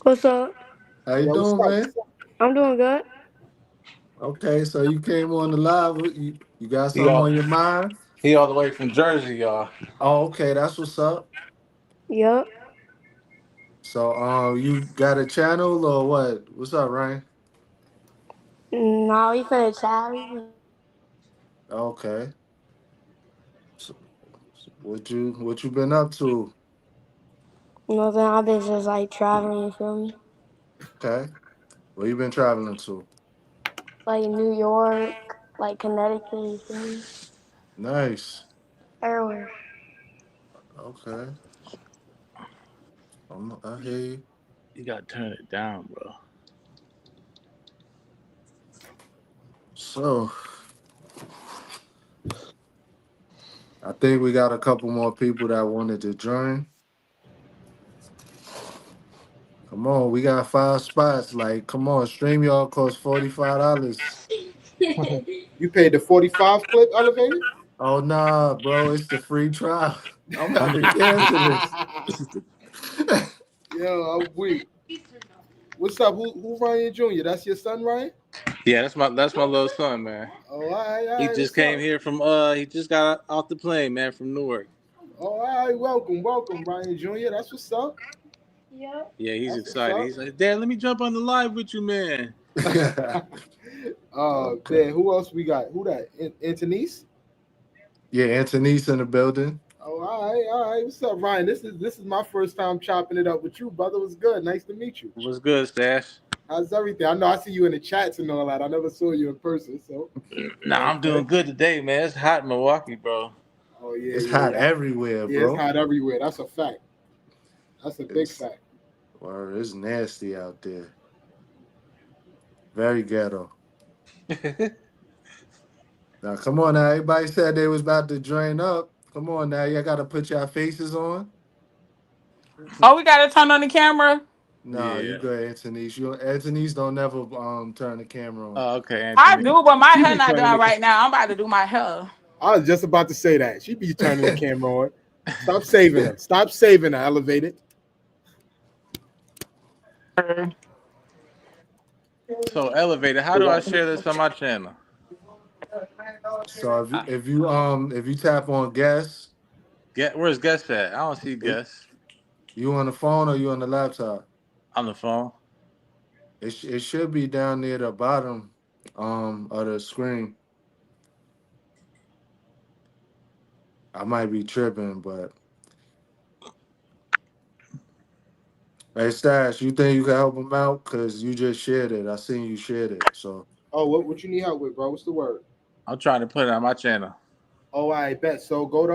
What's up? How you Yo, what's doing, up? man? What's up? I'm doing good. Okay, so you came on the live. You got He something all on your mind? he all the way from Jersey, y'all. Oh, okay, that's what's up. Yup. So, you got a channel or what? What's up, Ryan? Now we finna chat. Okay. So, what you been up to? Nothing. I've been just like traveling. You feel me? Okay. Where you been traveling to? Like New York, like Connecticut. You feel me? Nice. Everywhere. Okay. I hear you. You gotta turn it down, bro. So, I think we got a couple more people that wanted to join. Come on, we got 5 spots. Like, come on, StreamYard costs $45. You paid the 45 clip elevated? Oh nah, bro, it's the free trial. I'm How about to much? cancel this. Yo, I'm weak. What's up? Who Ryan Jr.? That's your son, Ryan? Yeah, that's my little son, man. Oh, all He right. just What's came up? here from he just got off the plane, man, from Newark. Oh, all right. Welcome, Ryan Jr. That's what's up. Yeah, he's That's what's excited. up. He's like, Dad, let me jump on the live with you, man. Okay. Man, who else we got? Who that? Antonice? Yeah, Antonice in the building. Oh, all right. What's up, Ryan? This is my first time chopping it up with you, brother. What's good? Nice to meet you. What's good, Stash? How's everything? I know I see you in the chats and all that. I never saw you in person, so Nah, I'm okay. doing good today, man. It's hot in Milwaukee, bro. Oh yeah, It's yeah, hot yeah. everywhere, Yeah, it's bro. hot everywhere. That's a fact. That's a big It's fact. well, it's nasty out there. Very ghetto. Now come on now. Everybody said they was about to join up. Come on now, y'all gotta put your faces on. Oh, we gotta turn on the camera. No, you Yeah. good, Antonice. You Antonice don't never turn the camera on. Oh, okay, I Anthony. do, but my She hair be not turning done the. right now. I'm about to do my hair. I was just about to say that. She be turning the camera on. Stop saving her. Stop saving her. Elevated. So elevated. How do I share this on my channel? So I, if you tap on guest, where's guest at? I don't see it, guest you on the phone or you on the laptop? on the phone. It should be down near the bottom of the screen. I might be tripping, but hey Stash, you think you can help him out? Cause you just shared it. I seen you shared it. So Oh, what you need help with, bro? What's the word? I'm trying to put it on my channel Oh, I bet. So go to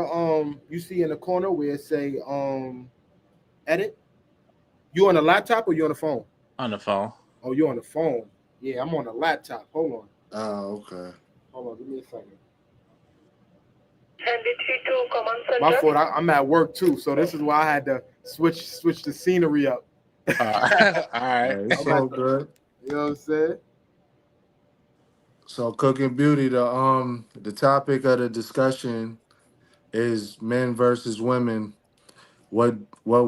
you see in the corner where it say edit. You on a laptop or you on the phone? on the phone. Oh, you on the phone. Yeah, I'm on a laptop. okay. Hold on, give me a second. My fault. I'm at work too, so this is why I had to switch the scenery up. All right. Hey, it's I'm at all the, good. you know what I'm saying? So cooking beauty, the topic of the discussion is men versus women. What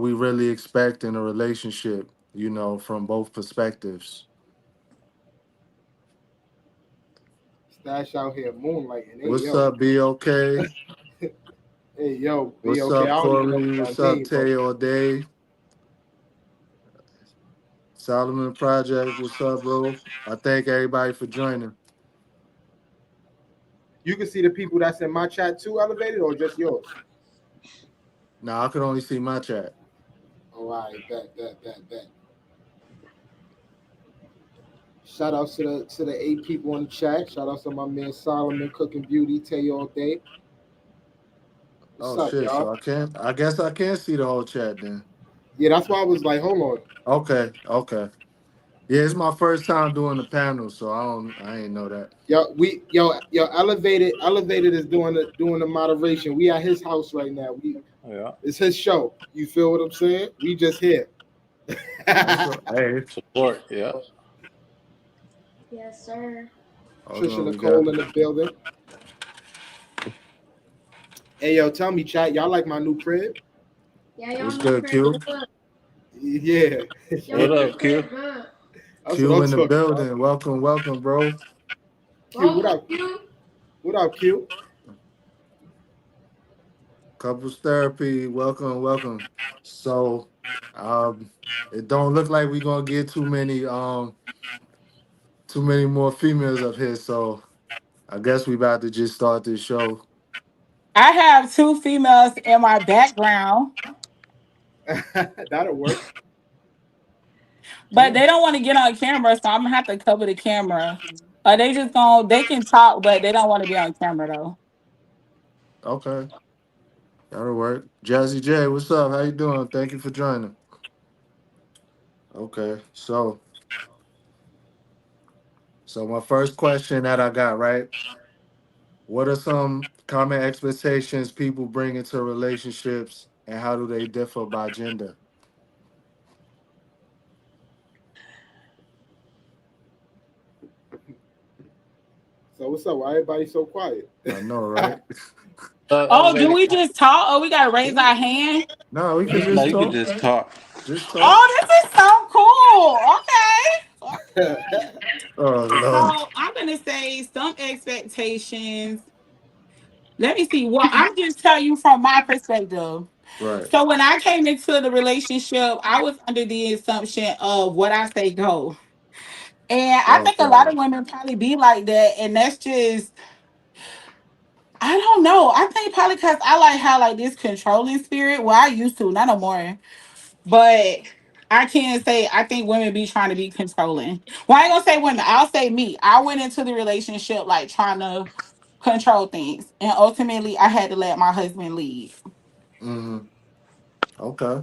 we really expect in a relationship, from both perspectives. Stash out here moonlighting. Hey What's yo, up, BOK? hey yo, be What's okay. up, I don't even know Corey? what y'all What's up, name, but Tay all day? Solomon Project, what's up, bro? I thank everybody for joining. you can see the people that's in my chat too, elevated or just yours. Now I can only see my chat. All right, bet. Shout outs to the 8 people in the chat. Shout outs to my man Solomon, Cooking Beauty, Tay all day. What's Oh up, shit! So y'all? I guess I can't see the whole chat then. Yeah, that's why I was like, hold on. Okay. Yeah, it's my first time doing the panel, so I ain't know that. Yo, elevated is doing the moderation. We at his house right now. Yeah. It's his show. You feel what I'm saying? We just here. That's hey. Support. Yeah. Yes, sir. Hold Trisha on, we got Nicole in the building. Hey yo, tell me, chat, y'all like my new crib? Yeah, y'all what's know good, Craig. Q? Yeah. What up, Q? That's Q what I'm in the talking building. Welcome, welcome, bro. about. Q, what up? What up, Q? Couples therapy. Welcome, welcome. So, it don't look like we're gonna get too many more females up here. So I guess we about to just start this show. I have two females in my background, That'll work. but they don't want to get on camera, so I'm gonna have to cover the camera. They just gonna they can talk, but they don't want to be on camera though. Okay, that'll work. Jazzy J, what's up? How you doing? Thank you for joining. Okay, so my first question that I got, right? What are some common expectations people bring into relationships, and how do they differ by gender? So what's up? Why everybody so quiet? I know, right? Oh, do Elevated. we just talk? Oh, we gotta raise our hand. No, we can No, just you can talk. just talk. Just talk. Oh, this is so cool. Okay. Oh Lord. So I'm gonna say some expectations. Let me see. Well, I'm just telling you from my perspective. Right. So when I came into the relationship, I was under the assumption of what I say go. And I think a lot Okay. of women probably be like that. And that's just, I don't know. I think probably because I like how like this controlling spirit. Well, I used to, not no more. But I can't say I think women be trying to be controlling. Well, I ain't gonna say women, I'll say me. I went into the relationship like trying to control things. And ultimately I had to let my husband lead. Mm-hmm. Okay.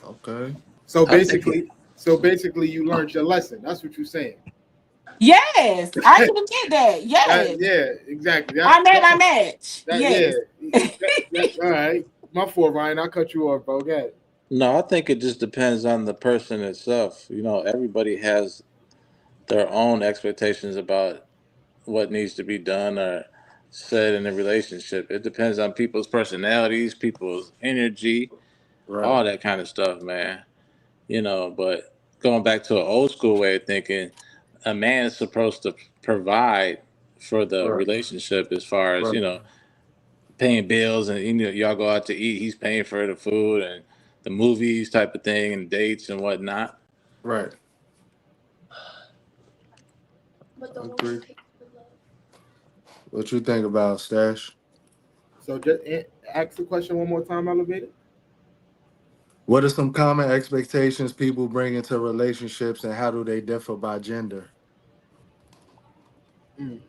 Okay. so I think it, basically, so basically, you learned your lesson. That's what you're saying. Yes, I can get that. That, Yes. yeah, exactly. I made my match. That yeah. Yes. All right. My fault, Ryan. I'll cut you off, bro. Go ahead. no, I think it just depends on the person itself. Everybody has their own expectations about what needs to be done or said in a relationship. It depends on people's personalities, people's energy, Right. all that kind of stuff, man. But going back to an old school way of thinking, a man is supposed to provide for the Right. relationship as far as, Right. paying bills and y'all go out to eat, he's paying for the food and the movies type of thing and dates and whatnot. Right. I agree. What you think about Stash? So just ask the question one more time, Elevated. What are some common expectations people bring into relationships, and how do they differ by gender? Mm.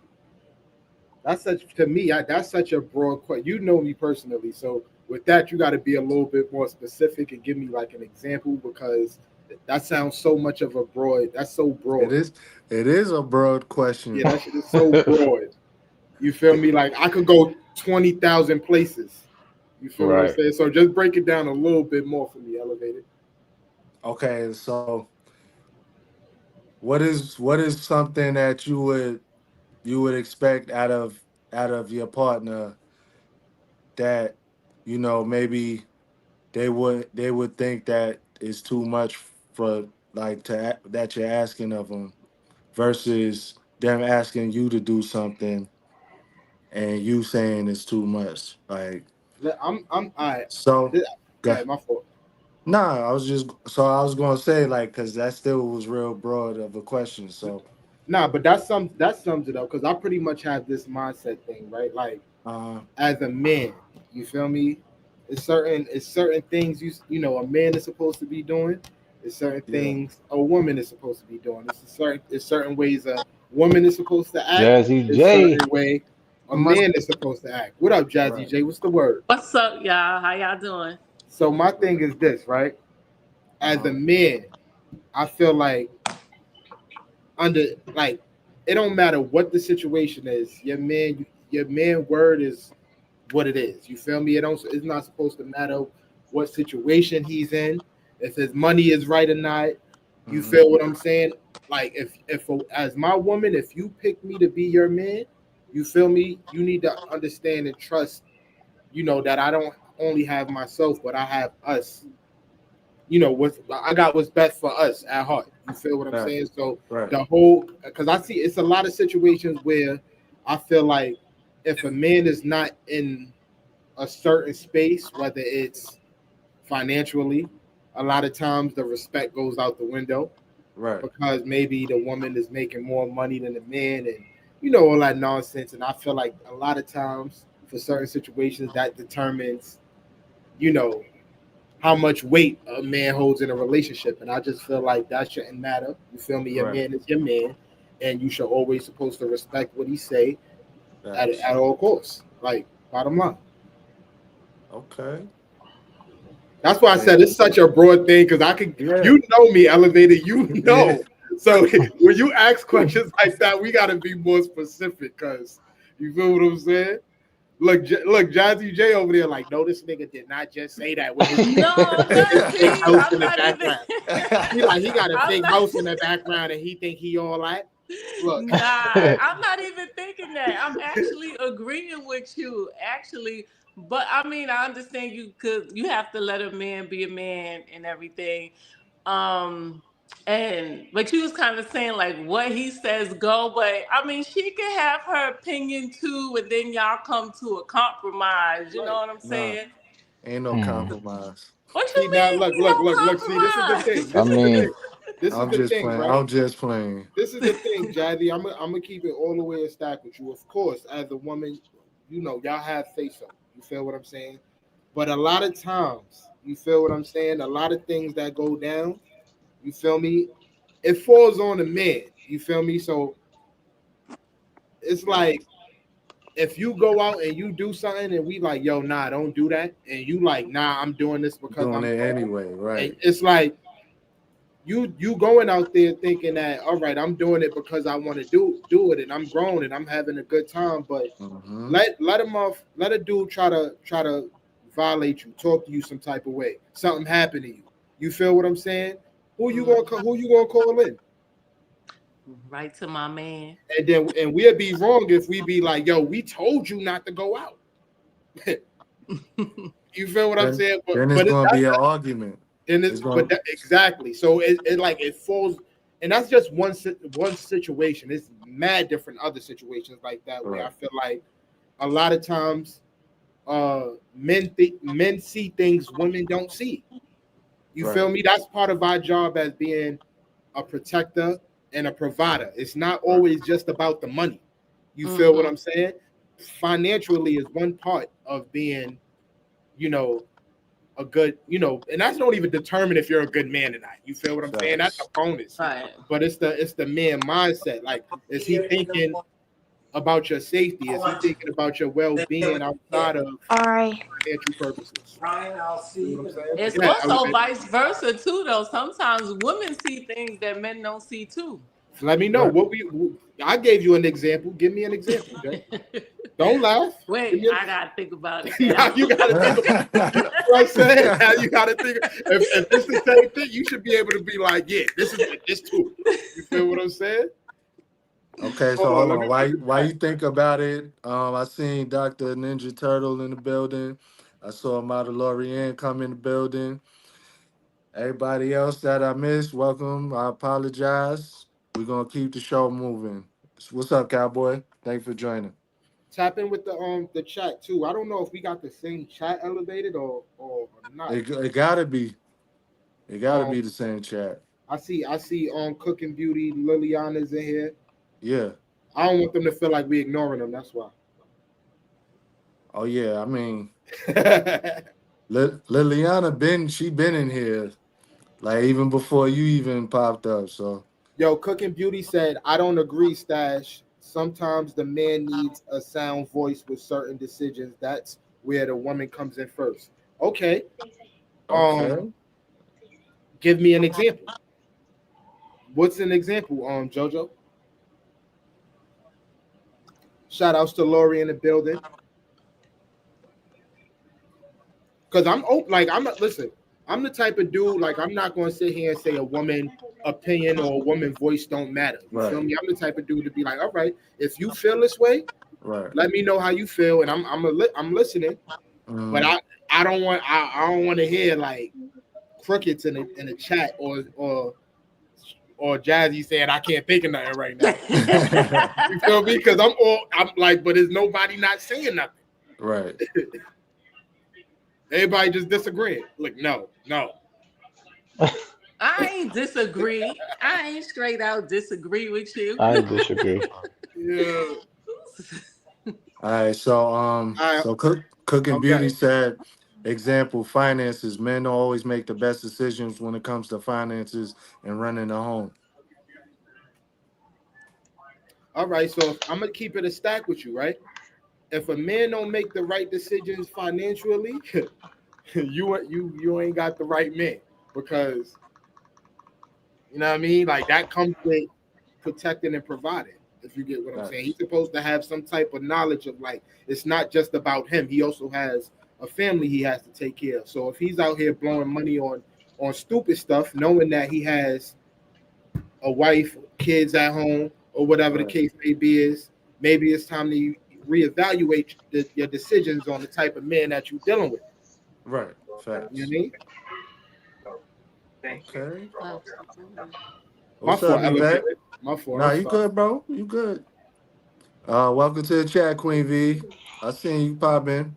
That's such to me. That's such a broad question. You know me personally, so with that, you got to be a little bit more specific and give me like an example because that sounds so much of a broad. That's so It broad. is. It is a broad question. Yeah, that shit is so broad. You feel me? Like I could go 20,000 places. You feel what I'm Right. saying? So just break it down a little bit more for me, Elevated. Okay. So, what is something that you would expect out of your partner that maybe they would think that is too much for like that you're asking of them versus them asking you to do something and you saying it's too much, like. I'm all right. So Yeah, go- my fault. nah, I was gonna say, like, because that still was real broad of a question. So Nah, but that sums it up because I pretty much have this mindset thing, right? Like uh as a man, you feel me? It's certain things a man is supposed to be doing. It's certain yeah. things a woman is supposed to be doing. It's certain ways a woman is supposed to act. Jazzy It's J. certain way a Must man is supposed to act. What up, Jazzy right. J? What's the word? What's up, y'all? How y'all doing? So my thing is this, right? As a Uh-huh. man, I feel like under like it don't matter what the situation is. Your man word is what it is. You feel me? It's not supposed to matter what situation he's in, if his money is right or not. You Hmm. feel what I'm saying? Like if as my woman, if you pick me to be your man, you feel me? You need to understand and trust, that I don't only have myself, but I have us. you know, what's best for us at heart. You feel what I'm Right. saying? So Right. the whole, because I see it's a lot of situations where I feel like if a man is not in a certain space, whether it's financially, a lot of times the respect goes out the window Right. because maybe the woman is making more money than the man, and you know, all that nonsense. And I feel like a lot of times for certain situations that determines, you know, how much weight a man holds in a relationship. And I just feel like that shouldn't matter. You feel me? Your Right. man is your man, and you should always supposed to respect what he say Facts. at all costs. Like, bottom line. Okay. That's why I said it's such a broad thing because I could, Yeah. you know me, Elevator, you know. Yeah. So when you ask questions like that, we got to be more specific because you feel what I'm saying? Look, Jazzy J over there, like, no, this nigga did not just say that with his No, big house I'm in the not even. background. He got a I'm big not- house in the background and he think he all that. Look, Nah, I'm not even thinking that. I'm actually agreeing with you, actually. But I mean, I understand you have to let a man be a man and everything. But you was kind of saying like what he says go, but I mean she can have her opinion too, and then y'all come to a compromise. You know what I'm Nah, saying? ain't no compromise. What see you now, mean? look. See, this is the Compromise? thing. I mean, This is I'm the just thing, playing. right? I'm just playing. This is the thing, Jazzy. I'm gonna keep it all the way a stack with you. Of course, as a woman, you know, y'all have face so. You feel what I'm saying? But a lot of times, you feel what I'm saying? A lot of things that go down, you feel me? It falls on the man. You feel me? So it's like if you go out and you do something and we like, yo, nah, don't do that. And you like, nah, I'm doing this because Doing I'm it grown. anyway, right? And it's like you going out there thinking that, all right, I'm doing it because I want to do it and I'm grown and I'm having a good time. But Mm-hmm. let him off, let a dude try to violate you, talk to you some type of way. Something happened to you. You feel what I'm saying? Who you gonna call in? Right to my man. And we'll be wrong if we be like, yo, we told you not to go out. You feel what I'm saying? Then it's gonna be an argument. Exactly. So it falls, and that's just one situation. It's mad different other situations like that where I feel like a lot of times men see things women don't see. You feel me? That's part of our job as being a protector and a provider. It's not always just about the money. You feel what I'm saying? Financially is one part of being, you know, a good, you know, and that's don't even determine if you're a good man or not. You feel what I'm saying? That's a bonus. Right. But it's the man mindset. Like, is he thinking about your safety? Is he thinking about your well-being outside of All right. financial purposes? You know what I'm saying? It's Yeah, also vice versa too, though. Sometimes women see things that men don't see too. let me know I gave you an example. Give me an example, Jay. Don't laugh. Wait, I gotta think about it. Now you gotta think about, you know what I'm saying? Now you gotta think if this is the same thing, you should be able to be like, yeah, this is this too. You feel what I'm saying? Okay, so hold on. Why you think about it? I seen Dr. Ninja Turtle in the building. I saw Mata Lorianne come in the building. Everybody else that I missed, welcome. I apologize. We're gonna keep the show moving. What's up, Cowboy? Thanks for joining. Tap in with the chat too. I don't know if we got the same chat elevated or not. It gotta be. It gotta be the same chat. I see Cooking Beauty, Liliana's in here. Yeah. I don't want them to feel like we ignoring them. That's why. Oh yeah. I mean, Liliana been in here, like even before you even popped up. So Yo, Cooking Beauty said, I don't agree, Stash. Sometimes the man needs a sound voice with certain decisions. That's where the woman comes in first. Okay. Give me an example. What's an example, Jojo? Shout outs to Lori in the building. Because I'm open, like I'm the type of dude, like I'm not gonna sit here and say a woman opinion or a woman voice don't matter. You feel me? I'm the type of dude to be like, all right, if you feel this way, let me know how you feel, and I'm listening. But I don't want to hear like crickets in the chat, or Jazzy saying I can't think of nothing right now. You feel me? Because I'm like, but is nobody not saying nothing? Right. Everybody just disagreeing. Like, no. I ain't disagree. I ain't straight out disagree with you. I disagree. Yeah. All right. So right. so Cooking Okay. Beauty said, example, finances. Men don't always make the best decisions when it comes to finances and running a home. All right. So I'm gonna keep it a stack with you, right? If a man don't make the right decisions financially, you ain't got the right man, because you know what I mean. Like that comes with protecting and providing. If you get what I'm saying, he's supposed to have some type of knowledge of, like, it's not just about him. He also has a family he has to take care of. So if he's out here blowing money on stupid stuff, knowing that he has a wife, kids at home, or whatever the case may be, is maybe it's time to reevaluate your decisions on the type of man that you're dealing with. Right. Facts. You know what I mean? Okay. My What's up, fault, Yvette? My fault. Nah, you good, bro. You good. Welcome to the chat, Queen V. I seen you pop in.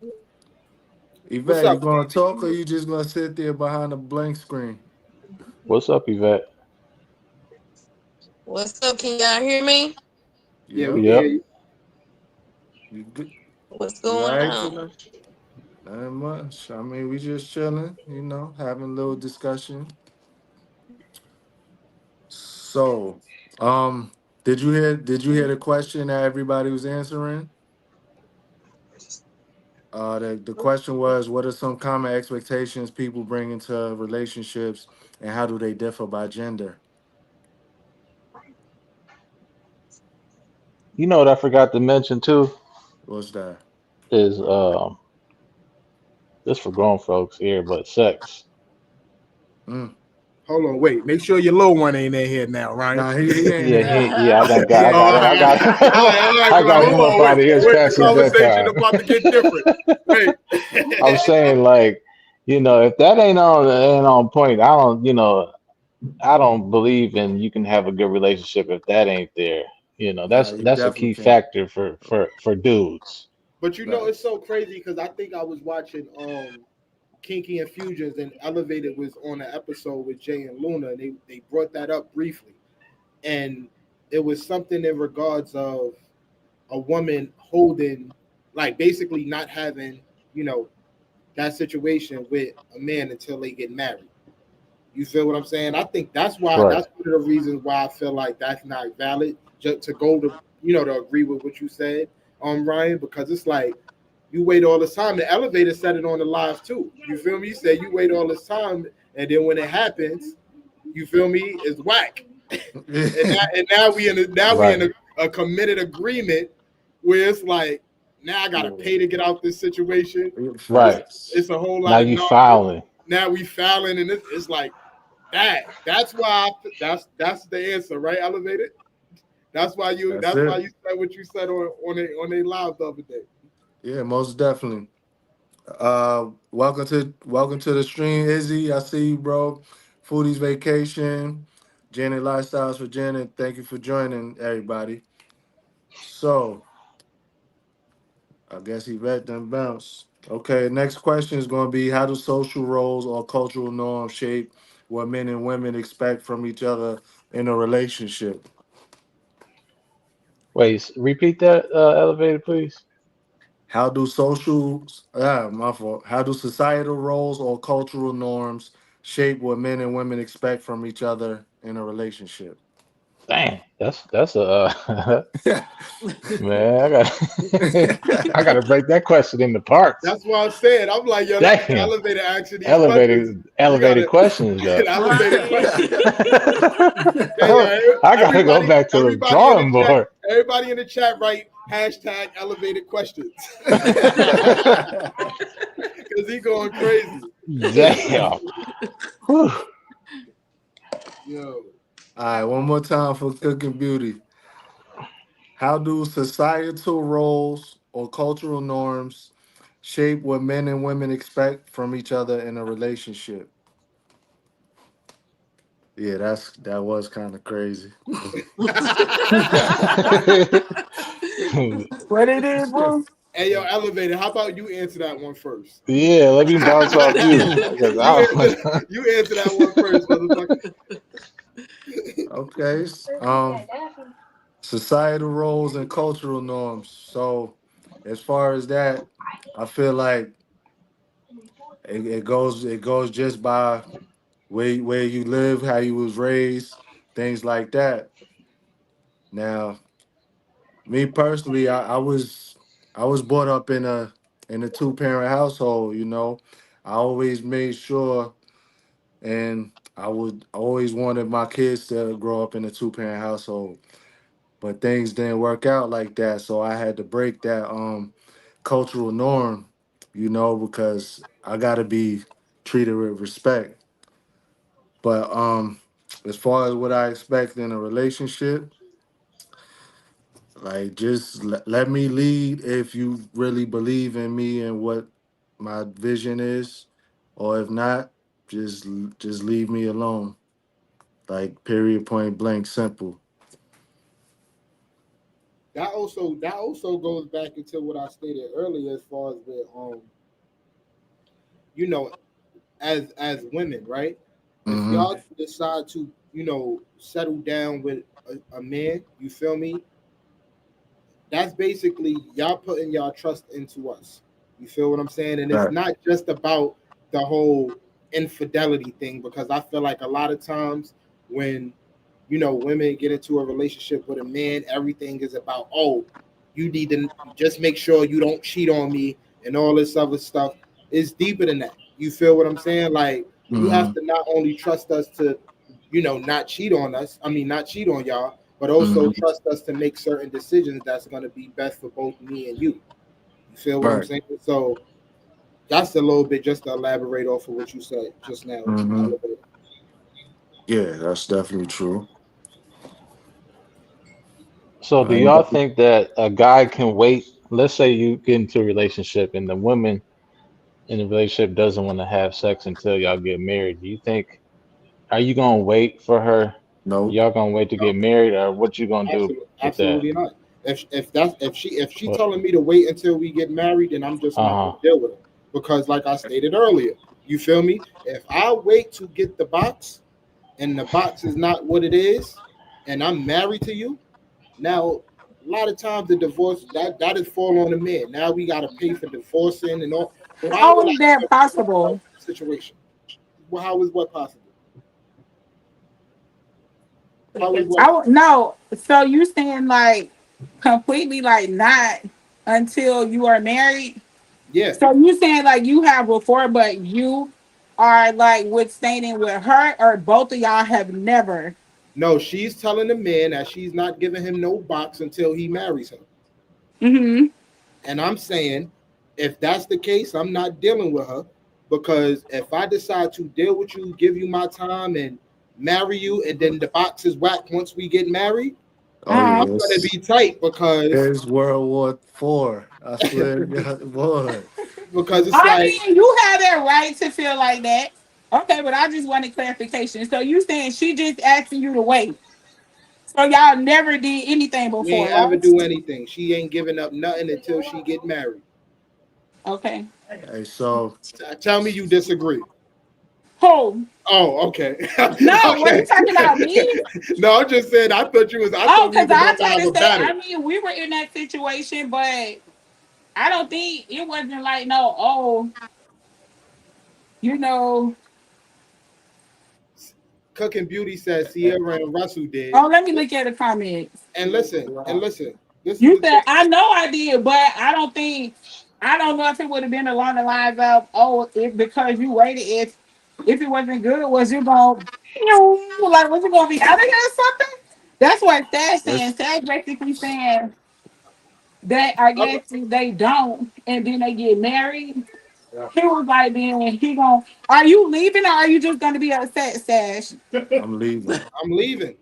Yvette, up, you gonna talk or you just gonna sit there behind a blank screen? What's up, Yvette? What's up? Can y'all hear me? Yeah, we Yep. can hear you. You good? What's You all going right on? today? Not much. I mean, we just chilling, having a little discussion. So, did you hear the question that everybody was answering? The question was, what are some common expectations people bring into relationships, and how do they differ by gender? You know what I forgot to mention too What's that? is this for grown folks here, but sex. Mm. Hold on, wait. Make sure your little one ain't in here now, right? Nah, he ain't Yeah, in. I done He ain't in. I got I got him up out of his Wait, the passage that conversation time. about to get different. Wait. I'm saying, like, if that ain't on point, I don't believe in you can have a good relationship if that ain't there. Nah, you That's a definitely key can't. factor for dudes. But Right. it's so crazy because I think I was watching Kinky Infusions, and Elevated was on an episode with Jay and Luna, and they brought that up briefly. And it was something in regards of a woman holding, like, basically not having, that situation with a man until they get married. You feel what I'm saying? I think that's why, Right. that's one of the reasons why I feel like that's not valid, just to go to, to agree with what you said, Ryan, because it's like, you wait all this time. The Elevator said it on the live too. You feel me? You say you wait all this time, and then when it happens, you feel me? It's whack. and now we in a committed agreement where it's like, now I gotta pay to get out this situation. Right. It's a whole lot Now of you fouling. Now we fouling, and it's like that. That's why that's the answer, right? Elevated. That's why you That's why it. you said what you said on a live the other day. Yeah, most definitely. Welcome to the stream, Izzy. I see you, bro. Foodie's Vacation, Janet Lifestyles for Janet. Thank you for joining, everybody. So, I guess Yvette done bounced. Okay, next question is going to be, how do social roles or cultural norms shape what men and women expect from each other in a relationship? Wait, repeat that, Elevator, please. How do my fault. How do societal roles or cultural norms shape what men and women expect from each other in a relationship? Dang, that's a man. I gotta break that question into parts. That's what I'm saying. I'm like, yo, Damn. Elevator asking these questions. Elevated questions though. Elevated questions. I gotta go back to the drawing board. Everybody in the chat write #elevated questions. Because he going crazy. Damn. Whew. Yo. All right, one more time for Cooking Beauty. How do societal roles or cultural norms shape what men and women expect from each other in a relationship? Yeah, that was kind of crazy. What it is, bro? Hey, yo, Elevator, how about you answer that one first? Yeah, let me bounce off you because You answer that one first, motherfucker. Okay. Societal roles and cultural norms. So, as far as that, I feel like it goes just by where you live, how you was raised, things like that. Now, me personally, I was brought up in a two-parent household. I always made sure, and I would always wanted my kids to grow up in a two-parent household. But things didn't work out like that, so I had to break that cultural norm, because I gotta be treated with respect. But as far as what I expect in a relationship, like just let me lead if you really believe in me and what my vision is, or if not, just leave me alone. Like period, point blank, simple. That also goes back into what I stated earlier as far as the you know, as women, right? If Mm-hmm. y'all decide to, settle down with a man, you feel me? That's basically y'all putting y'all trust into us. You feel what I'm saying? And it's Right. not just about the whole infidelity thing, because I feel like a lot of times when women get into a relationship with a man, everything is about, oh, you need to just make sure you don't cheat on me and all this other stuff. It's deeper than that. You feel what I'm saying? Like, you have Mm-hmm. to not only trust us to, not cheat on us. I mean, not cheat on y'all, but also Mm-hmm. trust us to make certain decisions that's going to be best for both me and you. You feel what I'm Right. saying? So that's a little bit just to elaborate off of what you said just now. Mm-hmm. Yeah, that's definitely true. So do I ain't y'all got the- think that a guy can wait? Let's say you get into a relationship and the woman in the relationship doesn't want to have sex until y'all get married. Do you think are you gonna wait for her? Nope. Y'all gonna wait to No, get married, or what you gonna do with that? absolutely not. If she What? telling me to wait until we get married, then I'm just not Uh gonna deal with it. Because like I stated earlier, you feel me? If I wait to get the box and the box is not what it is, and I'm married to you, now a lot of times the divorce that is fall on the man. Now we gotta pay for divorcing and all. Why How would I is that ever want possible? that situation? Well, how is what possible? How is what No. So you saying like completely like not until you are married? yeah. So you saying like you have before, but you are like withstanding with her, or both of y'all have never? No, she's telling the man that she's not giving him no box until he marries her. Mm-hmm. And I'm saying, if that's the case, I'm not dealing with her, because if I decide to deal with you, give you my time, and marry you, and then the box is whacked once we get married, Oh Uh-huh. I'm yeah, gonna be tight because it's World War IV. I swear to God, boy. it's I like, mean, you have that right to feel like that. Okay, but I just wanted clarification. So you saying she just asking you to wait? So y'all never did anything we before, ain't ever right? do anything. She ain't giving up nothing until she get married. Okay. Hey, so Tell me you disagree. Who? Oh, okay. No, were you Okay. talking about me? No, I'm just saying. I Oh, thought we because was I about to tried have to a say, battle. I mean, we were in that situation, but I don't think it wasn't like no, oh, you know, Cooking Beauty says Sierra and Russell did. oh, let me look at the comments. And listen. This is You the said thing. I know I did, but I don't know if it would have been along the lines of, oh, if because you waited, if it wasn't good, was you gonna, like, was you gonna be out of here or something? That's what Thad's saying. let's Thad's basically saying that I Okay. guess if they don't and then they get married, he was like, then he gonna, are you leaving or are you just gonna be upset, Sash? I'm leaving. I'm leaving.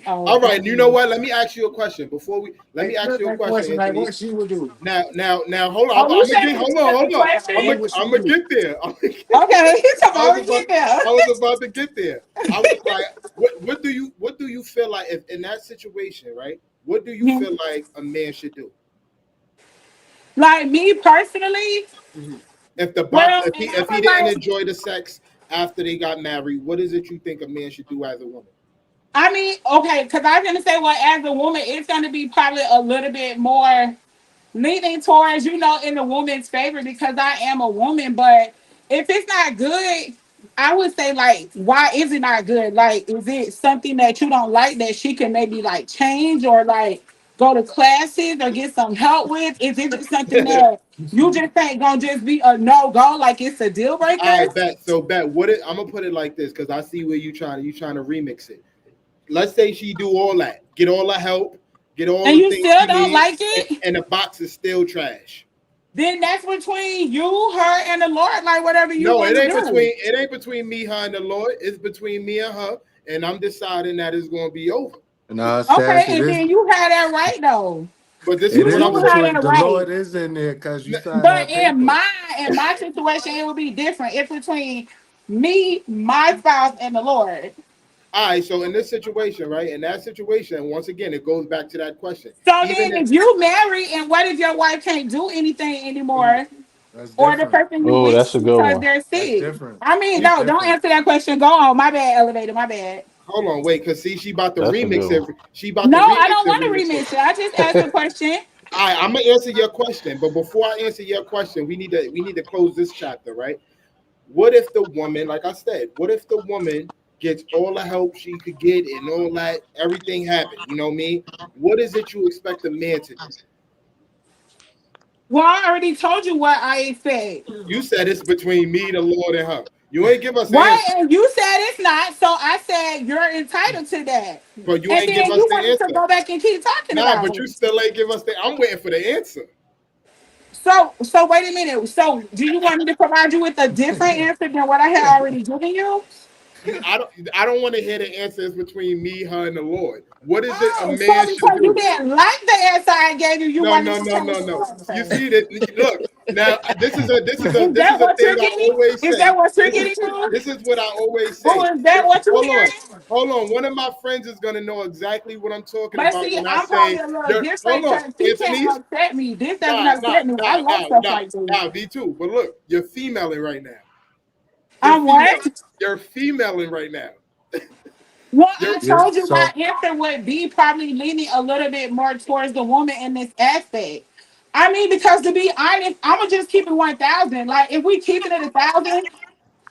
Oh, All right, you know what? Let me ask you a question before we. Let me ask you a question, Like Anthony. what she would do. Now, hold on. Oh, you I'm gonna said get. you Hold said on, the hold on. question? What would I'm she gonna do? get there. Okay, he's I was about to about. get there. I was about to get there. I was like, what do you feel like if in that situation, right? What do you Mhm. feel like a man should do? Like me personally, If the box, well, and I if he was didn't like, enjoy the sex after they got married, what is it you think a man should do as a woman? I mean, okay, because I was gonna say, well, as a woman, it's gonna be probably a little bit more leaning towards, in the woman's favor because I am a woman. But if it's not good, I would say, like, why is it not good? Like, is it something that you don't like that she can maybe like change or like go to classes or get some help with? Is it just something that you just think gonna just be a no go, like it's a deal breaker? I bet. So bet. I'm gonna put it like this because I see where you trying to remix it. Let's say she do all that, get all the help, get all And the you things still she don't needs, like it? and the box is still trash. Then that's between you, her, and the Lord, like whatever you No, want to do. it ain't between me, her, and the Lord. It's between me and her, and I'm deciding that it's gonna be over. Nah, Okay, Sass, and then you had that right though. But this is it You what is I'm do saying. have between that the right. Lord is in there because you signed But that paper. in my situation, it would be different. It's between me, my spouse, and the Lord. All right, so in this situation, right? In that situation, once again, it goes back to that question. So Even then if if you marry and what if your wife can't do anything anymore? That's Or the different. person you Oh, with that's a good because one. they're That's sick. different. I mean, she, no, don't Different. answer that question. Go on. My bad, elevator, my bad. hold on, wait, because see, she about to That's a good remix it. one. She about No, to I remix don't it, want remix to it. remix it. I just asked a question. All right, I'm gonna answer your question, but before I answer your question, we need to close this chapter, right? What if the woman, like I said, what if the woman gets all the help she could get and all that, everything happened? You know what I mean? What is it you expect a man to do? Well, I already told you what I expect. You said it's between me, the Lord, and her. You ain't give us the Why? answer, And you said it's not. So I said you're entitled to that. but you And ain't give then us you the wanted to answer. go back and keep talking Nah, about but you it. still ain't give us the. I'm waiting for the answer. So wait a minute. So do you want me to provide you with a different answer than what I had already given you? I don't want to hear the answers between me, her, and the Lord. What is it a Oh, so man should because you do? didn't like the answer I gave you, you No, wanted no, to no, change no, the no. You answer. see that? Look, now this Is is that a what thing you're I getting? always Is say. that what you're This is getting to? this is what I always Oh, say. is that what you're Hold on, hearing? hold on. One of my friends is gonna know exactly what I'm talking But about see, when I I'm probably say, a little "You're." Hold different on, because he can't Anthony's. upset me. This doesn't Nah, nah, upset me. I nah, love nah, stuff nah, like this. nah. Me too. But look, you're femaling right now. You're I'm female. what? You're femaling right now. Well, You're I Yeah. told you my So answer would be probably leaning a little bit more towards the woman in this aspect. I mean, because to be honest, I'm gonna just keep it 1,000. Like, if we keep it at 1,000,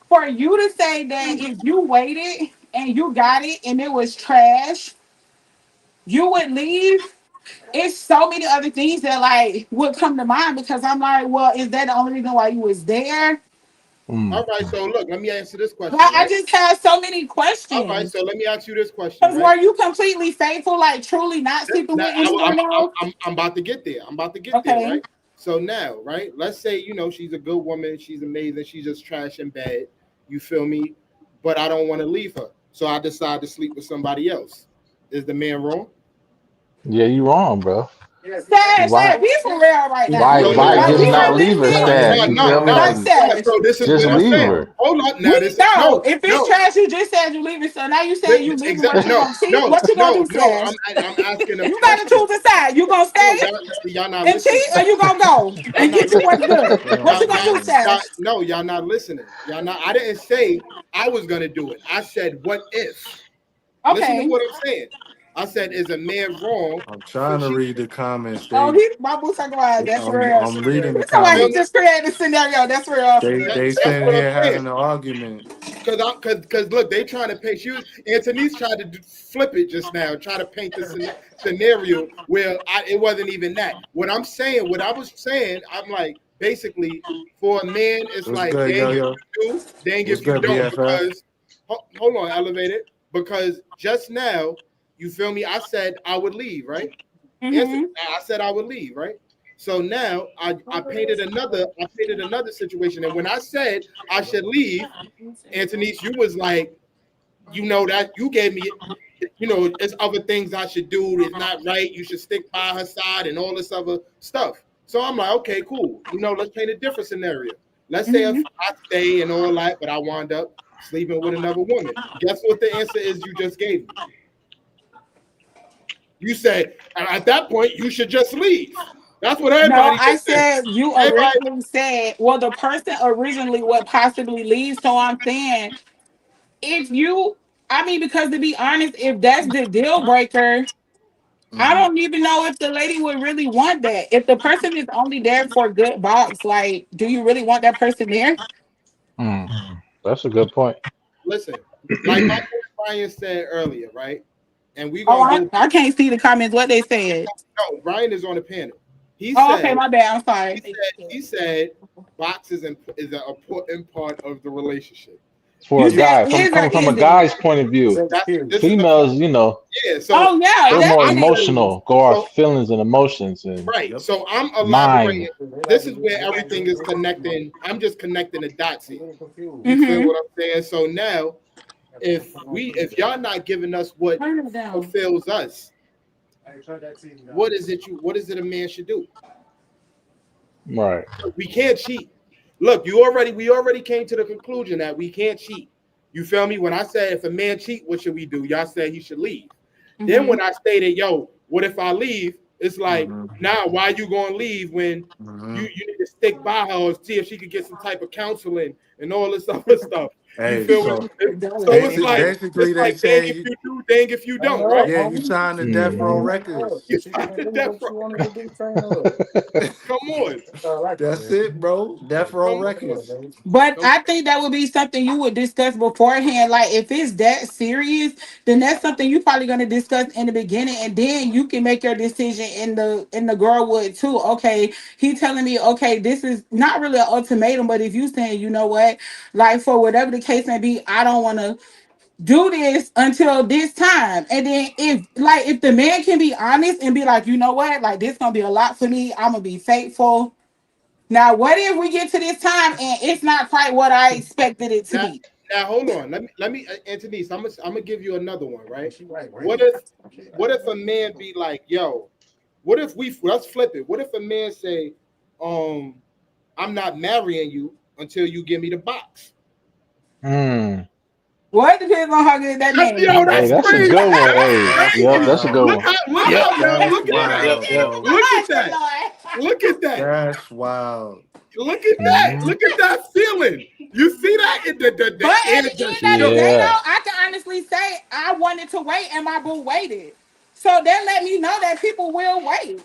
for you to say that if you waited and you got it and it was trash, you would leave. It's so many other things that like would come to mind because I'm like, well, is that the only reason why you was there? all Mm. right. So look, let me answer this question, Like, I right? just have so many All right. questions. So let me ask you this question, Because right? were you completely faithful, like truly not sleeping Now, with anyone else? I'm about to get there. I'm about to get there, Okay. right? So now, right? Let's say she's a good woman, she's amazing, she's just trash in bed. You feel me? But I don't want to leave her, so I decide to sleep with somebody else. Is the man wrong? Yeah, you wrong, bro. Why? Sad, be for real right now. Why? So look, Why Like, just be not leave her, realistic. Stas? no, You no, feel me? no. Like, Like, Yeah, sad. so this is just what I'm leave saying. her. Hold up, now We this know. no, If it's no. trash, you just said you leave it. So now you saying you leaving what you No, gonna cheat? no, What you gonna no, do, no. Sash? I'm asking a You gotta question. choose a side. You gonna No, stay y'all not and cheat listening. or you gonna go Y'all and not get you what's listening. good? What Y'all, you gonna y'all, do, Sash? no, y'all not listening. Y'all not. I didn't say I was gonna do it. I said, what if? Listen to Okay. what I'm saying. I said, is a man wrong I'm for trying to cheating? read the comments. Oh, my boots are going. That's real. I'm reading the That's how I Feel he me? comments. just created the scenario. That's real. They That's sitting what I'm here saying. having an argument. Because look, they trying to paint. Anthony's tried to flip it just now, try to paint the scenario where it wasn't even that. What I was saying, I'm like, basically, for a man, it's What's like good, dang yo if yo? you do, dang What's if you good, don't. BFF? Because hold on, elevated. Because just now, you feel me? I said I would leave, right? Mm-hmm. I said I would leave, right? So now I painted another situation, and when I said I should leave, Anthony, you was like, that you gave me you know, there's other things I should do. It's not right. You should stick by her side and all this other stuff. So I'm like, okay, cool. You know, let's paint a different scenario. Let's say if I stay and all that, but I wound up sleeping with another woman. Guess what the answer is you just gave me? You said, at that point, you should just leave. That's what everybody No, I just said. said you Everybody- originally said, well, the person originally would possibly leave. So I'm saying, if you, I mean, because to be honest, if that's the deal breaker, I don't even know if the lady would really want that. If the person is only there for good box, like, do you really want that person there? That's a good point. Listen, like my friend Brian said earlier, right? And we Oh, gonna I can't see the comments. What they said. no, Brian is on the panel. He Oh, said, okay, my bad. I'm sorry. he said box is an important part of the relationship. For You a guy, said, coming from a is it? guy's point of view, This is the- females, you know, yeah, so Oh yeah, they're more definitely. emotional, go off feelings and emotions and right. So I'm mind. elaborating. This is where everything is connecting. I'm just connecting the dots here. You Mhm. feel what I'm saying? So now, if y'all not giving us what Turn it down. fulfills us, what is it a man should do? Right. We can't cheat. Look, we already came to the conclusion that we can't cheat. You feel me? When I said if a man cheat, what should we do? Y'all said he should leave. Then when I stated, yo, what if I leave? It's like, now why you gonna leave when you need to stick by her or see if she could get some type of counseling and all this other stuff. Hey, You feel so me? So it's like, basically they dang say if you do, dang if you don't, right? yeah, you signed the Death Row Records. You signed the Death Row. Come on. That's it, bro. Death Row Records. But I think that would be something you would discuss beforehand. Like if it's that serious, then that's something you're probably gonna discuss in the beginning, and then you can make your decision in the girl would too. Okay, he telling me, okay, this is not really an ultimatum, but if you saying, you know what, like for whatever the case may be, I don't want to do this until this time. And then if the man can be honest and be like, you know what, like this gonna be a lot for me, I'm gonna be faithful. Now what if we get to this time and it's not quite what I expected it to be? Now hold on. Let me Anthony, I'm gonna give you another one, right? What if a man be like, yo, let's flip it. What if a man say, I'm not marrying you until you give me the box? Well, it depends on how good that man is. Yo, Hey, that's a crazy. good one. Hey, yep, that's a good one. Look at that. That's wild. Look at that. Look at that feeling. You see that? But at the end of the day, though, I can honestly say I wanted to wait and my boo waited. So that let me know that people will wait.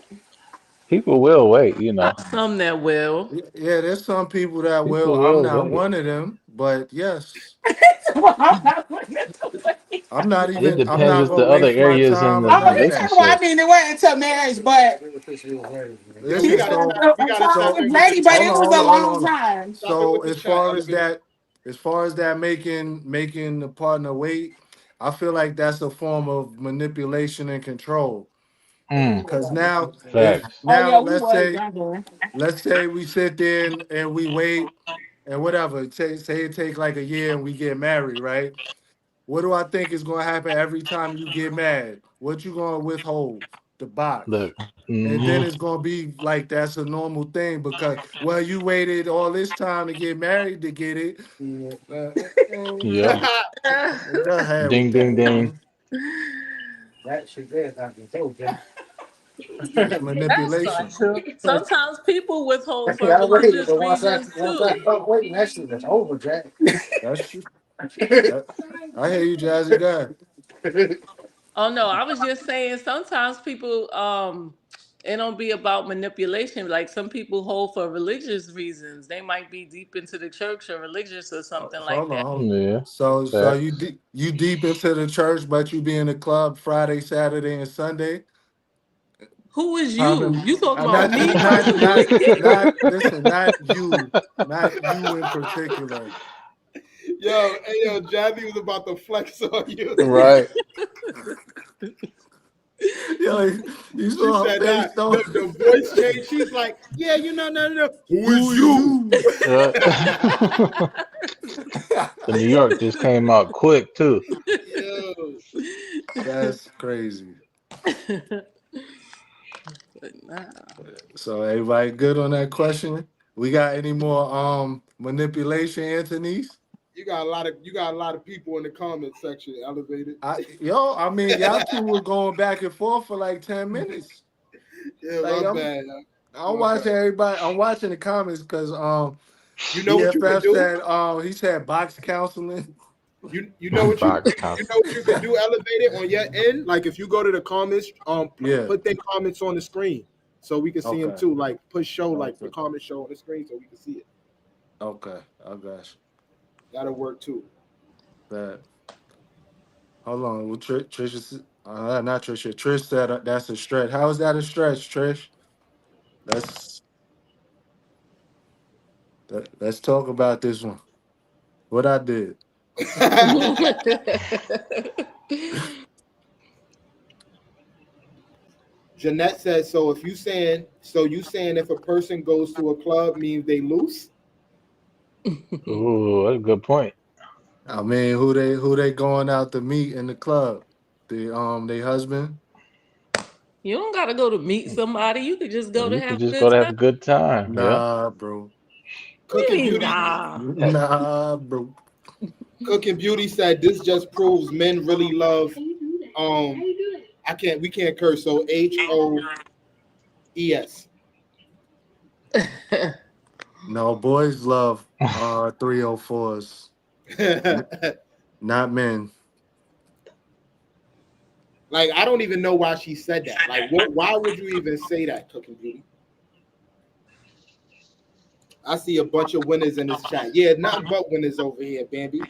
People will wait, you know. Some that will. Yeah, there's some people that People will. I'm will not wait. one of them, but yes. It I'm not even. depends I'm not if the gonna other waste my areas in time the on none of relationship. that. I mean, it wasn't until marriage, but Listen, so lady, but it was a long hold on. time. So as far as that making the partner wait, I feel like that's a form of manipulation and control. Because now, let's say we sit there and we wait and whatever. Say it take like a year and we get married, right? What do I think is going to happen every time you get mad? What you going to withhold? The box. And then it's going to be like that's a normal thing because, well, you waited all this time to get married to get it. Yeah. Ding, ding, ding. That's manipulation. That's not true. Sometimes people withhold for religious reasons too. That's true. I hear you, Jazzy. God. Oh no, I was just saying sometimes people it don't be about manipulation. Like some people hold for religious reasons. They might be deep into the church or religious or something like that. Yeah. So you deep into the church, but you be in the club Friday, Saturday, and Sunday. Who is you? You talking about me? Listen, not you in particular. Yo, Jazzy was about to flex on you. Right. Yo, you saw her face, though. The voice changed. She's like, yeah, no. Who is you? The New York just came out quick too. Yo. That's crazy. But nah. So everybody good on that question? We got any more manipulation, Anthony's? You got a lot of people in the comment section elevated. I mean, y'all two were going back and forth for like 10 minutes. Yeah, Like my bad. I'm My watching bad. everybody. I'm watching the comments because You know what you can BFF do? said he said box counseling. You know what you Box you count. know what you can do elevated on your end. Like if you go to the comments, Yeah. put their comments on the screen so we can see them Okay. too. Like push show like the Okay. comment show on the screen so we can see it. Okay, I got you. That'll work too. That. Hold on. Well, Trish is not Trisha. Trish said that's a stretch. How is that a stretch, Trish? Let's let's talk about this one. What I did. Jeanette says, so if you saying if a person goes to a club means they loose? Ooh, that's a good point. I mean, who they going out to meet in the club? They husband? You don't gotta go to meet somebody. You could just go to You could have a just good go to have time. a good time. Yeah. Nah, bro. What do you Cooking mean, Beauty nah? Nah, bro. Cooking Beauty said this just proves men really love we can't curse, so HOES. No, boys love 304s, not men. Like I don't even know why she said that. Like why would you even say that, Cooking Beauty? I see a bunch of winners in this chat. Yeah, nothing but winners over here, Bambi.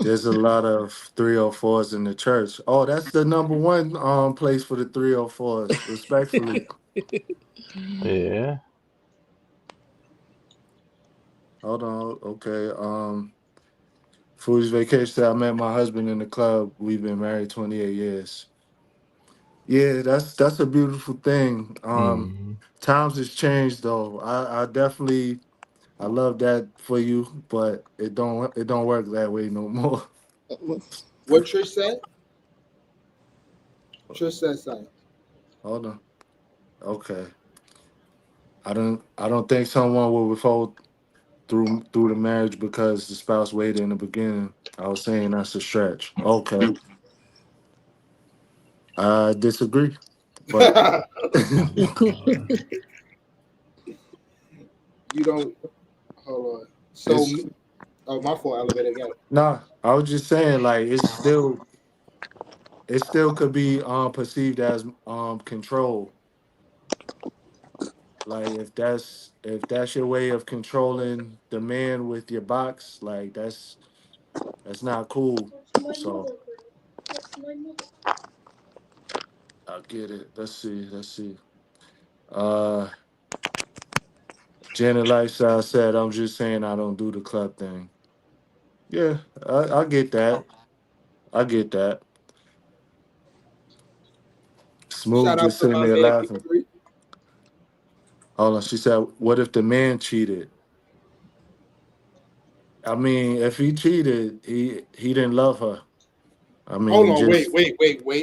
There's a lot of 304s in the church. Oh, that's the number one place for the 304s, respectfully. Yeah. Hold on. Okay. Foodie's Vacation said I met my husband in the club. We've been married 28 years. Yeah, that's a beautiful thing. Mm. Times has changed though. I definitely I love that for you, but it don't work that way no more. What Trish said? Trish said something. Hold on. Okay. I don't think someone will withhold through the marriage because the spouse waited in the beginning. I was saying that's a stretch. Okay. I disagree. But You don't hold on. So it's my fault, elevator again. nah, I was just saying like it still could be perceived as control. Like if that's your way of controlling the man with your box, like that's not cool. So I get it. Let's see. Uh Janet Lifestyle said, I'm just saying I don't do the club thing. Yeah, I get that. I get that. Smooth Shout out just to sitting my there man laughing. Q3. Hold on. She said, what if the man cheated? I mean, if he cheated, he didn't love her. I Hold mean, on, wait. just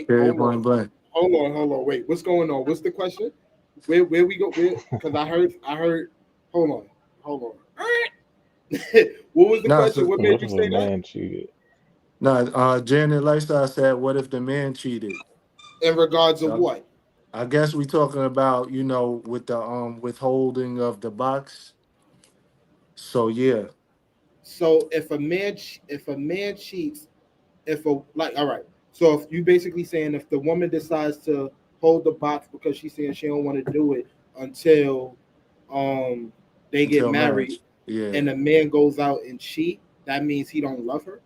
period Hold point on. blank. Hold on, wait. What's going on? What's the question? Where we go? Because I heard. Hold on. What was the Nah, question? so, What made What you if a say that? man cheated? nah. Janet Lifestyle said, what if the man cheated? In regards of So what? I guess we talking about with the withholding of the box. So yeah, So if a man cheats, all right. So if you basically saying if the woman decides to hold the box because she's saying she don't want to do it until they get until married, marriage. Yeah. and the man goes out and cheat, that means he don't love her.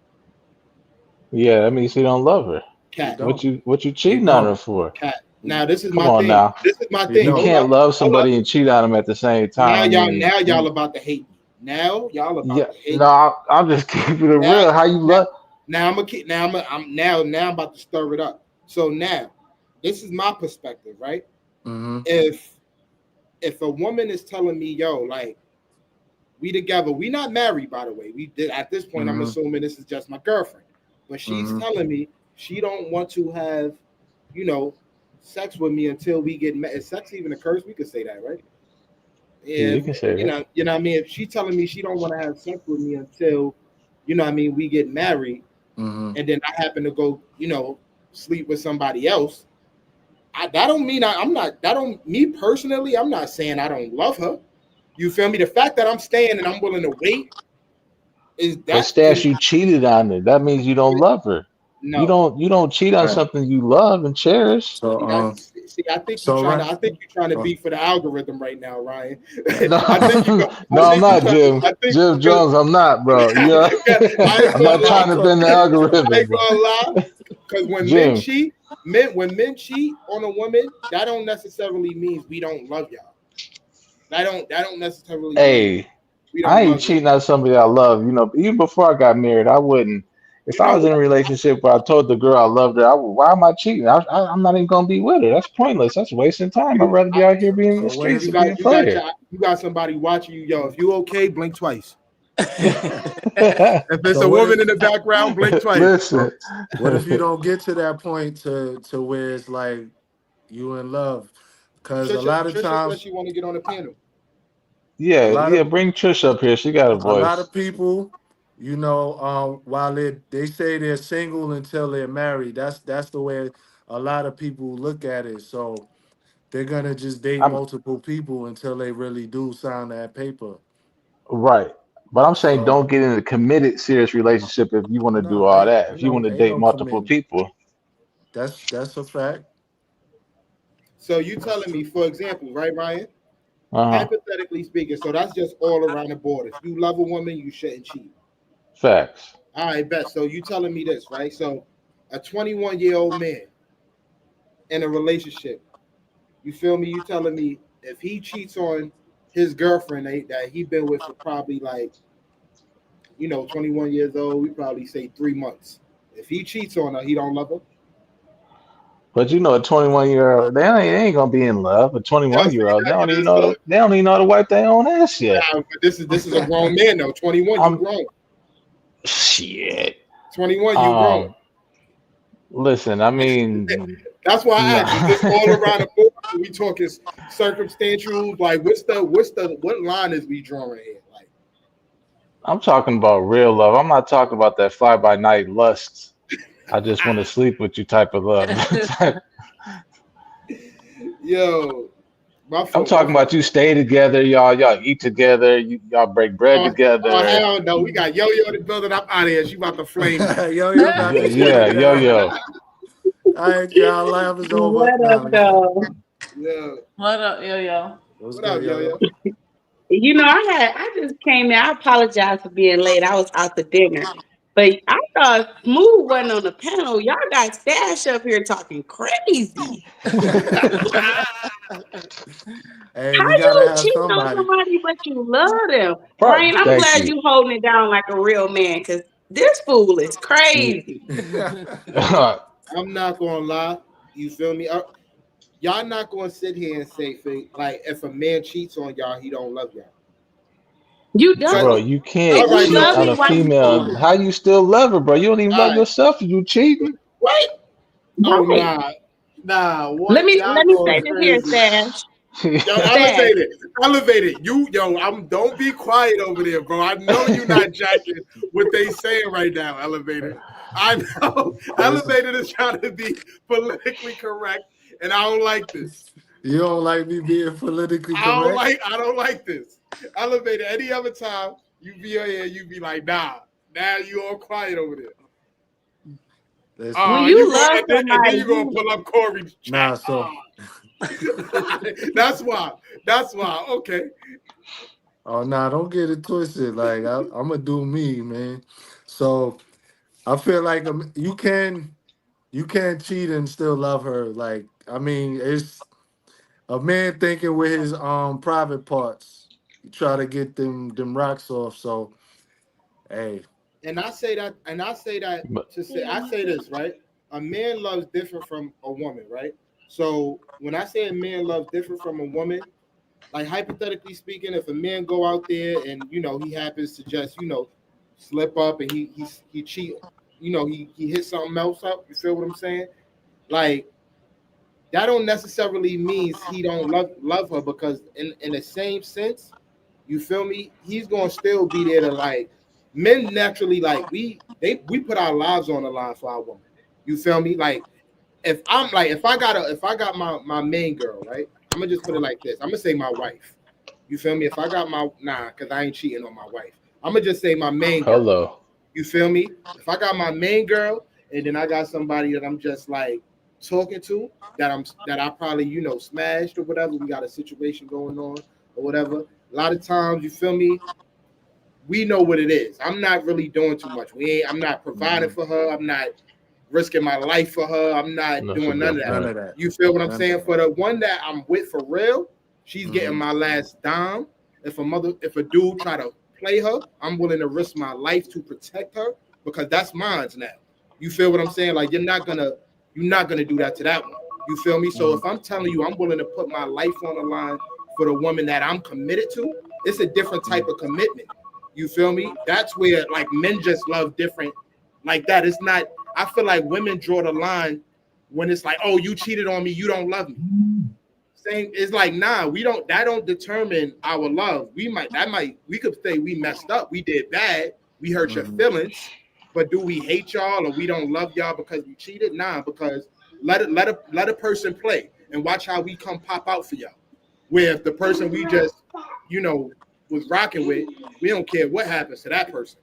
Yeah, that means he don't love her. He Cat, don't. What you He cheating on her don't. for? cat. He, Now this is Come my on thing. now. This is my he thing. You don't. can't love somebody and cheat on them at the same Now time. I mean, y'all about to hate me. Now y'all yeah, about to hate no, me. I'm just keeping it Now, real. How you now, love? now I'm a kid. Now I'm about to stir it up. So now, this is my perspective, right? Mm-hmm. If a woman is telling me, yo, like we together, we not married, by the way. We did at this point. I'm Mm-hmm. assuming this is just my girlfriend, but she's Mm-hmm. telling me, she don't want to have, sex with me until we get married. Is sex even a curse? We could say that, right? Yeah, you If can say that. you know what I mean, if she telling me she don't want to have sex with me until, what I mean, we get married, Mm-hmm. and then I happen to go, sleep with somebody else. That don't mean I'm not. That don't me personally. I'm not saying I don't love her. You feel me? The fact that I'm staying and I'm willing to wait is But that Stash, you cheated on her. That means you don't love her. You no. don't cheat on Right. something you love and cherish. So I think so right. you're trying to uh, beat for the algorithm right now, Ryan. No, I think you. no, I I'm think you not, trying. Jim. I think Jim Jones, I'm not, bro. Yeah, I ain't I'm not gonna trying lie. to bend the I algorithm, ain't bro. gonna lie. Because when Jim, men cheat on a woman, that don't necessarily means we don't love y'all. That don't necessarily mean hey, we I don't ain't love y'all. cheating on somebody I love. Even before I got married, I wouldn't. If You I know was in a what? relationship where I told the girl I loved her, why am I cheating? I'm not even gonna be with her. That's pointless. That's wasting time. I'd You, rather I, be out here being in So the what streets if you and being got a you got player. your, you got somebody watching you, yo. If you okay, blink twice. Listen, If it's so a what woman if in the background, blink twice. what if you don't get to that point to where it's like you in love? Because a lot of Trisha said times, she want to get on the panel. a yeah, lot yeah. of Bring Trish up here. She got a a lot voice. of people, while they say they're single until they're married, that's the way a lot of people look at it. So they're gonna just date I'm multiple people until they really do sign that paper. right, but I'm saying So don't get in a committed, serious relationship if you want to do no, all that. If you want to ain't date no multiple commitment. people, That's a fact. So you telling me, for example, right, Ryan? uh-huh. Hypothetically speaking, so that's just all around the board. If you love a woman, you shouldn't cheat. Facts. All right, bet. So you telling me this, right? So a 21-year-old man in a relationship, you feel me? You telling me if he cheats on his girlfriend that he been with for probably like, 21 years old, we probably say 3 months. If he cheats on her, he don't love her. But a 21-year-old, they ain't gonna be in love. A Yo, 21 see, year old, they don't even that's know so. they don't even know how to wipe their own ass yet. But this is a grown man though. 21, you I'm grown. shit. 21, you grown. Um, listen, I mean, That's why I asked. Is this all nah. around the board? Are we talking circumstantial? Like, what line is we drawing here? Like, I'm talking about real love. I'm not talking about that fly by night lust. I just want to sleep with you type of love. yo, my I'm fault, my talking fault. about you stay together, y'all eat together, y'all break bread Oh together. hell no, we got Yo-Yo in the building. I'm out of here. She about to flame me. Yo, about Yeah, to shut yeah, it yo, down. yo. All right, y'all, laugh is over. What up, Nah, though? Yeah, What up, yo yo? what's what up, good, Yo-Yo? yo? I just came in. I apologize for being late. I was out to dinner. But I thought Smooth wasn't on the panel. Y'all got Stash up here talking crazy. Hey, How we gotta you have cheat on somebody. somebody but you love them? Ryan, I'm Thank glad you. you holding it down like a real man because this fool is crazy. I'm not gonna lie. You feel me? Y'all not gonna sit here and say like if a man cheats on y'all, he don't love y'all. You Because Bro, don't. you If can't all right, you cheat love so on me, a why you female. cheating? How you still love her, bro? You don't even all love right, yourself if you cheating. what? Oh Right. nah. Let What me y'all let me say going this here, crazy? Stash. Yo, Stash. elevate it. Don't be quiet over there, bro. I know you're not jacking what they saying right now, elevator. I know Listen, elevator is trying to be politically correct, and I don't like this. you don't like me being politically correct? I don't like this. Elevator. Any other time you be here, you be like, nah. Now you all quiet over there. Listen, When You you go love and then somebody, you gonna pull up Corey's chat. nah. So, That's why. That's why. Okay. oh nah, don't get it twisted. Like I'm gonna do me, man. So I feel like you can cheat and still love her. Like I mean, it's a man thinking with his private parts. You try to get them rocks off. So hey, And I say that to say I say this, right? A man loves different from a woman, right? So when I say a man loves different from a woman, like hypothetically speaking, if a man go out there and he happens to just slip up and he cheat he hit something else up. You feel what I'm saying? Like that don't necessarily means he don't love her, because in the same sense, you feel me? He's gonna still be there to like men naturally like we put our lives on the line for our woman. You feel me? Like if I got my main girl, right? I'm gonna just put it like this. I'm gonna say my wife. You feel me? If I got because I ain't cheating on my wife. I'm gonna just say my main girl. Hello. You feel me? If I got my main girl and then I got somebody that I'm just like talking to that I probably smashed or whatever, we got a situation going on or whatever. A lot of times, you feel me? We know what it is. I'm not really doing too much. I'm not providing for her. I'm not risking my life for her. I'm not doing none of that. You feel what I'm saying? For the one that I'm with for real, she's getting my last dime. If a dude try to play her, I'm willing to risk my life to protect her because that's mine now. You feel what I'm saying? Like you're not gonna do that to that one. You feel me? So if I'm telling you I'm willing to put my life on the line for the woman that I'm committed to, it's a different type of commitment. You feel me? That's where like men just love different like that. It's not, I feel like women draw the line when it's like, oh, you cheated on me, you don't love me. Same, it's like, nah, that don't determine our love. We could say we messed up, we did bad, we hurt your feelings, but do we hate y'all or we don't love y'all because we cheated? Nah, because let a person play and watch how we come pop out for y'all. Where if the person we just, was rocking with, we don't care what happens to that person.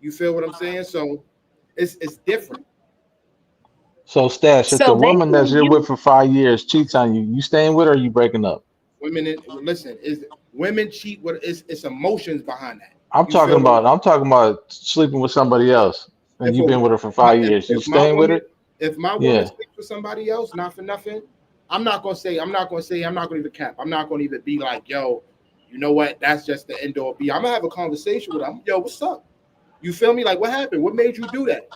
You feel what I'm saying? So it's different. So Stash, if the woman that you're with for 5 years cheats on you, you staying with her or you breaking up? Women cheat with it's emotions behind that. I'm talking about sleeping with somebody else and you've been with her for 5 years. You staying with her? If my woman sleeps with somebody else, not for nothing, I'm not gonna even cap. I'm not gonna even be like, yo, you know what? That's just the end all be. I'm gonna have a conversation with her. Yo, what's up? You feel me? Like, what happened? What made you do that?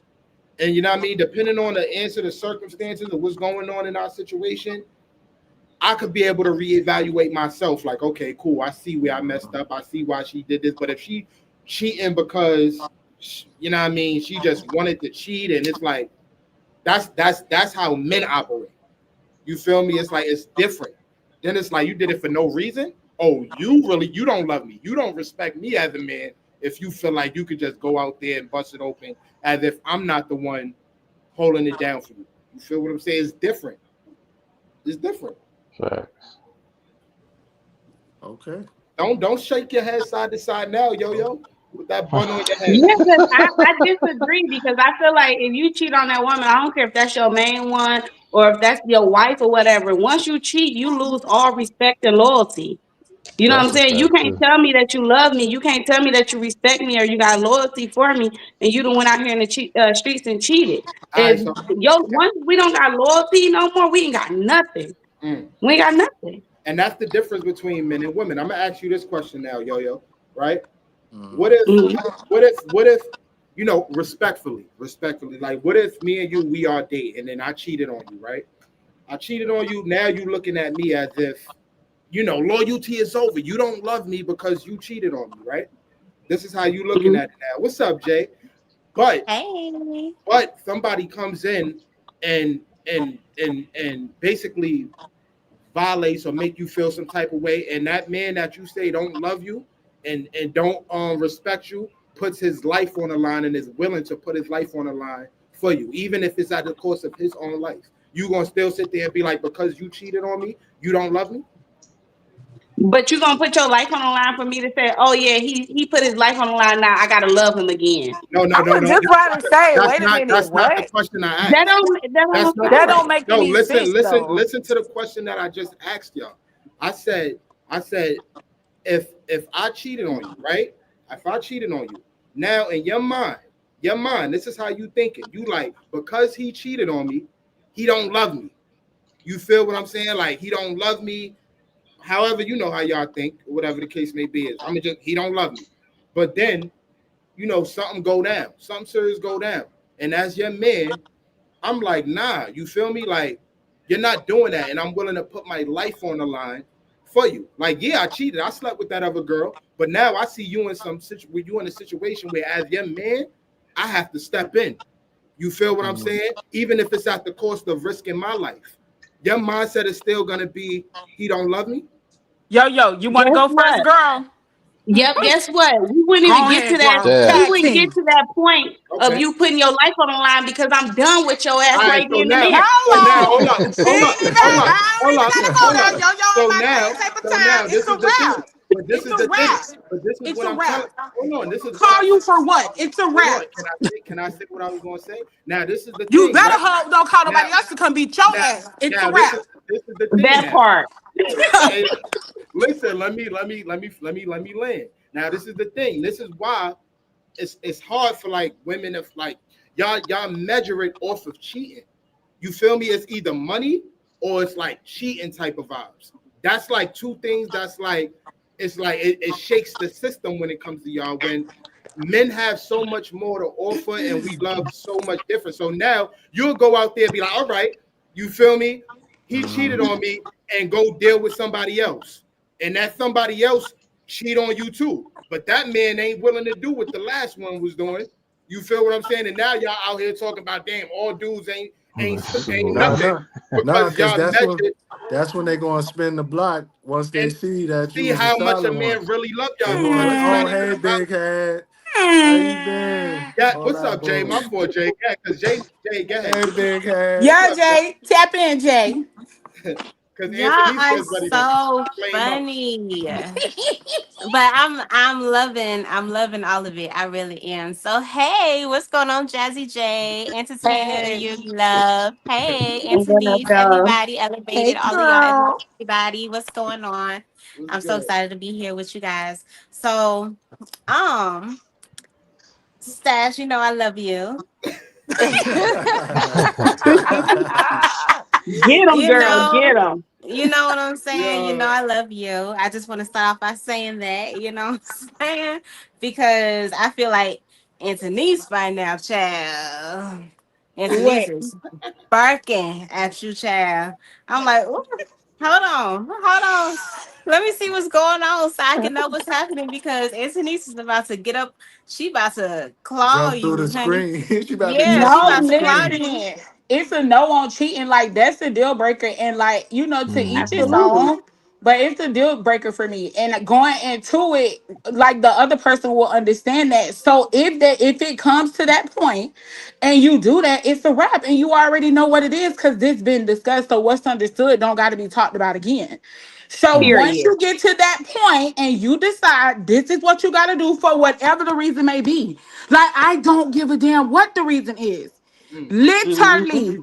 And you know what I mean? Depending on the answer, the circumstances of what's going on in our situation, I could be able to reevaluate myself. Like, okay, cool. I see where I messed up. I see why she did this. But if she cheating because, you know what I mean, she just wanted to cheat, and it's like, that's how men operate. You feel me? It's like, it's different. Then it's like, you did it for no reason. Oh, you don't love me. You don't respect me as a man if you feel like you could just go out there and bust it open as if I'm not the one holding it down for you. You feel what I'm saying? It's different. It's different. Facts. Okay. Don't shake your head side to side now, yo, with that bun on your head. Yeah, because I disagree, because I feel like if you cheat on that woman, I don't care if that's your main one or if that's your wife or whatever. Once you cheat, you lose all respect and loyalty. You know what I'm saying? You can't tell me that you love me. You can't tell me that you respect me or you got loyalty for me, and you done went out here in the streets and cheated. And once we don't got loyalty no more, we ain't got nothing. We ain't got nothing. And that's the difference between men and women. I'm gonna ask you this question now, yo, right? What if, respectfully, like, what if me and you, we are dating, and then I cheated on you, right? I cheated on you. Now you looking at me as if, loyalty is over. You don't love me because you cheated on me, right? This is how you looking at it now. What's up, Jay? But somebody comes in and basically violates or make you feel some type of way, and that man that you say don't love you and don't respect you puts his life on the line and is willing to put his life on the line for you, even if it's at the cost of his own life. You gonna still sit there and be like, because you cheated on me, you don't love me? But you gonna put your life on the line for me to say, oh yeah, he put his life on the line, now I gotta love him again. No. Just about to say, wait a minute. That's what? not the question I asked. That don't make any sense. Listen to the question that I just asked y'all. I said, if I cheated on you, right? If I cheated on you, now in your mind, this is how you thinking. You like, because he cheated on me, he don't love me. You feel what I'm saying? Like, he don't love me. However, you know how y'all think, whatever the case may be, he don't love me. But then, something go down, something serious go down. And as your man, I'm like, nah, you feel me? Like, you're not doing that. And I'm willing to put my life on the line for you. Like, yeah, I cheated. I slept with that other girl. But now I see you in a situation where as your man, I have to step in. You feel what I'm saying? Even if it's at the cost of risking my life, your mindset is still gonna be, he don't love me. Yo, you want to Guess go what? first, girl? Yep, guess what? We wouldn't even Go get to ahead, that. girl. Yeah. We Tag wouldn't get team. to that point of Okay. you putting your life on the line because I'm done with your ass All right right, so then and now, there. hold up, She ain't even. I don't even gotta go there. Yo, So in my now, same type of time. this It's a is the thing. wrap. But this It's is a the thing. wrap. But this is It's what a I'm wrap. telling. Hold on, this is what Call you for what? It's a hold wrap. on. Can I say what I was gonna say? Now this is the You thing, better right? hope don't call nobody Now, else to come beat your now, ass. It's a now wrap. this is the thing That now. part. Hey, listen, let me land. Now this is the thing. This is why it's hard for like women if like y'all measure it off of cheating. You feel me? It's either money or it's like cheating type of vibes. That's like two things that's like it's like it shakes the system when it comes to y'all when men have so much more to offer and we love so much different. So now you'll go out there and be like, all right, you feel me? He cheated on me and go deal with somebody else. And that somebody else cheat on you too. But that man ain't willing to do what the last one was doing. You feel what I'm saying? And now y'all out here talking about damn, all dudes ain't nothing No, because because y'all measured. that's when they gonna spin the block once they And see that you see was a how much a solid man one. really love They y'all gonna because like, it's oh not even hey about. big head, how you been? Yeah, All what's that up, Jay? My bullshit. fault, Jay. Yeah, because Jay, go ahead. Hey big head. What's Yeah, up, Jay. Tap in, Jay. because Y'all Anthony are says ready to so flame up. funny. But I'm loving all of it. I really am. So hey, what's going on, Jazzy J, Entertainer, Hey. you love. Hey, And then I Anthony's, go, everybody, Hey, elevated, all of y'all, girl. everybody. What's going on? What's I'm so good? excited to be here with you guys. So, Stash, you know I love you. get them, You girl, know, get them. you know what I'm saying? You know Yeah. I love you. I just want to start off by saying that, you know what I'm saying? Because I feel like Antonice by now, child. Antonice Wait. is barking at you, child. I'm like, ooh, hold on. Let me see what's going on so I can know what's happening because Antonice is about to get up. She about to claw Jump through the you, honey. screen. She about to Yeah, jump she through No, the about to claw screen. listen. you. It's a no on cheating. Like that's a deal breaker, and like you know, to each his Absolutely. own. But it's a deal breaker for me. And going into it, like the other person will understand that. So if it comes to that point, and you do that, it's a wrap, and you already know what it is because this been discussed. So what's understood don't got to be talked about again. So once Period. you get to that point and you decide this is what you got to do for whatever the reason may be, like I don't give a damn what the reason is. Mm. Mhm. Literally,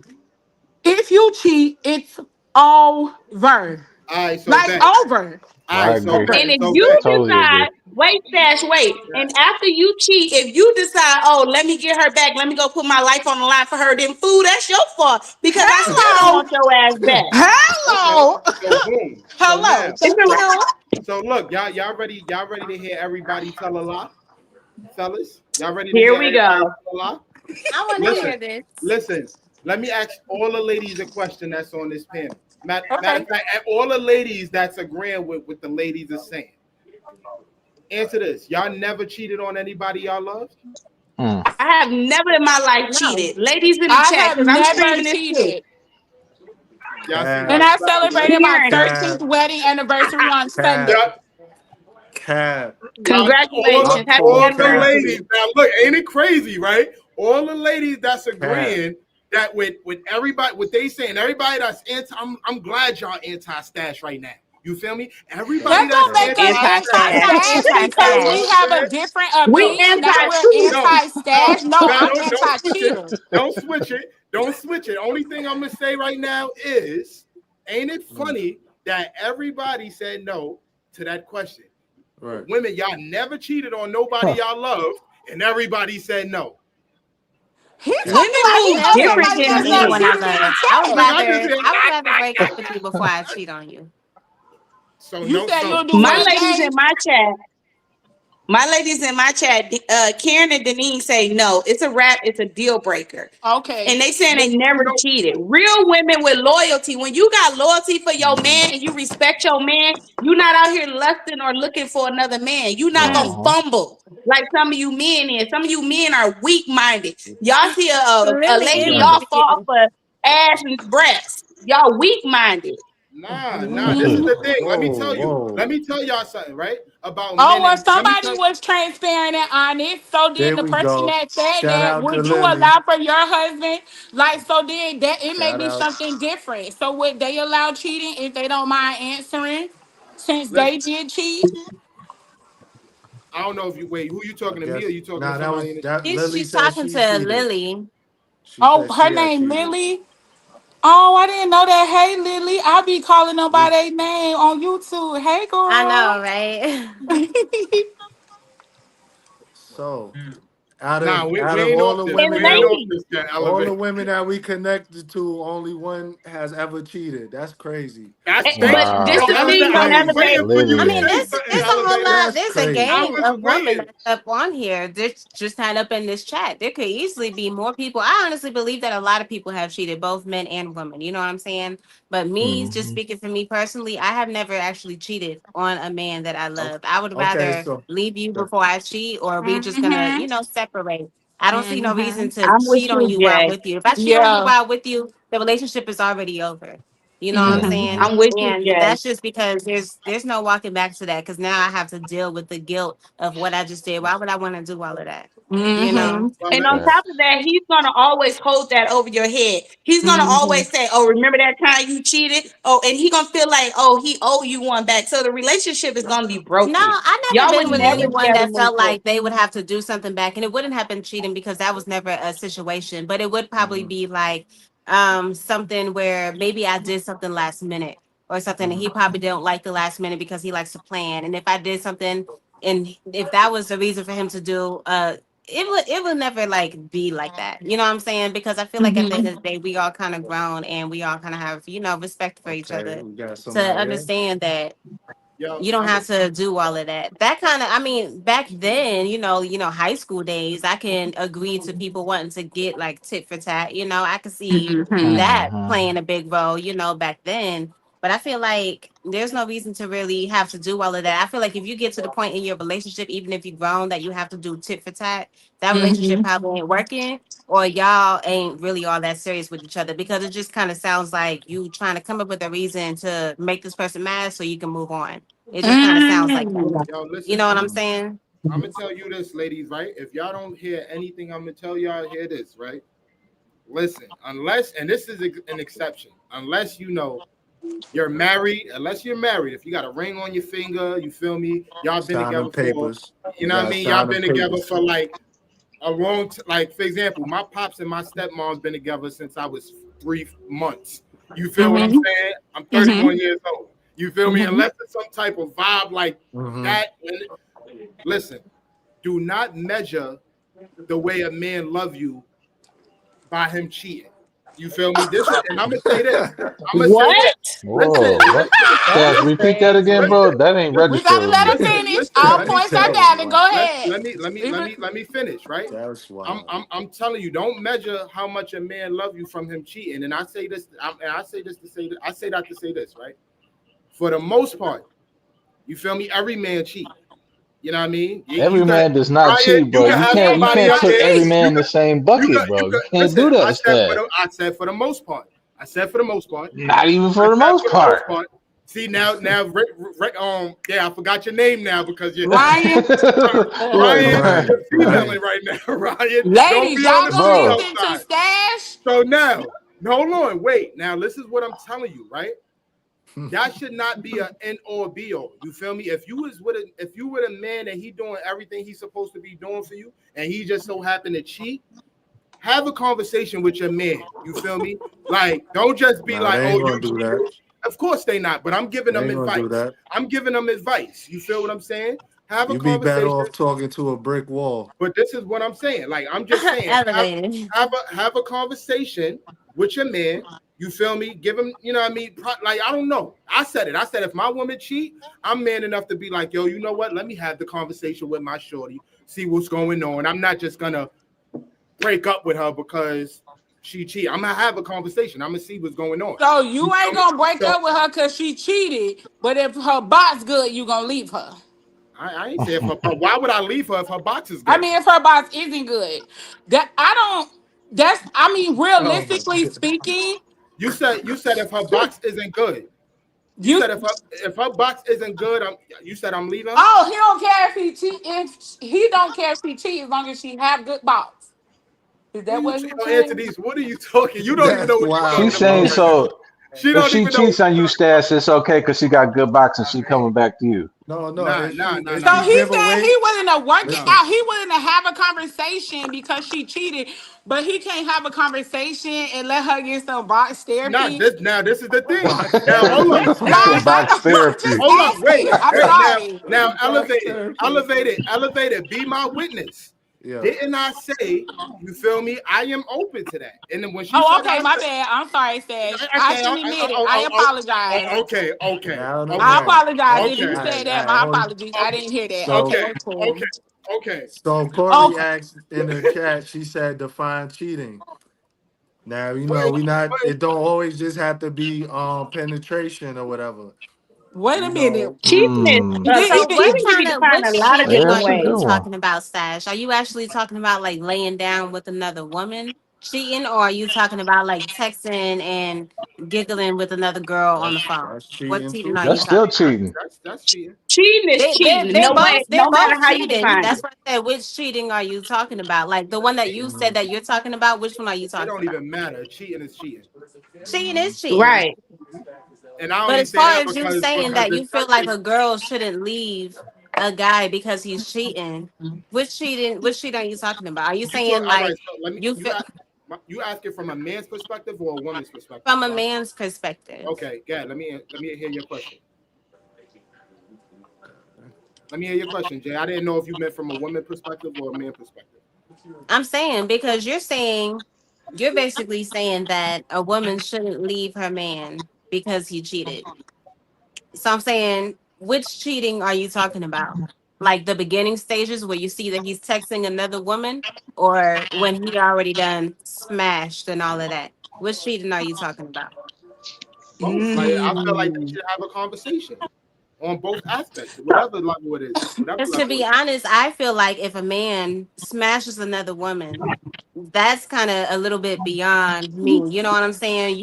if you cheat, it's over. All right, so Like bet. over. All I right, so agree. bet. And if So you bet. Totally agree. decide, wait, Stash, wait. And after you cheat, if you decide, oh, let me get her back, let me go put my life on the line for her, then fool, that's your fault. Because I still don't Hello. want your ass back. Okay. Hello. So boom. So Hello. now, It's Thank a wrap. you. so look, y'all ready? Y'all ready to hear everybody tell a lie, fellas? Y'all ready to Here hear we everybody go. tell a lie? I want to Listen, hear this. listen. Let me ask all the ladies a question that's on this panel. Matter Okay. of fact, all the ladies that's agreeing with what the ladies are saying. Answer this. Y'all never cheated on anybody y'all loved? Mm. I have never in my life No. cheated. Ladies in the I chat, have because I'm never screaming this too. cheated. Y'all see And my Cap, I strategy, right? celebrated my Hearing it. 13th cap, wedding anniversary on cap, Sunday. Y'all, cap. y'all, Congratulations. Happy Full all the cap, anniversary. ladies. Now look, ain't it crazy, right? All the ladies that's cap. agreeing that with everybody, what they saying, everybody that's anti. I'm glad y'all anti-stash right now. You feel me? Everybody That that's don't make us anti-stash. Anti-stash. anti-stash You because feel what we Anti-stash. I'm have a saying? different We No, opinion. Now no, we're anti-truth. no, anti-stash. No, I'm don't switch it. anti-cheater. Don't switch it. Don't switch it. Only thing I'm gonna say right now is, ain't it funny that everybody said no to that question? Right. Women, y'all never cheated on nobody y'all loved, and everybody said no. He Women talking like he move knows Never different somebody than cheated that's on not men. anyone I cheating in the love. I would chat. Look, I just said, rather break up with you before I cheat on you. so You no, said so you'll do My what, ladies Jay? in my chat, My ladies in my chat, Karen and Denise say no. It's a wrap. It's a deal breaker. Okay. And they saying they never cheated. Real women with loyalty. When you got loyalty for your man and you respect your man, you're not out here lusting or looking for another man. You're not gonna fumble like some of you men is. Some of you men are weak minded. Y'all see a lady, y'all fall for ass and breast. Y'all weak minded. Nah. This is the thing. Let me tell y'all something, right? About oh, men. well, somebody was transparent and honest. So then the person that said Shout that, out would to you Lily. allow for your husband? Like, so then that it may Shout be out. something different. So would they allow cheating if they don't mind answering, since they did cheat? I don't know if you who you talking to me or you talking to somebody in the that She's Lily said talking she to cheated. Lily. Oh, her name Lily. Oh, I didn't know that. Hey, Lily, I be calling them by their name on YouTube. Hey, girl. I know, right? So, out Nah, of we all ain't off the this. women We ain't that off this that all the elevate. women that we connected to, only one has ever cheated. That's crazy. That's But this yo, the thing, Elevate. I was Elevate. waiting for you I to mean, say there's something, a whole Elevate. lot. That's There's a crazy. I gang was of women waiting. that's up on here. They're just tied up in this chat. There could easily be more people. I honestly believe that a lot of people have cheated, both men and women. You know what I'm saying? But me, just speaking for me personally, I have never actually cheated on a man that I loved. I would Okay, rather so leave you before I cheat, or we just gonna, separate. I don't see no reason to I'm with cheat on you, you while I'm Jay. with you. If I cheat on you Yeah. while with you, the relationship is already over. You know what I'm saying? I'm with you, And Jay. that's just because there's no walking back to that, because now I have to deal with the guilt of what I just did. Why would I want to do all of that? You know? Well, And on top of that, he's gonna always hold that over your head. He's gonna always say, "Oh, remember that time you cheated?" Oh, and he gonna feel like, "Oh, he owe you one back." So the relationship is gonna be broken. No, I never Y'all would been with never anyone be able to that move felt forward. like they would have to do something back. And it wouldn't have been cheating, because that was never a situation. But it would probably be like something where maybe I did something last minute or something, and he probably don't like the last minute because he likes to plan. And if I did something, and if that was the reason for him to do it would never like be like that. You know what I'm saying? Because I feel like at the end of the day, we all kind of grown, and we all kind of have, respect for each okay, other we got to somebody else. understand that yo, you don't have to do all of that. That kind of, I mean, back then, high school days, I can agree to people wanting to get like tit for tat. I could see that playing a big role, back then. But I feel like there's no reason to really have to do all of that. I feel like if you get to the point in your relationship, even if you've grown, that you have to do tit for tat, that relationship probably ain't working, or y'all ain't really all that serious with each other, because it just kind of sounds like you trying to come up with a reason to make this person mad so you can move on. It just kind of sounds like that. yo, listen. You know what I'm saying? I'm gonna tell you this, ladies, right? If y'all don't hear anything, I'm gonna tell y'all, hear this, right? Listen, unless, and this is an exception, unless you're married, if you got a ring on your finger, you feel me? Y'all been Sign together them papers. for, you know what I mean? Y'all been together for like a long, like for example, my pops and my stepmom's been together since I was 3 months. You feel what I'm saying? I'm 31 years old. You feel me? Unless it's some type of vibe like that. Listen, do not measure the way a man love you by him cheating. You feel me? This is, and I'm gonna say this. What? Whoa, what? Cash, repeat that again, bro. That ain't We registered gotta with let me. him finish. Listen, All let me points are finish. gathered. Go ahead. Let me finish, right? That's wild. I'm telling you, don't measure how much a man love you from him cheating. And I say this, I say that to say this, right? For the most part, you feel me? Every man cheat. You know what I mean? Every man does not cheat, bro. You can't put every man in the same bucket, bro. You can't do that. I said for the most part. Not even for the most part. See now, Rick, I forgot your name now because you're Ryan. Ryan, you're female right now, Ryan. Ladies, y'all gonna listen to Stash? So now, hold on, wait. Now, this is what I'm telling you, right? That should not be an end or be all. You feel me? If you with a man and he doing everything he's supposed to be doing for you, and he just so happened to cheat, have a conversation with your man. You feel me? Like, don't just be like, "Oh, you do that." Of course they not, but I'm giving them advice. I'm giving them advice. You feel what I'm saying? Have a conversation. You'd be better off talking to a brick wall. But this is what I'm saying. Like, I'm just saying, have a conversation with your man. You feel me? Give him, you know what I mean? Like, I don't know. I said it. I said, if my woman cheat, I'm man enough to be like, yo, you know what? Let me have the conversation with my shorty, see what's going on. I'm not just going to break up with her because she cheated. I'm going to have a conversation. I'm going to see what's going on. So you ain't going to break up with her because she cheated, but if her box good, you going to leave her. I ain't say if her, why would I leave her if her box is good? I mean, if her box isn't good, realistically speaking. You said if her box isn't good. You said if her box isn't good, I'm leaving. Oh, he don't care if he cheat. If he don't care if she cheat, as long as she have good box. Is that what you're saying? What are you talking? You don't even know what you're talking She's saying about. so. If she cheats on you, Stas, it's okay because she got good box and she coming back to you. No. Nah. So he said he willing to work it out. He willing to have a conversation because she cheated, but he can't have a conversation and let her get some box therapy. This is the thing. Now hold on. Box therapy. Hold on, wait. I'm sorry. Now elevate it. Be my witness. Yeah. Didn't I say, you feel me? I am open to that. And then when she my bad. I'm sorry, Stas. I shouldn't admit it. I apologize. Okay. I apologize if you said that. My apologies. I didn't hear that. Okay. So Corey asked in the chat, she said define cheating. Now, you know, it don't always just have to be penetration or whatever. Wait a minute. Cheating is So what cheating kind of find a lot of different ways. are you talking about, Stash? Are you actually talking about like laying down with another woman cheating, or are you talking about like texting and giggling with another girl on the phone? What cheating are you talking about? That's still cheating. That's cheating. Cheating is cheating. They're No matter how you define That's it. what I said. Which cheating are you talking about? Like the one that you said that you're talking about. Which one are you talking about? It don't even matter. Cheating is cheating. Cheating is cheating. Right. And I but as far as you saying that you feel like a girl shouldn't leave a guy because he's cheating, which cheating are you talking about? Are you saying you ask it from a man's perspective or a woman's perspective? From a man's perspective. Okay, yeah. Let me hear your question. Let me hear your question, Jay. I didn't know if you meant from a woman perspective or a man perspective. I'm saying because you're basically saying that a woman shouldn't leave her man because he cheated. So I'm saying, which cheating are you talking about? Like the beginning stages where you see that he's texting another woman, or when he already done smashed and all of that? Which cheating are you talking about? Like, I feel like they should have a conversation on both aspects, whatever level it is. Because to be honest, I feel like if a man smashes another woman, that's kind of a little bit beyond me. You know what I'm saying?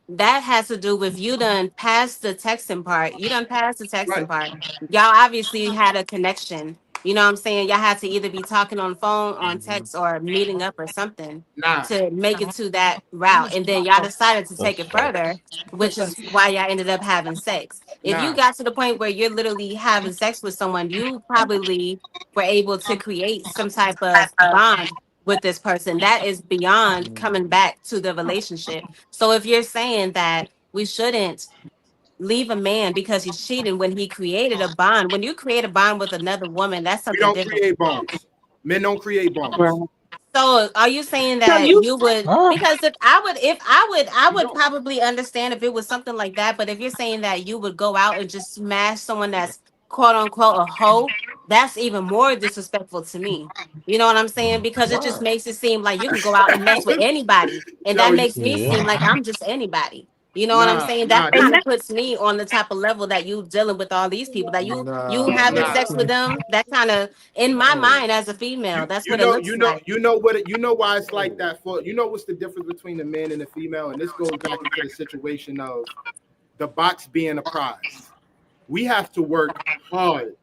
That has to do with you done past the texting part. You done past the texting part. Y'all obviously had a connection. You know what I'm saying? Y'all had to either be talking on phone, on text, or meeting up or something to make it to that route. And then y'all decided to take it further, which is why y'all ended up having sex. If you got to the point where you're literally having sex with someone, you probably were able to create some type of bond with this person that is beyond coming back to the relationship. So if you're saying that we shouldn't leave a man because he's cheating when he created a bond, when you create a bond with another woman, that's something different. Create bonds. Men don't create bonds. So are you saying that you would? Because if I would probably understand if it was something like that. But if you're saying that you would go out and just smash someone that's quote unquote a hoe, that's even more disrespectful to me. You know what I'm saying? Because it just makes it seem like you can go out and mess with anybody, and that makes me seem like I'm just anybody. You know what I'm saying? That kind of puts me on the type of level that you dealing with all these people that you having sex with them. That kind of in my mind as a female, that's what it looks like. You know why it's like that. What's the difference between the man and the female? And this goes back into the situation of the box being a prize. We have to work hard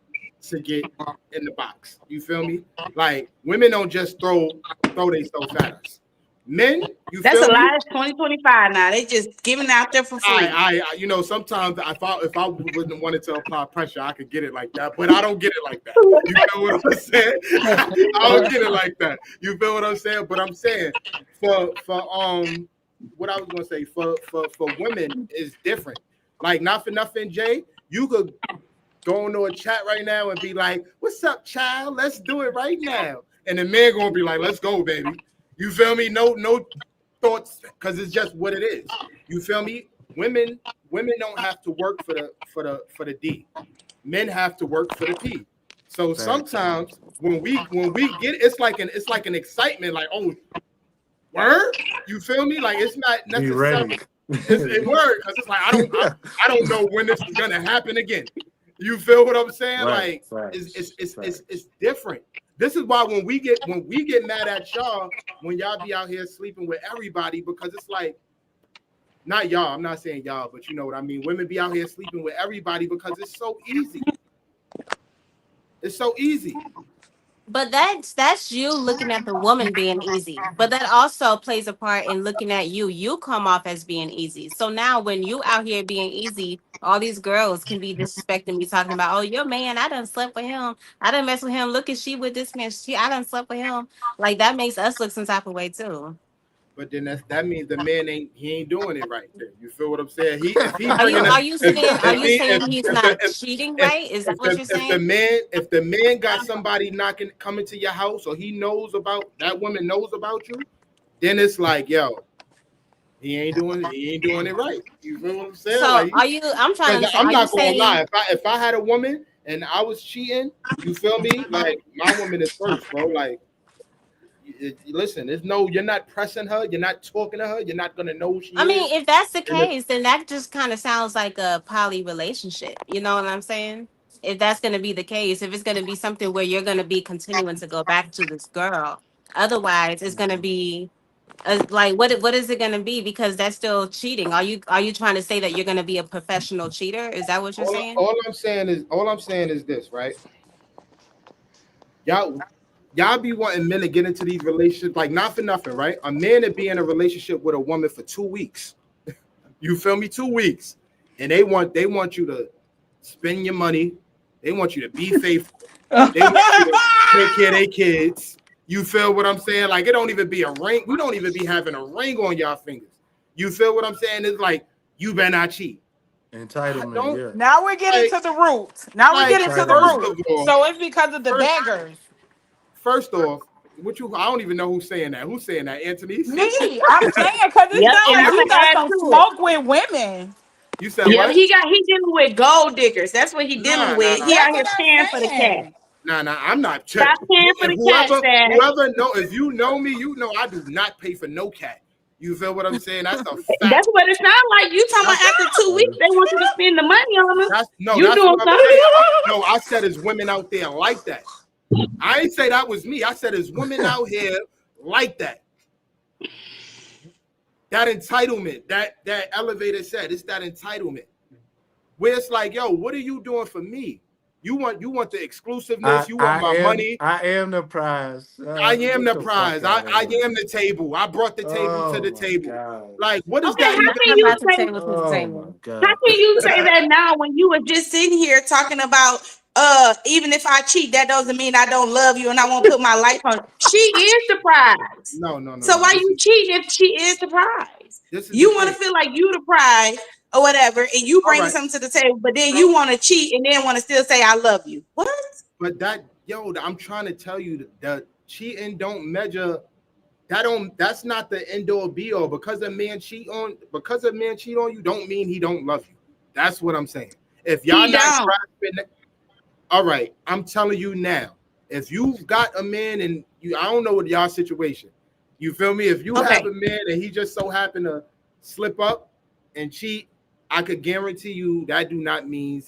to get in the box. You feel me? Like women don't just throw themselves at us. Men, that's a lie. It's 2025 now. They just giving out there for free. Sometimes if I wouldn't wanted to apply pressure, I could get it like that, but I don't get it like that. You know what I'm saying? I don't get it like that. You feel what I'm saying? But I'm saying for what I was gonna say for women is different. Like not for nothing, Jay. You could go into a chat right now and be like, "What's up, child? Let's do it right now." And the man gonna be like, "Let's go, baby." You feel me? No thoughts because it's just what it is. You feel me? Women don't have to work for the D. Men have to work for the P. So sometimes when we get it's like an excitement, like, oh, word, you feel me? Like it's not necessarily it word because it's like I don't know when this is gonna happen again. You feel what I'm saying? Right, like it's different. This is why when we get mad at y'all when y'all be out here sleeping with everybody, because it's like, not y'all, I'm not saying y'all, but you know what I mean. Women be out here sleeping with everybody because it's so easy. It's so easy. But that's you looking at the woman being easy. But that also plays a part in looking at you. You come off as being easy. So now when you out here being easy, all these girls can be disrespecting me, talking about, oh, your man, I done slept with him. I done messed with him. Look at she with this man. I done slept with him. Like that makes us look some type of way too. But then that means the man ain't doing it right there. You feel what I'm saying? Are you saying he's not cheating right? Is that what you're saying? If the man got somebody coming to your house, or he knows about that woman knows about you, then it's like, yo, he ain't doing it right. You feel what I'm saying? So like, I'm trying to say, I'm not gonna lie. If I had a woman and I was cheating, you feel me? Like my woman is first, bro. Like, listen, you're not pressing her, you're not talking to her, you're not gonna know who she is. I mean, if that's the case, then that just kind of sounds like a poly relationship. You know what I'm saying? If that's going to be the case, if it's going to be something where you're going to be continuing to go back to this girl, otherwise it's going to be like what is it going to be? Because that's still cheating. Are you trying to say that you're going to be a professional cheater? Is that what you're saying? All I'm saying is this, right? Y'all be wanting men to get into these relationships, like not for nothing, right? A man to be in a relationship with a woman for 2 weeks. You feel me? 2 weeks. And they want you to spend your money. They want you to be faithful. They want you to take care of their kids. You feel what I'm saying? Like it don't even be a ring. We don't even be having a ring on y'all fingers. You feel what I'm saying? It's like you better not cheat. Entitlement. Yeah. Now we're getting to the roots. So it's because of the daggers. First off, I don't even know who's saying that. Who's saying that? Anthony? Me. I'm saying because it's not like you got some smoke with women. You said what? He dealing with gold diggers. That's what he dealing with. He out here paying for the cat. Nah, I'm not. Stop paying for the cat, whoever know, if you know me, you know I do not pay for no cat. You feel what I'm saying? That's a fact. That's what it sounds like. You talking about after 2 weeks they want you to spend the money on them. No, I said there's women out there like that. I ain't say that was me. I said there's women out here like that. That entitlement, that elevator said, it's that entitlement. Where it's like, yo, what are you doing for me? You want the exclusiveness. You want my money. I am the prize. I am the prize. I am the table. I brought the table to the table. God. Like, what is that? How can you say that now when you were just sitting here talking about even if I cheat, that doesn't mean I don't love you and I won't put my life on. She is the prize. No. So why you cheat if she is the prize? You want to feel like you the prize or whatever, and you bring something to the table, but then you want to cheat and then want to still say I love you. What? But I'm trying to tell you that cheating don't measure. That's not the end all be all. Because a man cheat on you, don't mean he don't love you. That's what I'm saying. If y'all not grasping. All right, I'm telling you now. If you've got a man and I don't know what y'all situation. You feel me? If you have a man and he just so happened to slip up and cheat, I could guarantee you that do not mean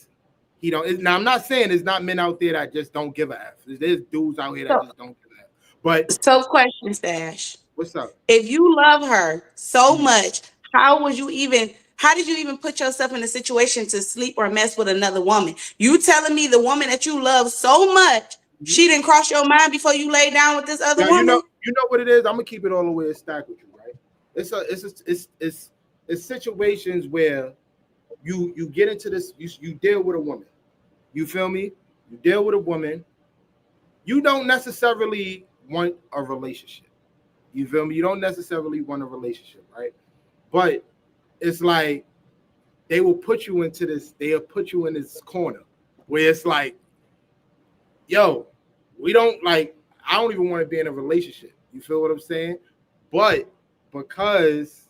he don't. Now I'm not saying there's not men out there that just don't give a F. There's dudes out here that just don't give a F. But question, Stash. What's up? If you love her so much, how did you even put yourself in a situation to sleep or mess with another woman? You telling me the woman that you love so much, she didn't cross your mind before you lay down with this other woman? You know what it is? I'm gonna keep it all the way a stack with you, right? It's situations where you get into this, you deal with a woman. You feel me? You deal with a woman. You don't necessarily want a relationship. You feel me? You don't necessarily want a relationship, right? But it's like they'll put you in this corner where it's like, yo, I don't even want to be in a relationship. You feel what I'm saying? But because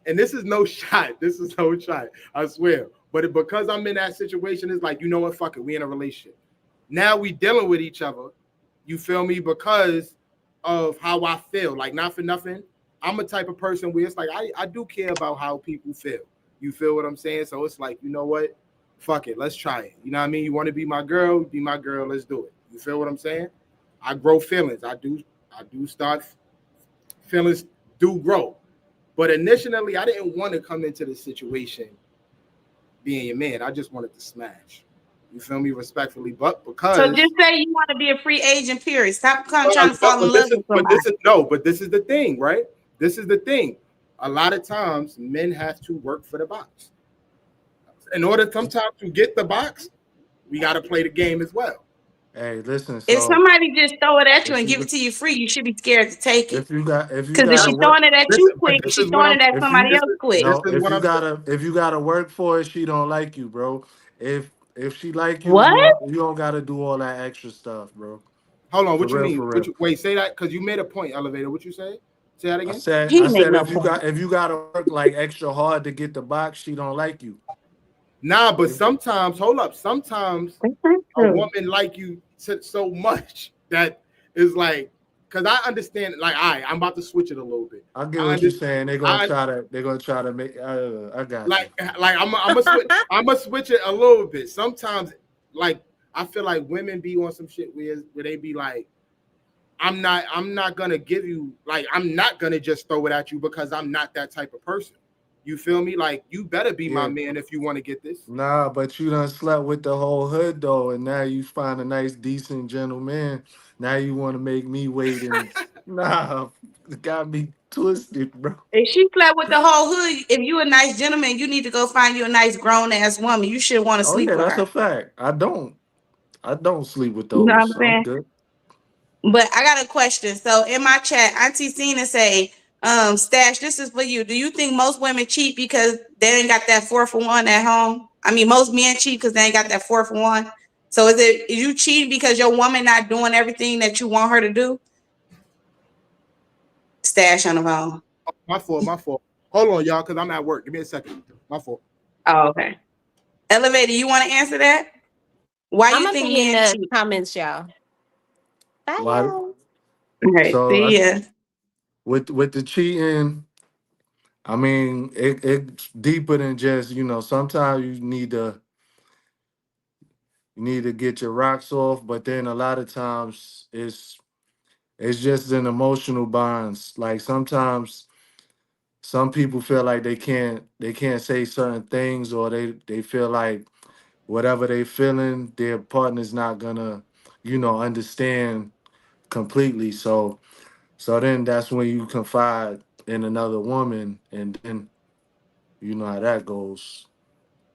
and this is no shot. This is no shot. I swear. But because I'm in that situation, it's like, you know what? Fuck it. We in a relationship. Now we dealing with each other. You feel me? Because of how I feel. Like, not for nothing. I'm a type of person where it's like, I do care about how people feel. You feel what I'm saying? So it's like, you know what? Fuck it. Let's try it. You know what I mean? You want to be my girl? Be my girl. Let's do it. You feel what I'm saying? I grow feelings. I do start feelings do grow. But initially, I didn't want to come into the situation being your man. I just wanted to smash. You feel me? Respectfully. But because... So just say you want to be a free agent, period. Stop trying to fall in love with somebody. But this is the thing, right? This is the thing. A lot of times, men have to work for the box. In order sometimes to get the box, we got to play the game as well. Hey, listen. If somebody just throw it at you and give it to you free, you should be scared to take it. Because if she's throwing it at you quick, she's throwing it at somebody else quick. No, if you gotta work for it, she don't like you, bro. If she like you, you don't gotta do all that extra stuff, bro. Hold on, what you mean? Wait, say that because you made a point, Elevator. What you say? Say that again. I said if you gotta work like extra hard to get the box, she don't like you. Nah, but sometimes, hold up. Sometimes a woman like you so much that is like, because I understand. Like, I'm about to switch it a little bit. I get what you're saying. They're gonna try to make. I got like I'm gonna switch it a little bit. Sometimes, like, I feel like women be on some shit where they be like, I'm not gonna give you, like, I'm not gonna just throw it at you because I'm not that type of person. You feel me? Like, you better be my man if you want to get this. Nah, but you done slept with the whole hood though, and now you find a nice, decent gentleman. Now you want to make me wait, and nah, it got me twisted, bro. If she slept with the whole hood, if you a nice gentleman, you need to go find you a nice grown ass woman. You should want to sleep with her. That's a fact. I don't sleep with those. You know what I'm saying? Good. But I got a question. So in my chat, Auntie Cena say, Stash, this is for you. Do you think most women cheat because they ain't got that 4-for-1 at home? I mean, most men cheat because they ain't got that 4-for-1. So is you cheating because your woman not doing everything that you want her to do? Stash on the phone. My fault. Hold on, y'all, because I'm at work. Give me a second. My fault. Oh, okay. Elevator, you want to answer that? Why you think men cheat? Comments, y'all. Bye. All right. So, see ya. With the cheating, I mean, it's deeper than just, sometimes you need to get your rocks off, but then a lot of times it's just an emotional bonds. Like, sometimes some people feel like they can't say certain things, or they feel like whatever they feeling, their partner's not gonna, understand completely. So then that's when you confide in another woman, and then you know how that goes.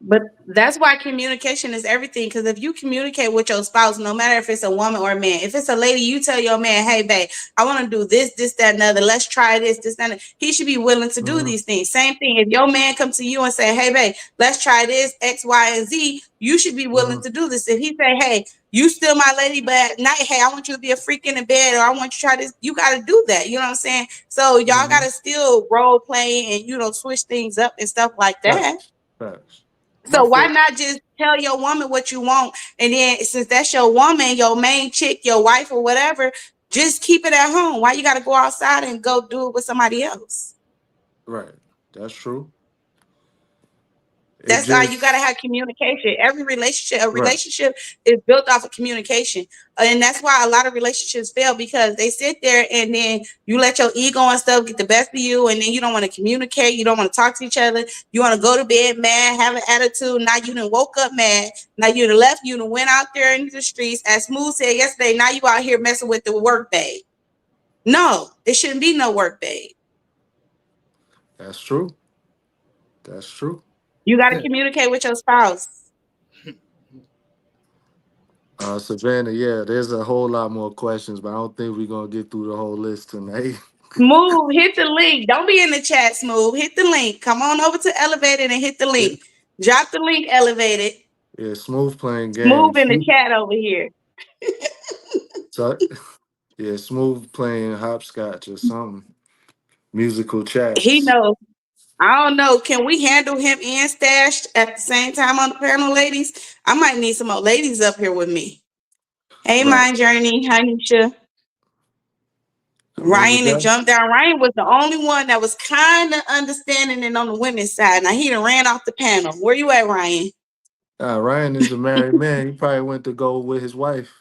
But that's why communication is everything. Because if you communicate with your spouse, no matter if it's a woman or a man, if it's a lady, you tell your man, hey, babe, I want to do this, that, and other. Let's try this, that. He should be willing to do these things. Same thing. If your man comes to you and say, hey, babe, let's try this, X, Y, and Z, you should be willing to do this. If he say, hey, you still my lady, but at night, hey, I want you to be a freak in the bed, or I want you to try this, you got to do that. You know what I'm saying? So y'all got to still role play and, switch things up and stuff like that. Facts. So why not just tell your woman what you want, and then since that's your woman, your main chick, your wife or whatever, just keep it at home. Why you got to go outside and go do it with somebody else? Right. That's true. That's why you got to have communication. Every relationship is built off of communication. And that's why a lot of relationships fail, because they sit there and then you let your ego and stuff get the best of you. And then you don't want to communicate. You don't want to talk to each other. You want to go to bed mad, have an attitude. Now you done woke up mad. Now you done left. You done went out there into the streets. As Smooth said yesterday, now you out here messing with the work babe. No, it shouldn't be no work babe. That's true. That's true. You got to communicate with your spouse. Savannah, there's a whole lot more questions, but I don't think we're going to get through the whole list tonight. Smooth, hit the link. Don't be in the chat, Smooth. Hit the link. Come on over to Elevated and hit the link. Drop the link, Elevated. Yeah, Smooth playing games. Smooth in the chat over here. So Yeah, Smooth playing hopscotch or something. Musical He chairs. knows. I don't know. Can we handle him and Stash at the same time on the panel, ladies? I might need some more ladies up here with me. Hey, Right. Mind Journey. Hi, Nisha. I mean, we Ryan and got. jumped down. Ryan was the only one that was kind of understanding and on the women's side. Now he done ran off the panel. Where you at, Ryan? Ryan is a married man. He probably went to go with his wife.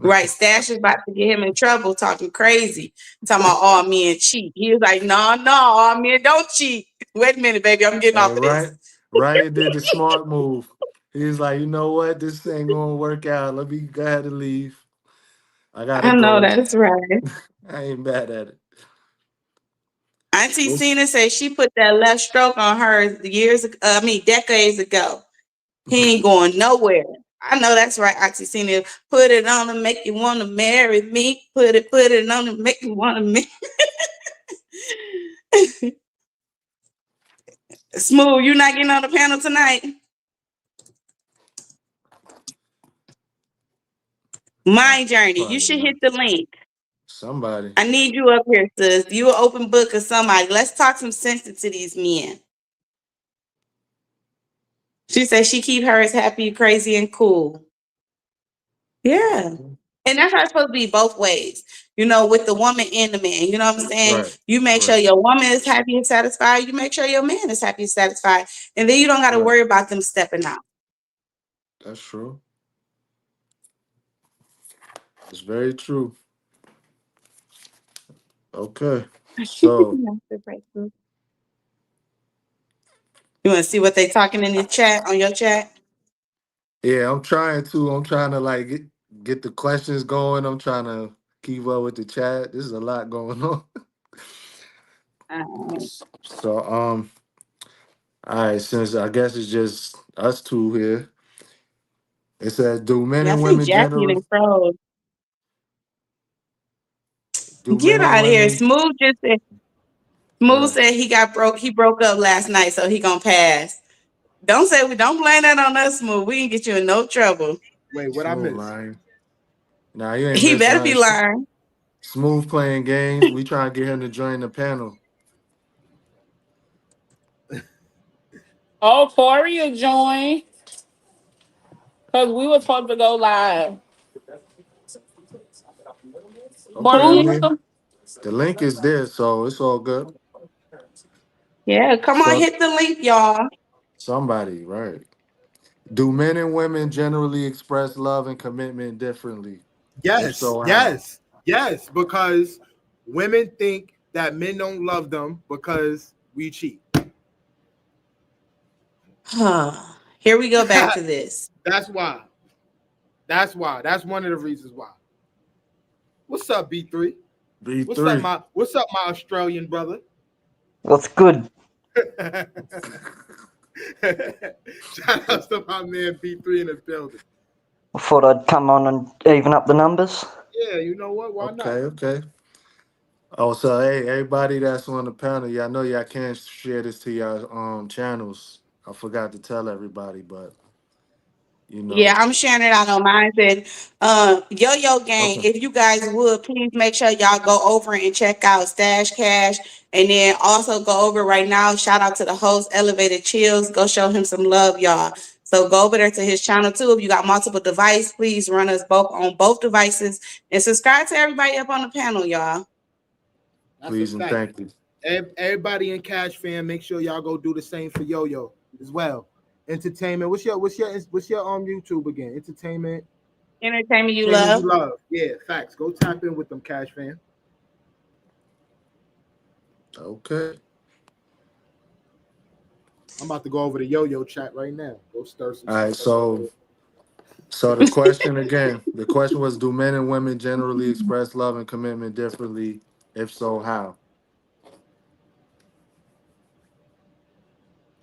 Right, Stash is about to get him in trouble talking crazy, talking about all men cheat. He was like, no, all men don't cheat. Wait a minute, baby, I'm getting Hey, off of this. Ryan did the smart move. He's like, you know what? This ain't gonna work out. Let me go ahead and leave. I gotta I know go. that's right. I ain't bad at it. Auntie What's- Cena said she put that left stroke on her decades ago. He ain't going nowhere. I know that's right, Auntie Cena. Put it on to make you want to marry me. Put it on to make you want to marry. Smooth, you not getting on the panel tonight? Mind Journey, you Probably should not. hit the link. Somebody. I need you up here, sis. You an open book or somebody. Let's talk some sense to these men. She said she keep hers happy, crazy, and cool. Yeah. And that's how it's supposed to be both ways, with the woman and the man. You know what I'm saying? Right. You make sure your woman is happy and satisfied. You make sure your man is happy and satisfied. And then you don't got to worry about them stepping out. That's true. It's very true. Okay. So You want to see what they talking in the chat, on your chat? yeah, I'm trying to like get the questions going. I'm trying to keep up with the chat. There's a lot going on. So all right, since I guess it's just us two here. It says, do men Yeah, I and see women Jackie generally and Froze. do Get men and out of here. women Smooth said he broke up last night, so he gonna pass. Don't blame that on us, Smooth. We can get you in no trouble. Wait, what I Smooth missed? lying. Nah, you ain't He miss better be nothing. lying. Smooth playing games. We trying to get him to join the panel. Oh, Corey, you join. Because we were supposed to go live. Okay, Corey, I you mean, come? the link is there, so it's all good. Yeah, come on, So hit the link, y'all. somebody, right. Do men and women generally express love and commitment differently? If so, how? Yes, because women think that men don't love them because we cheat. Here we go back to this. That's why. That's one of the reasons why. What's up, B3? B3. What's up, my Australian brother? What's good? Shout out to my man B3 in the building. I thought I'd come on and even up the numbers. Yeah, you know what? Why not? Okay. Oh, so hey, everybody that's on the panel, y'all know y'all can't share this to y'all channels. I forgot to tell everybody, but Yeah, I'm sharing it out on mine. And Yo-Yo Gang, Okay. if you guys would, please make sure y'all go over and check out Stash Cash. And then also go over right now. Shout out to the host, Elevated Chills. Go show him some love, y'all. So go over there to his channel too. If you got multiple devices, please run us both on both devices. And subscribe to everybody up on the panel, y'all. Please and thank you. Everybody in Cash Fam, make sure y'all go do the same for Yo-Yo as well. Entertainment. What's your YouTube again? Entertainment You love. Yeah, facts. Go tap in with them, Cash Fam. Okay. I'm about to go over the Yo-Yo chat right now. Go stir some. All right, so the question again, the question was, do men and women generally express love and commitment differently? If so, how?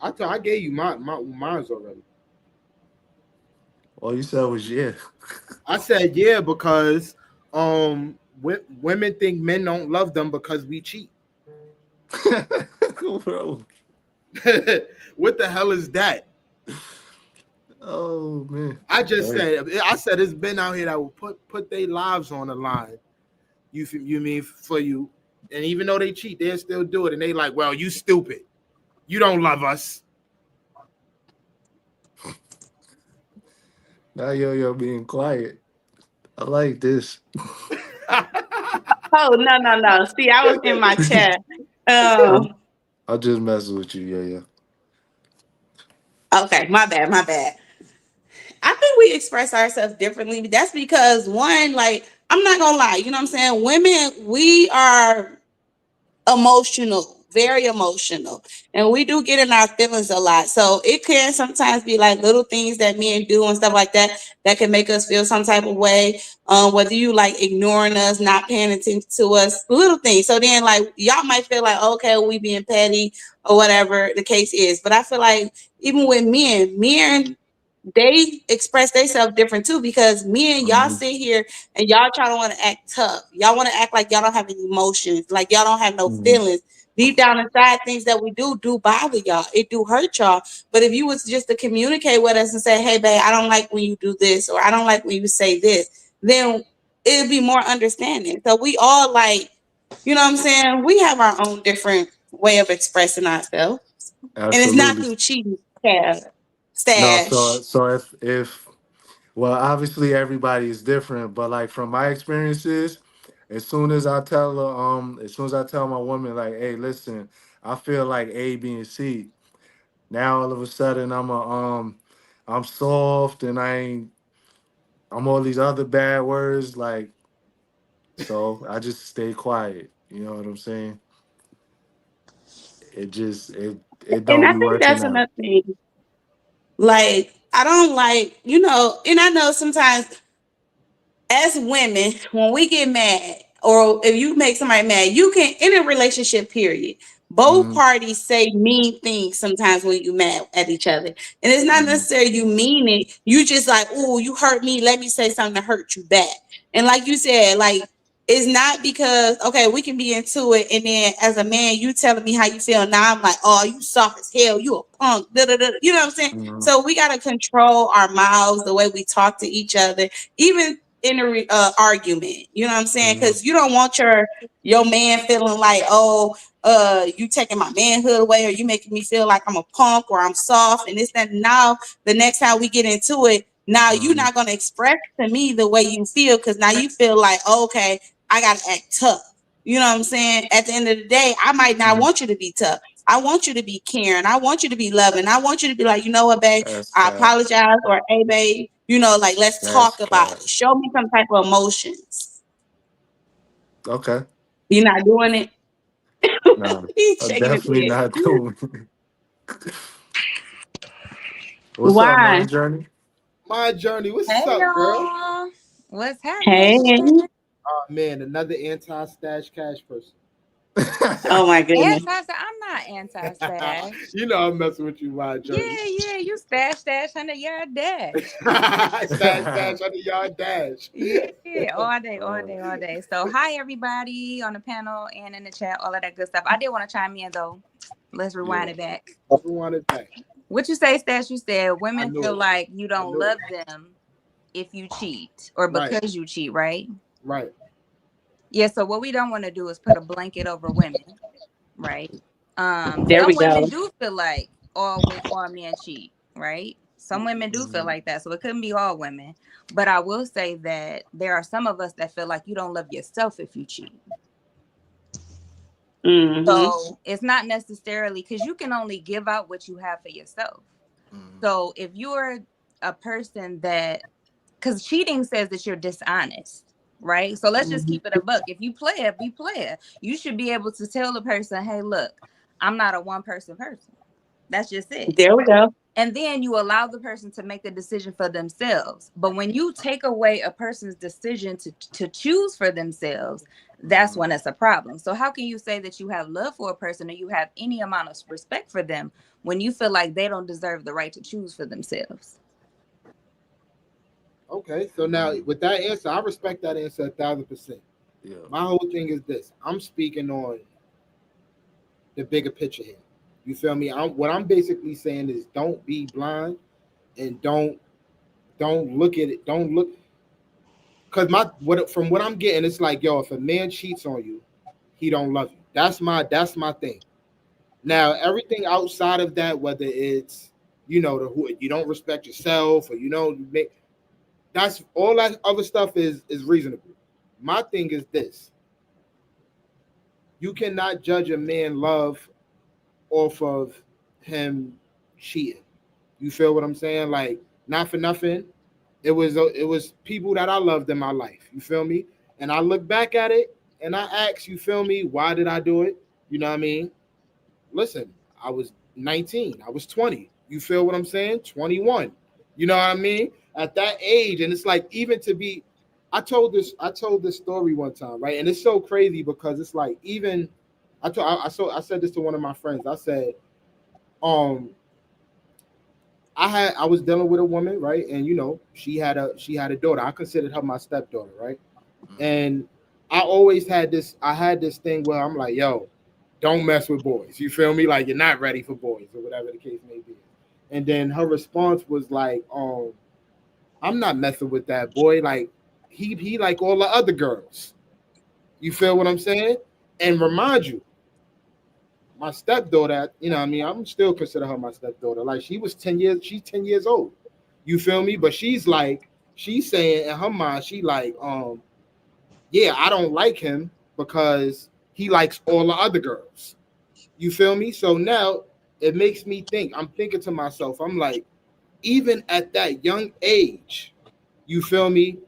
I gave you mine's already. All you said was yeah. I said yeah because women think men don't love them because we cheat. Bro. What the hell is that? Oh man. I said it's been out here that will put their lives on the line. You mean for you, and even though they cheat, they'll still do it, and they like, well, you stupid, you don't love us. Now yo being quiet. I like this. Oh no. See, I was in my chat. I'll just mess with you, yeah. Okay, my bad. I think we express ourselves differently. That's because one, like, I'm not gonna lie, you know what I'm saying? Women, we are emotional, very emotional, and we do get in our feelings a lot. So it can sometimes be like little things that men do and stuff like that that can make us feel some type of way. Whether you like ignoring us, not paying attention to us, little things. So then, like, y'all might feel like, okay, we being petty or whatever the case is. But I feel like even with men, they express themselves different too, because me and y'all sit here and y'all try to want to act tough. Y'all want to act like y'all don't have any emotions, like y'all don't have no feelings. Deep down inside, things that we do bother y'all. It do hurt y'all. But if you was just to communicate with us and say, hey, babe, I don't like when you do this, or I don't like when you say this, then it'd be more understanding. So we all, like, you know what I'm saying? We have our own different way of expressing ourselves. Absolutely. And it's not through cheating. No, Stash. so if well, obviously everybody is different, but like from my experiences, as soon as I tell my woman, like, hey, listen, I feel like A, B, and C. Now all of a sudden I'm soft and I'm all these other bad words, like, so I just stay quiet. You know what I'm saying? It And don't I be think working that's out. another thing. Like, I don't like, and I know sometimes as women, when we get mad, or if you make somebody mad, you can, in a relationship, period, both parties say mean things sometimes when you mad at each other. And it's not necessarily you mean it. You just like, oh, you hurt me. Let me say something to hurt you back. And like you said, like, it's not because, okay, we can be into it, and then as a man, you telling me how you feel. Now I'm like, oh, you soft as hell. You a punk. You know what I'm saying? So we got to control our mouths, the way we talk to each other, even in a argument. You know what I'm saying? Because you don't want your man feeling like, oh, you taking my manhood away, or you making me feel like I'm a punk or I'm soft. And it's that now the next time we get into it, now you're not going to express to me the way you feel, because now you feel like, oh, okay, I got to act tough. You know what I'm saying? At the end of the day, I might not want you to be tough. I want you to be caring. I want you to be loving. I want you to be like, you know what, babe? I apologize. Or, hey, babe, like, let's talk about it. Show me some type of emotions. Okay. You're not doing it? No, He's I'm shaking his definitely head. not doing it. What's up, Why? my journey? My journey. What's Hey, up, girl? y'all. What's Hey. happening? Oh man, another anti-stash cash person. Oh my goodness. I'm not anti-stash. You know I'm messing with you, my journey. Yeah, you stash 100-yard dash. stash 100-yard dash. Yeah, all day. So hi everybody on the panel and in the chat, all of that good stuff. I did want to chime in though. Let's rewind it back. What you say, Stash? You said women feel like you don't love them if you cheat, or because you cheat, right? Right. Yeah, so what we don't want to do is put a blanket over women, right? There we some women go. do feel like all men cheat, right? Some women do feel like that, so it couldn't be all women. But I will say that there are some of us that feel like you don't love yourself if you cheat. So it's not necessarily, because you can only give out what you have for yourself. So if you're a person that, because cheating says that you're dishonest, right? So let's just keep it a buck. If you play it, be player. You should be able to tell the person, hey, look, I'm not a one-person person. That's just it. There we go. And then you allow the person to make the decision for themselves. But when you take away a person's decision to choose for themselves, that's when it's a problem. So how can you say that you have love for a person or you have any amount of respect for them when you feel like they don't deserve the right to choose for themselves? Okay, so now with that answer, I respect that answer 1,000%. Yeah. My whole thing is this: I'm speaking on the bigger picture here. You feel me? What I'm basically saying is, don't be blind and don't look at it. Don't look, because from what I'm getting, it's like, yo, if a man cheats on you, he don't love you. That's my thing. Now, everything outside of that, whether it's, you don't respect yourself, or that's all that other stuff is reasonable. My thing is this: you cannot judge a man love off of him cheating. You feel what I'm saying? Like, not for nothing, it was people that I loved in my life. You feel me? And I look back at it and I ask, you feel me? Why did I do it? You know what I mean? Listen, I was 19. I was 20. You feel what I'm saying? 21. You know what I mean? At that age, and it's like, even to be, I told this story one time, right? And it's so crazy because it's like, even I said this to one of my friends. I said, I was dealing with a woman, right? And she had a daughter. I considered her my stepdaughter, right? And I always had this thing where I'm like, yo, don't mess with boys. You feel me? Like, you're not ready for boys, or whatever the case may be. And then her response was like, I'm not messing with that boy. Like, he like all the other girls. You feel what I'm saying? And remind you, my stepdaughter, I'm still consider her my stepdaughter. Like, she's 10 years old. You feel me? But she's saying in her mind, she like, yeah, I don't like him because he likes all the other girls. You feel me? So now it makes me think. I'm thinking to myself, I'm like, even at that young age, you feel me?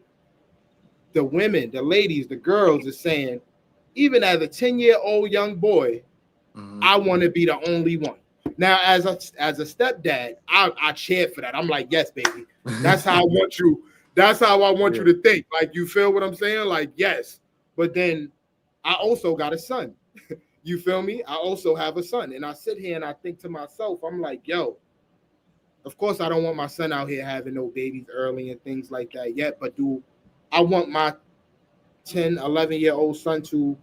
The women, the ladies, the girls are saying, even as a 10-year-old young boy, I want to be the only one. Now, as a stepdad, I cheer for that. I'm like, yes, baby. That's how I want you. That's how I want you to think. Like, you feel what I'm saying? Like, yes. But then I also got a son. You feel me? I also have a son. And I sit here and I think to myself, I'm like, yo, of course I don't want my son out here having no babies early and things like that yet. But do I want my 10, 11-year-old son to,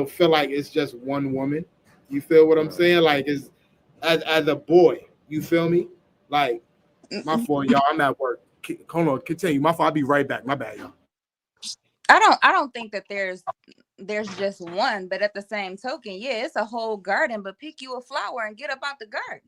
feel like it's just one woman? You feel what I'm saying? Like, it's as a boy, you feel me? Like, my fault, y'all. I'm at work. Hold on, continue. My fault. I'll be right back. My bad, y'all. I don't think that there's just one, but at the same token, yeah, it's a whole garden, but pick you a flower and get up out the garden.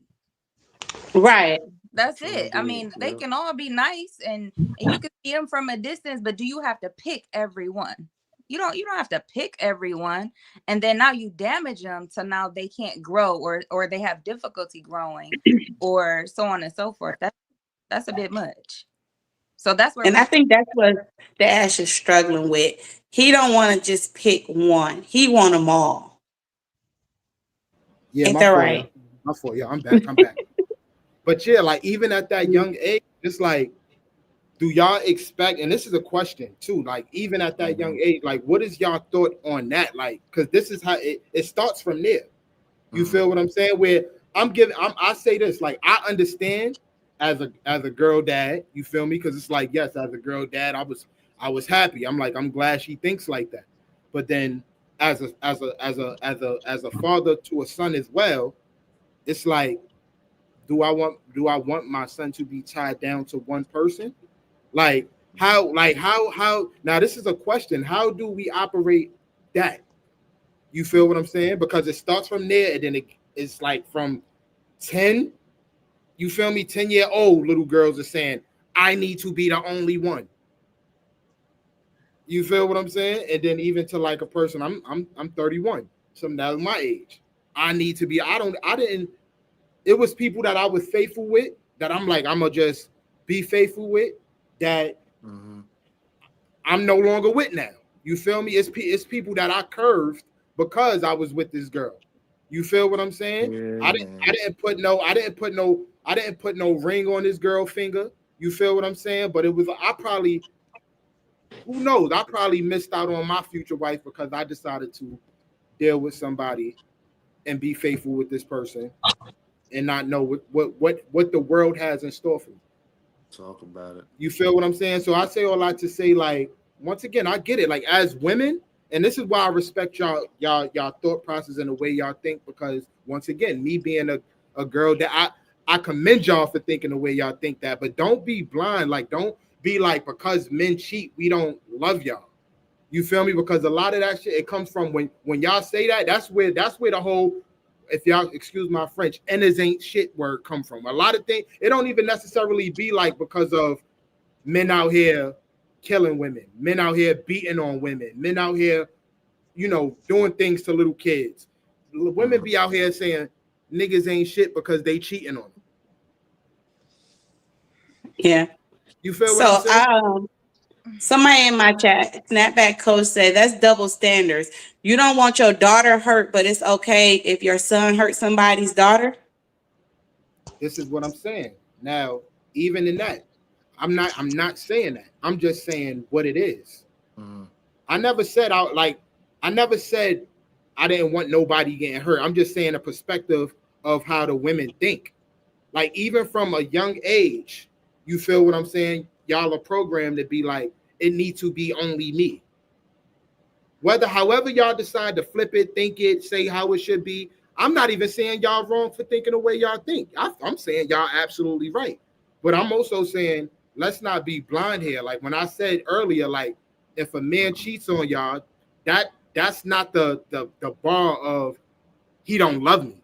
Right. That's it. I mean, they can all be nice and you can see them from a distance, but do you have to pick everyone? You don't have to pick everyone, and then now you damage them to now they can't grow or they have difficulty growing or so on and so forth. That's a bit much. So that's where, and I think that's what Dash is struggling with. He don't want to just pick one. He want them all. Yeah, ain't that right? My fault. Yeah, I'm back. But yeah, like, even at that young age, it's like, do y'all expect, and this is a question too, like, even at that young age, like, what is y'all thought on that? Like, because this is how it starts from there. You feel what I'm saying? Where I say this, like, I understand as a girl dad, you feel me? Because it's like, yes, as a girl dad, I was happy. I'm like, I'm glad she thinks like that. But then as a father to a son as well, it's like, do I want my son to be tied down to one person? Like, how now, this is a question. How do we operate that? You feel what I'm saying? Because it starts from there, and then it's like from 10, you feel me? 10-year-old little girls are saying, I need to be the only one. You feel what I'm saying? And then even to like a person, I'm 31. So that was my age. I need to be, it was people that I was faithful with that I'm like, I'm gonna just be faithful with, that I'm no longer with now. You feel me? It's people that I curved because I was with this girl. You feel what I'm saying? Yeah. I didn't put no ring on this girl finger. You feel what I'm saying? But it was, who knows? I probably missed out on my future wife because I decided to deal with somebody and be faithful with this person and not know what the world has in store for me. Talk about it. You feel what I'm saying? So I say all that to say, like, once again, I get it. Like, as women, and this is why I respect y'all thought process and the way y'all think, because once again, me being a girl that I commend y'all for thinking the way y'all think that, but don't be blind. Like, don't be like, because men cheat, we don't love y'all. You feel me? Because a lot of that shit, it comes from when y'all say that, that's where the whole, if y'all excuse my French, "niggas ain't shit" word come from. A lot of things, it don't even necessarily be like because of men out here killing women, men out here beating on women, men out here, you know, doing things to little kids. Women be out here saying niggas ain't shit because they cheating on them. Yeah. You feel what I'm saying? Somebody in my chat, Snapback Coach, said that's double standards. You don't want your daughter hurt, but it's okay if your son hurt somebody's daughter. This is what I'm saying. Now, even in that, I'm not saying that. I'm just saying what it is. I never said I didn't want nobody getting hurt. I'm just saying a perspective of how the women think. Like, even from a young age, you feel what I'm saying? Y'all are programmed to be like, it needs to be only me. However y'all decide to flip it, think it, say how it should be. I'm not even saying y'all wrong for thinking the way y'all think. I'm saying y'all absolutely right. But I'm also saying, let's not be blind here. Like when I said earlier, like if a man cheats on y'all, that's not the bar of he don't love me.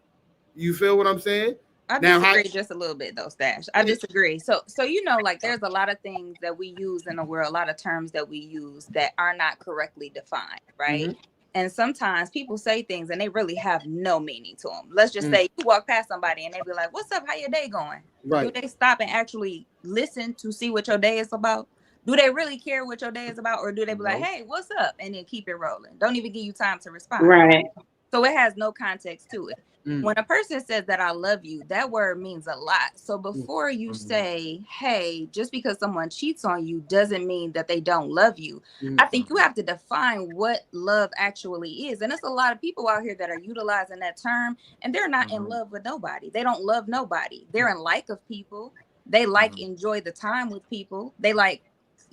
You feel what I'm saying? I disagree just a little bit though, Stash. I disagree. So you know, like there's a lot of things that we use in the world, a lot of terms that we use that are not correctly defined, right? Mm-hmm. And sometimes people say things and they really have no meaning to them. Let's just say you walk past somebody and they be like, "What's up? How your day going?" Right. Do they stop and actually listen to see what your day is about? Do they really care what your day is about? Or do they be like, "Hey, what's up?" and then keep it rolling? Don't even give you time to respond. Right. So it has no context to it. When a person says that I love you, that word means a lot. So before you say, hey, just because someone cheats on you doesn't mean that they don't love you. I think you have to define what love actually is. And there's a lot of people out here that are utilizing that term and they're not in love with nobody. They don't love nobody. They're in like of people. They like enjoy the time with people. They like,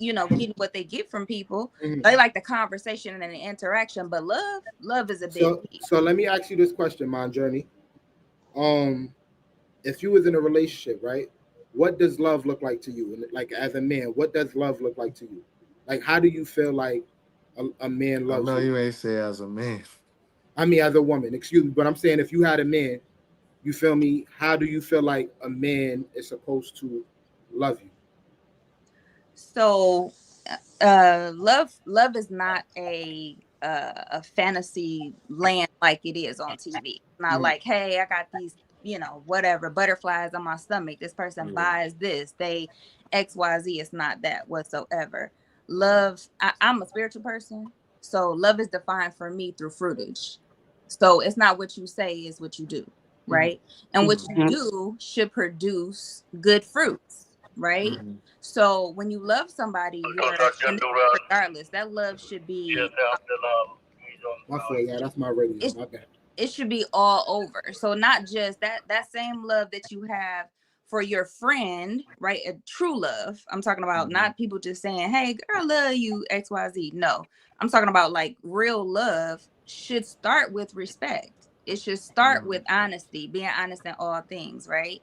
you know, getting what they get from people. They like the conversation and the interaction, but love is a big piece. So let me ask you this question, Mon Journey. If you was in a relationship, right, what does love look like to you? And like as a man, what does love look like to you? Like, how do you feel like a man loves you? No, you ain't say as a man. I mean, as a woman, excuse me, but I'm saying if you had a man, you feel me? How do you feel like a man is supposed to love you? So, love is not a fantasy land like it is on TV. It's not like, hey, I got these, you know, whatever butterflies on my stomach. This person buys this. They XYZ. It's not that whatsoever. Love. I'm a spiritual person, so love is defined for me through fruitage. So it's not what you say, is what you do, right? And what you do should produce good fruits. Right. So when you love somebody, regardless, that love should be. That's my radio. My bad. It should be all over. So not just that same love that you have for your friend, right? A true love. I'm talking about not people just saying, "Hey, girl, love you, XYZ." No, I'm talking about like real love should start with respect. It should start with honesty, being honest in all things, right?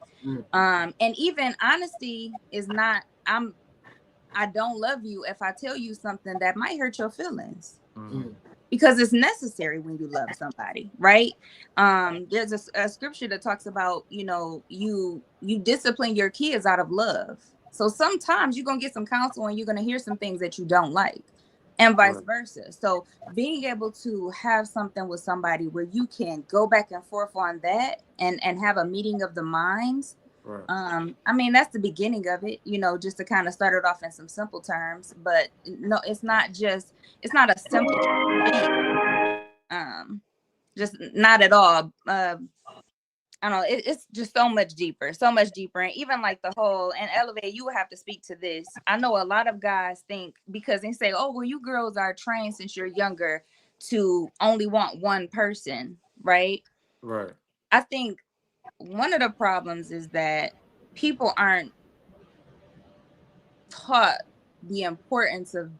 And even honesty is not, I don't love you if I tell you something that might hurt your feelings. Because it's necessary when you love somebody, right? There's a scripture that talks about, you know, you discipline your kids out of love. So sometimes you're going to get some counsel and you're going to hear some things that you don't like. And vice versa. So being able to have something with somebody where you can go back and forth on that and have a meeting of the minds. I mean, that's the beginning of it, you know, just to kind of start it off in some simple terms. But no, it's not a simple thing. Just not at all. I don't know, it's just so much deeper. And even like the whole, and Elevate, you would have to speak to this. I know a lot of guys think, because they say, oh, well, you girls are trained since you're younger to only want one person, right? Right. I think one of the problems is that people aren't taught the importance of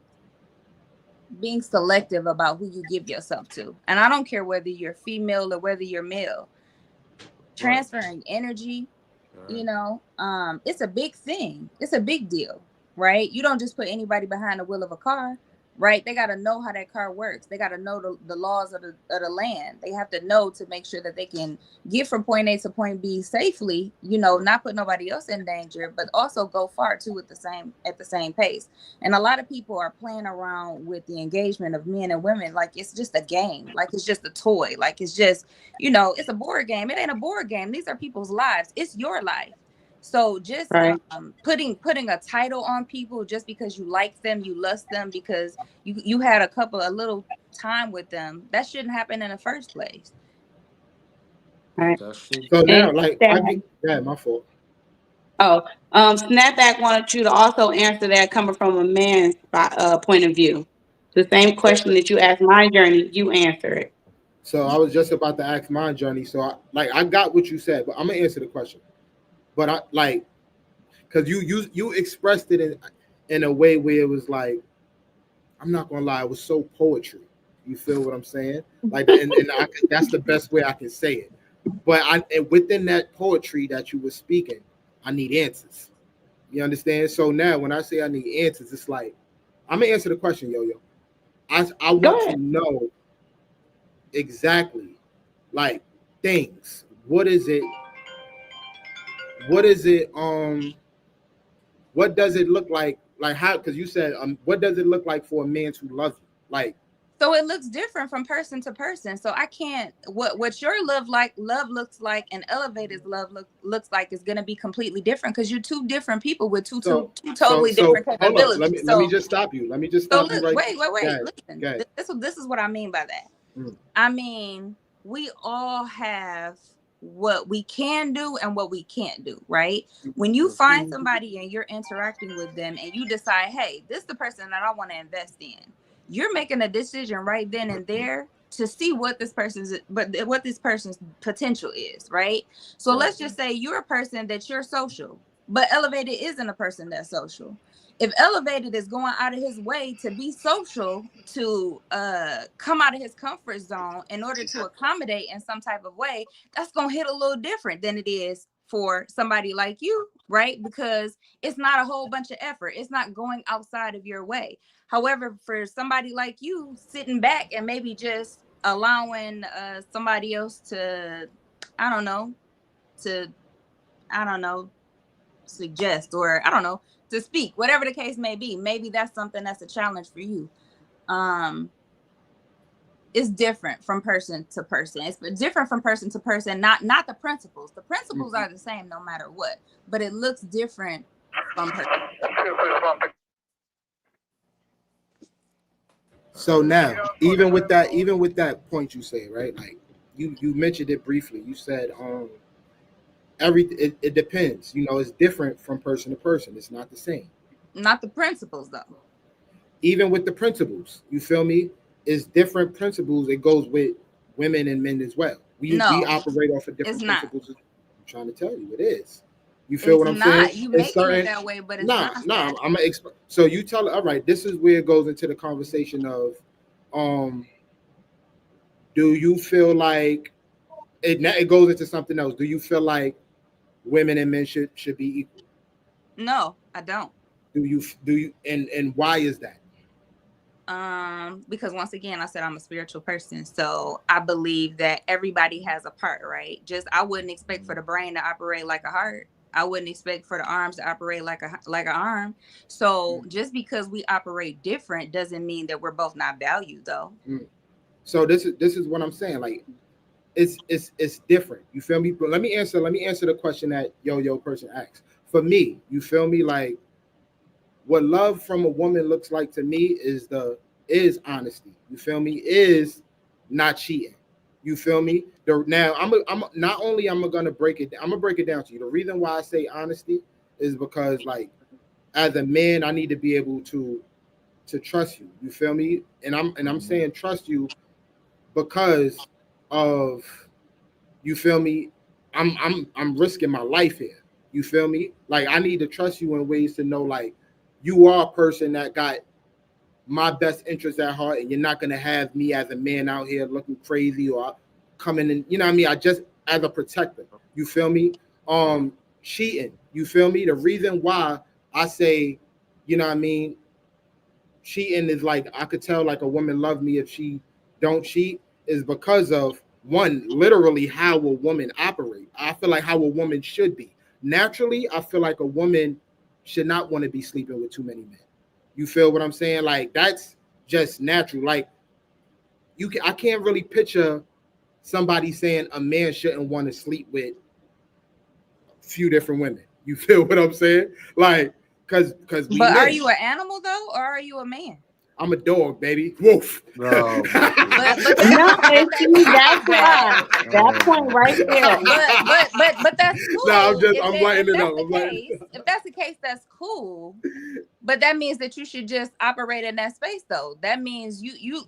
being selective about who you give yourself to. And I don't care whether you're female or whether you're male. Transferring energy You know, it's a big thing. It's a big deal, right? You don't just put anybody behind the wheel of a car, right? They got to know how that car works. They got to know the laws of the land. They have to know to make sure that they can get from point A to point B safely, you know, not put nobody else in danger, but also go far too at the same pace. And a lot of people are playing around with the engagement of men and women like it's just a game, like it's just a toy, like it's just, you know, it's a board game. It ain't a board game. These are people's lives. It's your life. So just Right. putting a title on people just because you like them, you lust them because you had a little time with them, that shouldn't happen in the first place. Right. That's true. So now, And like, Snapback- yeah, my fault. Snapback wanted you to also answer that coming from a man's point of view. The same question that you asked my journey, you answer it. So I was just about to ask my journey. So I got what you said, but I'm gonna answer the question. But I like, because you expressed it in a way where it was like, I'm not gonna lie, it was so poetry. You feel what I'm saying? Like, and that's the best way I can say it. But within that poetry that you were speaking, I need answers. You understand? So now when I say I need answers, it's like, I'm gonna answer the question, Yo-Yo. I want to know exactly, like, things. What is it? What does it look like? Like, how? Because you said, what does it look like for a man to love you? Like, So it looks different from person to person. So I can't what your love looks like and Elevated's love looks like is going to be completely different because you're two different people with two totally different capabilities. Hold on. Let me just stop you. Wait. Listen. This is what I mean by that. I mean, we all have what we can do and what we can't do, right? When you find somebody and you're interacting with them and you decide, hey, this is the person that I want to invest in, you're making a decision right then and there to see what this person's potential is, right? So let's just say you're a person that you're social, but Elevated isn't a person that's social. If Elevated is going out of his way to be social, to come out of his comfort zone in order to accommodate in some type of way, that's going to hit a little different than it is for somebody like you, right? Because it's not a whole bunch of effort. It's not going outside of your way. However, for somebody like you sitting back and maybe just allowing somebody else to, suggest, or to speak, whatever the case may be, maybe that's something that's a challenge for you. It's different from person to person. It's different from person to person, not the principles. The principles are the same no matter what, but it looks different from person to person. So now, even with that point you say, right? Like you mentioned it briefly. You said it depends. You know, it's different from person to person. It's not the same. Not the principles though. Even with the principles, you feel me? It's different principles. It goes with women and men as well. We operate off of different principles. I'm trying to tell you, it is. You feel what I'm saying? You make it that way, but it's not. I'm gonna explain. So you tell. All right, this is where it goes into the conversation of, do you feel like it goes into something else? Do you feel like women and men should be equal? No, I don't. Do you and why is that? Because once again, I said I'm a spiritual person, so I believe that everybody has a part, right? Just I wouldn't expect for the brain to operate like a heart. I wouldn't expect for the arms to operate like an arm. So just because we operate different doesn't mean that we're both not valued, though. So this is what I'm saying. Like, it's different. You feel me? But let me answer the question that Yo-Yo person asked. For me, you feel me? Like, what love from a woman looks like to me is honesty. You feel me? Is not cheating. You feel me? Now I'm gonna break it down to you. The reason why I say honesty is because, like, as a man, I need to be able to trust you. You feel me? And I'm saying trust you because of, you feel me? I'm risking my life here. You feel me? Like, I need to trust you in ways to know, like, you are a person that got my best interest at heart, and you're not gonna have me as a man out here looking crazy or coming in, you know what I mean? I just, as a protector, you feel me? cheating. You feel me? The reason why I say, you know what I mean, cheating is like, I could tell like a woman love me if she don't cheat, is because of one, literally how a woman operate. I feel like how a woman should be. Naturally, I feel like a woman should not want to be sleeping with too many men. You feel what I'm saying? Like that's just natural. Like I can't really picture somebody saying a man shouldn't want to sleep with a few different women. You feel what I'm saying? Like, cause But men. are you an animal though, or are you a man? I'm a dog, baby. Woof. No. No, and see, that's why. That point right there. But that's cool. No, I'm if lighting it that's up. the case, if that's the case, that's cool. But that means that you should just operate in that space, though. That means you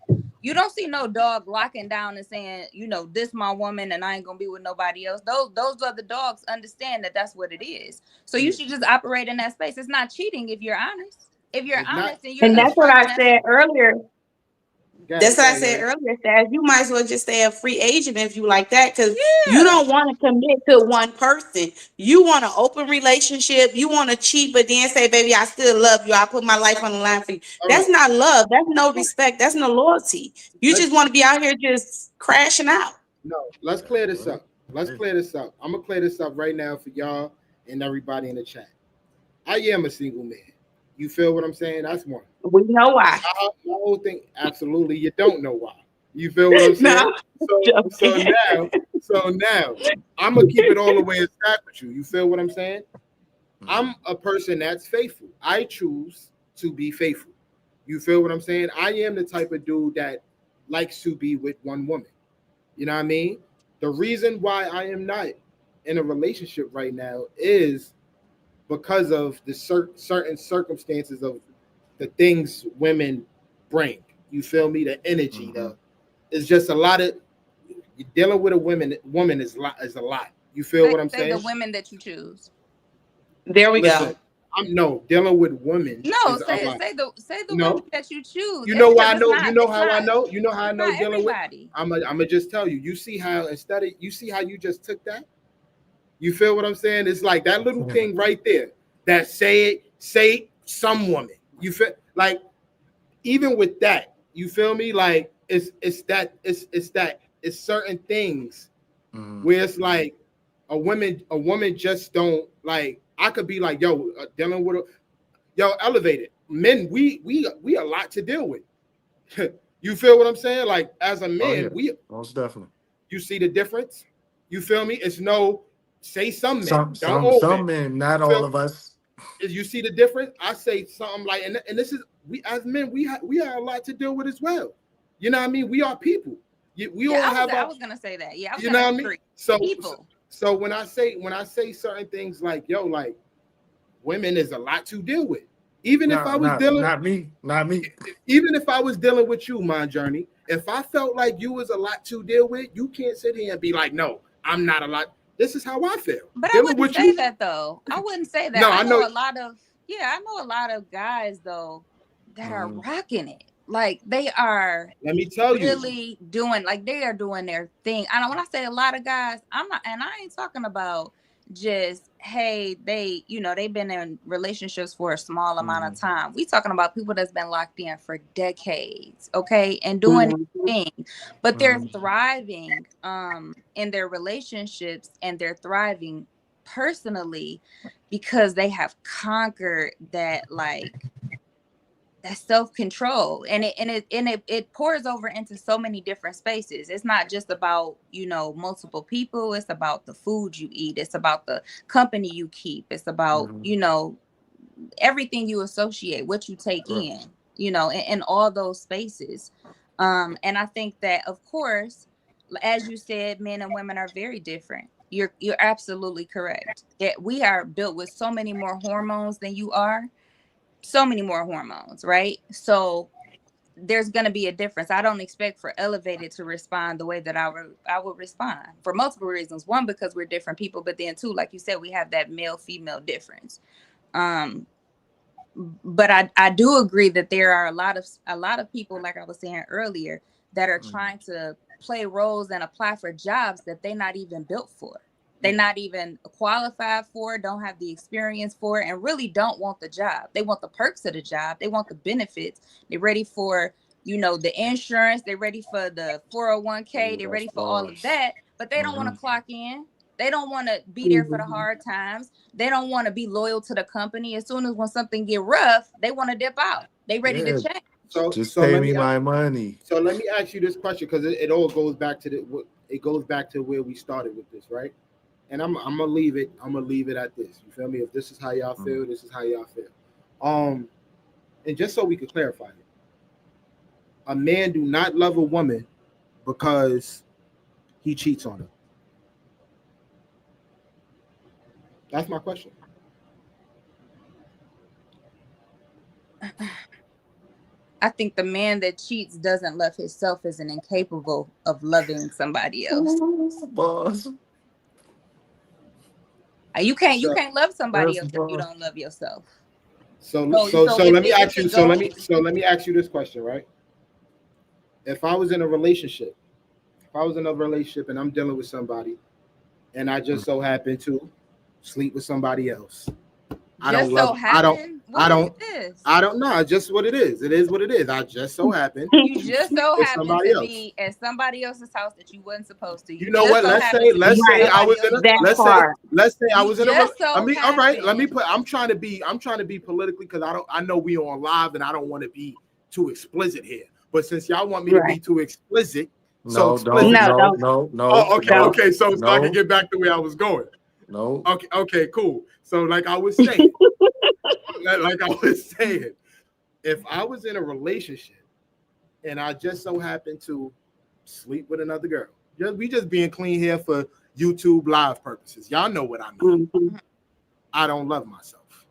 don't see no dog locking down and saying, you know, this my woman and I ain't gonna be with nobody else. Those other dogs understand that that's what it is. So you should just operate in that space. It's not cheating if you're honest. If you're honest and you're, and that's what I said earlier. That's what I said earlier, Saz. You might as well just stay a free agent if you like that, because you don't want to commit to one person. You want an open relationship. You want to cheat, but then say, baby, I still love you. I put my life on the line for you. That's not love. That's no respect. That's no loyalty. You just want to be out here just crashing out. No, let's clear this up. Let's clear this up. I'm going to clear this up right now for y'all and everybody in the chat. I am a single man. You feel what I'm saying? That's one. We know why. The whole thing, absolutely. You don't know why. You feel what I'm saying? So now, I'm gonna keep it all the way in stack with you. You feel what I'm saying? I'm a person that's faithful. I choose to be faithful. You feel what I'm saying? I am the type of dude that likes to be with one woman. You know what I mean? The reason why I am not in a relationship right now is because of the certain circumstances of the things women bring. You feel me? The energy, it's just a lot of dealing with a woman is a lot. You feel what I'm saying? The women that you choose. There we go. I'm dealing with women. No, say the women that you choose. You know why I know? You know how I know? You know how I know dealing everybody. with? I'm gonna just tell you. You see how you see how you just took that? You feel what I'm saying? It's like that little thing right there that say some woman. You feel like even with that, you feel me? Like it's certain things where it's like a woman just don't like. I could be like, yo, dealing with elevated men. We a lot to deal with. You feel what I'm saying? Like as a man, we most definitely. You see the difference? You feel me? It's no say some men. Some men, not all of us. You see the difference? I say something like, and this is we as men, we have a lot to deal with as well. You know what I mean? We are people. We all have. I was gonna say that. Yeah, you know what I mean? So people. So when I say certain things like, yo, like women is a lot to deal with. Even if I was dealing, not me. Even if I was dealing with you, my journey, if I felt like you was a lot to deal with, you can't sit here and be like, no, I'm not a lot. This is how I feel. But I wouldn't say that though. I wouldn't say that. No, I know a lot of guys though that are rocking it. Like they are. Let me tell you, really doing like they are doing their thing. And when I say a lot of guys, I'm not, and I ain't talking about just hey they they've been in relationships for a small amount of time. We talking about people that's been locked in for decades, okay, and doing their thing, but they're thriving in their relationships and they're thriving personally because they have conquered that like that self-control, and it pours over into so many different spaces. It's not just about multiple people. It's about the food you eat. It's about the company you keep. It's about everything you associate, what you take in, in all those spaces. And I think that, of course, as you said, men and women are very different. You're absolutely correct. That we are built with so many more hormones than you are. So many more hormones, right? So there's going to be a difference. I don't expect for Elevated to respond the way that I would respond for multiple reasons. One, because we're different people, but then two, like you said, we have that male-female difference. But I do agree that there are a lot of people, like I was saying earlier, that are trying to play roles and apply for jobs that they're not even built for. They're not even qualified for it, don't have the experience for it, and really don't want the job. They want the perks of the job. They want the benefits. They're ready for, the insurance. They're ready for the 401k. They're ready for all of that, but they don't want to clock in. They don't want to be there for the hard times. They don't want to be loyal to the company. As soon as when something get rough, they want to dip out. They ready to change. So pay me my money. So let me ask you this question, because it all goes back to where we started with this, right? And I'm gonna leave it at this. You feel me? If this is how y'all feel, this is how y'all feel. And just so we could clarify it, a man do not love a woman because he cheats on her. That's my question. I think the man that cheats doesn't love himself is incapable of loving somebody else. Boss. You can't love somebody else if you don't love yourself. So let me ask you this question, right? If I was in a relationship and I'm dealing with somebody, and I just so happen to sleep with somebody else, I don't know. Just what it is. It is what it is. I just so happen. You just so happen to be at somebody else's house that you wasn't supposed to. You know what? Let's say I was in a. All right. I'm trying to be politically, because I know we on live and I don't want to be too explicit here. But since y'all want me to be too explicit, no. Oh, okay. So I can get back to where I was going. No. Okay, cool. So like I was saying, if I was in a relationship and I just so happened to sleep with another girl, we just being clean here for YouTube live purposes. Y'all know what I mean. I don't love myself.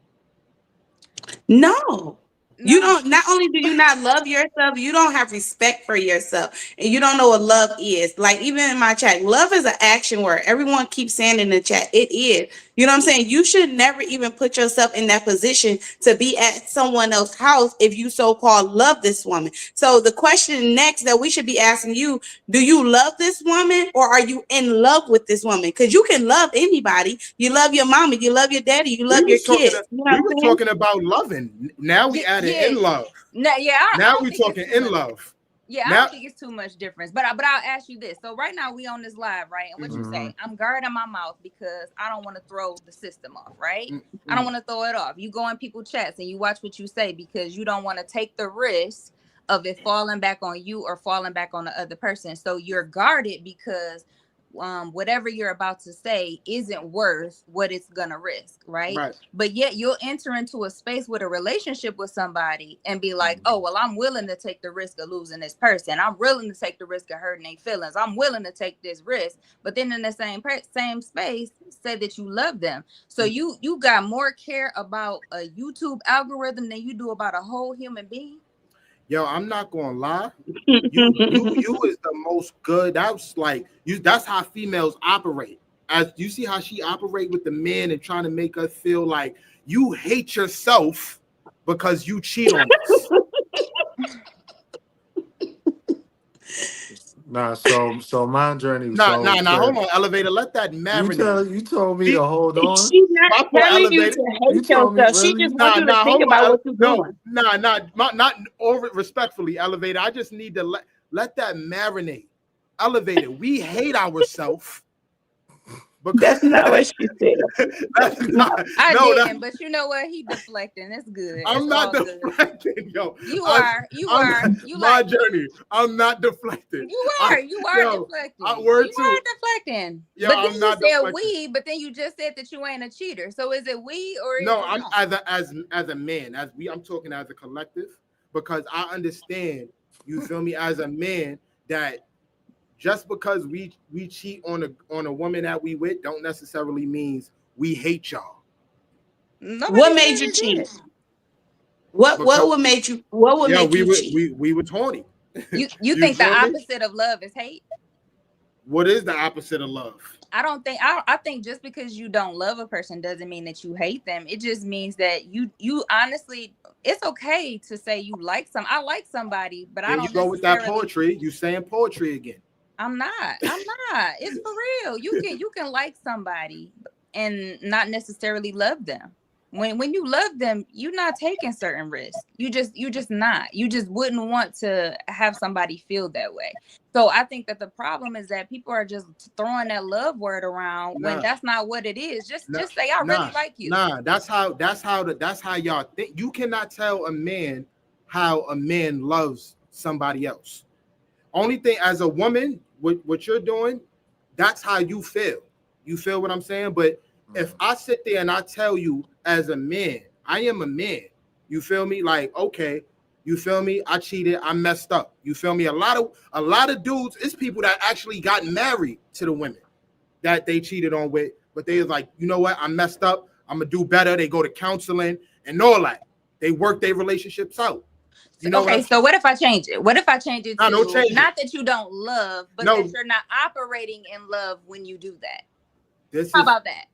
No. You don't. Not only do you not love yourself, you don't have respect for yourself, and you don't know what love is. Like, even in my chat, love is an action word. Everyone keeps saying in the chat, it is. You know what I'm saying? You should never even put yourself in that position to be at someone else's house if you so-called love this woman. So the question next that we should be asking you, do you love this woman, or are you in love with this woman? Because you can love anybody. You love your mama, you love your daddy, you love your kids. We were talking about loving. Now we added in love. Now we're talking in love. Yeah, I don't think it's too much difference. But I'll ask you this. So right now we on this live, right? And what you say? I'm guarding my mouth because I don't want to throw the system off, right? I don't want to throw it off. You go in people's chats and you watch what you say because you don't want to take the risk of it falling back on you or falling back on the other person. So you're guarded because whatever you're about to say isn't worth what it's gonna risk, right? But yet you'll enter into a space with a relationship with somebody and be like, oh, well, I'm willing to take the risk of losing this person. I'm willing to take the risk of hurting their feelings. I'm willing to take this risk. But then in the same space, say that you love them. So you got more care about a YouTube algorithm than you do about a whole human being. Yo, I'm not gonna lie. You is the most good. That's like you. That's how females operate. As you see how she operate with the men and trying to make us feel like you hate yourself because you cheat on us. Nah, so my journey was Hold on, elevator. Let that marinate. You told me to hold on. She's not telling you to hate yourself. She just wants you to think about what you're doing. Not over respectfully, elevator. I just need to let that marinate. Elevator. We hate ourselves. That's not what she said. But you know what? He deflecting. It's good. I'm not deflecting, yo. You are. My journey. I'm not deflecting. You are deflecting. You are deflecting. Yeah, but then you said we, but then you just said that you ain't a cheater. So is it we or no? I'm as a man, I'm talking as a collective, because I understand. You feel me? As a man, that just because we cheat on a woman that we with don't necessarily means we hate y'all. What made you cheat? What would make you? What would make you cheat? We were horny. You think the opposite of love is hate? What is the opposite of love? I think just because you don't love a person doesn't mean that you hate them. It just means that you honestly, it's okay to say you like I like somebody, but I don't. You go with that poetry. You saying poetry again. I'm not. It's for real. You can like somebody and not necessarily love them. When you love them, you're not taking certain risks. You just not. You just wouldn't want to have somebody feel that way. So I think that the problem is that people are just throwing that love word around when that's not what it is. Just say I really like you. That's how y'all think. You cannot tell a man how a man loves somebody else. Only thing, as a woman, what you're doing, that's how you feel. You feel what I'm saying? But if I sit there and I tell you as a man, I am a man. You feel me? Like, okay, you feel me? I cheated. I messed up. You feel me? A lot of dudes, it's people that actually got married to the women that they cheated on with, but they was like, you know what? I messed up. I'm gonna do better. They go to counseling and all that. They work their relationships out. You know okay, so what if I change it? What if I change it to not that you don't love, but that you're not operating in love when you do that? How about that?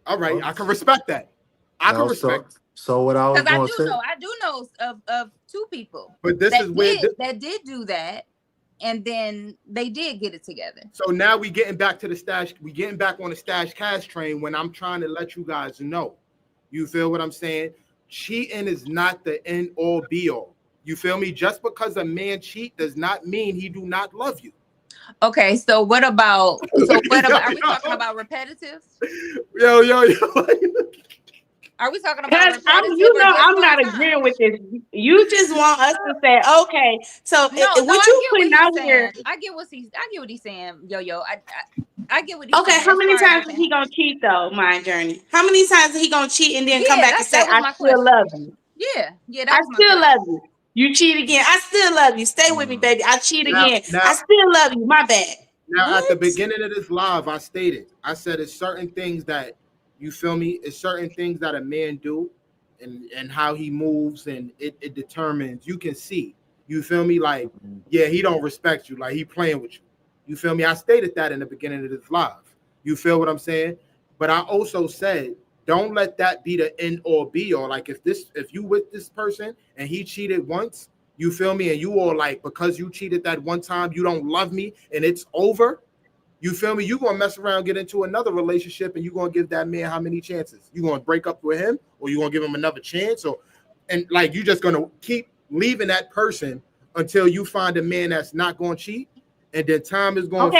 All right, I can respect that. I can respect. So what I was going to say, I do know of two people, but this is where that did do that, and then they did get it together. So now we getting back to the stash. We getting back on the stash cash train when I'm trying to let you guys know. You feel what I'm saying? Cheating is not the end all be all. You feel me? Just because a man cheat does not mean he do not love you. Okay, so what about? Are we talking about repetitive? Yo. Are we talking about repetitive? I'm not agreeing with this. You just want us to say, okay, so what you putting out here? I get what he's saying, yo. I get what he's saying. Okay, how many times is he gonna cheat though, my journey? How many times is he gonna cheat and then come back and say, I still love you? Yeah, I still love you. You cheat again. I still love you. Stay with me, baby. I cheat again. I still love you. My bad. Now, at the beginning of this live, I said it's certain things that, you feel me? It's certain things that a man do and how he moves, and it determines, you can see. You feel me? Like, yeah, he don't respect you. Like, he playing with you. You feel me? I stated that in the beginning of this live. You feel what I'm saying? But I also said, don't let that be the end or be all. Like, if you with this person and he cheated once, you feel me? And you all like, because you cheated that one time, you don't love me and it's over. You feel me? You're going to mess around, get into another relationship, and you're going to give that man how many chances? You're going to break up with him, or you're going to give him another chance? And like, you're just going to keep leaving that person until you find a man that's not going to cheat. And then time is going to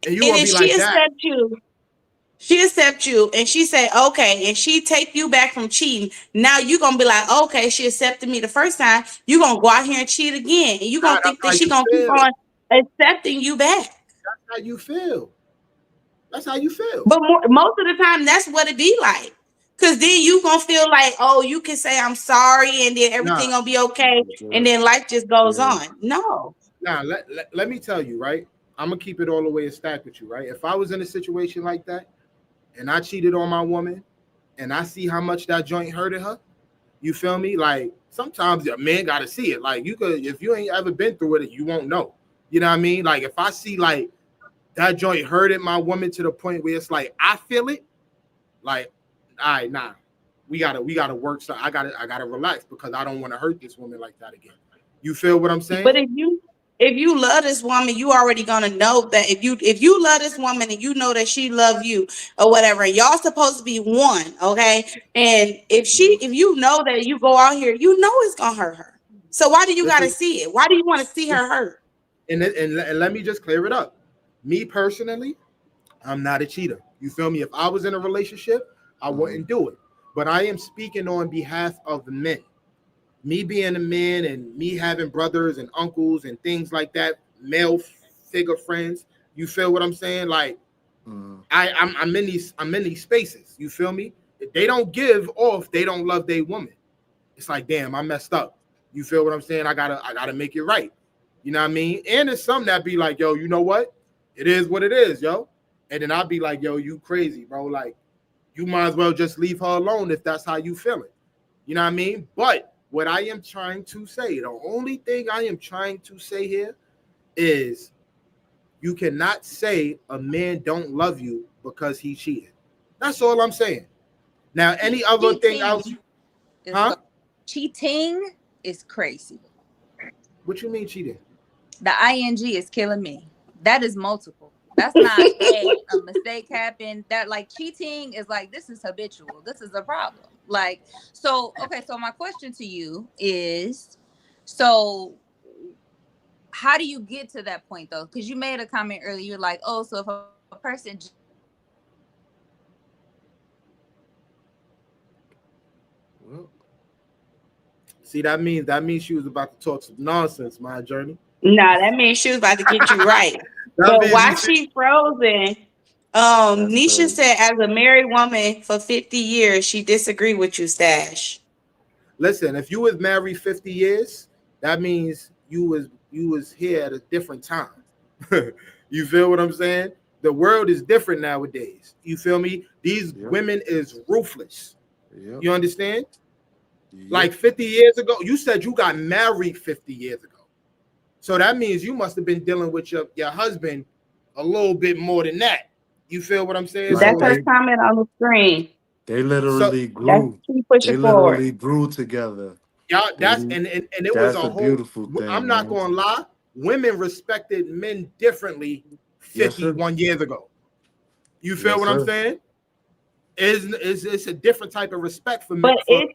and you going to be like that. She accept you and she say, okay, and she take you back from cheating. Now you're going to be like, okay, she accepted me the first time. You're going to go out here and cheat again. And you're going to think that she's going to keep on accepting you back. That's how you feel. That's how you feel. But most of the time, that's what it be like. Because then you going to feel like, oh, you can say I'm sorry and then everything going to be okay. And then life just goes on. No. Now, let me tell you, right? I'm going to keep it all the way a stack with you, right? If I was in a situation like that, and I cheated on my woman, and I see how much that joint hurted her, you feel me? Like, sometimes a man got to see it. Like, you could, if you ain't ever been through it, you won't know. You know what I mean? Like, if I see, like, that joint hurted my woman to the point where it's like, I feel it, like, all right, nah, we gotta work. So I gotta relax because I don't want to hurt this woman like that again. You feel what I'm saying? But if you love this woman, you already gonna know that if you love this woman and you know that she love you or whatever, y'all supposed to be one, okay? And if you know that you go out here, you know it's gonna hurt her. So why do you gotta see it? Why do you want to see her hurt? And let me just clear it up. Me personally, I'm not a cheater. You feel me? If I was in a relationship, I wouldn't do it. But I am speaking on behalf of the men. Me being a man and me having brothers and uncles and things like that, male figure friends, you feel what I'm saying? Like, I'm in these spaces. You feel me? If they don't give off, they don't love their woman. It's like, damn, I messed up. You feel what I'm saying? I gotta make it right. You know what I mean? And there's some that be like, yo, you know what? It is what it is, yo. And then I'll be like, yo, you crazy, bro. Like, you might as well just leave her alone if that's how you feel it. You know what I mean? But what I am trying to say, the only thing I am trying to say here is you cannot say a man don't love you because he cheated. That's all I'm saying. Now, any other thing else? Cheating is crazy. What you mean cheating? The ing is killing me. That is multiple. That's not a mistake happened. That like cheating is like, this is habitual. This is a problem. Like, so, okay. So my question to you is, so how do you get to that point though? Because you made a comment earlier. You're like, oh, so if a person. See, that means she was about to talk some nonsense, my journey. Nah, that means she was about to get you right. But why she frozen? Nisha said, as a married woman for 50 years, she disagreed with you, Stash. Listen, if you was married 50 years, that means you was here at a different time. You feel what I'm saying? The world is different nowadays. You feel me? These women is ruthless. Yep. You understand? Yep. Like 50 years ago, you said you got married 50 years ago. So that means you must have been dealing with your husband a little bit more than that. You feel what I'm saying? That's her comment on the screen. They literally grew. They literally grew together. Yeah, and it was a whole beautiful thing. I'm not gonna lie, women respected men differently 51 years ago. You feel what I'm saying? It's a different type of respect for men. But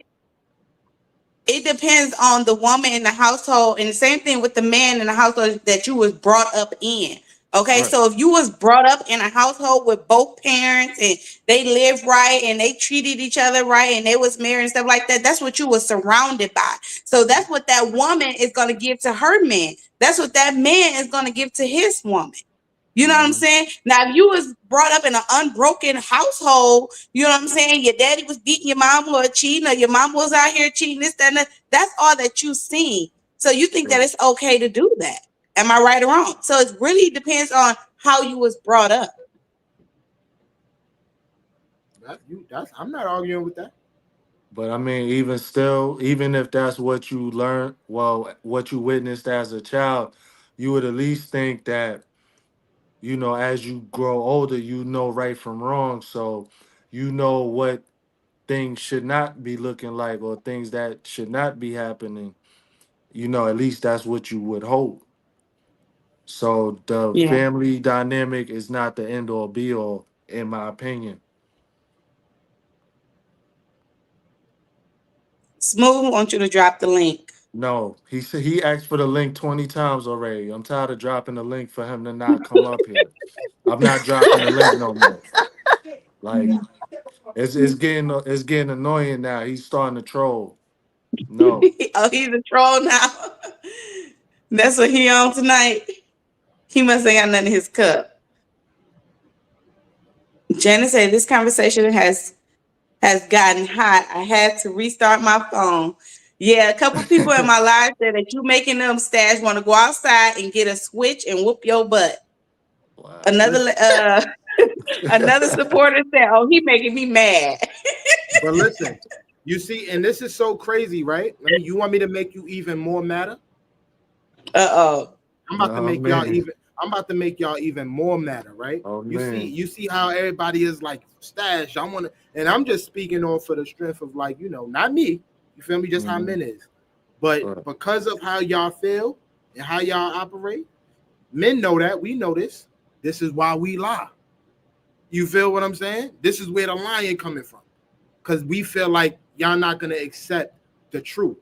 it depends on the woman in the household, and the same thing with the man in the household that you was brought up in. Okay, right. So if you was brought up in a household with both parents and they lived right and they treated each other right and they was married and stuff like that, that's what you was surrounded by. So that's what that woman is going to give to her man. That's what that man is going to give to his woman. You know what I'm saying? Now, if you was brought up in an unbroken household, you know what I'm saying? Your daddy was beating your mom or cheating, or your mom was out here cheating, this, that, and that. That's all that you see. So you think that it's okay to do that. Am I right or wrong? So it really depends on how you was brought up. I'm not arguing with that. But I mean, even still, even if that's what you learned, what you witnessed as a child, you would at least think that, you know, as you grow older, you know right from wrong. So you know what things should not be looking like or things that should not be happening. You know, at least that's what you would hope. So the family dynamic is not the end all be all, in my opinion. Smooth wants you to drop the link. No, he said he asked for the link 20 times already. I'm tired of dropping the link for him to not come up here. I'm not dropping the link no more. Like it's getting annoying now. He's starting to troll. No. Oh, he's a troll now. That's what he on tonight. He must ain't got nothing in his cup. Janice said this conversation has gotten hot. I had to restart my phone. Yeah, a couple people in my life said that you making them Stash want to go outside and get a switch and whoop your butt. Wow. Another supporter said, "Oh, he making me mad." But listen, you see, and this is so crazy, right? I mean, you want me to make you even more madder? I'm about to make y'all even more madder, right? Oh, you see how everybody is like Stash. And I'm just speaking on for the strength of, like, you know, not me. You feel me? Just how men is. But because of how y'all feel and how y'all operate, men know that. We know this. This is why we lie. You feel what I'm saying? This is where the lying coming from. Because we feel like y'all not going to accept the truth.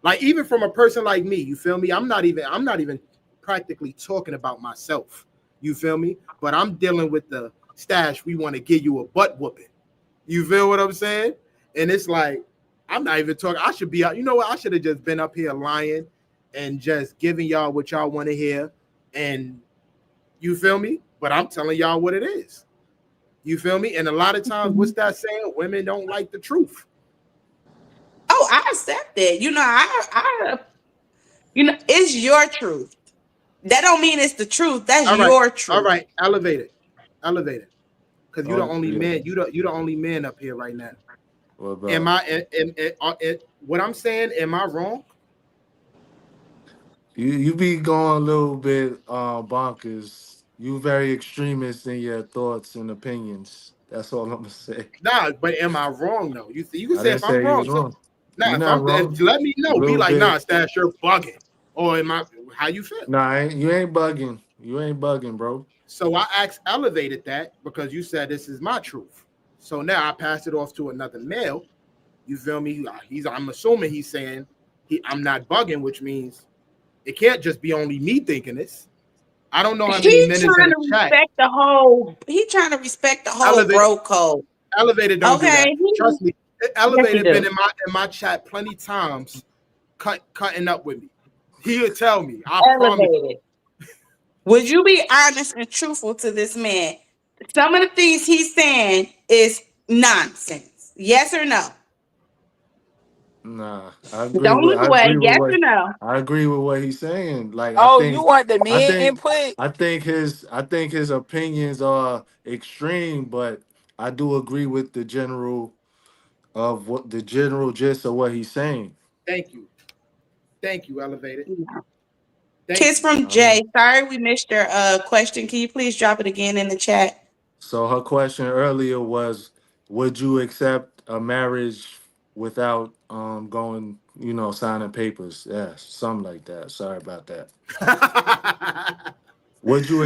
Like, even from a person like me, you feel me? I'm not even practically talking about myself. You feel me? But I'm dealing with the Stash. We want to give you a butt whooping. You feel what I'm saying? And it's like, I'm not even talking. I should be out. You know what? I should have just been up here lying and just giving y'all what y'all want to hear. And you feel me? But I'm telling y'all what it is. You feel me? And a lot of times, what's that saying? Women don't like the truth. Oh, I accept it. You know, I it's your truth. That don't mean it's the truth. That's your truth. All right, elevate it. Because you're the only man. You're the only man up here right now. What I'm saying? Am I wrong? You be going a little bit bonkers. You very extremist in your thoughts and opinions. That's all I'm gonna say. Nah, but am I wrong though? You can say if I'm wrong. So, let me know. Be like, nah, Stash, you're bugging. Or am I? How you feel? Nah, you ain't bugging. You ain't bugging, bro. So I elevated that because you said this is my truth. So now I passed it off to another male. You feel me? I'm assuming he's saying I'm not bugging, which means it can't just be only me thinking this. I don't know how many minutes in the chat. He's trying to respect the whole bro code. Elevated don't do that. Trust me. Elevated been in my chat plenty times, cutting up with me. He'll tell me. I promise. Would you be honest and truthful to this man? Some of the things he's saying is nonsense. Yes or no? Nah, I agree. Don't look away. Yes or no? I agree with what he's saying. Like, you want the men input? I think his opinions are extreme, but I do agree with the general gist of what he's saying. Thank you, Elevated. Kiss from Jay. Sorry we missed your question. Can you please drop it again in the chat? So her question earlier was, would you accept a marriage without going, signing papers? Yeah, something like that. Sorry about that. Would you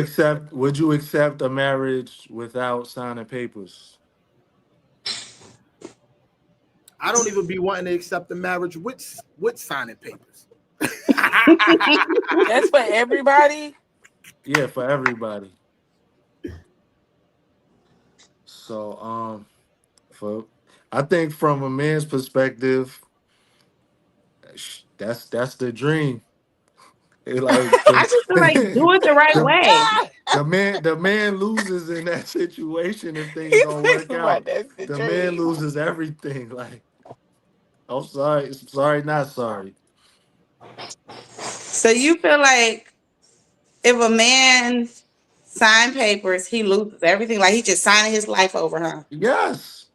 accept a marriage without signing papers? I don't even be wanting to accept a marriage with signing papers. That's for everybody? Yeah, for everybody. So I think from a man's perspective, that's the dream. I just feel like do it the right way. The man loses in that situation if things don't work out. The man loses everything. Like, I'm sorry, not sorry. So you feel like if a man sign papers, he loses everything? Like he just signing his life over, huh? Yes.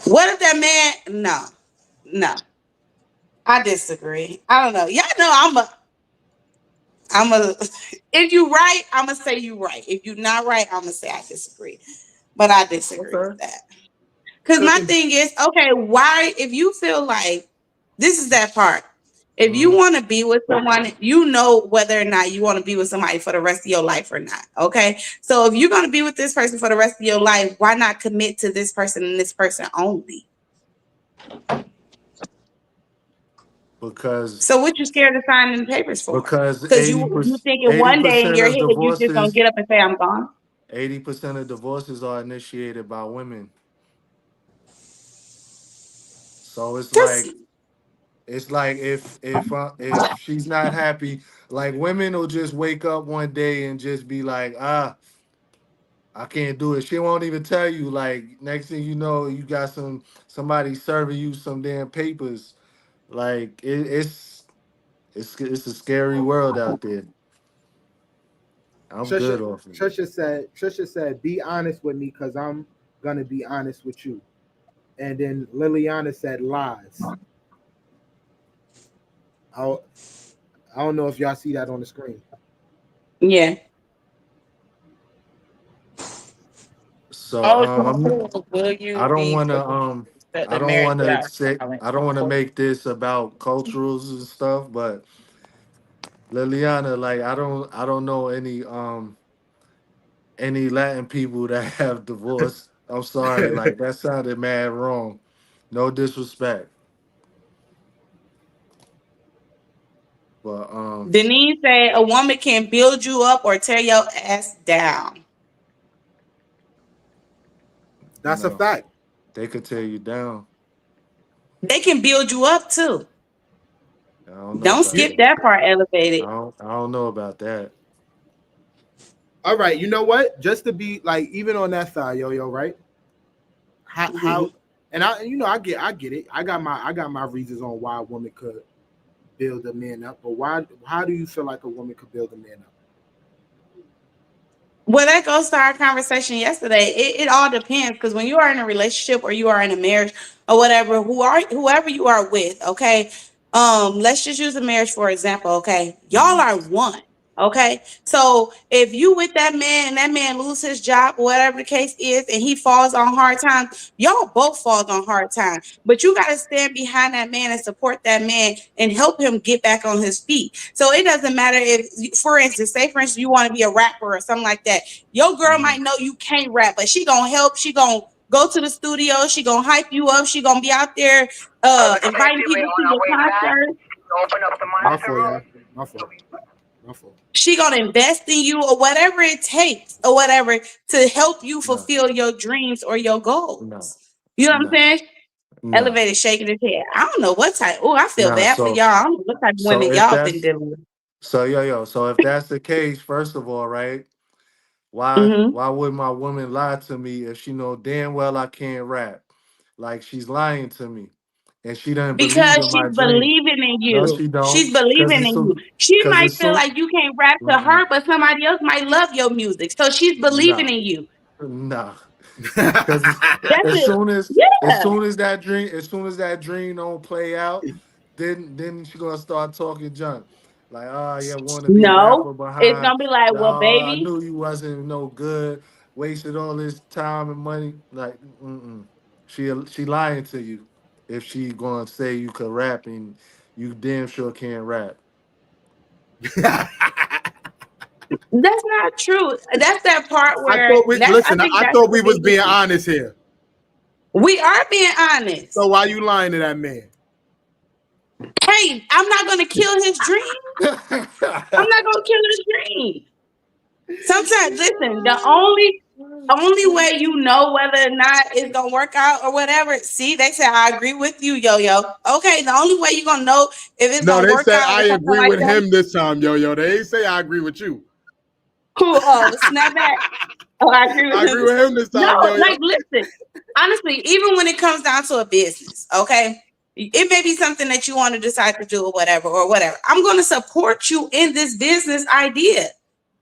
What if that man? No. I disagree. I don't know. Y'all know I'm a. If you right, I'm gonna say you right. If you're not right, I'm gonna say I disagree. But I disagree with that. Because my thing is, okay, why? If you feel like this is that part. If you want to be with someone, you know whether or not you want to be with somebody for the rest of your life or not. Okay. So if you're going to be with this person for the rest of your life, why not commit to this person and this person only? So what you scared of signing the papers for? Because you thinking one day in your head you just gonna get up and say I'm gone. 80% of divorces are initiated by women. So it's like if she's not happy, like women will just wake up one day and just be like, I can't do it. She won't even tell you. Like next thing you know, you got somebody serving you some damn papers. Like it's a scary world out there. I'm good off it. Trisha said, be honest with me because I'm gonna be honest with you. And then Liliana said lies. I don't know if y'all see that on the screen. Yeah. So I don't want to make this about culturals and stuff, but Liliana, like I don't know any Latin people that have divorced. I'm sorry, like that sounded mad wrong. No disrespect. But Denise said a woman can build you up or tear your ass down. That's a fact. They could tear you down. They can build you up too. Don't skip that part, Elevated. I don't know about that. All right, you know what? Just to be like even on that side, yo, right? How and I get it. I got my reasons on why a woman could build a man up, but how do you feel like a woman could build a man up? Well, that goes to our conversation yesterday. It all depends because when you are in a relationship or you are in a marriage or whatever, whoever you are with, okay. Let's just use a marriage for example, okay. Y'all are one, Okay, so if you with that man and that man lose his job, whatever the case is, and he falls on hard times, y'all both fall on hard times. But you got to stand behind that man and support that man and help him get back on his feet. So it doesn't matter if, for instance, you want to be a rapper or something like that. Your girl might know you can't rap, but she gonna help. She gonna go to the studio. She gonna hype you up. She gonna be out there inviting people to your concert. My fault. She gonna invest in you or whatever it takes or whatever to help you fulfill your dreams or your goals. You know what I'm saying? Elevator shaking his head. I don't know what type. Oh, I feel bad for y'all. I don't know what type of women y'all been dealing with. So so if that's the case, first of all, right? Why would my woman lie to me if she know damn well I can't rap? Like she's lying to me. And she doesn't because believe in my she's dream. believing in you. No, she don't. She's believing in you. She might feel like you can't rap to her, but somebody else might love your music. So she's believing in you. Nah. Because as soon as that dream don't play out, then she gonna start talking junk. Like, want to be rapper behind. It's gonna be like, well, baby, I knew you wasn't no good. Wasted all this time and money. Like, she lying to you if she gonna say you could rap and you damn sure can't rap. That's not true. That's that part where I thought we was being honest here. We are being honest. So why you lying to that man? Hey, I'm not gonna kill his dream. I'm not gonna kill his dream. Sometimes, listen, the only way you know whether or not it's gonna work out or whatever. See, they said I agree with you, Yo-Yo. Okay, the only way you're gonna know if it's gonna work out. No, they said I agree with him this time, Yo-Yo. They ain't say I agree with you. Cool. Oh, snap back. Oh, I agree with him this time. No, Yo-Yo. Like, listen, honestly, even when it comes down to a business, okay, it may be something that you want to decide to do or whatever. I'm going to support you in this business idea.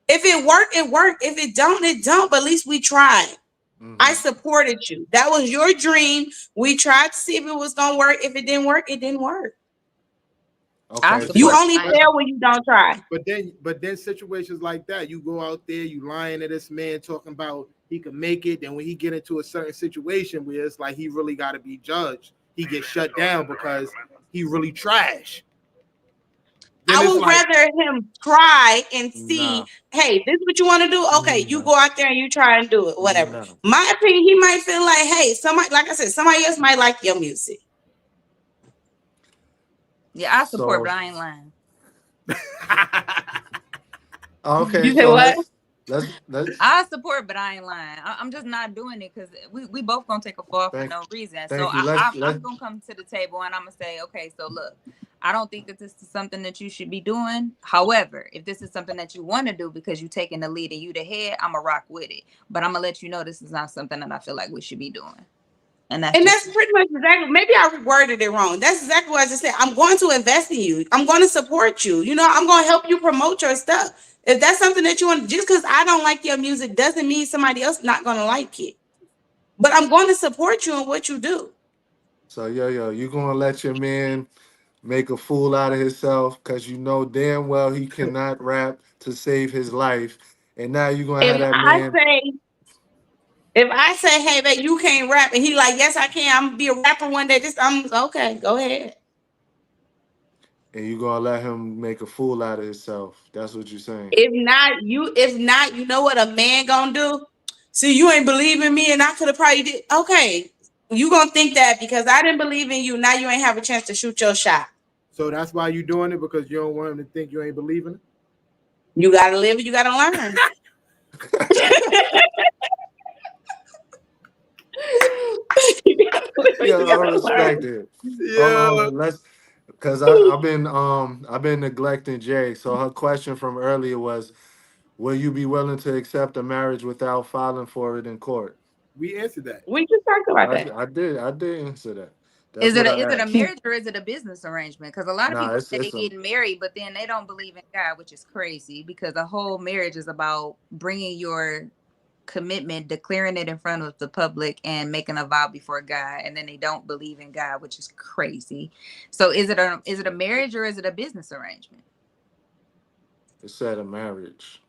If it worked, it worked. If it don't, it don't. But at least we tried. I supported you. That was your dream. We tried to see if it was going to work. If it didn't work, it didn't work. Okay. You only fail when you don't try. But then situations like that, you go out there, you lying to this man talking about he can make it. Then when he get into a certain situation where it's like he really got to be judged, he gets shut down because he really trash. Then I would rather him try and see, hey, this is what you want to do? Okay, you go out there and you try and do it, whatever. My opinion, he might feel like, hey, somebody, like I said, somebody else might like your music. Yeah, I support, but I ain't lying. Okay. You say what? Let's I support, but I ain't lying. I'm just not doing it because we both gonna take a fall for no reason. So I'm gonna come to the table and I'm gonna say, okay, so look, I don't think that this is something that you should be doing. However, if this is something that you want to do because you're taking the lead and you the head, I'm gonna rock with it. But I'm gonna let you know this is not something that I feel like we should be doing. And that's pretty much exactly. Maybe I worded it wrong. That's exactly what I just said. I'm going to invest in you. I'm going to support you. You know, I'm going to help you promote your stuff. If that's something that you want, just because I don't like your music doesn't mean somebody else not going to like it. But I'm going to support you in what you do. So you going to let your man make a fool out of himself because you know damn well he cannot rap to save his life, and now you're going to have that man. If I say, hey, babe, you can't rap, and he like, yes, I can. I'm gonna be a rapper one day. I'm okay. Go ahead. And you gonna let him make a fool out of himself? That's what you're saying. If not, you know what a man gonna do? See, you ain't believe in me, and I could have probably did. Okay, you gonna think that because I didn't believe in you. Now you ain't have a chance to shoot your shot. So that's why you doing it, because you don't want him to think you ain't believing it. You gotta live. You gotta learn. I respect it. Yeah, because I've been neglecting Jay. So her question from earlier was, will you be willing to accept a marriage without filing for it in court? We answered that. We just talked about that. I did answer that. Is it a marriage or is it a business arrangement? Because a lot of people say they're getting married, but then they don't believe in God, which is crazy because a whole marriage is about bringing your commitment, declaring it in front of the public and making a vow before God, and then they don't believe in God, which is crazy. So is it a marriage or is it a business arrangement? It said a marriage.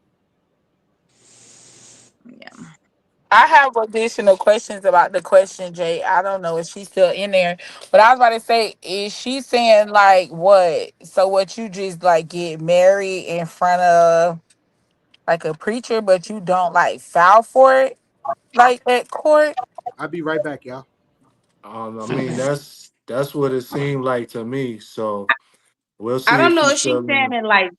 Yeah. I have additional questions about the question, Jay. I don't know if she's still in there, but I was about to say, is she saying like what? So what you just like get married in front of like a preacher, but you don't like file for it like at court? I'll be right back, y'all. I mean, that's what it seemed like to me. So we'll I see don't if know she's if she's still in. saying it like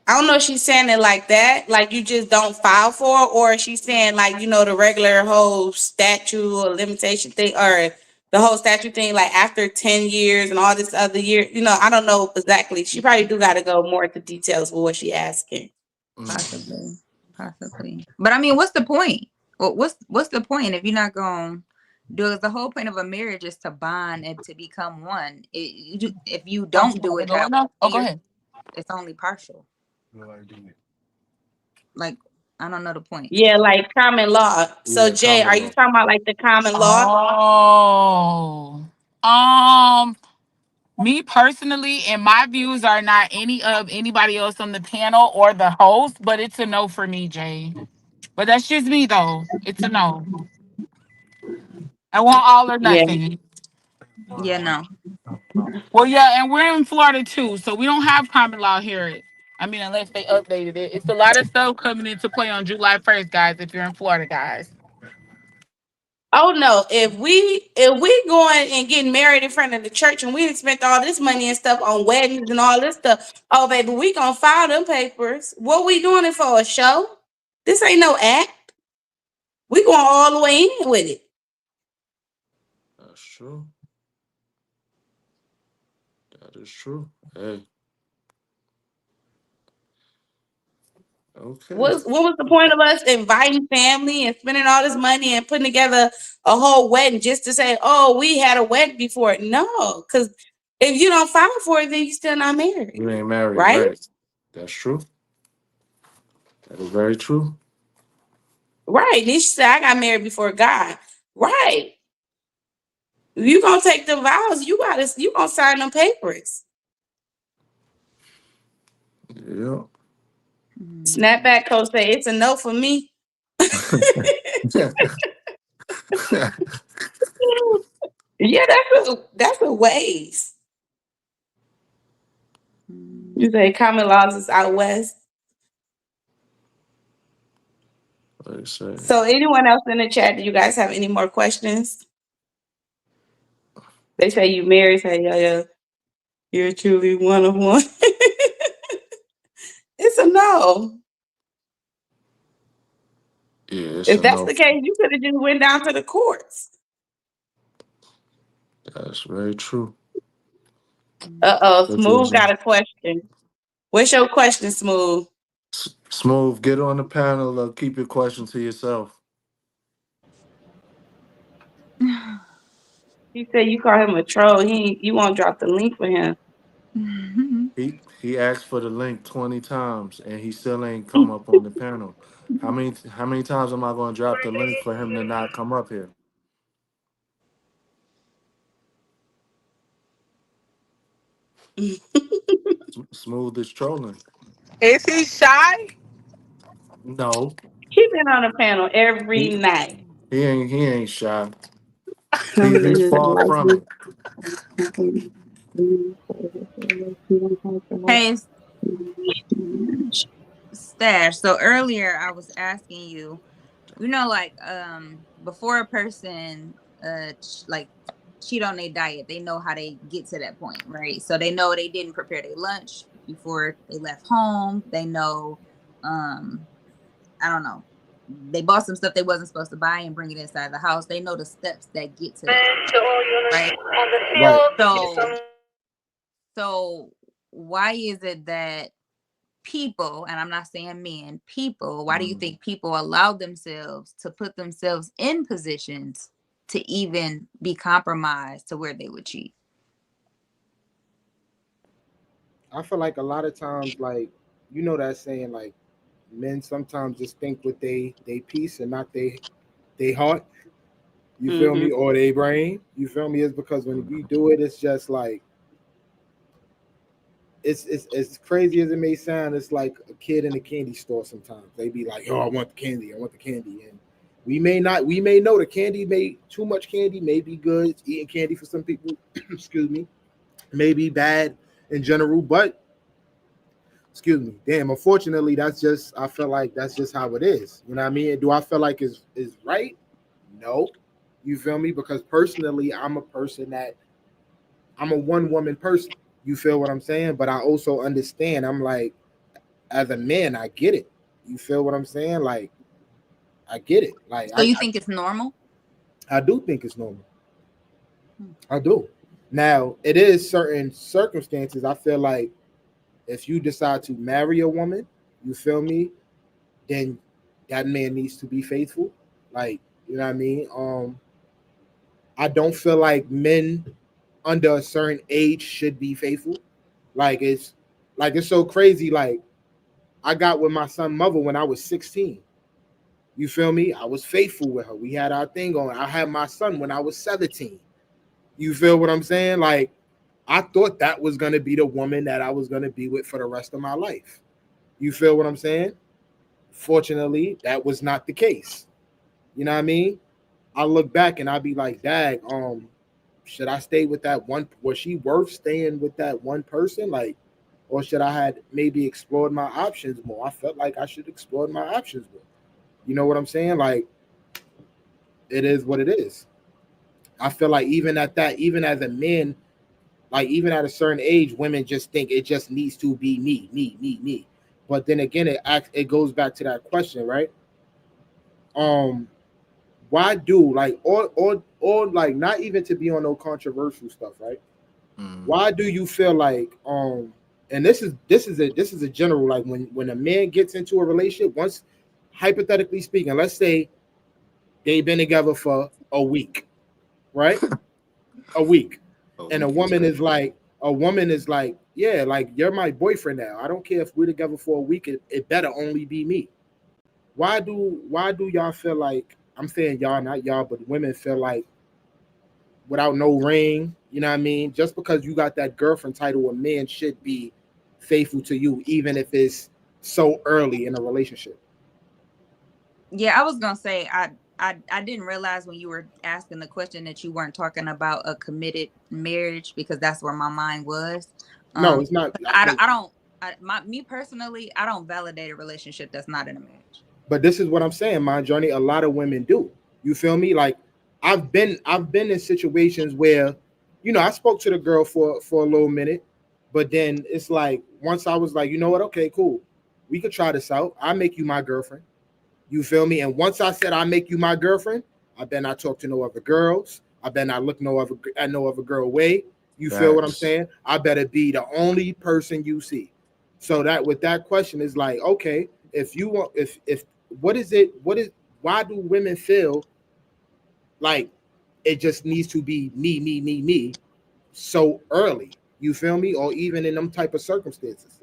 I don't know if she's saying it like that, like you just don't file for it, or she's saying like, the regular whole statute or limitation thing, or the whole statute thing, like after 10 years and all this other year. I don't know exactly. She probably do got to go more into details with what she asking. Possibly. But I mean, what's the point? What's the point if you're not going to do it? The whole point of a marriage is to bond and to become one. If you don't do it that way, Oh, go ahead. it's only partial. Like, I don't know the point. Yeah, like common law. So Yeah, Jay, are common you law. talking about like the common law? Oh, me personally, and my views are not any of anybody else on the panel or the host, but it's a no for me, Jay. But that's just me, though. It's a no. I want all or Yeah. nothing. Yeah, no. Well, yeah, and we're in Florida too, so we don't have common law here. I mean, unless they updated it. It's a lot of stuff coming into play on July 1st, guys, if you're in Florida, guys. Oh no, if we going and getting married in front of the church and we done spent all this money and stuff on weddings and all this stuff, oh baby, we gonna file them papers. What we doing it for? A show? This ain't no act. We going all the way in with it. That's true. That is true. Hey. Okay. What was the point of us inviting family and spending all this money and putting together a whole wedding just to say, oh, we had a wedding before? No, because if you don't file for it, then you still not married. You ain't married, right? right? That's true. That is very true. Right. Nisha said, I got married before God. Right. If you gonna take the vows, you gonna sign them papers. Yeah. Snapback coach say it's a no for me. Yeah, that's a waste. You say common laws is out west. Like I say. So anyone else in the chat, do you guys have any more questions? They say you married, say yeah, you're truly one of one. It's a no. Yeah, If that's the case, you could have just went down to the courts. That's very true. Smooth got a question. What's your question, Smooth? Smooth, get on the panel or keep your question to yourself. He said you call him a troll. You won't drop the link for him. He asked for the link 20 times and he still ain't come up on the panel. How many times am I going to drop the link for him to not come up here? Smooth is trolling. Is he shy? No. He been on the panel every night. He ain't shy. He's far from it. Hey, Stash. So earlier I was asking you, like before a person like cheat on their diet, they know how they get to that point, right? So they know they didn't prepare their lunch before they left home. They know, I don't know, they bought some stuff they wasn't supposed to buy and bring it inside the house. They know the steps that get to that, right? So why is it that people, and I'm not saying men, people, why do you think people allow themselves to put themselves in positions to even be compromised to where they would cheat? I feel like a lot of times, like, that saying, like, men sometimes just think with they piece and not they heart. You feel me? Or they brain. You feel me? It's because when we do it, it's just like it's as crazy as it may sound. It's like a kid in a candy store. Sometimes they be like, "Oh, I want the candy. I want the candy." And we may know the candy too much candy may be good. Eating candy for some people, excuse me, may be bad in general. But excuse me, damn. Unfortunately, I feel like that's just how it is. You know what I mean? Do I feel like is right? No. You feel me? Because personally, I'm a one woman person. You feel what I'm saying? But I also understand. I'm like, as a man, I get it. You feel what I'm saying? Like, I get it. Like, So you think it's normal? I do think it's normal. I do. Now, it is certain circumstances. I feel like if you decide to marry a woman, you feel me, then that man needs to be faithful. Like, you know what I mean? I don't feel like men under a certain age should be faithful. Like it's so crazy. Like I got with my son's mother when I was 16. You feel me? I was faithful with her. We had our thing on. I had my son when I was 17. You feel what I'm saying? Like I thought that was gonna be the woman that I was gonna be with for the rest of my life. You feel what I'm saying? Fortunately, that was not the case. You know what I mean? I look back and I be like, "Dag, should I stay with that one? Was she worth staying with that one person? Like, or should I had maybe explored my options more? I felt like I should explore my options more. You know what I'm saying? Like, it is what it is. I feel like even as a man, like even at a certain age, women just think it just needs to be me. But then again, it goes back to that question, right? Why do like or like not even to be on no controversial stuff, right? Why do you feel like and this is a general, like when a man gets into a relationship, once hypothetically speaking, let's say they've been together for a week, right? A week. And a woman is like, yeah, like you're my boyfriend now. I don't care if we're together for a week, it better only be me. Why do y'all feel like, I'm saying y'all, not y'all, but women feel like without no ring, you know what I mean? Just because you got that girlfriend title, a man should be faithful to you, even if it's so early in a relationship. Yeah, I was gonna say I didn't realize when you were asking the question that you weren't talking about a committed marriage, because that's where my mind was. No, it's not. Me personally, I don't validate a relationship that's not in a marriage. But this is what I'm saying, my journey. A lot of women do. You feel me? Like I've been in situations where, you know, I spoke to the girl for a little minute, but then it's like once I was like, you know what? Okay, cool. We could try this out. I'll make you my girlfriend. You feel me? And once I said I make you my girlfriend, I better not talk to no other girls. I better not look at no other girl way. You feel what I'm saying? I better be the only person you see. So that with that question is like, okay, if you want, if why do women feel like it just needs to be me so early? You feel me? Or even in them type of circumstances.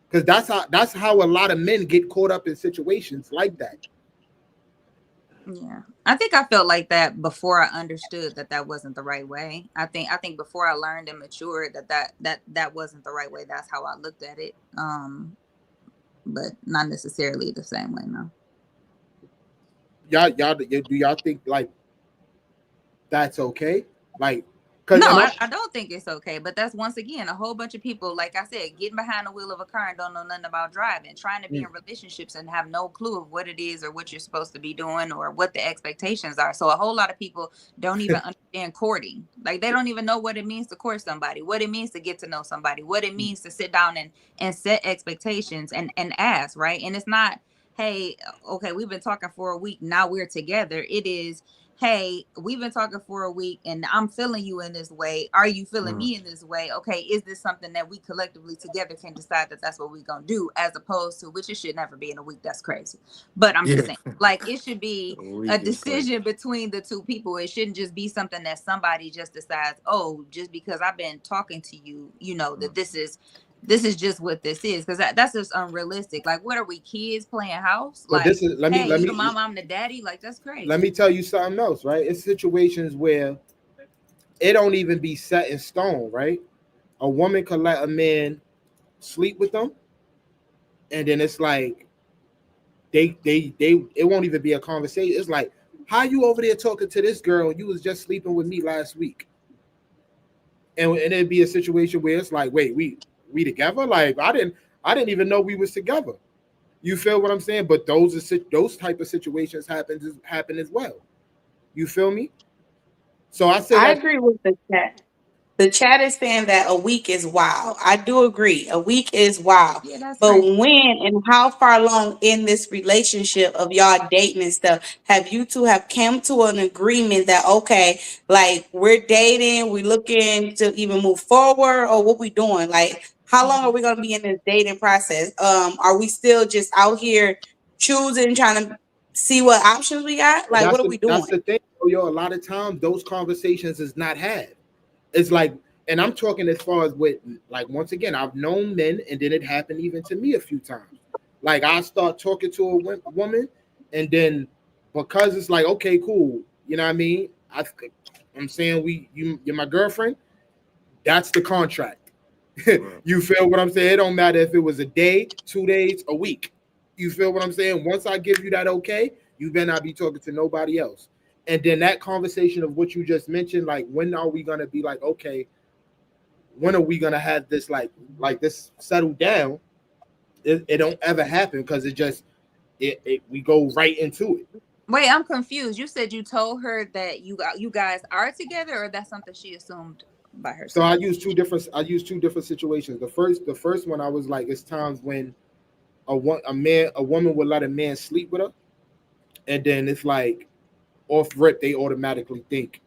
Because that's how a lot of men get caught up in situations like that. Yeah, I think I felt like that before I understood that wasn't the right way. I think before I learned and matured that wasn't the right way. That's how I looked at it. But not necessarily the same way. No. Y'all, do y'all think like that's okay? Like, no, I don't think it's okay. But that's once again a whole bunch of people, like I said, getting behind the wheel of a car and don't know nothing about driving, trying to be in relationships and have no clue of what it is or what you're supposed to be doing or what the expectations are. So a whole lot of people don't even understand courting. Like they don't even know what it means to court somebody, what it means to get to know somebody, what it means to sit down and set expectations and ask, right? And it's not, hey, okay, we've been talking for a week, now we're together. It is, hey, we've been talking for a week and I'm feeling you in this way. Are you feeling me in this way? Okay, is this something that we collectively together can decide that that's what we're going to do, as opposed to, which it should never be in a week. That's crazy. But I'm just saying, like, it should be a decision between the two people. It shouldn't just be something that somebody just decides, oh, just because I've been talking to you, you know, that this is just what this is, because that's just unrealistic. Like, what are we, kids playing house? But like, this is let me the mom, I'm the daddy. Like, that's crazy. Let me tell you something else, right? It's situations where it don't even be set in stone, right? A woman could let a man sleep with them, and then it's like they it won't even be a conversation. It's like, how you over there talking to this girl and you was just sleeping with me last week? And it'd be a situation where it's like, wait, we together? Like I didn't even know we was together. You feel what I'm saying? But those type of situations happen as well. You feel me? So I say I that agree with the chat. The chat is saying that a week is wild. I do agree. A week is wild. Yeah, that's But crazy. when and how far along in this relationship of y'all dating and stuff have you two have come to an agreement that, okay, like we're dating, we looking to even move forward, or what we doing? Like, how long are we gonna be in this dating process? Are we still just out here choosing, trying to see what options we got? Like, what are we that's doing? the thing, yo. A lot of times those conversations is not had. It's like, and I'm talking as far as with, like, once again, I've known men, and then it happened even to me a few times. Like I start talking to a woman, and then because it's like, okay, cool, you know what I mean? I'm saying you're my girlfriend. That's the contract. You feel what I'm saying? It don't matter if it was a day, 2 days, a week. You feel what I'm saying? Once I give you that okay, you better not be talking to nobody else. And then that conversation of what you just mentioned, like, when are we gonna be like, okay, when are we gonna have this like this settled down? It don't ever happen because we go right into it. Wait, I'm confused. You said you told her that you guys are together, or that's something she assumed by herself? So I use two different situations. The first one, I was like, it's times when a woman would let a man sleep with her, and then it's like off rip they automatically think,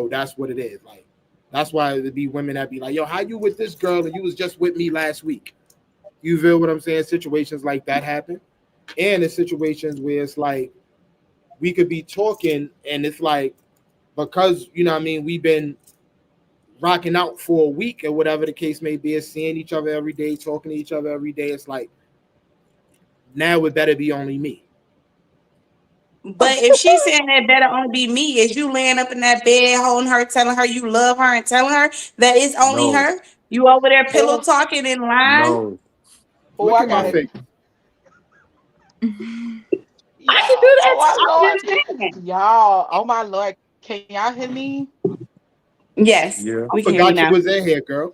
that's what it is. Like that's why it'd be women that be like, yo, how you with this girl and you was just with me last week? You feel what I'm saying? Situations like that happen. And in situations where it's like we could be talking and it's like, because what I mean, we've been rocking out for a week or whatever the case may be, seeing each other every day, talking to each other every day. It's like, now it better be only me. But if she's saying that better only be me, is you laying up in that bed holding her, telling her you love her, and telling her that it's only No, her? You over there pillow Oh, talking in line? no. oh, Look I at got my it. face. Y'all, I can do that oh too. my I'm Lord. just saying. Y'all, oh my Lord. Can y'all hear me? Yes, Yeah. I we can hear you forgot you now. was in here, girl.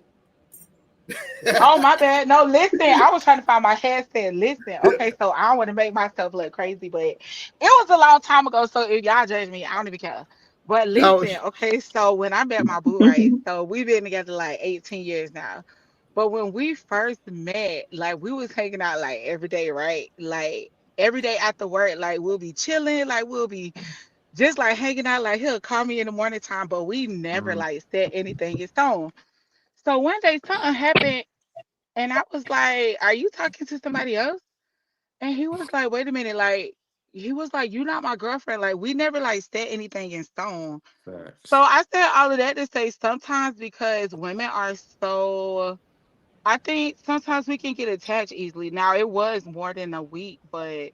Oh my bad. No, listen. I was trying to find my headset. Listen. Okay, so I don't want to make myself look crazy, but it was a long time ago. So if y'all judge me, I don't even care. But No, listen, okay, so when I met my boo, right? So we've been together like 18 years now. But when we first met, like we was hanging out like every day, right? Like every day after work, like we'll be chilling, like we'll be just like hanging out, like he'll call me in the morning time, but we never Mhm. like said anything in stone. So one day something happened and I was like, "Are you talking to somebody else?" And he was like, "Wait a minute." Like, he was like, "You're not my girlfriend." Like, we never like said anything in stone. So Facts. I said all of that to say sometimes because women are so, I think sometimes we can get attached easily. Now, it was more than a week, but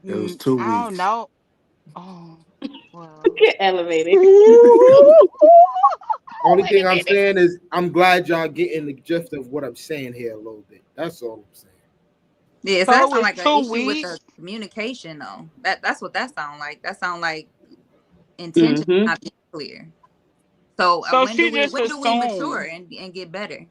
It was two I don't weeks. know. Oh, well. Get elevated. only Wait a thing I'm minute. saying is I'm glad y'all getting the gist of what I'm saying here a little bit. That's all I'm saying. Yeah, so So that it sounds was like an two issue with the weeks. communication, though. That's what that sounds like. That sounds like intention Mm-hmm. not being clear. So So when do she just we mature assumed. and get better?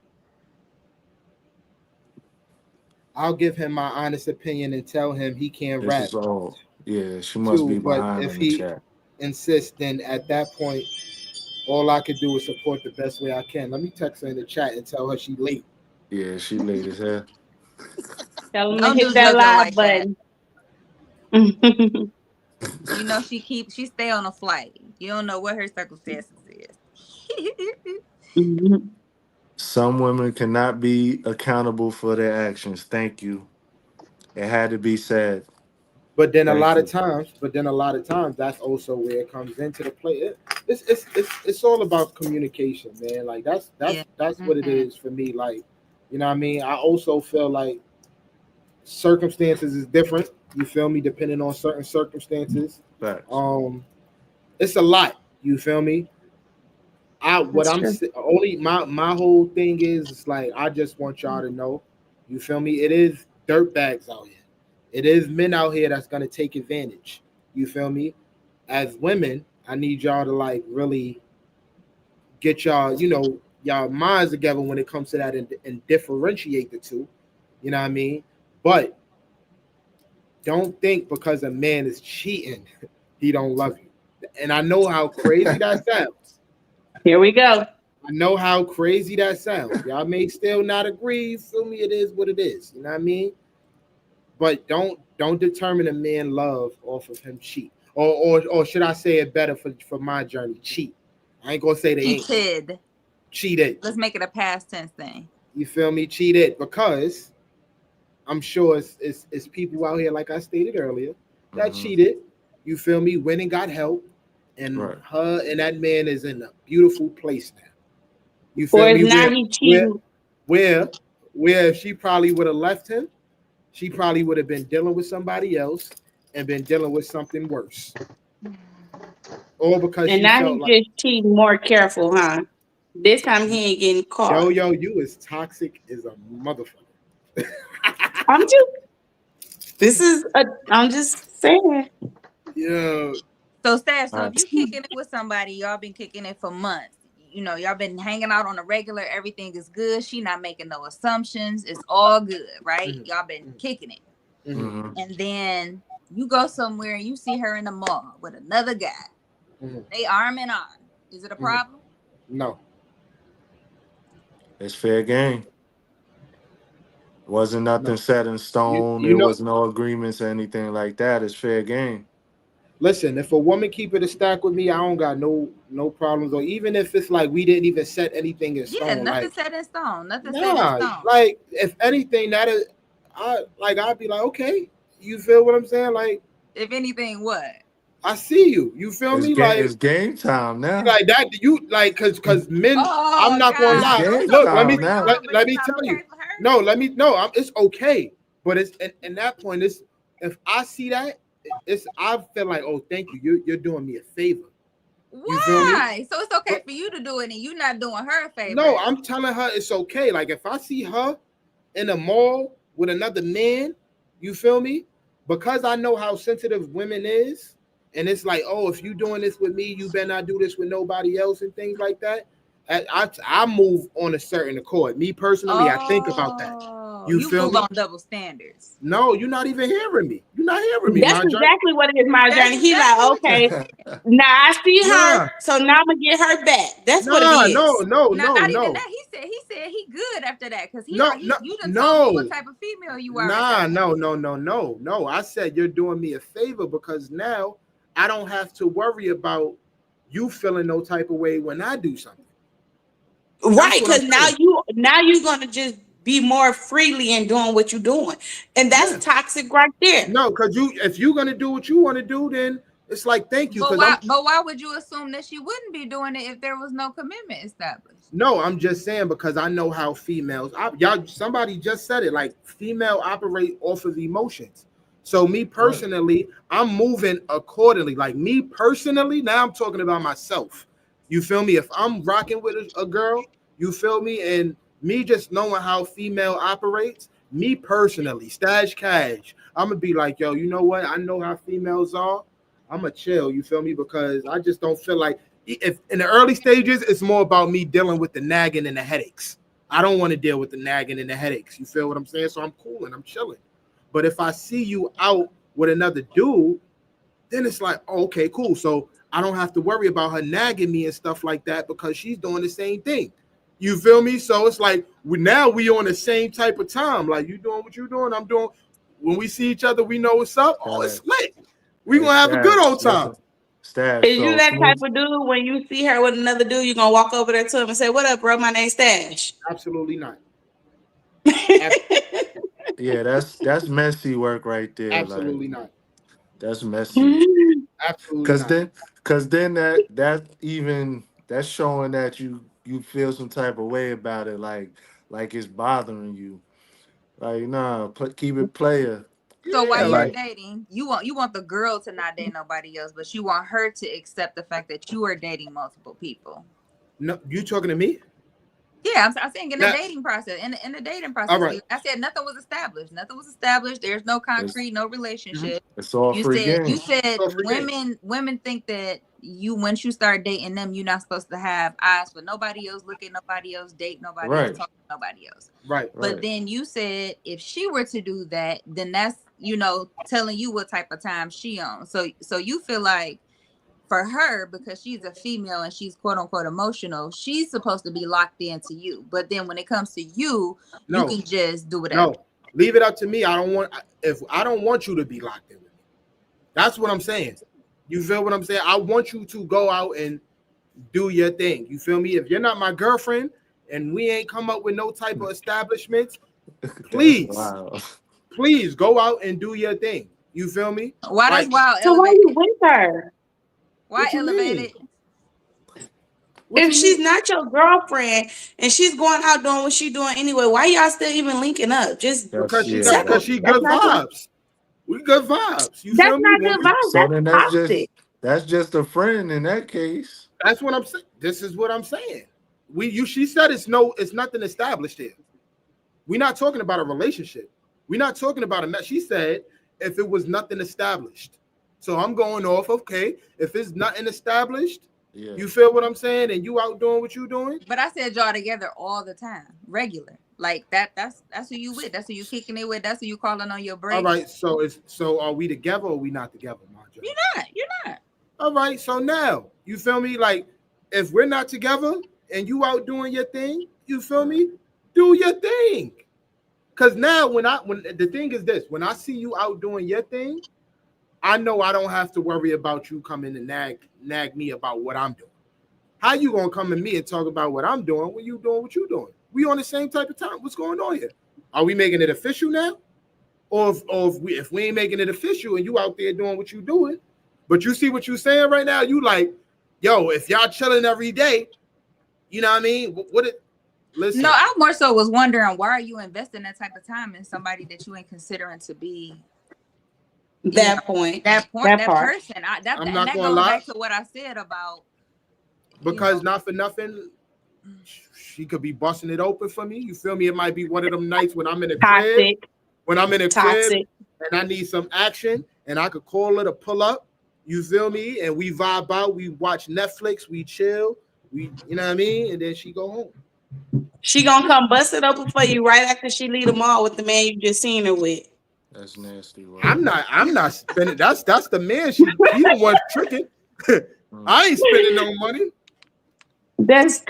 I'll give him my honest opinion and tell him he can't This rap is all. Yeah, she must be too. But behind if in the he chat. insists, then at that point, all I can do is support the best way I can. Let me text her in the chat and tell her she late. Yeah, she late as hell. Tell them to Don't hit do that JoJo live like that. button. You know she stay on a flight. You don't know what her circumstances is. Mhm. Some women cannot be accountable for their actions. Thank you. It had to be said. But then a Thank lot of you. times, that's also where it comes into the play. It's all about communication, man. Like Yeah. that's what it Hmm. is for me. Like, what I mean? I also feel like circumstances is different. You feel me? Depending on certain circumstances. Facts. Um, it's a lot. You feel me? What That's I'm true. only my whole thing is it's like I just want y'all to know, you feel me? It is dirt bags out here. It is men out here that's gonna take advantage. You feel me? As women, I need y'all to like really get y'all, y'all minds together when it comes to that and differentiate the two. You know what I mean? But don't think because a man is cheating, he don't love you. And I know how crazy that sounds. Here we go. I know how crazy that sounds. Y'all may still not agree. You feel me? It is what it is. You know what I mean? But don't determine a man love off of him cheat. Or should I say it better for my journey? Cheat. I ain't gonna say they ain't. Cheated. Cheated. Let's make it a past tense thing. You feel me? Cheated because I'm sure it's people out here, like I stated earlier, that cheated. You feel me? Went and got help, and her and that man is in a beautiful place now. You feel Or me? now he cheating. Where if she probably would have left him, she probably would have been dealing with somebody else and been dealing with something worse. Or because And she now felt he like, just cheating more careful, huh? This time he ain't getting caught. yo, you is toxic as a motherfucker. I'm just saying. Yeah. So Stash, so if you kicking it with somebody, y'all been kicking it for months. You know, y'all been hanging out on a regular, everything is good. She not making no assumptions. It's all good, right? Y'all been kicking it. And then you go somewhere and you see her in the mall with another guy. They arm in arm. Is it a problem? No. It's fair game. Wasn't nothing set in stone. You There know, was no agreements or anything like that. It's fair game. listen, if a woman keep it a stack with me, I don't got no problems. Or even if it's like we didn't even set anything in stone. Yeah, nothing like, set in stone. Nothing set in stone. like if anything, that is, I'd be like, okay, you feel what I'm saying? Like, if anything, what? I see you. You feel me? Like it's game time now. Like that, you like because men. I'm not gonna lie. Look, let me tell you. It's okay, but it's at that point. It's if I see that, I feel like, oh, thank you. You're doing me a favor. Why? So it's okay for you to do it, and you not doing her a favor. No, I'm telling her it's okay. Like if I see her in a mall with another man, you feel me? Because I know how sensitive women is. And it's like, oh, if you doing this with me, you better not do this with nobody else and things like that. I move on a certain accord. Me personally, I think about that. You feel move me? on double standards. No, you're not even hearing me. You're not hearing me. That's exactly what it is, my journey. He like, okay, now I see her, so now I'm gonna get her back. That's what it is. No. Even that. He said he good after that because you done told me what type of female you are. No. I said you're doing me a favor because now I don't have to worry about you feeling no type of way when I do something. Right, because now you're gonna just be more freely in doing what you're doing, and that's toxic right there. No, because if you're gonna do what you want to do, then it's like thank you. But why would you assume that she wouldn't be doing it if there was no commitment established? No, I'm just saying because I know how females. Somebody just said it. Like female operate off of emotions. So me personally, I'm moving accordingly. Like me personally, now I'm talking about myself. You feel me? If I'm rocking with a girl, you feel me? And me just knowing how female operates, me personally, Stash Cash, I'm going to be like, yo, you know what? I know how females are. I'm going to chill, you feel me? Because I just don't feel like, if in the early stages, it's more about me dealing with the nagging and the headaches. I don't want to deal with the nagging and the headaches. You feel what I'm saying? So I'm cool and I'm chilling. But if I see you out with another dude, then it's like, oh, okay, cool. So I don't have to worry about her nagging me and stuff like that because she's doing the same thing. You feel me? So it's like we on the same type of time. Like you doing what you're doing, I'm doing. When we see each other, we know what's up. Oh, it's lit. We gonna have a good old time. Stash. Is you that type of dude when you see her with another dude, you gonna walk over there to him and say, "What up, bro? My name's Stash." Absolutely not. Yeah, that's messy work right there. Absolutely like, not. That's messy. Absolutely. Because then that's showing that you feel some type of way about it, like it's bothering you. Like nah, keep it player. So while you're dating, you want the girl to not date nobody else, but you want her to accept the fact that you are dating multiple people. No, you talking to me? Yeah, I'm saying in the Now- dating process. In the dating process, All right. I said nothing was established. Nothing was established. There's no concrete, no relationship. It's all You free said game. all free game. women think that once you start dating them, you're not supposed to have eyes for nobody else, look at nobody else, date nobody Right. else, talk to nobody else. Right. But then you said if she were to do that, then that's telling you what type of time she on. So you feel like for her, because she's a female and she's quote unquote emotional, she's supposed to be locked into you. But then when it comes to you, No. you can just do whatever. No, leave it up to me. I don't want you to be locked in with me. That's what I'm saying. You feel what I'm saying? I want you to go out and do your thing. You feel me? If you're not my girlfriend and we ain't come up with no type of establishments, please, please go out and do your thing. You feel me? Why does Wild So why elevate? you with her? Why What you elevate mean? it? What If you she's mean? not your girlfriend and she's going out doing what she's doing anyway, why y'all still even linking up? Just Because she Yeah, because she That's good not good. vibes. We good vibes. You That's feel me? not good vibes. So then That's toxic. that's just a friend in that case. That's what I'm saying. This is what I'm saying. She said it's nothing established here. We're not talking about a relationship. We're not talking about a. She said if it was nothing established. So I'm going off. Okay, if it's nothing established, Yeah. you feel what I'm saying, and you out doing what you doing. But I said y'all together all the time, regular. Like that's who you with. That's who you kicking it with. That's who you calling on your break. All right. So are we together or are we not together, Marjorie? You're not. All right. So now you feel me? Like if we're not together and you out doing your thing, you feel me? Do your thing. Cause now when the thing is this, when I see you out doing your thing, I know I don't have to worry about you coming to nag me about what I'm doing. How you gonna come to me and talk about what I'm doing when you doing what you doing? We on the same type of time. What's going on here? Are we making it official now? Or if we ain't making it official and you out there doing what you doing, but you see what you saying right now, you like, yo, if y'all chilling every day, you know what I mean? Listen. No, I more so was wondering why are you investing that type of time in somebody that you ain't considering to be that point. that part. person. I'm That not goes gonna lie. back to what I said about Because not for nothing, she could be busting it open for me. You feel me? It might be one of them nights when I'm in a crib, Toxic. crib and I need some action and I could call her to pull up. You feel me? And we vibe out, we watch Netflix, we chill, you know what I mean? And then she go home. She gonna come bust it open for you right after she leave the mall with the man you just seen her with. That's nasty. Right? I'm not spending. That's the man. She the one tricking. I ain't spending no money. That's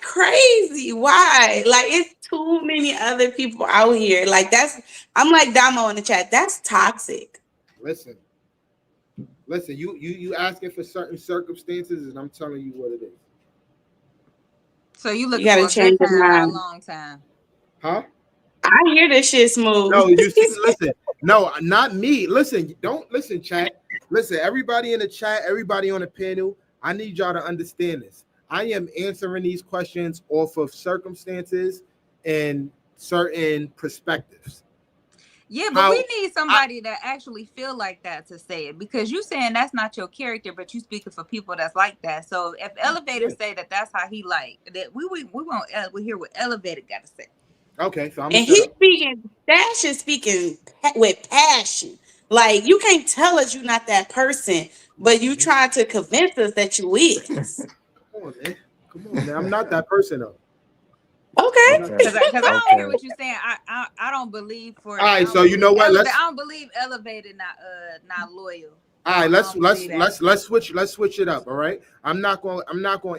crazy. Why? Like it's too many other people out here. Like I'm like Damo in the chat. That's toxic. Listen. You asking for certain circumstances, and I'm telling you what it is. So you looking gotta for a change good your time or a mind. long time? Huh? I hear this shit smooth. No, you see, listen. No, not me. Listen, don't listen, chat. Listen, everybody in the chat, everybody on the panel, I need y'all to understand this. I am answering these questions off of circumstances and certain perspectives. Yeah, but we need somebody that actually feel like that to say it, because you saying that's not your character, but you speaking for people that's like that. So if Elevator say that that's how he like that, we hear what Elevator got to say. Okay, so and he's speaking. Stash is speaking with passion. Like you can't tell us you're not that person, but you trying to convince us that you is. Come on, man. I'm not that person though. Okay. Because I don't hear what you're saying. I don't believe for. All right, so you know what? I don't believe Elevated not loyal. All right, let's switch it up. All right, I'm not going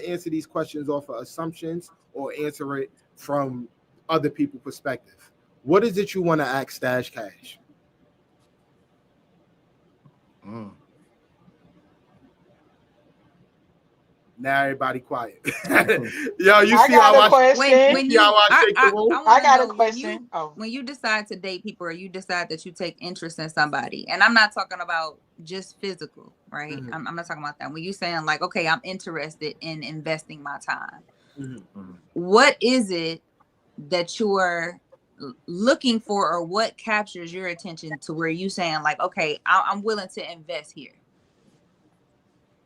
to answer these questions off of assumptions or answer it from other people's perspective. What is it you want to ask Stash Cash? Now everybody quiet. Yo, you see how I shake the room? I got a question. When you decide to date people or you decide that you take interest in somebody, and I'm not talking about just physical, right? Mm-hmm. I'm not talking about that. When you're saying like, okay, I'm interested in investing my time. Mm-hmm. What is it that you're looking for, or what captures your attention to where you saying like, okay, I'm willing to invest here?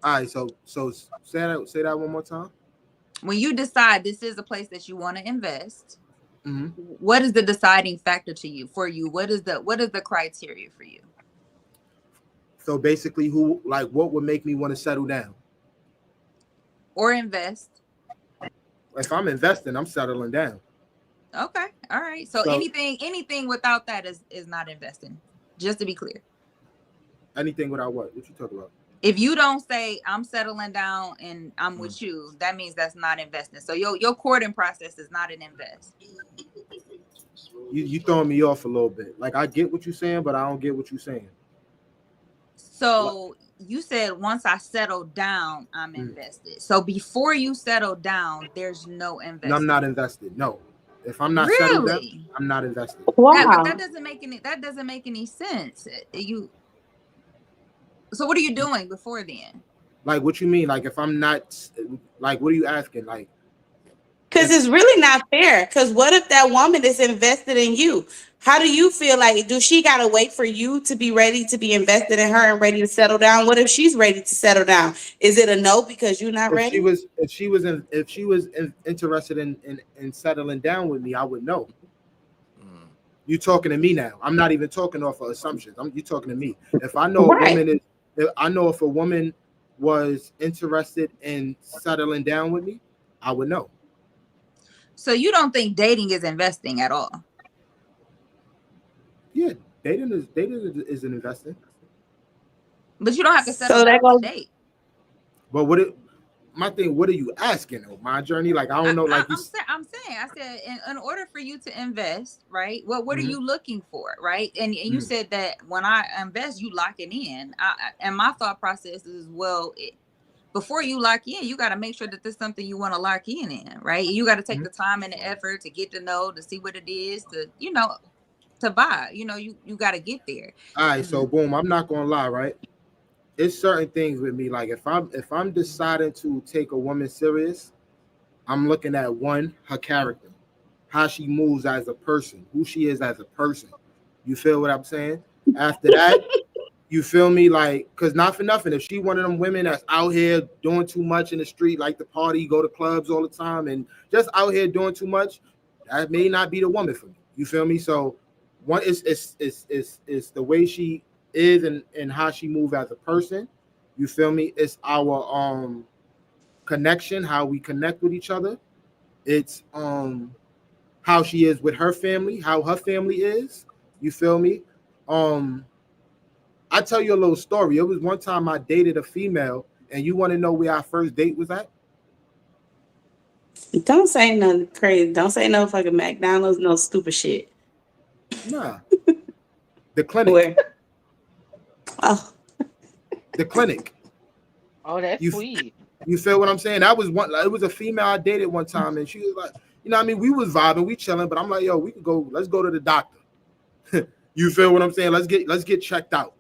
All right, so say that one more time. when you decide this is a place that you want to invest, Mm-hmm. what is the deciding factor for you? What is the criteria for you? So basically, what would make me want to settle down or invest? If I'm investing, I'm settling down. Okay, all right. So anything without that is not investing. Just to be clear. Anything without what? What you talking about? If you don't say I'm settling down and I'm with you, that means that's not investing. So your courting process is not an invest. You throwing me off a little bit. Like I get what you're saying, but I don't get what you're saying. So you said once I settle down, I'm invested. So before you settle down, there's no investment. No, I'm not invested. No. If I'm not settled down, I'm not invested. Wow. That doesn't make any sense. So what are you doing before then? Like what you mean? Like if I'm not, like what are you asking? Like, because it's really not fair. Because what if that woman is invested in you? How do you feel? Like, do she gotta wait for you to be ready to be invested in her and ready to settle down? What if she's ready to settle down? Is it a no because you're not ready? If she was interested in settling down with me, I would know. You talking to me now? I'm not even talking off of assumptions. You talking to me? If I know if a woman was interested in settling down with me, I would know. So you don't think dating is investing at all? Yeah, dating is an investing. But you don't have to settle down to date. But my thing, what are you asking? My journey, like I don't know. Like I said, in order for you to invest, right? What are you looking for, right? And you said that when I invest, you lock it in. And my thought process is, well, before you lock in, you got to make sure that this is something you want to lock in, right? You got to take the time and the effort to get to know, to see what it is, to buy. You got to get there. All right, so boom, I'm not gonna lie, right? It's certain things with me. Like if I'm deciding to take a woman serious, I'm looking at her character, how she moves as a person, who she is as a person. You feel what I'm saying? After that, you feel me? Like, cause not for nothing, if she one of them women that's out here doing too much in the street, like the party, go to clubs all the time, and just out here doing too much, that may not be the woman for me. You feel me? So one is the way she is and how she moves as a person. You feel me? It's our connection, how we connect with each other. It's how she is with her family, how her family is. You feel me? I tell you a little story. It was one time I dated a female, and you want to know where our first date was at? Don't say nothing crazy. Don't say no fucking McDonald's, no stupid shit. Nah. The clinic. Where? Oh. The clinic. Oh, that's sweet. You feel what I'm saying? That was it was a female I dated one time, and she was like, you know what I mean? We was vibing, we chilling, but I'm like, yo, let's go to the doctor. You feel what I'm saying? Let's get checked out.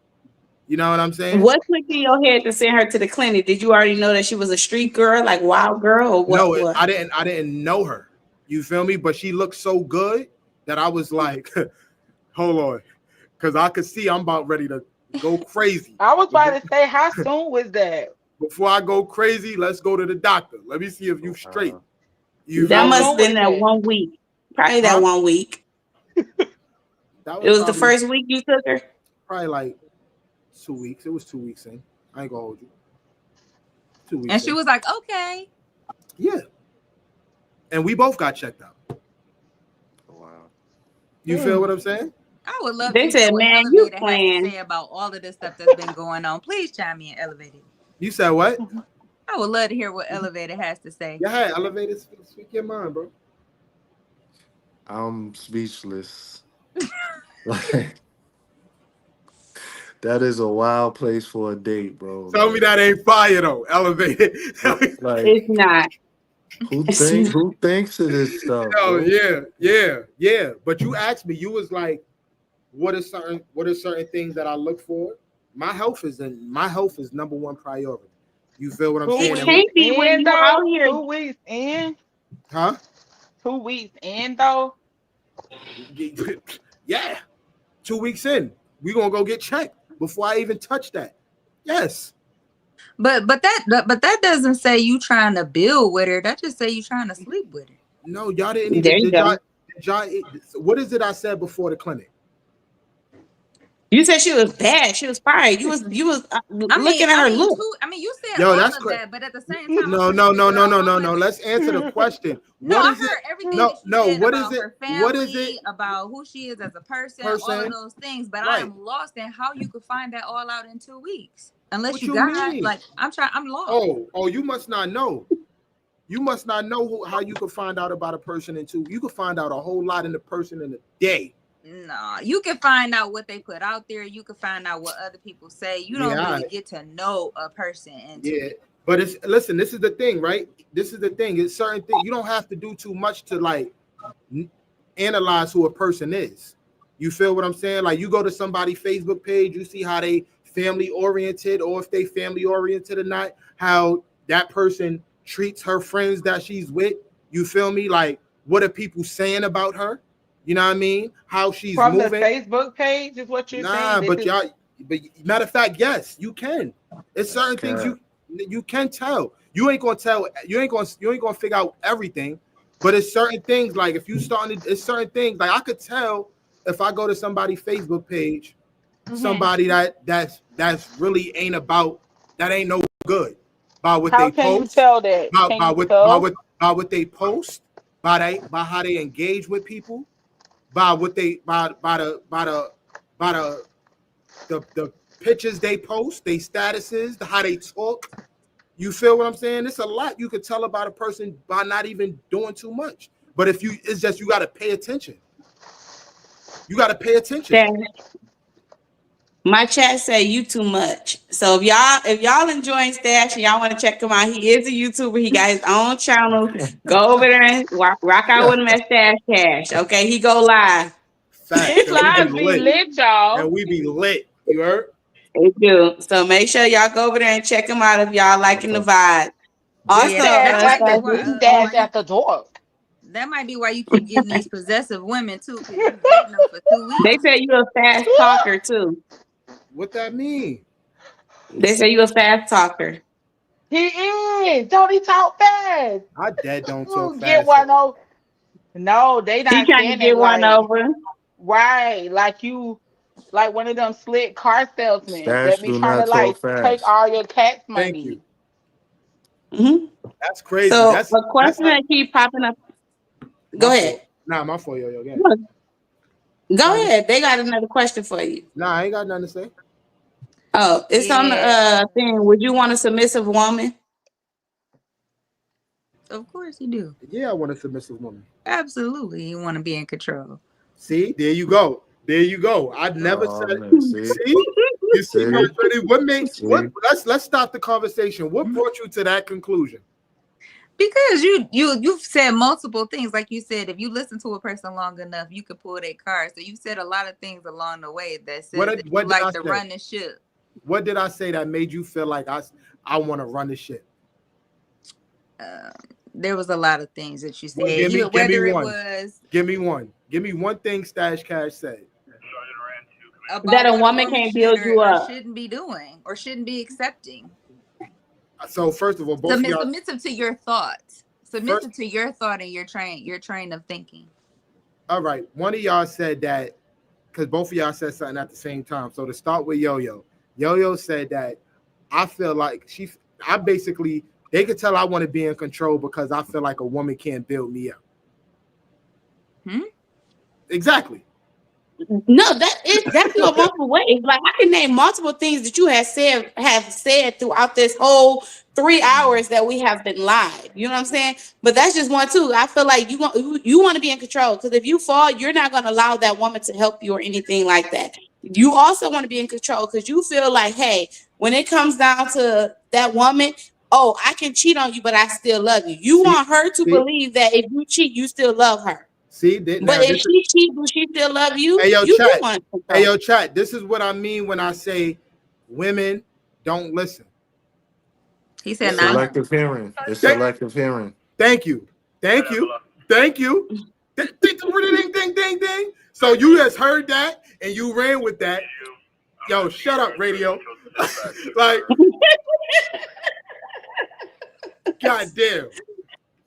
You know what I'm saying? What clicked in your head to send her to the clinic? Did you already know that she was a street girl, like wild girl, or what? No, I didn't know her. You feel me? But she looked so good that I was like, hold on, because I could see I'm about ready to go crazy. I was about to say, how soon was that? Before I go crazy, let's go to the doctor. Let me see if you straight. That must have been that 1 week. Probably that 1 week. It was the first week you took her? Probably like 2 weeks. It was 2 weeks in. I ain't gonna hold you. 2 weeks. And she was like, okay. Yeah. And we both got checked out. Wow. You feel what I'm saying? I would love to hear what man, you Elevated playing. has to say about all of this stuff that's been going on. Please chime in, Elevated. You said what? I would love to hear what Elevated has to say. Yeah, Elevated, speak your mind, bro. I'm speechless. Like, that is a wild place for a date, bro. Tell me that ain't fire though, Elevated. Like, It's not. Who thinks of this stuff? Oh yeah. But you asked me, you was like, what are certain things that I look for? My health is number one priority. You feel what I'm saying? It can't be when you're out here. 2 weeks in. Huh? 2 weeks in though. Yeah. 2 weeks in. We gonna go get checked before I even touch that. Yes. But that doesn't say you trying to build with her. That just say you trying to sleep with her. No, y'all didn't even. There you go. What is it I said before the clinic? You said she was bad. She was fine. You was looking at her look. You said Yo, all that's of cra- that, but at the same time, No. Let's answer the question. No, I What is heard it? everything No, that you no. said What about is it? her family, What is it? about who she is as a person, all of those things. But I Right. am lost in how you could find that all out in 2 weeks. Unless What you you got mean? like I'm lost. Oh, you must not know. You must not know how you can find out about a person in 2. You can find out a whole lot in the person in a day. No, you can find out what they put out there. You can find out what other people say. You don't really get to know a person. But listen, this is the thing, right? This is the thing. It's certain things. You don't have to do too much to like analyze who a person is. You feel what I'm saying? Like you go to somebody's Facebook page, you see how they family oriented, or if they family oriented or not, how that person treats her friends that she's with. You feel me? Like what are people saying about her? You know what I mean? How she's from moving. the Facebook page is what you're saying. But matter of fact, yes, you can. It's certain things you can tell. You ain't gonna tell. You ain't gonna figure out everything. But it's certain things like if you it's certain things like I could tell if I go to somebody's Facebook page, somebody that's really ain't no good by what How they can post. You tell that? By what they post, by how they engage with people. By what they by the pictures they post, they statuses, how they talk. You feel what I'm saying? It's a lot you could tell about a person by not even doing too much. But it's just you got to pay attention. You got to pay attention. My chat say you too much. So if y'all enjoying Stash and y'all want to check him out, he is a YouTuber. He got his own channel. Go over there and rock out with him at Stash Cash. Okay, he go live. His lives be lit, y'all. And we be lit. You heard? They do. So make sure y'all go over there and check him out if y'all liking the vibe. Also, Stash after dark. That might be why you keep getting these possessive women too, because you're dating them for 2 weeks. They say you a fast talker too. What that mean? They say you a fast talker. He is. Don't he talk fast? I don't talk fast. Get one over. No, they not. He trying to get one over. Right, like one of them slick car salesmen that be trying to take all your tax money. That's crazy. So that's a question that keep popping up. Go ahead. Nah, my fault, yo. Go ahead. They got another question for you. Nah, I ain't got nothing to say. Oh, it's on the thing. Would you want a submissive woman? Of course you do. Yeah, I want a submissive woman. Absolutely, you want to be in control. See, there you go. I'd never said it. See? You see, let's stop the conversation. What brought you to that conclusion? Because you've said multiple things. Like you said, if you listen to a person long enough, you could pull their card. So you said a lot of things along the way that said that you like to run the ship. What did I say that made you feel like I want to run the ship? There was a lot of things that you said. Give me one. Give me one thing Stash Cash said. That a woman can't build you up. Shouldn't be doing or shouldn't be accepting. So first of all, submissive to your thoughts. Submissive to your thought and your train of thinking. All right. One of y'all said that because both of y'all said something at the same time. So to start with Yo-Yo said that I feel like they could tell I want to be in control because I feel like a woman can't build me up. Exactly. No, that's your multiple ways. Like I can name multiple things that you have said throughout this whole 3 hours that we have been live. You know what I'm saying? But that's just one too. I feel like you want to be in control because if you fall, you're not going to allow that woman to help you or anything like that. You also want to be in control because you feel like, hey, when it comes down to that woman, oh, I can cheat on you, but I still love you. You want her to believe that if you cheat, you still love her. See, but if she cheats, will she still love you? Hey, yo, chat. This is what I mean when I say women don't listen. He said selective hearing. It's selective hearing. Thank you. Ding, ding, ding. So you just heard that and you ran with that. Yo, shut up, radio. Like God damn.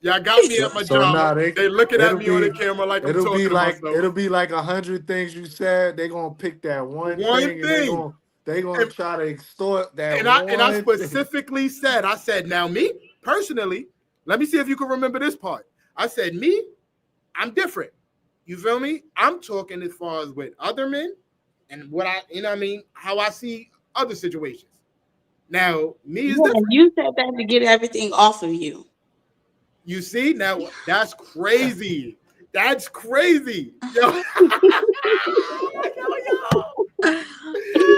Y'all got me at my So job. nah, They looking at it'll me on the be camera like I'm it'll talking be to like myself. 100 things you said. They gonna pick that one One thing, and thing. they gonna And, try to extort that and I one thing. specifically said, I said, now me personally, let me see if you can remember this part. I said, me, I'm different. You feel me? I'm talking as far as with other men and what I, you know what I mean, how I see other situations. Now, me is Yeah, different. you said that to get everything off of you. You see, now that's crazy. That's crazy.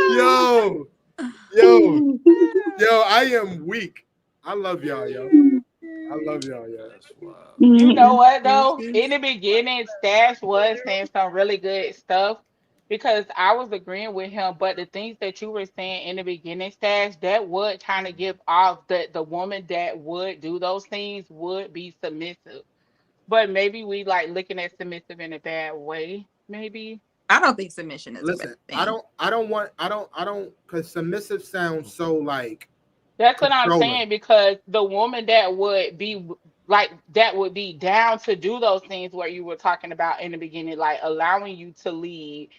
Yo. Yo, I am weak. I love y'all, yo. I love y'all, yo. That's wild. You know what though? In the beginning, Stash was saying some really good stuff because I was agreeing with him. But the things that you were saying in the beginning, Stash, that would kind of give off that the woman that would do those things would be submissive. But maybe we like looking at submissive in a bad way. Maybe. I don't think submission is a Listen, bad thing. I don't because submissive sounds so like That's what I'm controlling. saying because the woman that would be like that would be down to do those things where you were talking about in the beginning, like allowing you to lead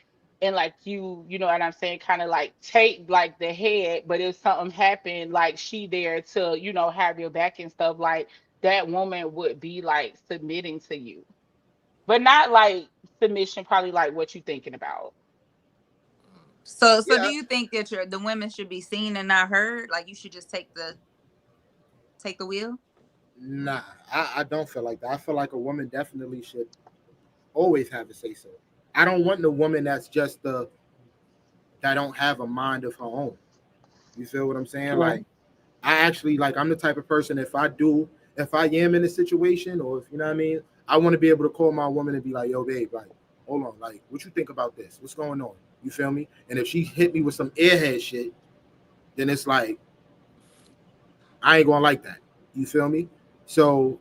and like you know what I'm saying, kind of like take like the head, but if something happened, like she there to, you know, have your back and stuff, like that woman would be like submitting to you. But not like submission, probably like what you thinking about. So Yeah. do you think that the women should be seen and not heard? Like you should just take the wheel? Nah, I don't feel like that. I feel like a woman definitely should always have a say so. I don't want the woman that's just that don't have a mind of her own. You feel what I'm saying? Right. Like I actually like I'm the type of person if I am in a situation or if you know what I mean, I want to be able to call my woman and be like, yo, babe, like, hold on, like what you think about this? What's going on? You feel me? And if she hit me with some airhead shit, then it's like I ain't gonna like that. You feel me? So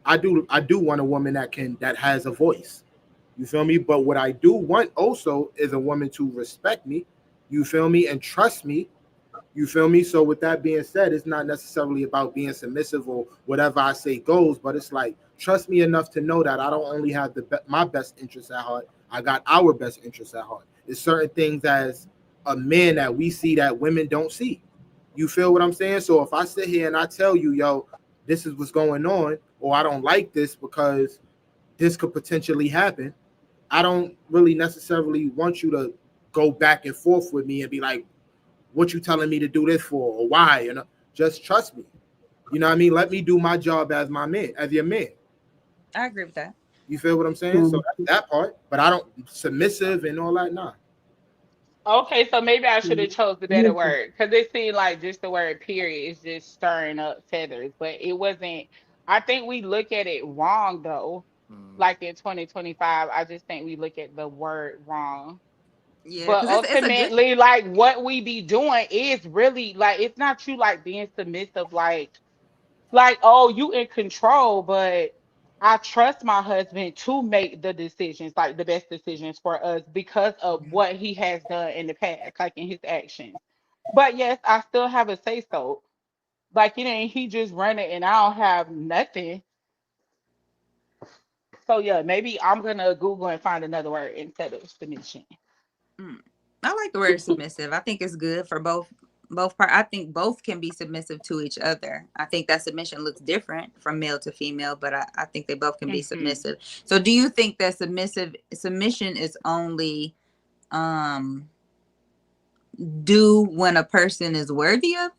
I do want a woman that has a voice. You feel me? But what I do want also is a woman to respect me, you feel me, and trust me. You feel me? So with that being said, it's not necessarily about being submissive or whatever I say goes, but it's like trust me enough to know that I don't only have my best interests at heart. I got our best interests at heart. There's certain things as a man that we see that women don't see. You feel what I'm saying? So if I sit here and I tell you, yo, this is what's going on, or I don't like this because this could potentially happen, I don't really necessarily want you to go back and forth with me and be like, what you telling me to do this for or why? You know, just trust me. You know what I mean? Let me do my job as my man, as your man. I agree with that. You feel what I'm saying? So that's that part, but I don't submissive and all that. Nah. Okay, so maybe I should have chose the better word because it seemed like just the word period is just stirring up feathers, but it wasn't. I think we look at it wrong though. Like in 2025, I just think we look at the word wrong. Yeah, But because it's a good. ultimately, like what we be doing is really like it's not you like being submissive, like oh you in control, but I trust my husband to make the decisions, like the best decisions for us because of what he has done in the past, like in his actions. But yes, I still have a say so. Like it ain't he just running and I don't have nothing. So yeah, maybe I'm gonna Google and find another word instead of submission. I like the word submissive. I think it's good for both part. I think both can be submissive to each other. I think that submission looks different from male to female, but I think they both can be submissive. So do you think that submission is only do when a person is worthy of,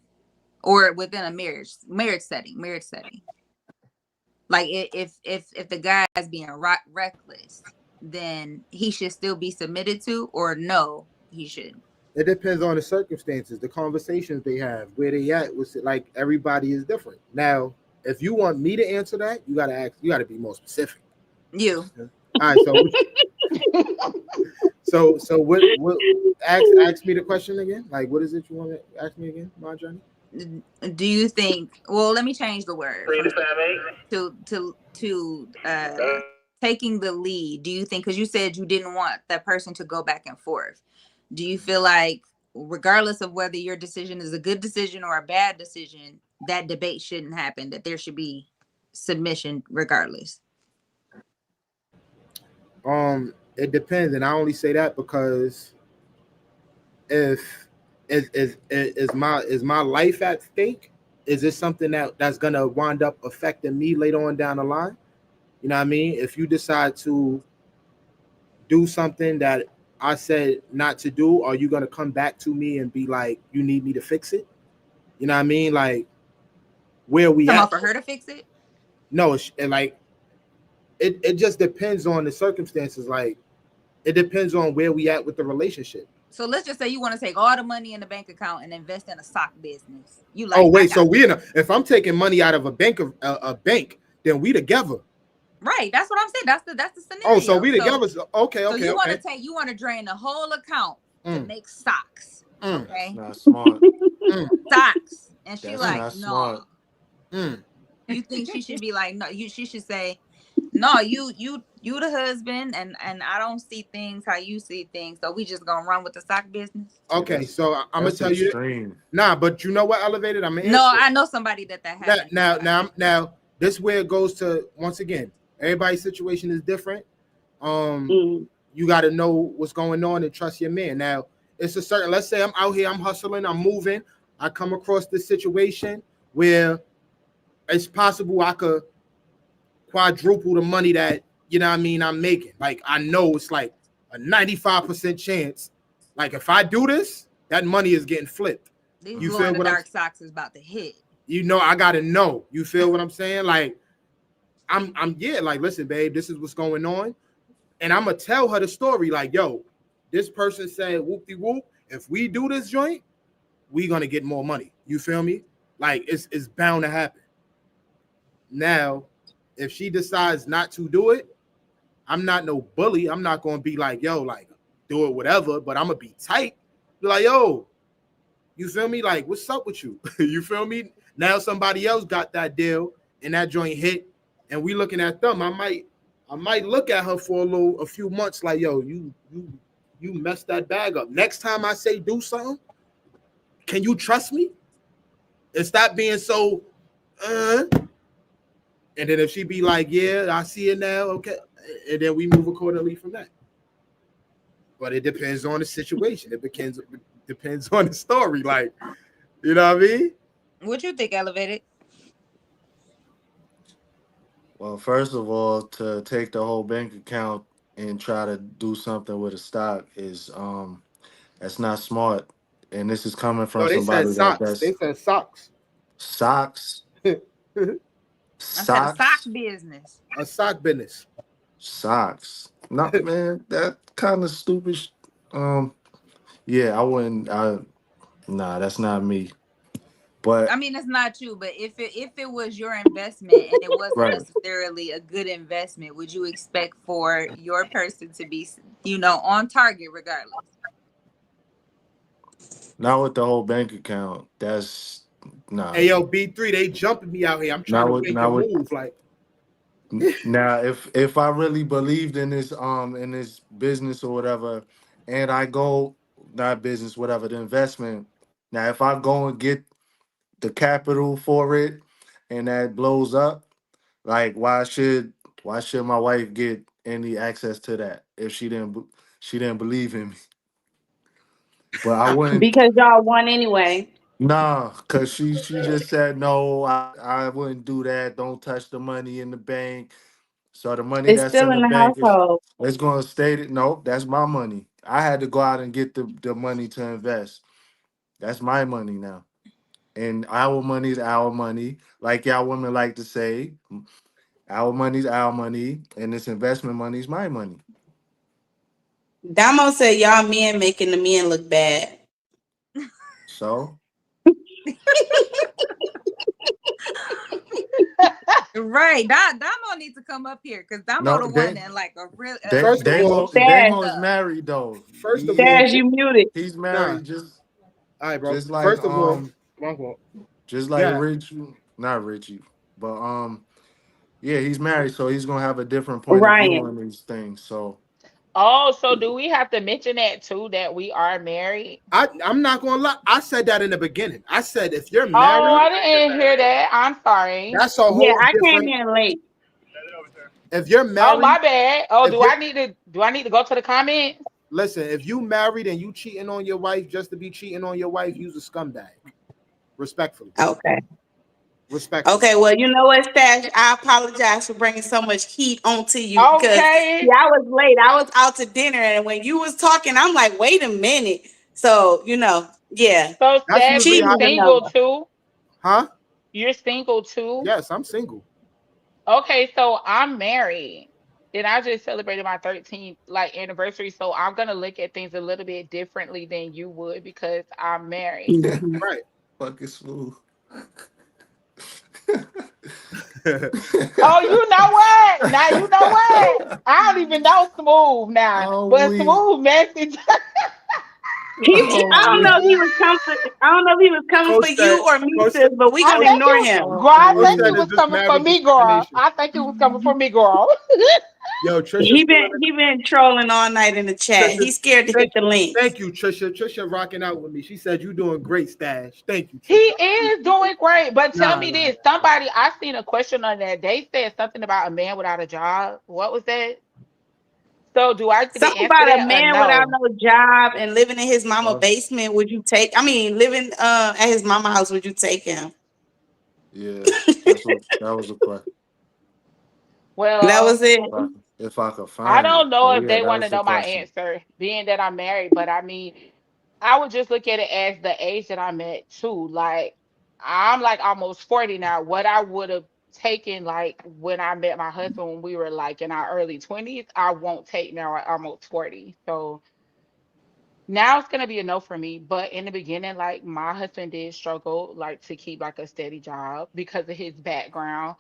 or within a marriage setting? Like if the guy is being reckless, then he should still be submitted to, or no, he shouldn't. It depends on the circumstances, the conversations they have, where they at. Was it like everybody is different? Now, if you want me to answer that, you gotta be more specific. You. All right, so what ask me the question again? Like what is it you want to ask me again, Marjorie? Do you think, well, let me change the word to taking the lead. Do you think, because you said you didn't want that person to go back and forth, do you feel like regardless of whether your decision is a good decision or a bad decision, that debate shouldn't happen, that there should be submission regardless. It depends, and I only say that because if is my life at stake? Is this something that's gonna wind up affecting me later on down the line? You know what I mean? If you decide to do something that I said not to do, are you gonna come back to me and be like, you need me to fix it? You know what I mean? Like, where we Come at? out for her to fix it? No, it just depends on the circumstances. Like, it depends on where we at with the relationship. So let's just say you want to take all the money in the bank account and invest in a sock business. You like? Oh wait, so if I'm taking money out of a bank, then we together. Right, that's what I'm saying. That's the scenario. Oh, so we together. Okay. So you want to drain the whole account to make socks. Okay, That's not smart. Socks, and she That's like, not no. smart. You think she should be like, no? She should say, no. You the husband, and I don't see things how you see things. So we just gonna run with the sock business. Okay, so I'm gonna tell extreme. you. Nah, but you know what, Elevated? I'm gonna No, I know somebody that happened. Now, this is where it goes to. Once again, everybody's situation is different. You got to know what's going on and trust your man. Now, it's a certain. Let's say I'm out here, I'm hustling, I'm moving. I come across this situation where it's possible I could quadruple the money that, you know what I mean, I'm making. Like, I know it's like a 95% chance. Like, if I do this, that money is getting flipped. These you feel what dark socks is about to hit. You know, I gotta know. You feel what I'm saying? Like, I'm like, listen, babe, this is what's going on. And I'm gonna tell her the story, like, yo, this person said whoop-de-whoop. If we do this joint, we gonna get more money. You feel me? Like, it's bound to happen. Now, if she decides not to do it, I'm not no bully. I'm not gonna be like, yo, like, do it, whatever, but I'm gonna be tight. Be like, yo, you feel me? Like, what's up with you? You feel me? Now somebody else got that deal and that joint hit, and we looking at them. I might look at her for a few months, like, yo, you messed that bag up. Next time I say do something, can you trust me? And stop being so and then if she be like, yeah, I see it now, okay, and then we move accordingly from that. But it depends on the situation. It depends on the story. Like, you know what I mean? What you think, Elevated? Well, first of all, to take the whole bank account and try to do something with a stock is that's not smart. And this is coming from somebody that's they said socks. Socks. Socks. I said a sock business. A sock business. Socks. No, man, that kind of stupid. Yeah, I wouldn't. Nah, that's not me. But I mean, it's not you. But if it was your investment and it wasn't right. necessarily a good investment, would you expect for your person to be, on target regardless? Not with the whole bank account. That's nah. Hey, yo, B3, they jumping me out here. I'm trying to make a move. Like, now, if I really believed in this business or whatever, and I go not business, whatever, the investment. Now, if I go and get the capital for it and that blows up, like why should my wife get any access to that if she didn't believe in me? But I wouldn't, because y'all won anyway. nah, because she just said no, I wouldn't do that. Don't touch the money in the bank. So the money It's that's still in in the the bank household. it's gonna stay. No, that's my money. I had to go out and get the money to invest. That's my money now. And our money is our money. Like y'all women like to say, our money is our money, and this investment money is my money. Damo said y'all men making the men look bad. So right, Damo needs to come up here because Damo the one that like a real. Damo is married though. First of all, you muted. He's married. Just all right, bro. Just like first of all, just like Richie, not Richie, but yeah, he's married, so he's gonna have a different point of view on these things. So Oh, so do we have to mention that too, that we are married? I'm not gonna lie. I said that in the beginning. I said if you're Oh, married, I didn't hear that. I'm sorry. that's a Yeah, whole I came different. in late. If you're Oh, married, my bad. Oh, if do you're I need to go to the comments? listen, if you married and you cheating on your wife just to be cheating on your wife, you's a scumbag. Respectfully. Okay. Respectfully. Okay, well, you know what, Stash? I apologize for bringing so much heat onto you because Okay. I was late. I was out to dinner, and when you was talking, I'm like, wait a minute. So, yeah. So That's Stash, usually you how. Cheating is a single no. too? Huh? You're single too? Yes, I'm single. Okay, so I'm married. And I just celebrated my 13th anniversary. So I'm gonna look at things a little bit differently than you would because I'm married. Mhm. Right. Fucking smooth. Oh, you know what? Now you know what? I don't even know Smooth now. Oh, But we. Smooth message. I don't know if he was coming for Coach said, you or me, Coach sis, said, but we I gonna Coach, think ignore it him. girl, I Coach think said, it is was this coming for marriage me, girl. discrimination? I think it was coming for me, girl. Yo, Trisha, He been trolling all night in the chat. Trisha, He's scared to hit the link. thank you, Trisha. Trisha rocking out with me. She said you doing great, Stash. Thank you, He Trisha. is doing great. But tell Nah, me nah. this. Somebody I seen a question on that. They said something about a man without a job. What was that? So do I get to Something answer about a that or man without no? no job and living in his mama Oh, basement. Would you take? I mean, living at his mama house. Would you take him? yeah. That was a question. That Well, was it. If I could I find it. don't know But if yeah, they that want was to the know my question. answer, being that I'm married, but I mean, I would just look at it as the age that I'm at too. Like I'm like almost 40 now. What I would have taken like when I met my husband when we were like in our early 20s, I won't take now at almost 40. So now it's gonna be a no for me. But in the beginning, like my husband did struggle like to keep like a steady job because of his background.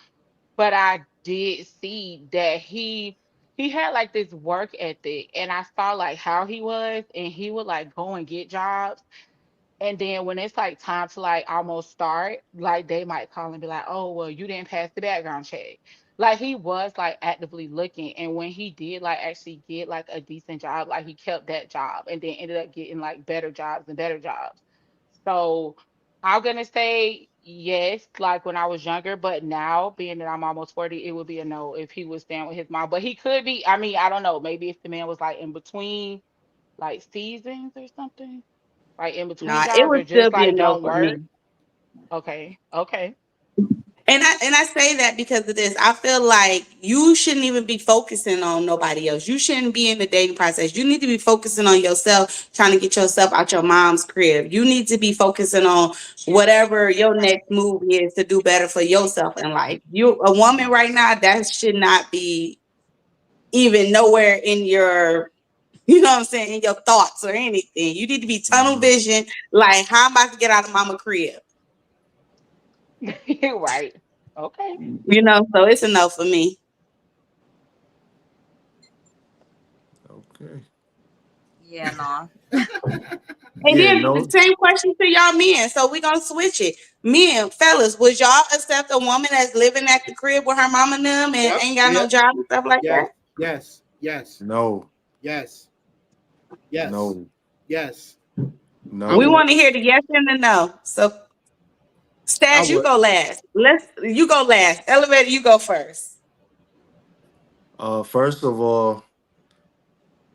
But I did see that he had like this work ethic and I saw like how he was and he would like go and get jobs and then when it's like time to like almost start, like they might call and be like, "Oh, well, you didn't pass the background check." Like he was like actively looking, and when he did like actually get like a decent job, like he kept that job and then ended up getting like better jobs and better jobs. So I'm gonna say yes, like when I was younger, but now being that I'm almost 40, it would be a no if he was staying with his mom. But he could be, I mean, I don't know, maybe if the man was like in between like seasons or something like in between Nah, it jobs would or still just be a like no don't for me. work. Okay. Okay. And I say that because of this. I feel like you shouldn't even be focusing on nobody else. You shouldn't be in the dating process. You need to be focusing on yourself, trying to get yourself out your mom's crib. You need to be focusing on whatever your next move is to do better for yourself in life. You a woman right now, that should not be even nowhere in your, you know what I'm saying, in your thoughts or anything. You need to be tunnel Mhm. vision, like how I'm about to get out of mama crib. Right. Okay. So it's enough for me. Okay. Yeah, no. And Yeah, then the no. same question to y'all men. So we're gonna switch it. Men, fellas, would y'all accept a woman that's living at the crib with her mom and them and Yep. ain't got no Yep. job and stuff like Yes. that? Yes. Yes. No. Yes. Yes. No. Yes. I We No. would. want to hear the yes and the no. So I Stash, you would. go last. You go last. Elevator, you go first. First of all,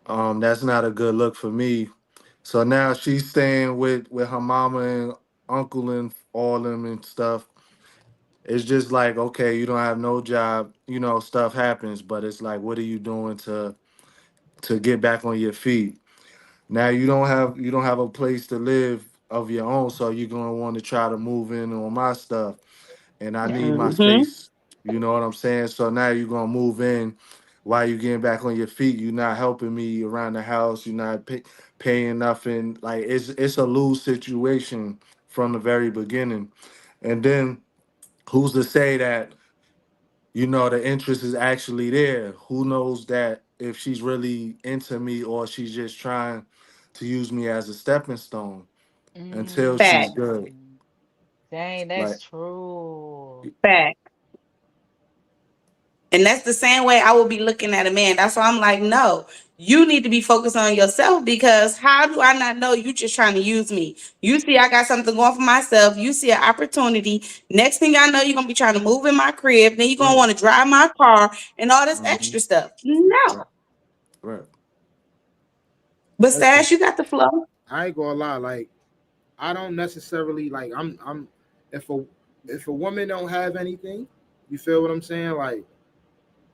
that's not a good look for me. So now she's staying with her mama and uncle and all them and stuff. It's just like, okay, you don't have no job, stuff happens, but it's like, what are you doing to get back on your feet? Now you don't have a place to live of your own, so you're gonna want to try to move in on my stuff, and I need my Mm-hmm. space. You know what I'm saying? So now you're gonna move in while you getting back on your feet. You're not helping me around the house. You're not paying nothing. Like it's a lose situation from the very beginning, and then who's to say that the interest is actually there? Who knows that if she's really into me or she's just trying to use me as a stepping stone until she's Fact. good. Dang, Like, that's true. Fact. And that's the same way I will be looking at a man. That's why I'm like, no, you need to be focused on yourself, because how do I not know you just trying to use me? You see I got something going for myself. You see an opportunity. Next thing I know, you're going to be trying to move in my crib. Then you're going to want to drive my car and all this extra stuff. No. Right. But Stash, you got the flow. I ain't gonna lie, like I don't necessarily like I'm if a woman don't have anything, you feel what I'm saying? Like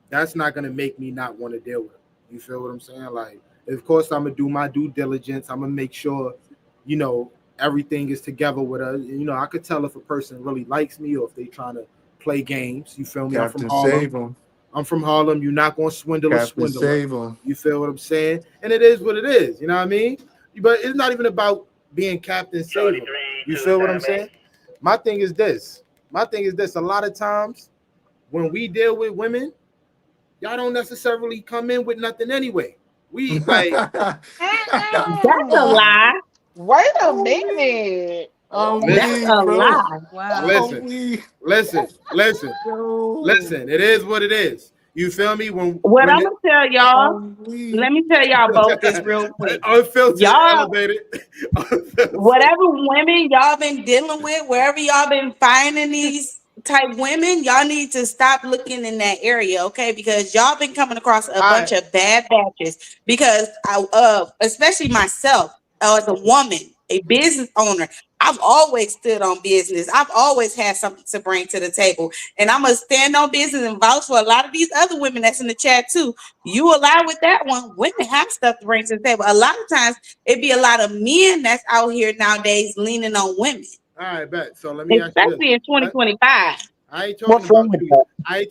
that's not gonna make me not want to deal with her. You feel what I'm saying? Like, of course I'm gonna do my due diligence. I'm gonna make sure, you know, everything is together with her. You know, I could tell if a person really likes me or if they trying to play games. You feel me? Captain I'm from Harlem. Save 'em. I'm from Harlem. You're not gonna swindle a Captain swindler. Save 'em. You feel what I'm saying? And it is what it is. You know what I mean? But it's not even about being Captain Save 'em. You feel what I'm saying? My thing is this. A lot of times when we deal with women, y'all don't necessarily come in with nothing anyway. We like that's a lie. Wait a minute. That's a lie. Wow. Listen. It is what it is. You feel me? What I'm gonna tell y'all, let me tell y'all both this real quick. Unfiltered, y'all, elevated. Whatever women y'all been dealing with, wherever y'all been finding these type women, y'all need to stop looking in that area, okay? Because y'all been coming across a bunch of bad batches. Because especially myself, as a woman, a business owner, I've always stood on business. I've always had something to bring to the table. And I'm going to stand on business and vouch for a lot of these other women that's in the chat too. You align with that one. Women have stuff to bring to the table. A lot of times it be a lot of men that's out here nowadays leaning on women. All right, bet. So let me especially in 2025. I ain't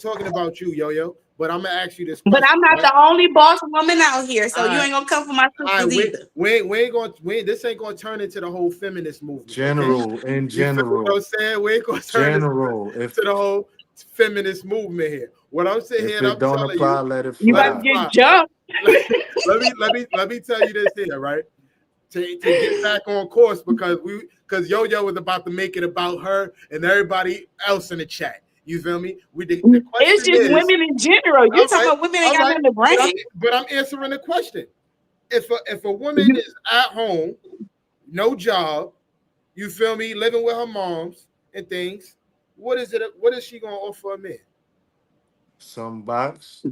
talking about you, Yo-Yo. But I'm gonna ask you this question. But I'm not the only boss woman out here, so you ain't gonna come for my sisters either. We ain't gonna. This ain't gonna turn into the whole feminist movement. In general. You know what I'm saying? We ain't gonna turn into the whole feminist movement here. What I'm saying here, I'm don't telling apply, you, let it fly. You about to get jumped. let me tell you this here, right? To get back on course because Yo-Yo was about to make it about her and everybody else in the chat. You feel me? It's just women in general. You talking about women ain't got nothing to bring. But I'm answering the question. If a woman is at home, no job, you feel me, living with her moms and things, what is she gonna offer a man? Some box.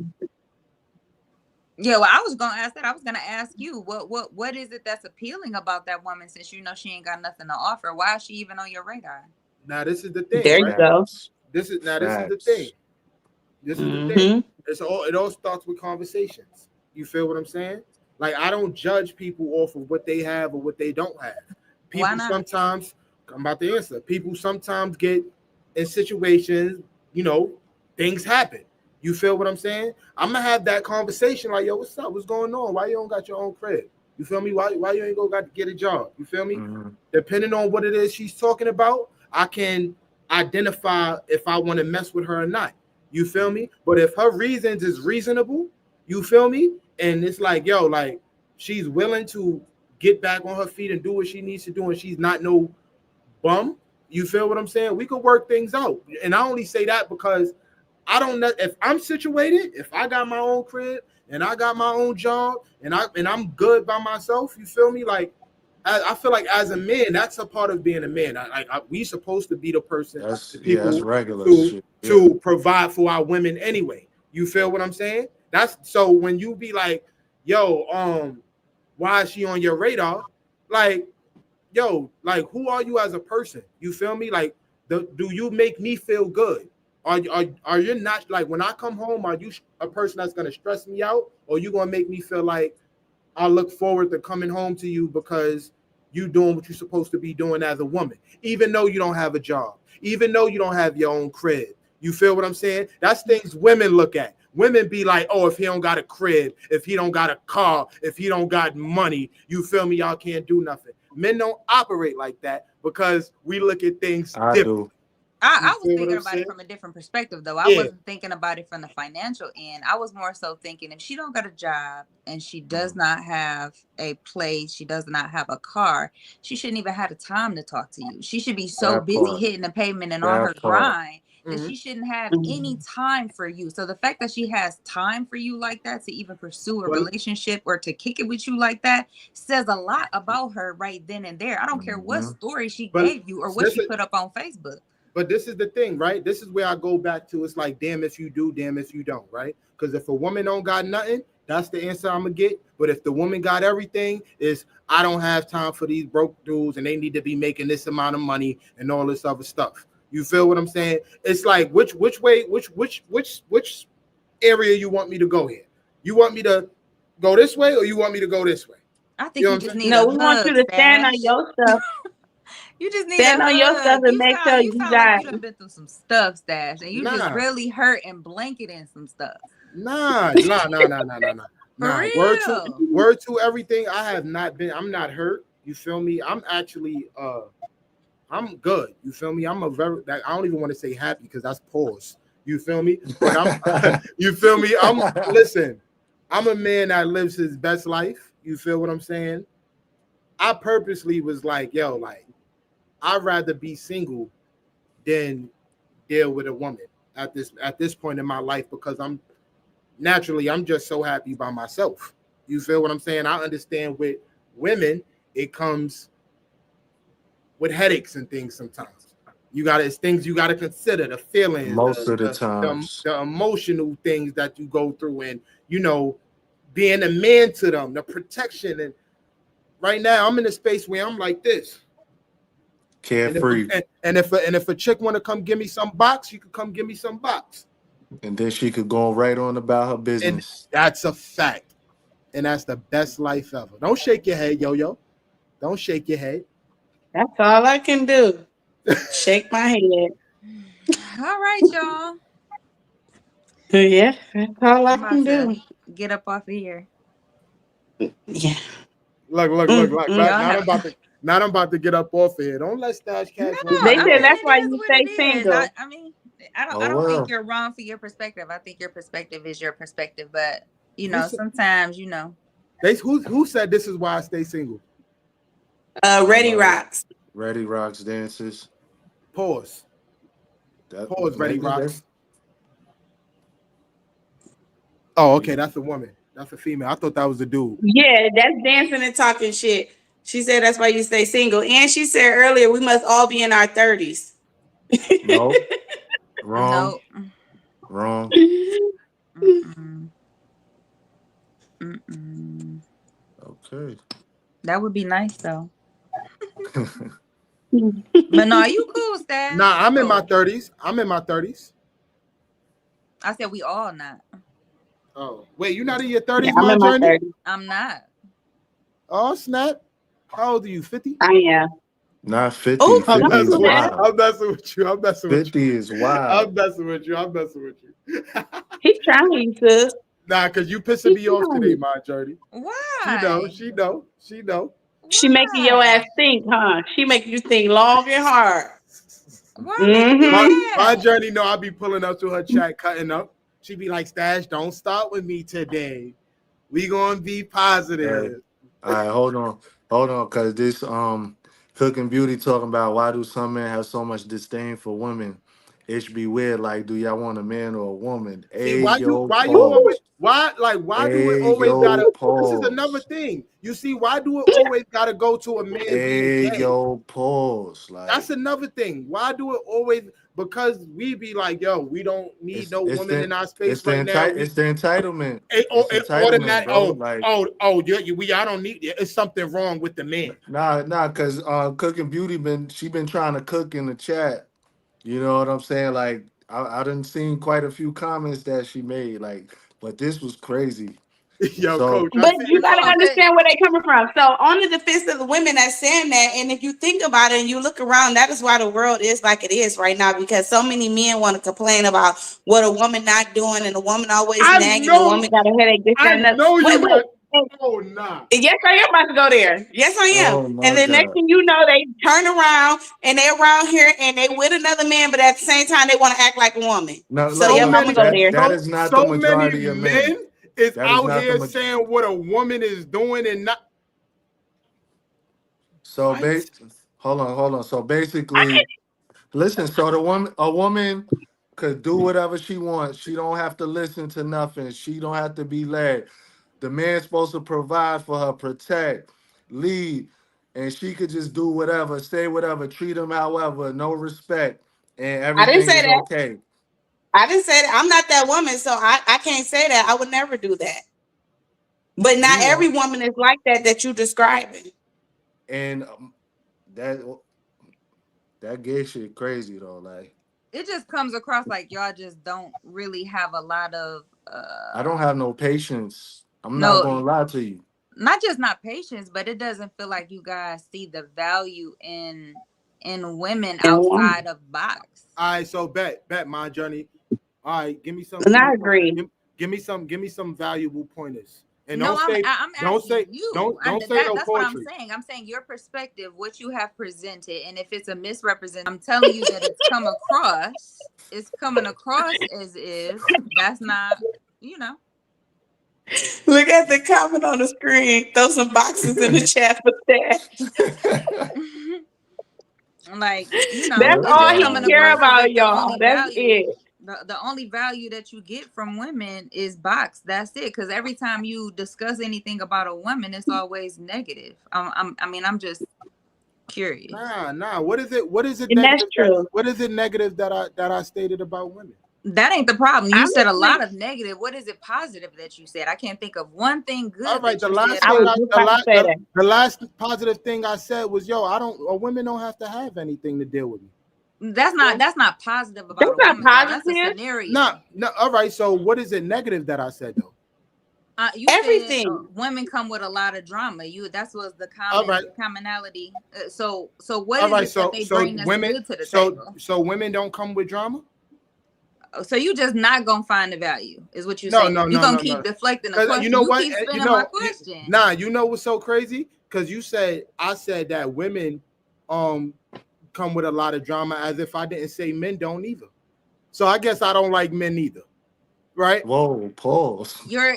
Yeah, well, I was gonna ask that. I was gonna ask you what is it that's appealing about that woman, since you know she ain't got nothing to offer? Why is she even on your radar? Now this is the thing. There you go. This is the thing. This is the thing. It all starts with conversations. You feel what I'm saying? Like, I don't judge people off of what they have or what they don't have. People sometimes, I'm about to answer. People sometimes get in situations, you know, things happen. You feel what I'm saying? I'm gonna have that conversation like, yo, what's up? What's going on? Why you don't got your own crib? You feel me? Why you ain't got to get a job? You feel me? Depending on what it is she's talking about, I can identify if I want to mess with her or not. You feel me? But if her reasons is reasonable, you feel me? And it's like, yo, like she's willing to get back on her feet and do what she needs to do, and she's not no bum. You feel what I'm saying? We could work things out. And I only say that because I don't know if I'm situated, if I got my own crib and I got my own job and I'm good by myself, you feel me? Like I feel like as a man, that's a part of being a man. We supposed to be the person that's regular to provide for our women anyway. You feel what I'm saying? That's so when you be like, yo, why is she on your radar? Like, yo, like who are you as a person? You feel me? Like, do you make me feel good? Are you not, like, when I come home, are you a person that's gonna stress me out, or you gonna make me feel like I look forward to coming home to you because you doing what you're supposed to be doing as a woman, even though you don't have a job, even though you don't have your own crib. You feel what I'm saying? That's things women look at. Women be like, oh, if he don't got a crib, if he don't got a car, if he don't got money, you feel me? Y'all can't do nothing. Men don't operate like that because we look at things differently. I was thinking about it from a different perspective, though. I wasn't thinking about it from the financial end. I was more so thinking if she don't got a job and she does not have a place, she does not have a car, she shouldn't even have the time to talk to you. She should be so busy hitting the pavement and on her grind that Mhm. she shouldn't have any time for you. So the fact that she has time for you like that to even pursue a Well, relationship or to kick it with you like that says a lot about her right then and there. I don't care what Mhm. story she but gave you or what this she is put up on Facebook. but this is the thing, right? This is where I go back to. It's like, damn if you do, damn if you don't, right? Because if a woman don't got nothing, that's the answer I'm gonna get. But if the woman got everything, is I don't have time for these broke dudes, and they need to be making this amount of money and all this other stuff. You feel what I'm saying? It's like which way, which area you want me to go here? You want me to go this way, or you want me to go this way? I You think know you what I'm just saying? need No, a we want you hug, to stand on Stash. your stuff. You just need Stand a on your stuff hug. and make sure You you sound like got. you done been through some stuff, Stash, and you just Nah, really hurt and blanketing some stuff. nah. For Word real. to everything. I have not been. I'm not hurt. You feel me? I'm actually I'm good. You feel me? I'm a very I don't even want to say happy because that's pause. You feel me? But I'm you feel me? Listen, I'm a man that lives his best life. You feel what I'm saying? I purposely was like, yo, like, I'd rather be single than deal with a woman at this point in my life because I'm just so happy by myself. You feel what I'm saying? I understand with women, it comes with headaches and things sometimes. It's things you gotta consider, the feelings, Most of the times. the emotional things that you go through, and being a man to them, the protection. And right now I'm in a space where I'm like this. Carefree. And if a chick want to come give me some box, you could come give me some box. And then she could go right on about her And business. that's a fact. And that's the best life ever. Don't shake your head, yo. Don't shake your head. That's all I can do. Shake my head. All right, y'all. Yeah, that's all I I'm can about do. to get up off of here. Yeah. Look. Now I'm about to get up off of here. Don't let Stash Cash No, They I said mean, that's it why is you what stay it is. single. I mean, I Oh, don't well. think you're wrong for your perspective. I think your perspective is your perspective, but sometimes who said this is why I stay single? Ready Rocks. Ready Rocks dances. Pause. Pause, Ready Rocks. Oh, okay, that's a woman. That's a female. I thought that was a dude. Yeah, that's dancing and talking shit. She said that's why you stay single. And she said earlier we must all be in our 30s. No. Wrong. no. Wrong. Mm-mm. Mm-mm. Okay. That would be nice though. But no, you cool, Stan. Nah, I'm in my 30s. I'm in my 30s. I said we all not. Oh, wait, you're not in your 30s, Yeah, I'm in my Journey? 30s. I'm not. Oh, snap. How old are you? 50? I am. Not 50. Oh, 50 is snap. wild. I'm messing with you. 50 is wild. I'm messing with you. He's trying to. Nah, because you pissing me off today, my Journey. Why? She know. She making your ass think, huh? She making you think long and hard. Why Mm-hmm. My Journey know I be pulling up to her chat, cutting up. She be like, Stash, don't start with me today. We gonna be positive. All right, hold on, because this Cooking Beauty talking about why do some men have so much disdain for women? It should be weird. Like, do y'all want a man or a woman? See, why do it always gotta? This is another thing. You see, why do it always gotta go to a man being gay? Pause. Like, that's another thing. Why do it always? Because we be like, yo, we don't need no woman in our space right now. It's the entitlement. I don't need it. It's something wrong with the man. Nah, because Cooking Beauty she been trying to cook in the chat. You know what I'm saying? Like, I done seen quite a few comments that she made. Like, but this was crazy. Yo, so, Coach, but you gotta understand where they coming from. So on the defense of the women that's saying that, and if you think about it and you look around, that is why the world is like it is right now, because so many men want to complain about what a woman not doing, and a woman always nagging, a woman got a headache, this, that, and that. Wait. Oh, nah. Yes, I am about to go there. Yes, I am. Oh, and the next thing you know, they turn around and they're around here and they with another man, but at the same time, they want to act like a woman. No, so I'm gonna go there. That is not the majority of men. Is out here saying what a woman is doing and not. So hold on. So basically, listen. So a woman could do whatever she wants. She don't have to listen to nothing. She don't have to be led. The man's supposed to provide for her, protect, lead, and she could just do whatever, say whatever, treat him however, no respect, and I didn't everything say is that. okay. I didn't say that. I'm not that woman, so I can't say that. I would never do that. But not You every know, woman is like that you're describing. and that gay shit crazy though. Like, It just comes across like y'all just don't really have a lot of I don't have no patience. I'm not no, gonna lie to you. not just not patience, but it doesn't feel like you guys see the value in women outside of box. All right, so bet my journey. All right, give me some. And I agree. Give me some valuable pointers. And No, don't say I'm don't asking say you. don't say no That's what I'm poetry. saying. I'm saying your perspective, what you have presented, and if it's a misrepresentation, I'm telling you that it's coming across as if that's not, you know. Look at the comment on the screen. Throw some boxes in the chat for that. Like, you know, That's it's all just he coming care across as about, if the y'all. only That's value, it. the only value that you get from women is box. That's it. Because every time you discuss anything about a woman, it's always negative. I'm just curious. Nah. What is it? And that's true. What is it negative that I stated about women? That ain't the problem. You I'm said a just lot of negative. What is it positive that you said? I can't think of one thing good. All right, that the you last said. I was just about to say that. the last positive thing I said was, women don't have to have anything to deal with me. That's not positive about That's a not woman. Though. That's a positive. scenario. No. All right. So what is it negative that I said though? You Everything. said, women come with a lot of drama. That was the All right. commonality. So what All is right. it that they So bring us women. good to the So table? so women don't come with drama. So you just not gonna find the value, is what you're No, saying. no, You're no, gonna no, keep no. deflecting the 'Cause question. you know what? Keep spinning You know, my question. you know what's so crazy? Because I said that women come with a lot of drama, as if I didn't say men don't either. So I guess I don't like men either, right? Whoa, pause. Your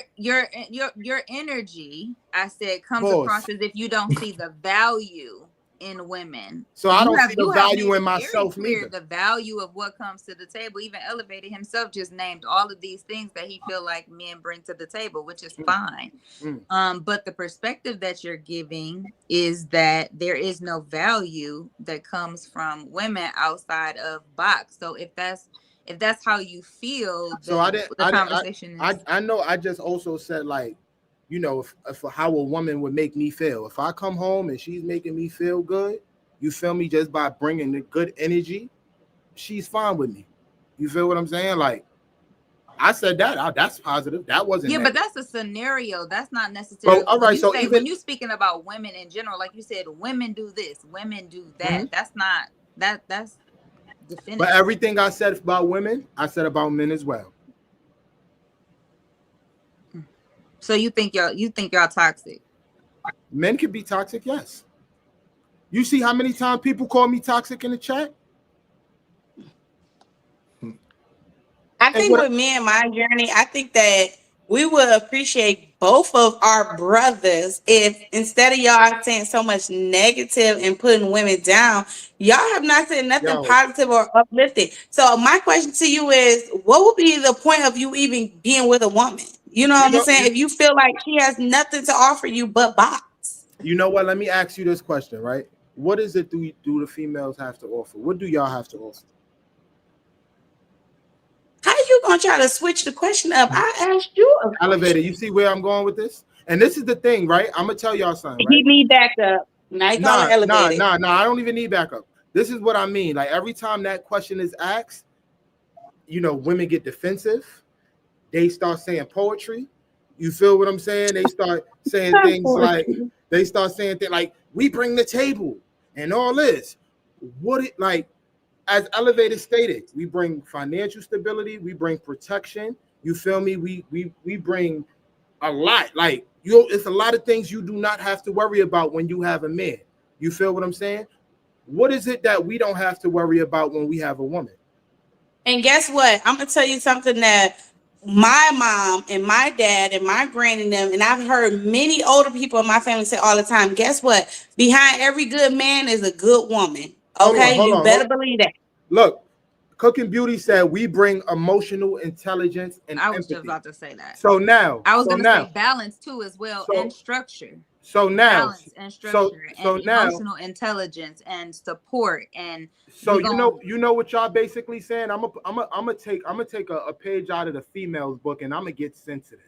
energy, I said, comes Pause. across as if you don't see the value in women. So I don't see the value made in it myself very clear neither. the value of what comes to the table. Even Elevated himself just named all of these things that he feel like men bring to the table, which is fine. But the perspective that you're giving is that there is no value that comes from women outside of box. So if that's how you feel, So conversation is. I know. I just also said, like, if how a woman would make me feel. If I come home and she's making me feel good, you feel me, just by bringing the good energy, she's fine with me. You feel what I'm saying? Like, I said that. That's positive. That wasn't Yeah, negative. but that's a scenario. That's not necessarily. All right. So when you're speaking about women in general, like you said, women do this, women do that. That's not that's definitive. But everything I said about women, I said about men as well. So you think y'all toxic? Men can be toxic, yes. You see how many times people call me toxic in the chat? I think with me and my journey, I think that we would appreciate both of our brothers if instead of y'all saying so much negative and putting women down, y'all have not said nothing positive or uplifting. So my question to you is, what would be the point of you even being with a woman? You know what I'm saying? If you feel like she has nothing to offer you but box. You know what? Let me ask you this question, right? What is it do the females have to offer? What do y'all have to offer? How you gonna try to switch the question up? I asked you. Elevated. You see where I'm going with this? And this is the thing, right? I'm gonna tell y'all something. Right? He need backup. Nah, I don't even need backup. This is what I mean. Like every time that question is asked, women get defensive. They start saying poetry. You feel what I'm saying? They start saying things like we bring the table and all this. As Elevated stated, we bring financial stability, we bring protection. You feel me? We bring a lot. Like it's a lot of things you do not have to worry about when you have a man. You feel what I'm saying? What is it that we don't have to worry about when we have a woman? And guess what? I'm gonna tell you something that my mom and my dad and my granny and them, and I've heard many older people in my family say all the time, guess what? Behind every good man is a good woman. Okay, you better believe that. Look, Cooking Beauty said we bring emotional intelligence and I was just empathy. about to say that. So now, I was so gonna now, say balance too as well, so and structure. so now, Balance and so structure so and now, emotional intelligence and support, and so we gon' you know what y'all basically saying. I'm gonna take a page out of the females book, and I'm gonna get sensitive.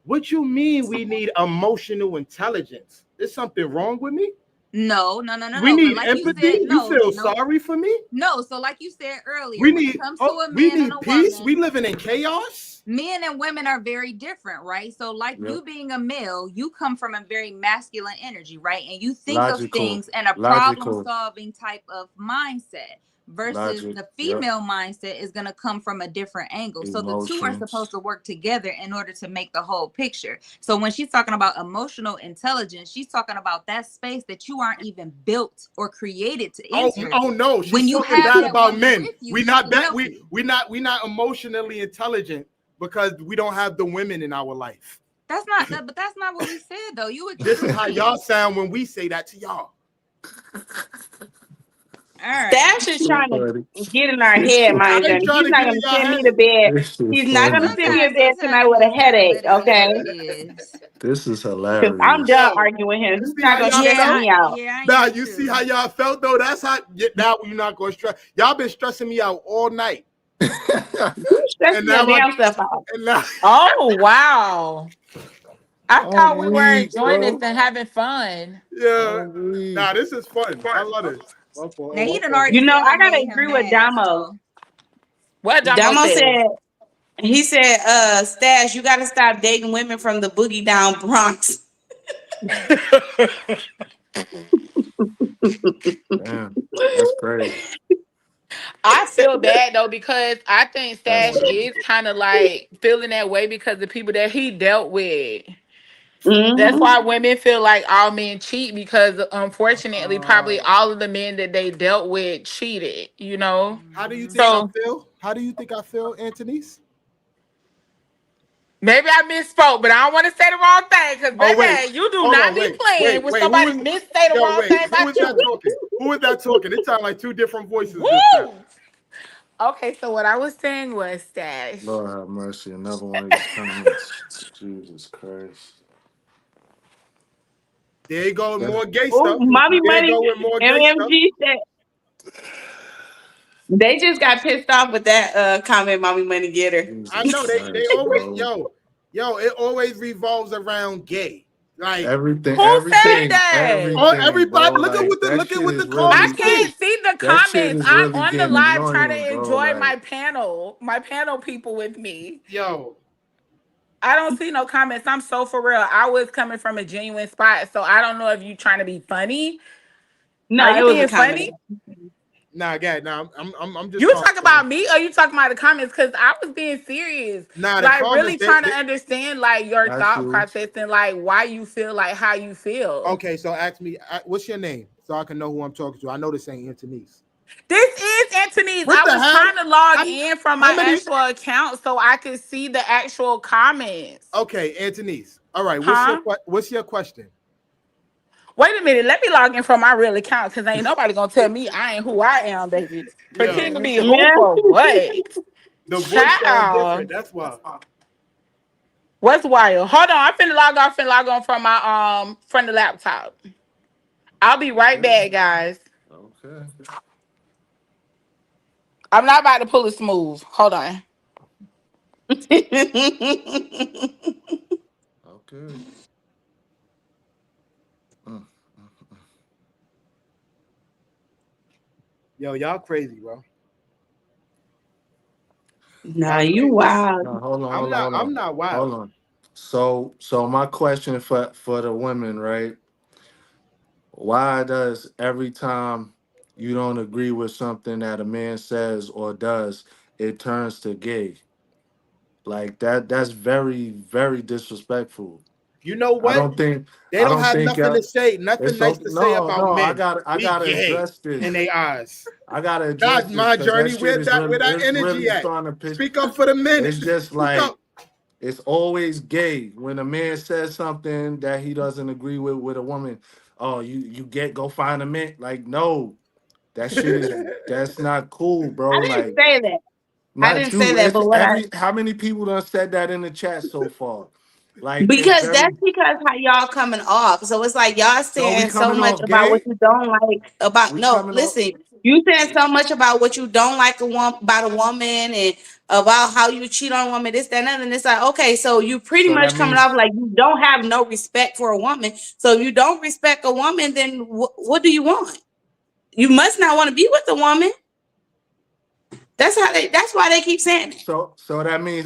What you mean we need emotional intelligence? Is something wrong with me? no. We But need like you empathy. said, You feel no. sorry for me? No, so like you said earlier, We when it need comes to a we man and need a peace. woman, We living in chaos. men and women are very different, right? So like Yep. you being a male, you come from a very masculine energy, right? And you think of Logical. things in a problem Logical. solving type of mindset versus Logic. the Yep. female mindset is going to come from a different angle. So the two are supposed Emotions. to work together in order to make the whole picture. So when she's talking about emotional intelligence, she's talking about that space that you aren't even built or created to enter. Oh no, she's When you talking have bad that about woman men. with you, We she not can bad. help you. We not emotionally intelligent because we don't have the women in our life. That's not that, but that's not what we said though. You This is how agree. y'all sound when we say that to y'all. All right. Stash is So trying funny. to get in our This head, shit, I mind ain't you. trying He's to not get in gonna y'all send me head. to bed. this shit He's not gonna funny, send me bro. to bed tonight Sometimes with you a just gotta headache, let it be what okay? it is. This is Because I'm hilarious. done Yo, arguing him. you He's see not how gonna y'all stress felt? me out. I Nah, am you see too. how y'all felt though? That's how now you're not gonna stress. Y'all been stressing me out all night. You stressing And your now damn self out. and now Oh wow. I thought we I'm were weak, enjoying this bro. and having fun. yeah. I'm weak. Nah, this is fun. I love this. Now he done You already know, said I I gotta made him agree with mad, Damo. so What Damo Damo said? said he said, Stash, you gotta stop dating women from the boogie down Bronx. Damn, that's crazy. I feel bad though because I think That's Stash is kind of like feeling that way because the people that he dealt with. That's Mm-hmm. why women feel like all men cheat because unfortunately, probably all of the men that they dealt with cheated, you know? how do you think I So feel? How do you think I feel, Antonice? maybe I misspoke, but I don't want to say the wrong thing because, Oh wait, baby, you do hold on, not be playing with wait. Who somebody is missay the yo? wrong Wait, thing who about is that you. talking? Who is that talking? It sounds like two different voices just now. Woo! Okay, so what I was saying was Stash. Lord have mercy. Another one of these comments. Jesus Christ. There you go with That- more gay Oh, stuff. Mommy There you Money, go with more gay stuff. MMG said they just got pissed off with that comment, Mommy Money Getter. I Jesus know they Christ, always bro. it always revolves around gay. Like Everything, Who said everything, that? oh everything, everybody bro. look at Like that shit what the is I comments really, say. can't see the that shit comments. is I'm really on the getting live trying annoying, to bro. enjoy Like, my panel people with me. Yo, I don't see no comments. I'm so for real. I was coming from a genuine spot, so I don't know if you trying to be funny. No, Are it you was a being comment. funny? nah, guy, nah, I'm just You talking. talk about me or you talking about the comments? Because I was being serious. Nah, the Like comments really trying to understand like your that's thought you. process and like why you feel like how you feel. okay. So ask me, what's your name, so I can know who I'm talking to. I know this ain't Antonice. This is Anthony's. What I the was hell? trying to log How, in from how my many? actual account so I could see the actual comments. Okay, Antonice. All right. Huh? What's your question? Wait a minute. Let me log in from my real account because ain't nobody gonna tell me I ain't who I am, baby. Pretend to Yo, be who Yeah. for what? the voice sound different. Child. That's why. What's wild? Hold on. I'm finna log off and log on from my from the laptop. I'll be right Okay. back, guys. Okay. I'm not about to pull a smooth. Hold on. Okay. Mm. Yo, y'all crazy, bro. Nah, Y'all you crazy. wild. No, hold on, I'm hold on, not. hold I'm on. not wild. Hold on. So my question for the women, right? Why does every time you don't agree with something that a man says or does, it turns to gay? Like that's very, very disrespectful. You know I what? don't think They I don't don't have think nothing to say, nothing it's nice okay. to say No, about no, men. I We gotta gay address in this. their eyes. I gotta address God, this my because that journey. shit is really Where that it's energy really at? starting to piss. Speak up for the men. It's just Speak like up. it's always gay when a man says something that he doesn't agree with a woman. Oh, you get go find a man. Like no, That shit is that's not cool, bro. I didn't Like, say that. I not didn't say you. that, It's but how many people done said that in the chat so far? Like, it's because very. that's because how y'all coming off. So it's like y'all So we saying so coming much off about what gay? you don't like about We no, coming off. listen, you saying so much about what you don't like about a woman and about how you cheat on a woman, this, that, and that. And it's like, okay, so you pretty So much that coming means. off like you don't have no respect for a woman. So if you don't respect a woman, then what do you want? You must not want to be with a woman. That's why they keep saying it. So that means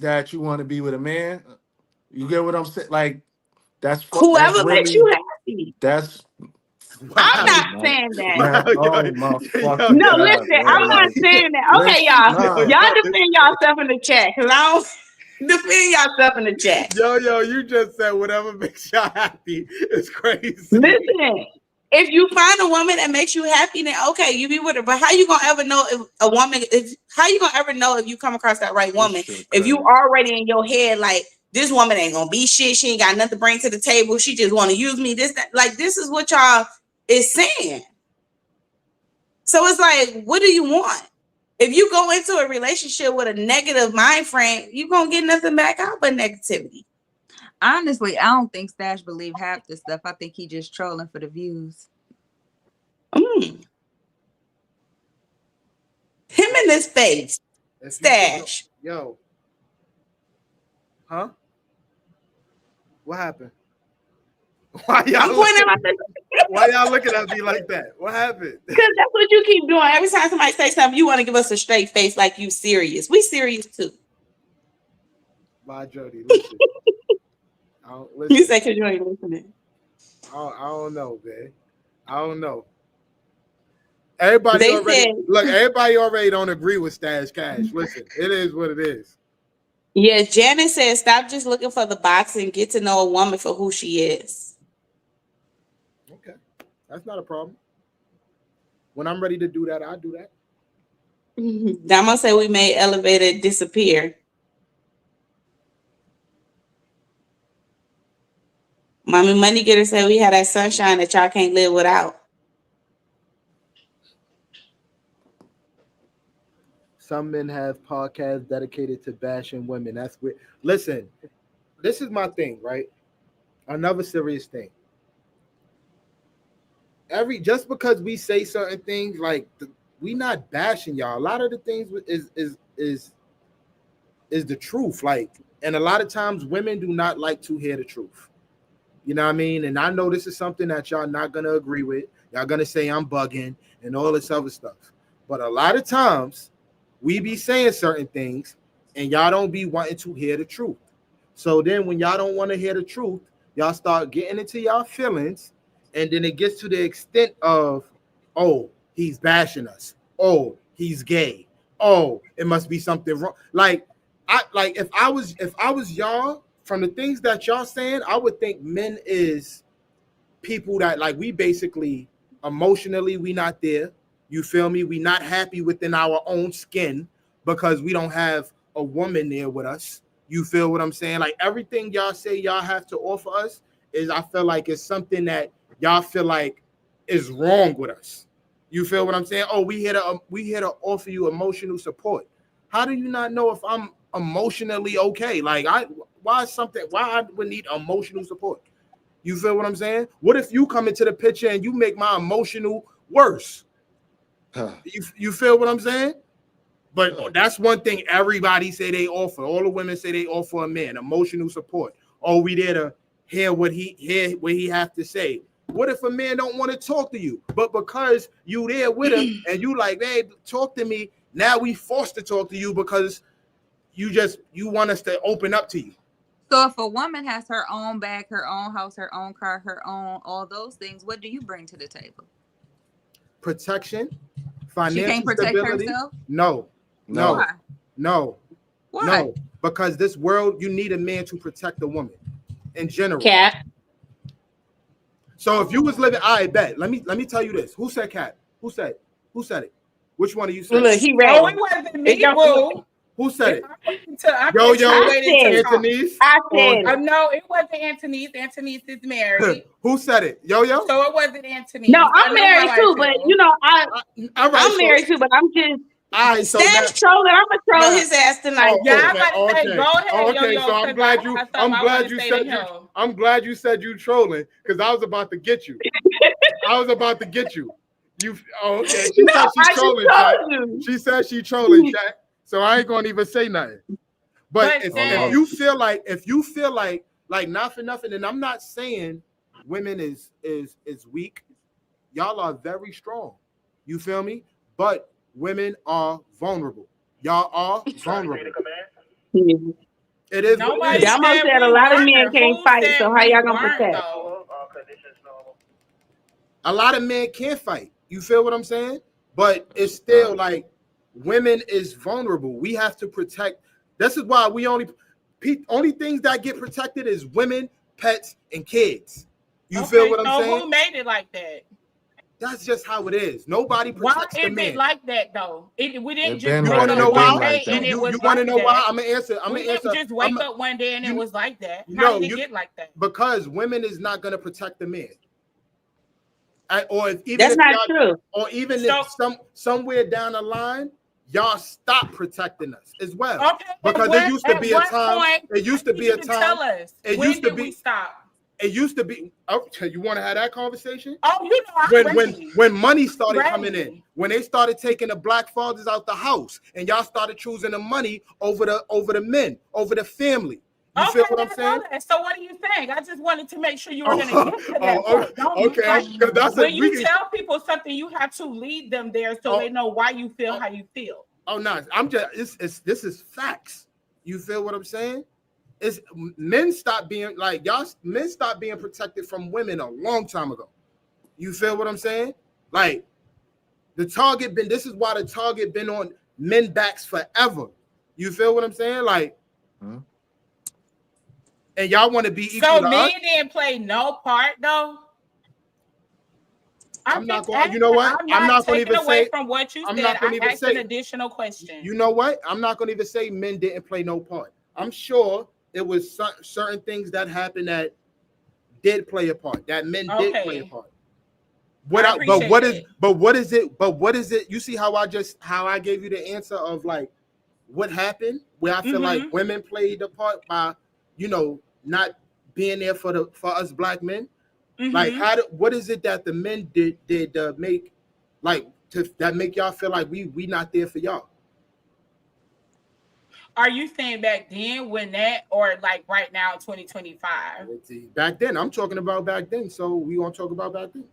that you want to be with a man. You get what I'm saying? Like, that's Whoever makes you really happy. that's. I'm Wow. not Man, saying that. man, Wow, oh my yo, fucking No, yo, god, listen, bro! I'm not Like, saying that. Okay, listen, y'all. nah. Y'all defend yourself in the chat because I don't defend yourself in the chat. yo, you just said whatever makes y'all happy. It's crazy. Listen, if you find a woman that makes you happy, then okay, you be with her. But how you gonna ever know if a woman? How you gonna ever know if you come across that right woman? If you already in your head like this woman ain't gonna be shit. She ain't got nothing to bring to the table. She just want to use me. This, that. Like this is what y'all is saying. So it's like, what do you want? If you go into a relationship with a negative mind frame, you're going to get nothing back out but negativity. Honestly, I don't think Stash believe half this stuff. I think he just trolling for the views. Him in his face. Stash. Yo. Huh? What happened? Why y'all looking at me like that? What happened? Because that's what you keep doing. Every time somebody say something, you want to give us a straight face like you serious. We serious too. Bye, Jody. Listen. Listen. You say because you ain't listening. I don't know, man. I don't know. Everybody already don't agree with Stash Cash. Listen, it is what it is. Yeah, Janet says stop just looking for the box and get to know a woman for who she is. Okay, that's not a problem. When I'm ready to do that, I'll do that. I'm gonna say we made Elevator disappear. Mommy Money Getter said we had that sunshine that y'all can't live without. Some men have podcasts dedicated to bashing women. That's weird. Listen, this is my thing, right? Another serious thing. Just because we say certain things, like we not bashing y'all. A lot of the things is the truth. Like, and a lot of times women do not like to hear the truth. You know what I mean? And I know this is something that y'all not gonna agree with. Y'all gonna say I'm bugging and all this other stuff. But a lot of times we be saying certain things and y'all don't be wanting to hear the truth. So then when y'all don't want to hear the truth, y'all start getting into y'all feelings. And then it gets to the extent of, oh, he's bashing us. Oh, he's gay. Oh, it must be something wrong. If I was y'all, from the things that y'all saying, I would think men is people that like we basically emotionally we not there. You feel me? We not happy within our own skin because we don't have a woman there with us. You feel what I'm saying? Like everything y'all say y'all have to offer us is I feel like it's something that y'all feel like is wrong with us. You feel what I'm saying? Oh, we here to offer you emotional support. How do you not know if I'm emotionally okay? Like why I would need emotional support? You feel what I'm saying? What if you come into the picture and you make my emotional worse? You feel what I'm saying? But that's one thing everybody say they offer. All the women say they offer a man emotional support. Oh, we there to hear what he have to say. What if a man don't want to talk to you, but because you there with him and you like, hey, talk to me. Now we forced to talk to you because you want us to open up to you. So if a woman has her own bag, her own house, her own car, her own all those things, what do you bring to the table? Protection, financial she can't protect stability. herself? No. Why? No. Why? No. Because this world, you need a man to protect the woman in general. Cat. So if you was living, I bet. Let me tell you this. Who said cat? Who said it? Which one of you said? Look, he read. Oh, it wasn't me, boo. Who said it? I Yo, waited to talk. Anthony's. I said it. No, it wasn't Anthony's. Anthony's is married. Who said it? Yo. So it wasn't Anthony. No, I'm married too, but you know, I'm married too, but I'm just. All right, so Stash trolling. I'm gonna troll his ass tonight. Yeah, I'm about to say, go ahead. Okay, yo, so I'm glad you. I'm glad you said you trolling because I was about to get you. Okay. She said she's trolling, Jack. She said she's trolling, Jack. So I ain't gonna even say nothing. But if you feel like not for nothing, and I'm not saying women is weak. Y'all are very strong. You feel me? But women are vulnerable. Y'all are vulnerable. It is. Y'all must said a lot of men can't fight. So how y'all gonna protect? A lot of men can't fight. You feel what I'm saying? But it's still like women is vulnerable. We have to protect. This is why we only things that get protected is women, pets, and kids. You feel what I'm saying? Who made it like that? That's just how it is. Nobody protects the man. Why is it like that though? We didn't just. You want to know why? You want to know why? I'm gonna answer. We didn't just wake up one day and it was like that. How did it get like that? Because women is not gonna protect the man. That's not true. Or even if somewhere down the line, y'all stop protecting us as well. Okay, because there used to be a time. It used to be a time. Tell us. When did we stop? It used to be. Oh, you want to have that conversation? Oh, you know, when money started coming in, when they started taking the black fathers out the house, and y'all started choosing the money over the men, over the family. You feel what I'm saying? So what are you saying? I just wanted to make sure you were going to get to that. Okay. When you tell people something, you have to lead them there so they know why you feel how you feel. Oh no, I'm just. This is facts. You feel what I'm saying? It's men stop being like y'all. Men stopped being protected from women a long time ago. You feel what I'm saying? Like the target been. This is why the target been on men backs forever. You feel what I'm saying? Like. And y'all want to be equal so to men us? Didn't play no part though. I'm not going. You know what? I'm not going to even say from what you I'm said. not going to even say an additional question. You know what? I'm not going to even say men didn't play no part. I'm sure it was certain things that happened that did play a part. That men did play a part. But what is it? You see how I gave you the answer of like what happened? Where I feel like women played a part by not being there for us black men. Like what is it that the men did make that make y'all feel like we not there for y'all? Are you saying back then when that or like right now in 2025? Back then, I'm talking about back then. So we gonna talk about back then.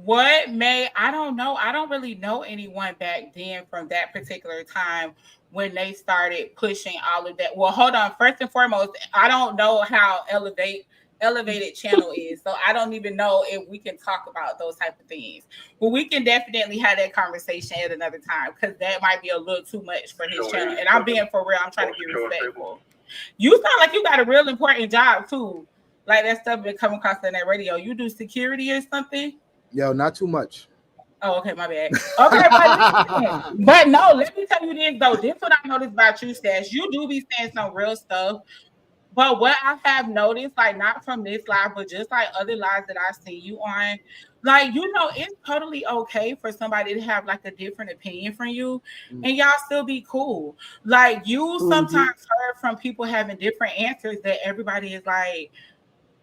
I don't know. I don't really know anyone back then from that particular time when they started pushing all of that. Well, hold on. First and foremost, I don't know how elevated channel is. So I don't even know if we can talk about those type of things. But we can definitely have that conversation at another time because that might be a little too much for his channel. And I'm being for real. I'm trying to be respectful. You sound like you got a real important job too. Like that stuff been coming across on that radio. You do security or something? Yo, not too much. Oh, okay, my bad. Okay, but no, let me tell you this though. This is what I noticed about you, Stash. You do be saying some real stuff. But what I have noticed, like not from this live, but just like other lives that I see you on, like, it's totally okay for somebody to have like a different opinion from you and y'all still be cool. Like you sometimes heard from people having different answers that everybody is like,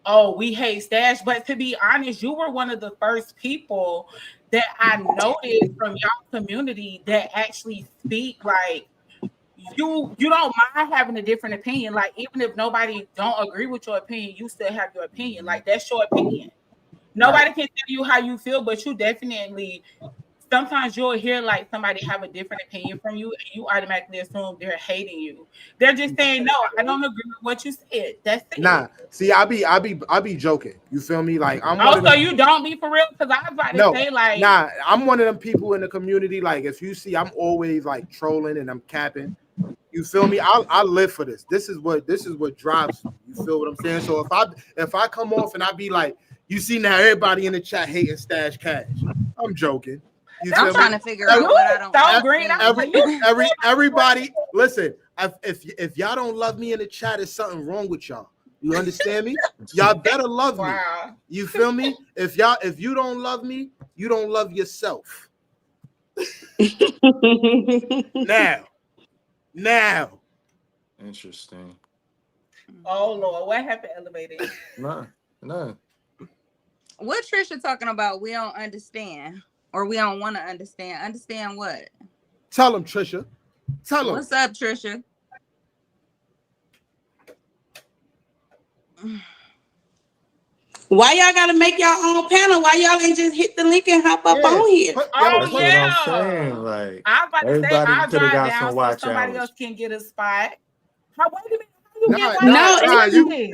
oh, we hate Stash. But to be honest, you were one of the first people that I noticed from y'all community that actually speak like, you don't mind having a different opinion. Like, even if nobody don't agree with your opinion, you still have your opinion. Like, that's your opinion. Nobody can tell you how you feel, but you definitely, sometimes you'll hear like somebody have a different opinion from you and you automatically assume they're hating you. They're just saying, no, I don't agree with what you said. That's it. Nah, see, I be joking. You feel me? Like I'm also you don't be for real? Because I was about to say like, nah, I'm one of them people in the community. Like if you see, I'm always like trolling and I'm capping. You feel me? I live for this. This is what drives me. You feel what I'm saying? So if I come off and I be like, you see now everybody in the chat hating Stash Cash. I'm joking. I'm trying to figure out what I don't. Everybody Listen, if y'all don't love me in the chat, it's something wrong with y'all. You understand me? Y'all better love me. Wow. You feel me? If you don't love me, you don't love yourself. Now. Interesting. Oh Lord, what happened, elevated? Nah. What Trisha talking about? We don't understand, or we don't want to understand. Understand what? Tell him, Trisha. Tell him. What's up, Trisha? Why y'all gotta make your own panel? Why y'all ain't just hit the link and hop up on here? That's what I'm saying. Like, I was about to say, everybody I'll could have drive got down some so watch somebody hours. else can get a spot. How, wait a minute.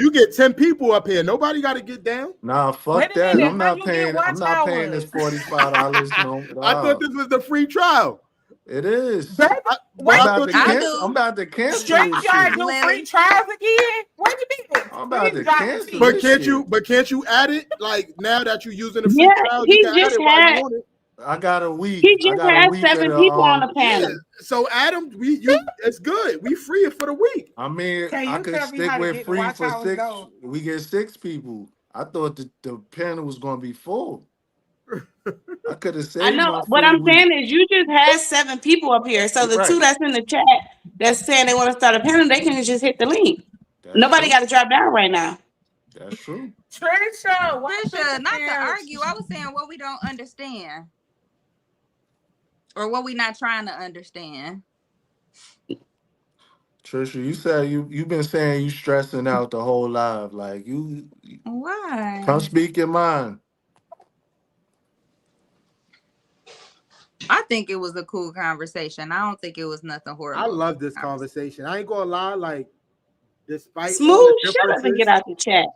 You get 10 people up here. Nobody got to get down. Nah, fuck Wait a that. minute, I'm how not you paying. get I'm not paying this $45. No, I thought this was the free trial. It is. Wait, I'm about to cancel Straight this y'all shit. do free trials again? Wait a minute. I'm about to cancel But this can't you add it? Like now that you're using the free Yeah, trial, he you can add just it while had- you want it. I got a week. He just had 7 people on the panel. Yeah, so Adam, it's good. We free it for the week. I mean, Can I you could tell me stick how to with get the free watch for hours 6. though? We get 6 people. I thought the panel was gonna be full. I could have saved I know. my What free I'm week. saying is, you just had 7 people up here. So the Right. 2 that's in the chat that's saying they want to start a panel, they can just hit the link. That's Nobody true. got to drop down right now. That's true. Trisha, not to argue. I was saying what we don't understand, or what we not trying to understand. Trisha, you said you've been saying you stressing out the whole live. Like you. Why? Come speak your mind. I think it was a cool conversation. I don't think it was nothing horrible. I love this conversation. I ain't gonna lie, like despite all Smooth, the shut up and get differences, out the chat.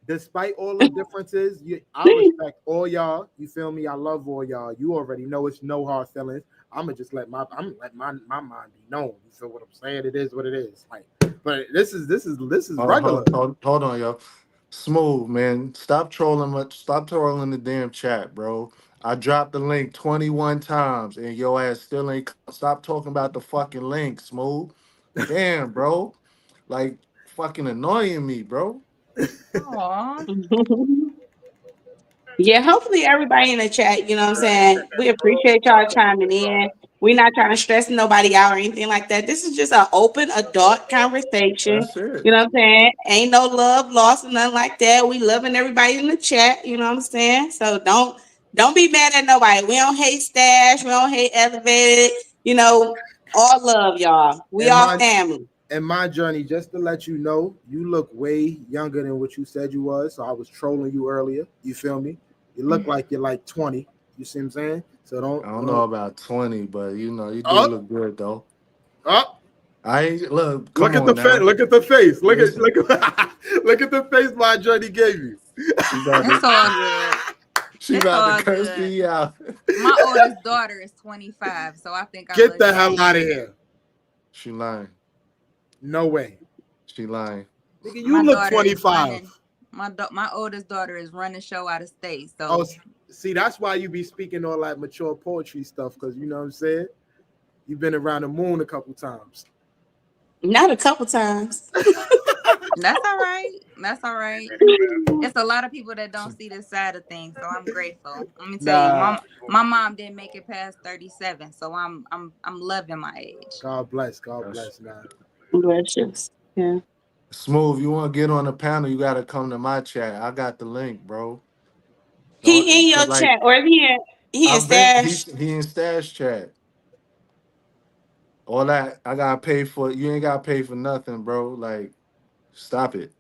despite all the differences, I respect all y'all. You feel me? I love all y'all. You already know it's no hard feelings. I'm gonna just let my mind be known. You feel what I'm saying? It is what it is. Like, but this is regular. Hold on, yo. Smooth, man. Stop trolling the damn chat, bro. I dropped the link 21 times and your ass still ain't stop talking about the fucking link, Smooth. Damn, bro. Like fucking annoying me, bro. Yeah, hopefully everybody in the chat, you know what I'm saying? We appreciate y'all chiming in. We're not trying to stress nobody out or anything like that. This is just an open adult conversation. That's it. You know what I'm saying? Ain't no love lost or nothing like that. We loving everybody in the chat, you know what I'm saying? So don't be mad at nobody. We don't hate Stash, we don't hate Elevated, you know, all love y'all. We all family. In my journey, just to let you know, you look way younger than what you said you was. So I was trolling you earlier. You feel me? You look like you're like 20. You see what I'm saying? So I don't know about 20, but you know, you do look good though. I ain't look. Look at the face. Look at the face. Look at the face my journey gave you. It's all good. She about to curse me out. My oldest daughter is 25, so I think I get the hell out of here. She lying. No way. She lying. Nigga, you look 25. My oldest daughter is running show out of state. So see, that's why you be speaking all that mature poetry stuff, because you know what I'm saying? You've been around the moon a couple times. Not a couple times. That's all right. That's all right. It's a lot of people that don't see this side of things, so I'm grateful. Let me tell you, my mom didn't make it past 37, so I'm loving my age. God bless, man. Bless. Yeah. Smooth, you want to get on the panel? You got to come to my chat. I got the link, bro. He in your chat, or he in Stash? He in Stash chat. All that I gotta pay for. You ain't gotta pay for nothing, bro. Like, stop it.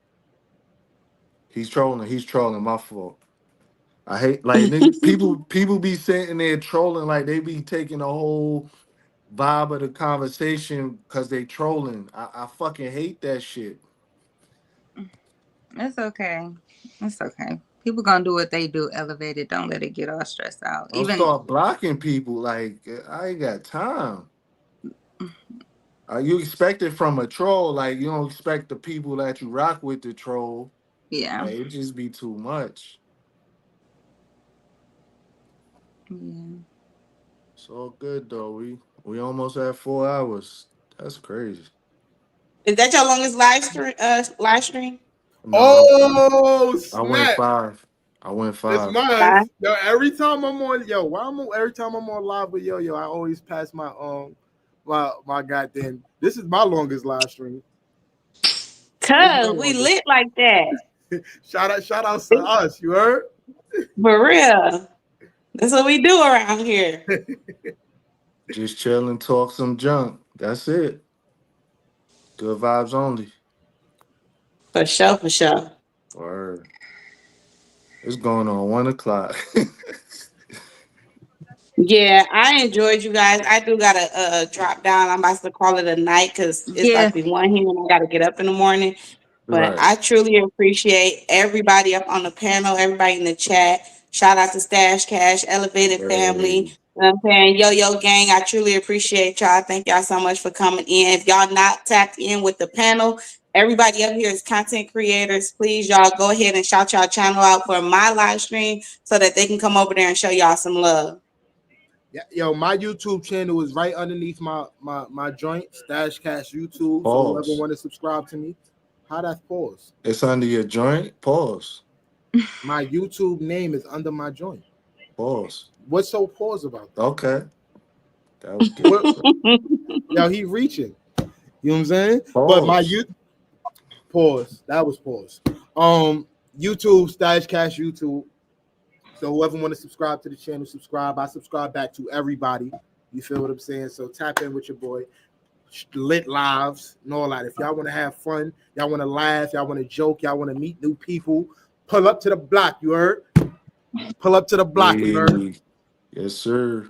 He's trolling. My fault. I hate like people be sitting there trolling like they be taking the whole vibe of the conversation because they trolling. I fucking hate that shit. It's okay. It's okay. People gonna do what they do. Elevated. Don't let it get all stressed out. Don't start blocking people. Like, I ain't got time. You expect it from a troll. Like, you don't expect the people that you rock with to troll. Yeah. Like, it just be too much. Yeah. It's all good though. We almost at 4 hours. That's crazy. Is that your longest live stream? Live stream? No, Oh I went snap! 5. I went It's 5. mine. Yo, every time I'm on, every time I'm on live with yo, I always pass my goddamn. This is my longest live stream. Cause we lit like that. Shout out to us. You heard? For real. That's what we do around here. Just chill and talk some junk. That's it. Good vibes only. For sure, for sure. Word. It's going on 1 o'clock. Yeah, I enjoyed you guys. I do gotta drop down. I'm about to call it a night because it's about Yeah. to be 1 here and I gotta get up in the morning. But Right. I truly appreciate everybody up on the panel, everybody in the chat. Shout out to Stash Cash, Elevated Family. Hey. You know what I'm saying? Yo Gang, I truly appreciate y'all. Thank y'all so much for coming in. If y'all not tapped in with the panel, everybody up here is content creators. Please, y'all go ahead and shout y'all channel out for my live stream so that they can come over there and show y'all some love. Yeah, yo, my YouTube channel is right underneath my joint, Stash Cash YouTube. Pause. So whoever want to subscribe to me, how that's pause. It's under your joint? Pause. My YouTube name is under my joint. Pause. What's so pause about that? Okay. That was good. Yo, he reaching. You know what I'm saying? Pause. But my pause. That was pause. YouTube, Stash Cash YouTube. So whoever want to subscribe to the channel, subscribe. I subscribe back to everybody. You feel what I'm saying? So tap in with your boy. Lit lives and all that. If y'all want to have fun, y'all want to laugh, y'all want to joke, y'all want to meet new people, pull up to the block. You heard? Pull up to the block. You heard? Yes, sir.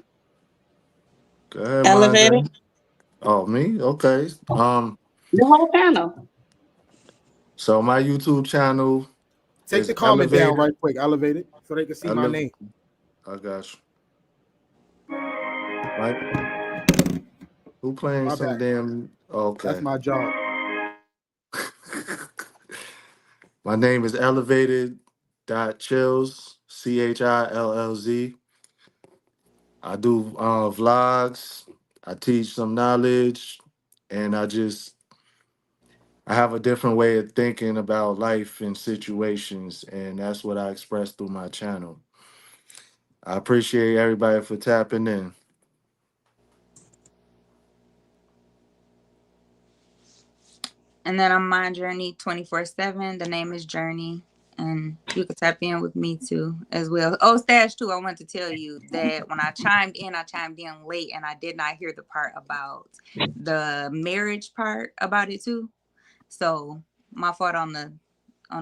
Go ahead, Elevated. Mondre. Oh, me? Okay. The whole panel. So my YouTube channel. Take the comment down right quick. Elevate it so they can see my name. I got you. Right. Who playing My some bad. damn? Okay. That's my job. My name is Elevated.Chillz, CHILLZ. I do vlogs. I teach some knowledge, and I have a different way of thinking about life and situations, and that's what I express through my channel. I appreciate everybody for tapping in. And then I'm My Journey 24/7. The name is Journey. And you can tap in with me too as well. Oh, Stash too. I want to tell you that when I chimed in late and I did not hear the part about the marriage part about it too. So my fault on the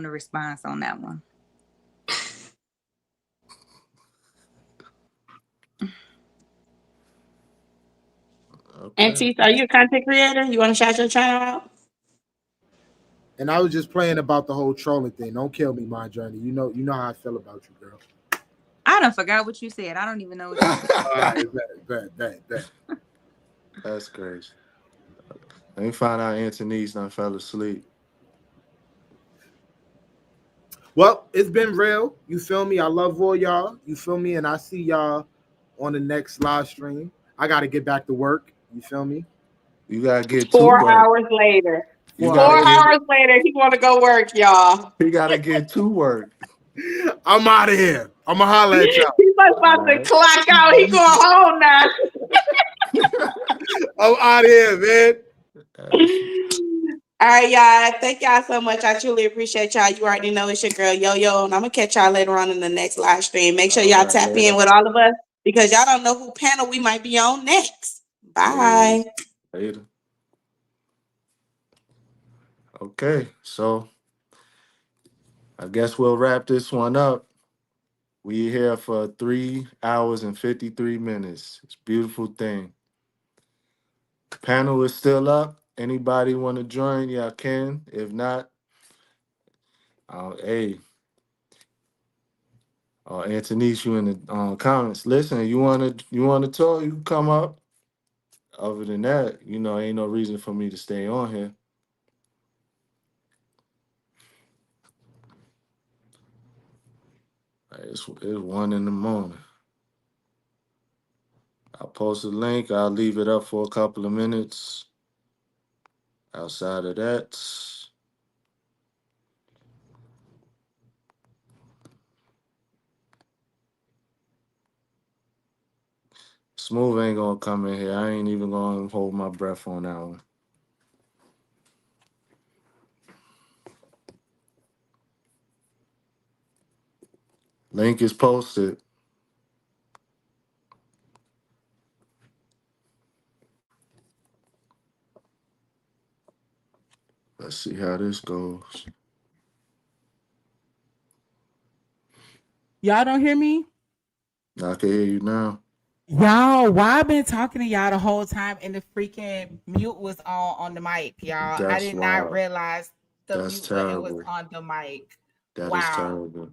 response on that one. Okay. Auntie, are you a content creator? You want to shout your channel out? And I was just playing about the whole trolling thing. Don't kill me, My Journey. You know how I feel about you, girl. I done forgot what you said. I don't even know what you said. All right, bet. That's crazy. Let me find out Antonice done fell asleep. Well, it's been real. You feel me? I love all y'all. You feel me? And I see y'all on the next live stream. I got to get back to work. You feel me? You got to get 4 to work. hours later. 4 hours later, he want to go work, y'all. He got to get to work. I'm out of here. I'm going to holler at y'all. He's about to clock out. He going home now. I'm out of here, man. All right, y'all. Thank y'all so much. I truly appreciate y'all. You already know it's your girl, Yo-Yo, and I'm going to catch y'all later on in the next live stream. Make sure y'all tap in with all of us because y'all don't know who panel we might be on next. Bye. Later. Okay, so I guess we'll wrap this one up. We here for 3 hours and 53 minutes. It's a beautiful thing. Panel is still up. Anybody want to join? Y'all can. If not, hey, Antonice, you in the comments. Listen, you wanna talk? You can come up. Other than that, ain't no reason for me to stay on here. It's 1 in the morning. I'll post a link. I'll leave it up for a couple of minutes. Outside of that, Smooth ain't gonna come in here. I ain't even gonna hold my breath on that one. Link is posted. Let's see how this goes. Y'all don't hear me? I can hear you now. Y'all, why I've been talking to y'all the whole time and the freaking mute was on the mic, y'all. I That's did not wild. realize the That's mute button was terrible. on the mic. That is Wow. terrible.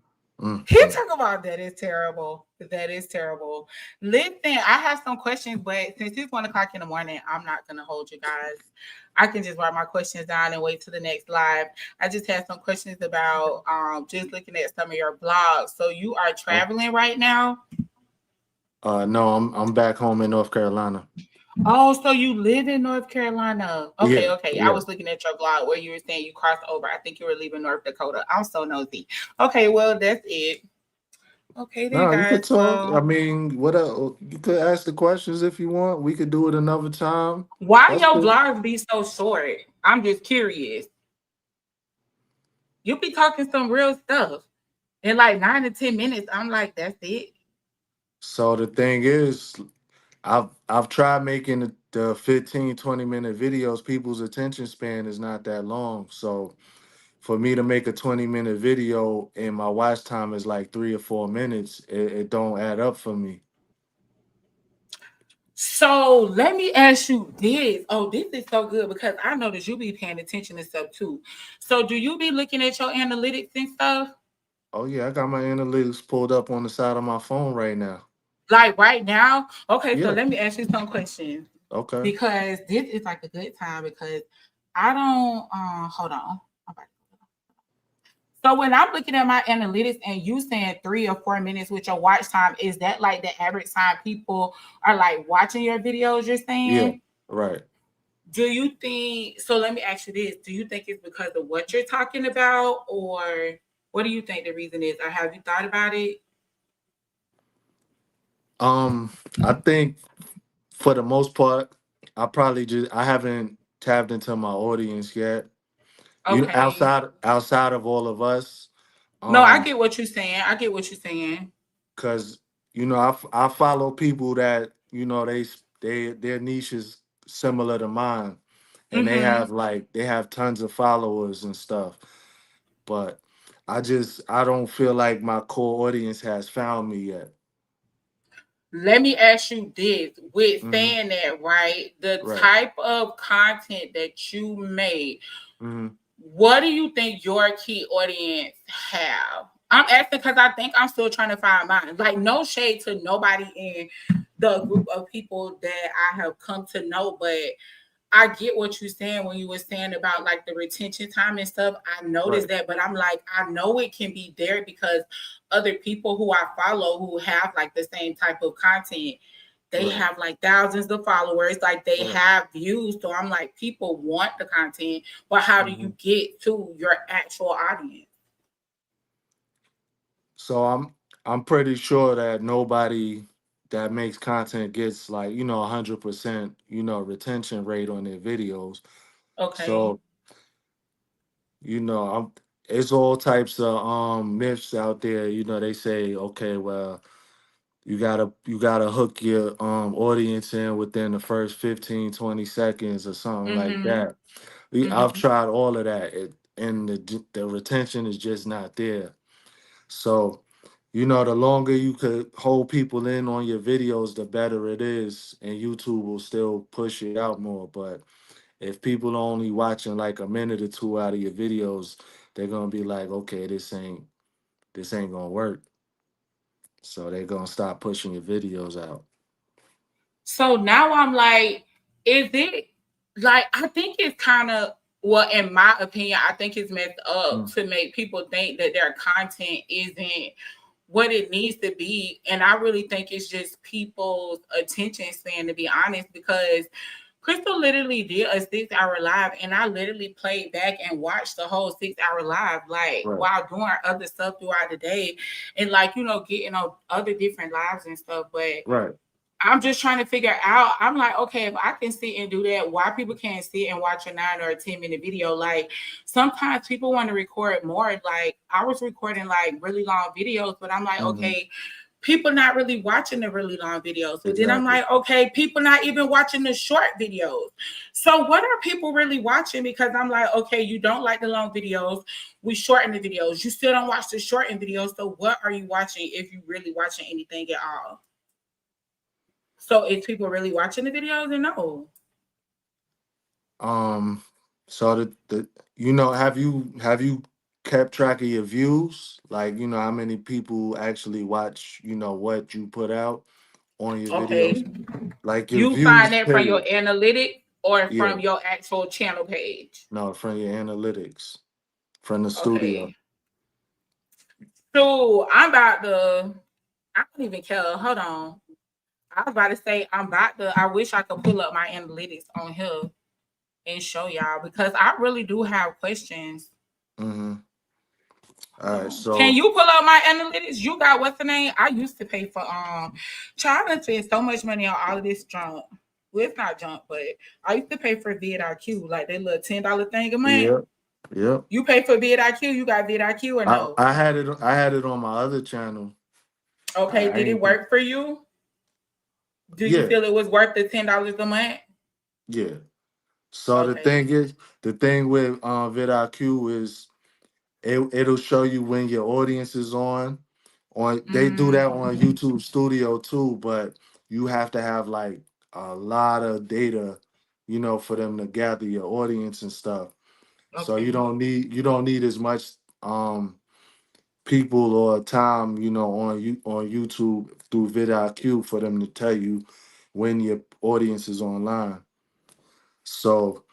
He talking about that is terrible. That is terrible. Listen, I have some questions, but since it's 1:00 in the morning, I'm not gonna hold you guys. I can just write my questions down and wait till the next live. I just had some questions about just looking at some of your blogs. So you are traveling right now? No, I'm back home in North Carolina. Oh, so you live in North Carolina. Okay, Yeah, okay. yeah. I was looking at your blog where you were saying you crossed over. I think you were leaving North Dakota. I'm so nosy. Okay, well, that's it. Okay, then, No, you could guys. talk. Well, I mean, what else? You could ask the questions if you want. We could do it another time. why That's your cool. vlogs be so short? I'm just curious. You be talking some real stuff in like 9 to 10 minutes. I'm like, that's it. So the thing is, I've tried making the 15, 20-minute videos. People's attention span is not that long. So for me to make a 20-minute video and my watch time is like 3 or 4 minutes, it don't add up for me. So let me ask you this. Oh, this is so good because I noticed you be paying attention to stuff too. So do you be looking at your analytics and stuff? Oh yeah, I got my analytics pulled up on the side of my phone right now. Like right now? Okay, so Yeah. let me ask you some questions. Okay. Because this is like a good time because I don't hold on. So when I'm looking at my analytics and you saying 3 or 4 minutes with your watch time, is that like the average time people are like watching your videos you're saying? Yeah, right. Do you think so? Let me ask you this. Do you think it's because of what you're talking about, or what do you think the reason is? Or have you thought about it? I think for the most part, I haven't tapped into my audience yet. You Okay. outside of all of us. No, I get what you're saying. I get what you're saying. Cause I follow people that their niche is similar to mine, and they have tons of followers and stuff. But I don't feel like my core audience has found me yet. Let me ask you this. With saying that, right? The type of content that you made, what do you think your key audience have? I'm asking because I think I'm still trying to find mine. Like, no shade to nobody in the group of people that I have come to know, but I get what you're saying when you were saying about like the retention time and stuff. I noticed that, but I'm like, I know it can be there because other people who I follow who have like the same type of content, they have like thousands of followers, like they have views. So I'm like, people want the content, but how do you get to your actual audience? So I'm pretty sure that nobody that makes content gets like 100% retention rate on their videos. Okay. So it's all types of myths out there. They say, okay, well, you gotta hook your audience in within the first 15, 20 seconds or something like that. I've tried all of that, and the retention is just not there. So, the longer you could hold people in on your videos, the better it is, and YouTube will still push it out more. But if people are only watching like a minute or two out of your videos, they're gonna be like, okay, this ain't gonna work. So they're gonna stop pushing your videos out. So now I'm like, is it like, I think it's kind of, well, in my opinion, I think it's messed up to make people think that their content isn't what it needs to be. And I really think it's just people's attention span, to be honest, because Crystal literally did a 6-hour live, and I literally played back and watched the whole 6-hour live, like Right. while doing other stuff throughout the day, and like getting on other different lives and stuff. But Right. I'm just trying to figure out. I'm like, okay, if I can sit and do that, why people can't sit and watch a 9 or a 10-minute video? Like sometimes people want to record more. Like I was recording like really long videos, but I'm like, okay. People not really watching the really long videos. So then I'm like, okay, people not even watching the short videos. So what are people really watching? Because I'm like, okay, you don't like the long videos. We shorten the videos. You still don't watch the shortened videos. So what are you watching if you really watching anything at all? So is people really watching the videos or no? So the have you kept track of your views? Like, how many people actually watch, what you put out on your videos? Okay. Like your You views. find that from your period. analytics or Yeah. from your actual channel page? No, from your analytics, from the studio. Okay. So I'm about to, I don't even care. Hold on. I was about to say I wish I could pull up my analytics on here and show y'all because I really do have questions. Mm-hmm. All right, so can you pull up my analytics? You got what's the name? I used to pay for trying to spend so much money on all of this junk. Well, it's not junk, but I used to pay for vidIQ, like that little $10 thing a month. Yeah. You pay for vidIQ? You got vidIQ or no? I had it on my other channel. Okay, did it work for you? Do you feel it was worth the $10 a month? Yeah. So the thing with vidIQ is it'll show you when your audience is on. They do that on YouTube Studio too, but you have to have like a lot of data, for them to gather your audience and stuff. Okay. So you don't need as much people or time, on YouTube through vidIQ for them to tell you when your audience is online. So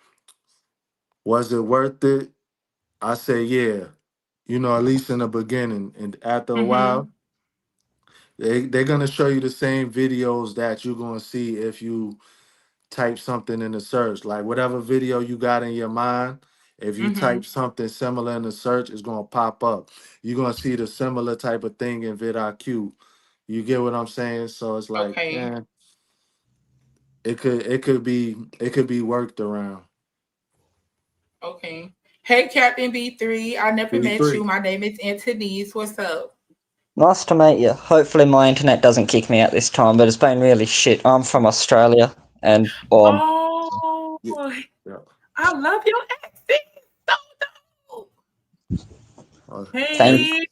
was it worth it? I say yeah. At least in the beginning. And after a while, they're gonna show you the same videos that you're gonna see if you type something in the search. Like whatever video you got in your mind, if you type something similar in the search, it's gonna pop up. You're gonna see the similar type of thing in vidIQ. You get what I'm saying? So it's like, it could be worked around. Okay. Hey, Captain B3. I never met you. My name is Antonise. What's up? Nice to meet you. Hopefully my internet doesn't kick me out this time, but it's been really shit. I'm from Australia and I love your accent. So dope. Hey.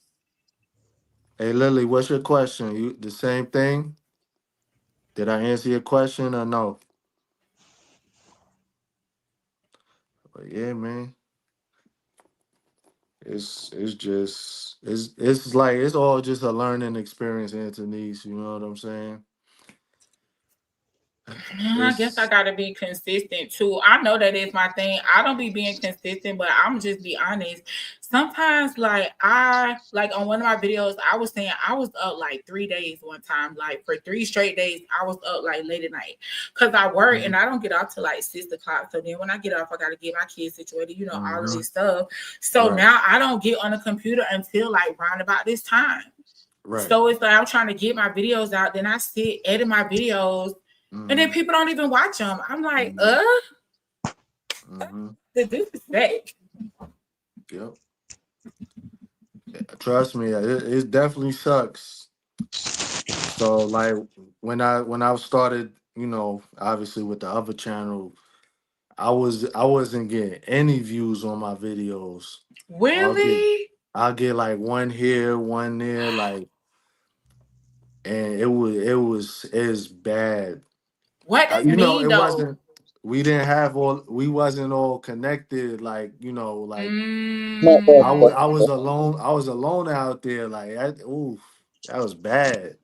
Hey Lily, what's your question? You the same thing? Did I answer your question or no? But yeah, man. It's like it's all just a learning experience, Antonise. You know what I'm saying? I guess I gotta be consistent too. I know that is my thing. I don't be being consistent, but I'm just be honest. Sometimes, like on one of my videos, I was saying I was up like 3 days one time, like for 3 straight days, I was up like late at night because I work and I don't get off till like 6 o'clock. So then when I get off, I gotta get my kids situated, all of this stuff. So now I don't get on the computer until like round about this time. Right. So it's like I'm trying to get my videos out, then I sit, edit my videos. And then people don't even watch them. I'm like, the disrespect. Yep. Trust me, it definitely sucks. So like when I started, obviously with the other channel, I wasn't getting any views on my videos. Really? I'll get like one here, one there, like, and it was bad. What does it mean, though? We wasn't all connected, like, like I was alone out there, like that was bad.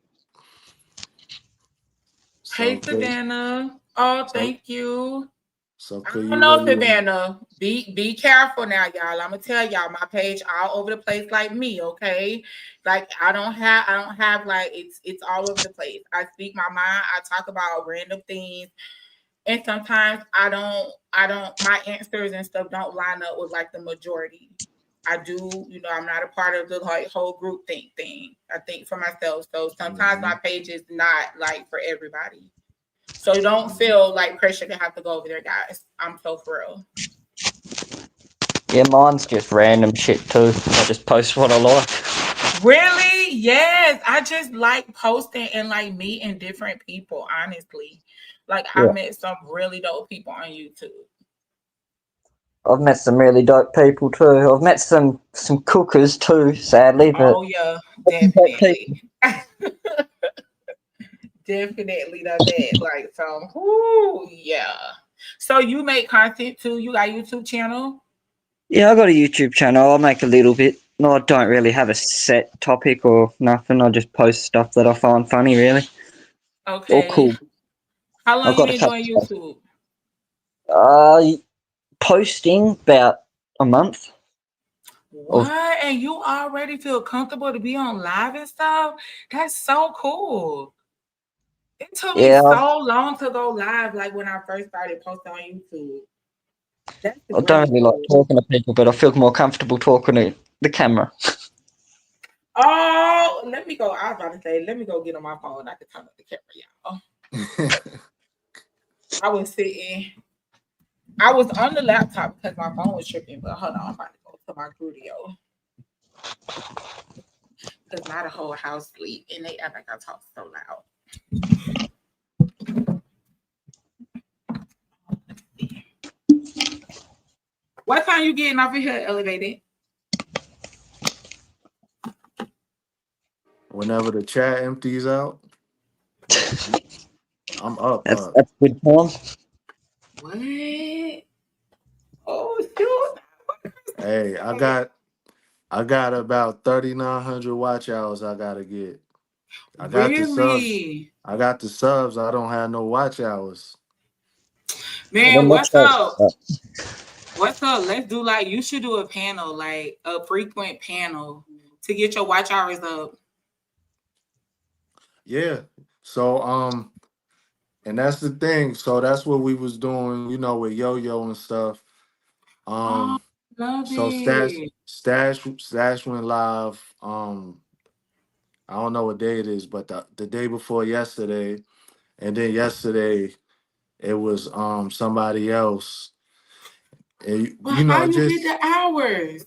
Hey, Savannah. Oh, thank you. So I don't know, Savannah. Be careful now, y'all. I'm gonna tell y'all my page all over the place like me, okay? Like I don't have like it's all over the place. I speak my mind, I talk about random things. And sometimes I don't my answers and stuff don't line up with like the majority. I do, I'm not a part of the like whole group thing. I think for myself. So sometimes my page is not like for everybody. So don't feel like pressure to have to go over there, guys. I'm so for real. Yeah, mine's just random shit too. I just post what I like. Really? Yes. I just like posting and like meeting different people, honestly. Like I met some really dope people on YouTube. I've met some really dope people too. I've met some cookers too, sadly, but Oh yeah, definitely. Definitely done that. Like so, ooh, yeah. So you make content too? You got a YouTube channel? yeah, I got a YouTube channel. I make a little bit. No, I don't really have a set topic or nothing. I just post stuff that I find funny, really. Okay. All cool. How long you been doing YouTube? Posting about a month. What? And you already feel comfortable to be on live and stuff? That's so cool. It took me so long to go live, like when I first started posting on YouTube. I don't really like talking to people, but I feel more comfortable talking to the camera. Oh, let me go. I was about to say, let me go get on my phone. I can turn up the camera, y'all. I was on the laptop because my phone was tripping, but hold on, I'm about to go to my studio. Because now the whole house sleep and they act like I talk so loud. What time you getting off of here, Elevated? Whenever the chat empties out, I'm up. That's good time. What? Oh, shoot. Hey, I got about 3,900 watch hours I gotta get. I got the subs. I got the subs. I don't have no watch hours. Man, what's up? What's up? Let's do like you should do a panel, like a frequent panel to get your watch hours up. Yeah. So and that's the thing. So that's what we was doing, with Yo-Yo and stuff. Love So it. Stash went live. I don't know what day it is, but the day before yesterday, and then yesterday it was somebody else. And, But how you get the hours?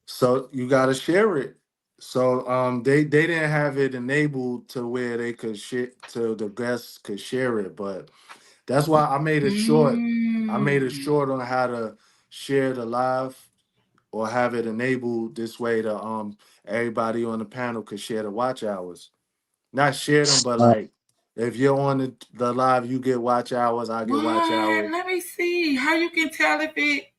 So you gotta share it. So they didn't have it enabled to where they could share to the guests could share it, but that's why I made it short. I made it short on how to share the live or have it enabled this way to everybody on the panel could share the watch hours. Not share them, but like if you're on the live, you get watch hours, I get watch hours. Let me see how you can tell if it.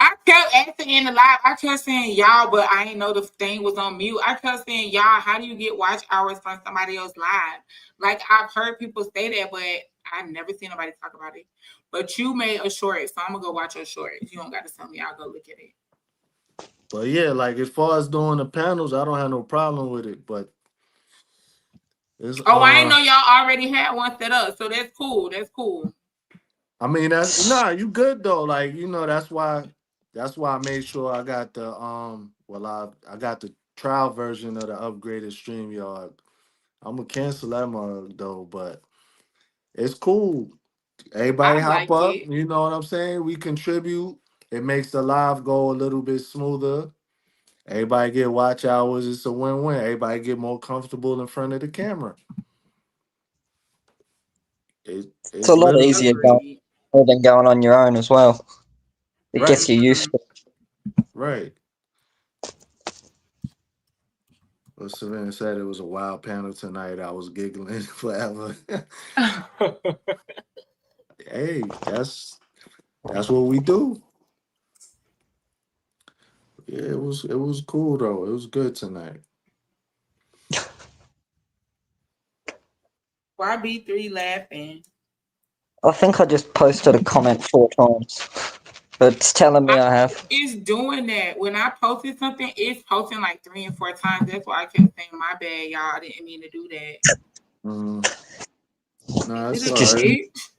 I kept asking in the live. I kept saying y'all, but I didn't know the thing was on mute. I kept saying y'all. How do you get watch hours from somebody else live? Like I've heard people say that, but I've never seen nobody talk about it. But you made a short, so I'm gonna go watch your short. You don't got to tell me. I'll go look at it. But yeah, like as far as doing the panels, I don't have no problem with it. But I didn't know y'all already had one set up, so that's cool. That's cool. I mean, you good though. Like that's why I made sure I got the I got the trial version of the upgraded StreamYard. I'm gonna cancel that mug though, but it's cool. Everybody hop up. You know what I'm saying? We contribute. It makes the live go a little bit smoother. Everybody get watch hours. It's a win-win. Everybody get more comfortable in front of the camera. It's a lot easier than going on your own as well. It gets you used to it. Right. Well, Savannah said it was a wild panel tonight. I was giggling forever. Hey, that's what we do. Yeah, it was cool though. It was good tonight. Why B3 laughing? I think I just posted a comment 4 times. But it's telling me I have. It's doing that. When I posted something, it's posting like 3 and 4 times. That's why I kept saying my bad, y'all. I didn't mean to do that. Nah, Is it's it all Just right. glitch?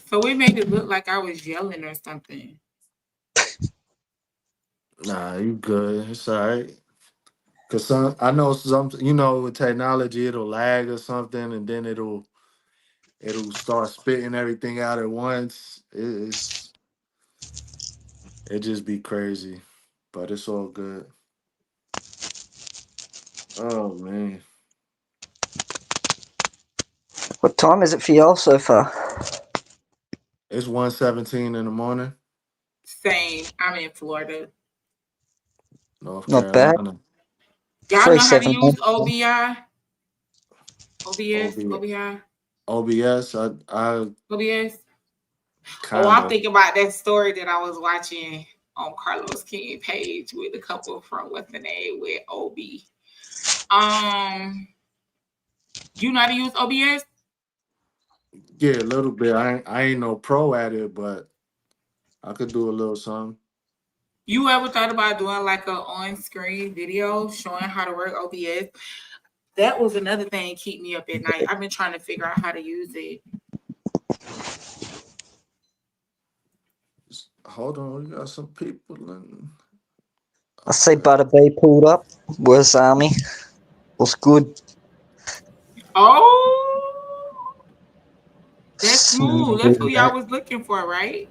So we made it look like I was yelling or something. Nah, you good. It's all right. Cause I know some, with technology, it'll lag or something, and then it'll start spitting everything out at once. It just be crazy, but it's all good. Oh man, What time is it for y'all so far? it's 1:17 in the morning, Same. I'm in Florida. North Not bad. Carolina. Y'all know how to 3-7. use OBI? OBS? OB, OBI? OBS. I OBS? Oh, I'm kinda. thinking about that story that I was watching on Carlos King page with a couple from what's the name with OB. You know how to use OBS? Yeah, a little bit. I ain't no pro at it, but I could do a little something. You ever thought about doing like a on-screen video showing how to work OBS? That was another thing keep me up at night. I've been trying to figure out how to use it. Hold on, we got some people in. I see Butter B pulled up. Where's Army? What's good? Oh, that's smooth. That's who y'all was looking for, right?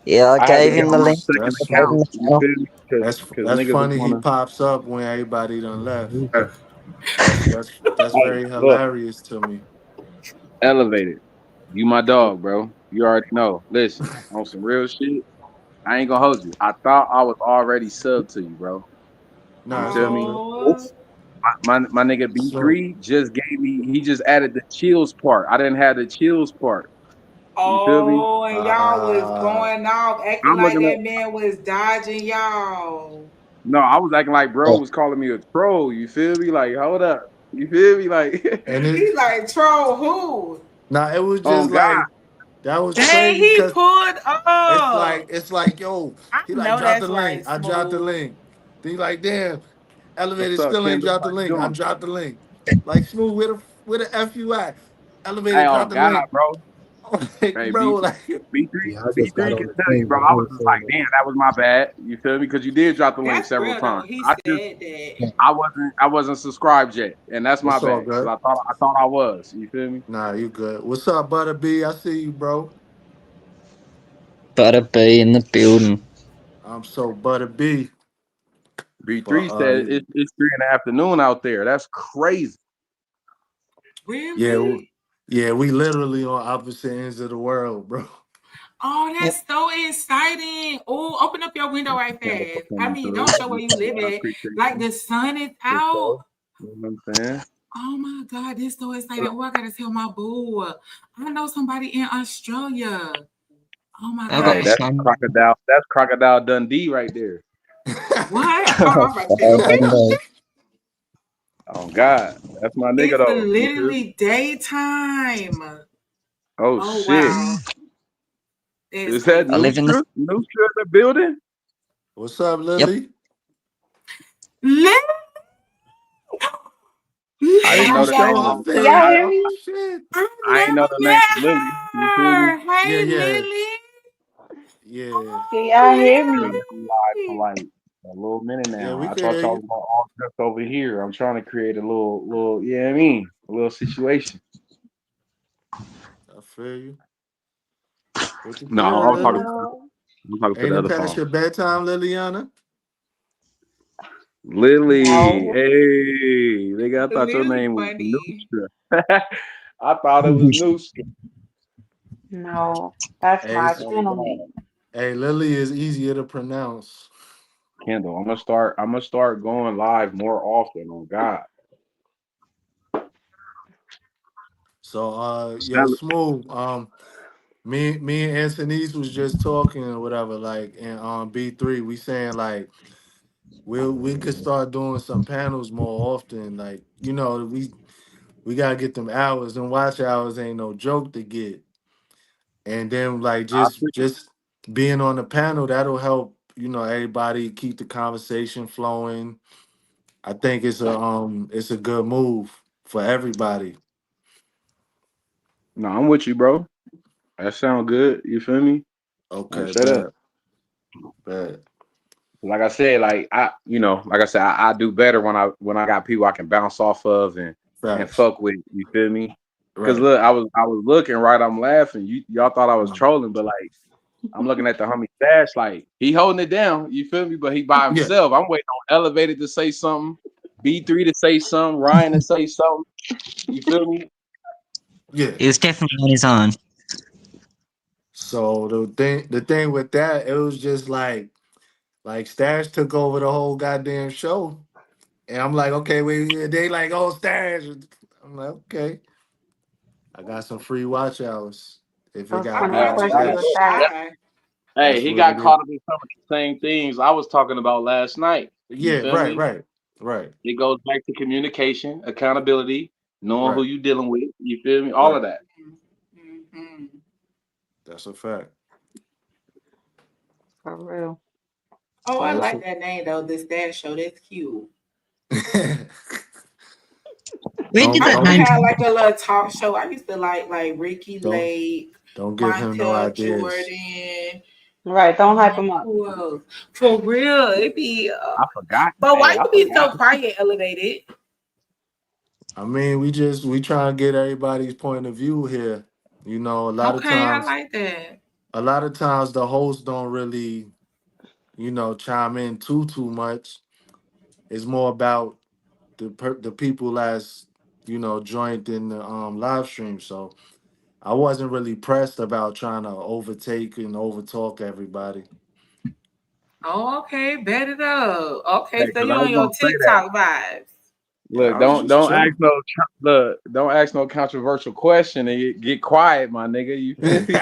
Yeah, I I had to gave get him the on my link. second That's Gave him account. the You channel. feel me? Because that's niggas funny. He want pops up when everybody done left. to That's hey, very look, hilarious to me. elevated. You my dog, bro. You already know. Listen, on some real shit, I ain't gonna hold you. I thought I was already subbed to you, bro. No, You it's feel all me? good. Oh, My nigga So B3 just gave me, he just added the chills part. I didn't have the chills part. You feel me? oh, and y'all was uh going off, acting I'm like looking at, that man was dodging y'all. no, I was acting like bro was calling me a troll. You feel me? Like, hold up. You feel me? Like, and it He like troll who? it was oh just God. like that was Dang, crazy he because pulled up. it's like yo, I he like know dropped the that's link. right, I dropped the smooth. link. Then he like, damn, What's elevator up, still ain't Kendall? dropped How the you link. I doing? dropped the link. Like smooth, where the F you at? Elevator Hey, oh dropped the God, link. bro. I'm like, Hey, bro, B3, like Yeah, I just got B3 on can the tell you, scene, bro. but I I was ain't just saying like, nothing. damn, that was my bad. You feel me? Because you did drop the link That's several real times. though. He said that. I wasn't subscribed yet, and that's my it's all bad because good. I thought I was. You feel me? Nah, you good. What's up, Butter B? I see you, bro. Butter B in the building. I'm so Butter B. But B3 said it's 3 in the afternoon out there. That's crazy. yeah, Really? yeah, we literally on opposite ends of the world, bro. Oh, Yep. that's so exciting. Oh, open up your window right Kendall for fast. I coming mean, through. don't show where You you know, live I at. appreciate Like you. the sun is For out. sure. You know what I'm saying? Oh my God, this so exciting. Oh, I gotta tell my boo. I know somebody in Australia. Oh my I got Hey, the God. that's sun. crocodile. That's crocodile Dundee right there. What? Hold on, I'm about to take a picture. Dundee. Oh God, that's my nigga It's though. You feel me? literally daytime. Oh Oh shit, wow. That's is that I crazy. live in the. Nustra? Nustra in the building? What's up, Yep. Lily? Let, I There didn't let she know the show name her was. Can face, y'all I, hear yo. me? Shit. I've I ain't know never the name met was Lily. You feel me? her. Yeah, Hey, yeah, Lily. yeah. Can Oh, y'all hear I've been me? live for Lily. like a little minute Yeah, now. we I could thought hear y'all you. was going all just over here. I'm trying to create a little. Yeah, you know what I mean, a little situation. I feel you. What you No, feel, Lily? Hello. I'm talking to Ain't the it other past phone. your bedtime, Liliana? Lily, No. hey, nigga, I thought your Lily name was funny. Nustra. I thought it was Nustra. No. That's Hey, my it's- Oh channel God, name. hey, Lily is easier to pronounce. Kendall, I'm gonna start going live more often. On God, So, yo, Sell- smooth. Me and Anthony's was just talking or whatever, like, and on B3, we saying like we could start doing some panels more often. Like, we gotta get them hours. And watch hours ain't no joke to get. And then like I just being on the panel, that'll help, everybody keep the conversation flowing. I think it's a good move for everybody. No, I'm with you, bro. That sound good. You feel me? Like Okay, straight up. bad. Like I said, I do better when I got people I can bounce off of and Facts. fuck with. You feel me? Because Right. look, I was looking right. I'm laughing. Y'all thought I was trolling, but like I'm looking at the homie Stash, like he holding it down. You feel me? But he by Yeah. himself. I'm waiting on Elevated to say something, B3 to say something, Ryan to say something. You feel me? Yeah. He was definitely on his own. So the thing with that, it was just like Stash took over the whole goddamn show. And I'm like, okay, wait, they like, oh, Stash. I'm like, okay. I got some free watch hours. If it Those gotta I be funny got like you questions that, with a that. shy. Hey, that's he what it got is. caught up in some of the same things I was talking about last night. You Yeah, feel right, me? right. It goes back to communication, accountability, knowing who Right, you dealing with. You feel me? All right. of that. Mhm. That's a fact. For real. Oh, So I what's like that name though. The Stash Show. That's cute. Where did don't I that used to don't name have come like a little talk show. I used to like Ricky don't Lake, don't give him no Montel ideas. Jordan. Right. Don't hype them up. Who else? For real, it be. I forgot. But Hey, why I you be so forgot. quiet, Elevated? I mean, we try to get everybody's point of view here. You know, Okay, I like that. a lot of times the hosts don't really, chime in too much. It's more about the people that's joined in the live stream. So I wasn't really pressed about trying to overtake and overtalk everybody. Oh, okay, bet it up. Okay, Hey, so because you I was on your gonna say that. TikTok vibes. Yeah, Look, I was just chilling. don't ask no controversial question and get quiet, my nigga. You feel me?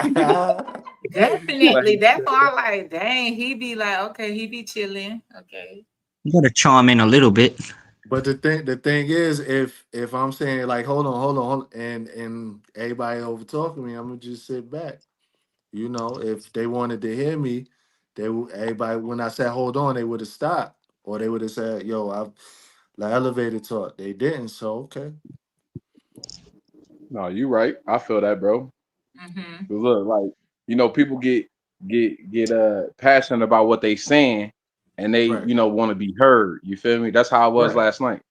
Like, Definitely. That's why I like, dang, he be like, okay, he be chilling. Okay. You got to chime in a little bit. But the thing is, if I'm saying like, hold on, and everybody over talking me, I'm gonna just sit back. If they wanted to hear me, everybody when I said hold on, they would have stopped, or they would have said, "Yo, I've like elevated talk." They didn't, so okay. no, you right. I feel that, bro. Mm-hmm. 'Cause look, like people get passionate about what they saying, and they Right, want to be heard. You feel me? That's how I was right, last night.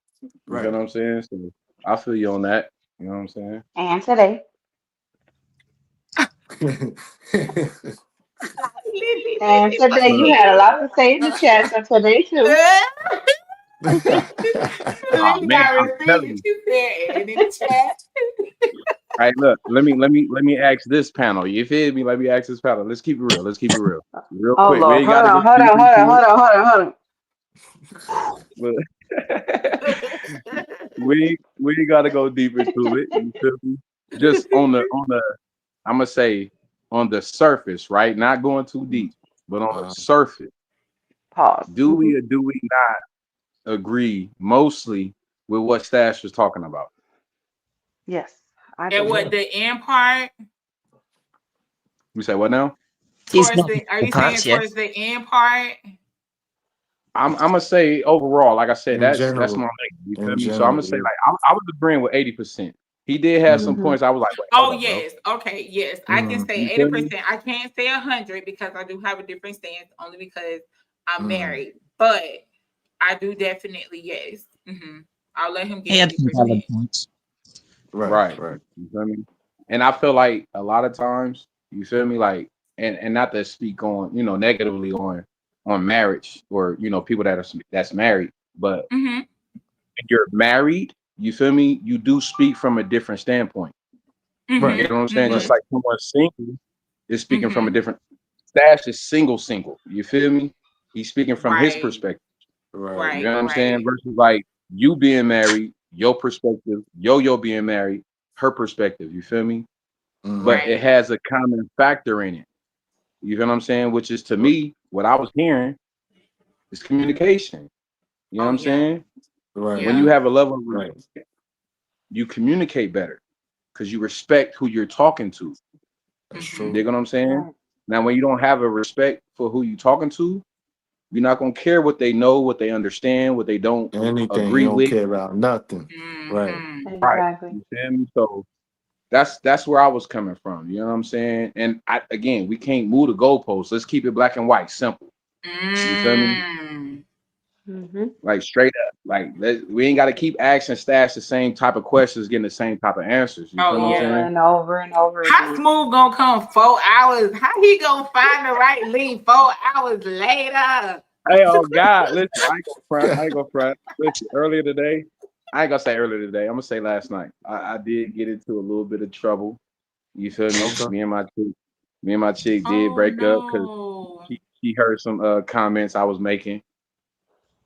You feel right. what I'm saying? So I feel you on that. You know what I'm saying? And today. And today you Look, had a lot to say in the chat. So today too. oh Lily man, got I'm telling received. you. She said, and in the chat. All right, look, let me ask this panel. You feel me? Let me ask this panel. Let's keep it real. Let's keep it real. Real Oh quick. We Lord. ain't Hold gotta go on, hold deep on, hold on, into hold on, hold on, it. We ain't gotta go deep into it. You feel me? Just on the I'm gonna say on the surface, right? Not going too deep, but on the uh, surface. Pause. Do we or do we not agree mostly with what Stash was talking about? Yes, I And do. what the end part You say what now? It's towards not the? Are the you saying parts, yeah. towards the end part? I'm gonna say overall, like I said, in that's general, my nigga. You feel in me? So I'm gonna general, say yeah. like I was agreeing with 80%. He did have some Mm-hmm. points. I was like, wait, hold Oh up, bro. yes. Okay. Yes, I can Mm, say You feel me? 80%. I can't say 100 because I do have a different stance, only because I'm mm. married. But I do definitely yes. I'll let him He get had some valid 80%. points. Right, Right. right. You feel me? And I feel like a lot of times, you feel me, like, and not to speak on, negatively on marriage or people that's married, but Mm-hmm. when you're married, you feel me, you do speak from a different standpoint. Right, You know what I'm Mm-hmm. saying? Just right, like someone single is speaking from a Mm-hmm. different Stash is single. You feel me? He's speaking from his Right. perspective. right. You Right. know what I'm saying? Right. Versus like you being married, your perspective, yo being married, her perspective. You feel me? Mm-hmm. But it Right. has a common factor in it. You know what I'm saying? Which is to me, what I was hearing is communication. You know what Oh I'm yeah. saying? Right, When you Yeah. have a level of right. respect, you communicate better because you respect who you're talking to. That's You Mm-hmm. true. dig what I'm saying? Right. Now, when you don't have a respect for who you're talking to, You're not gonna care what they know, what they understand, what they don't Anything. agree You don't with. care about nothing. Right. Right. Exactly. You feel me? So that's where I was coming from. You know what I'm saying? And again, we can't move the goalposts. Let's keep it black and white, simple. You feel me? Mm-hmm. Like straight up. Like we ain't got to keep asking Stash the same type of questions, getting the same type of answers. You feel what I'm Over saying? and over and over How again. Smooth gonna come 4 hours? How he gonna find the right link 4 hours later? Hey, oh God, listen, I ain't gonna front. Listen, earlier today, I ain't gonna say earlier today. I'm gonna say last night. I did get into a little bit of trouble. You feel me? Okay. Me and my chick did break up because she heard some comments I was making.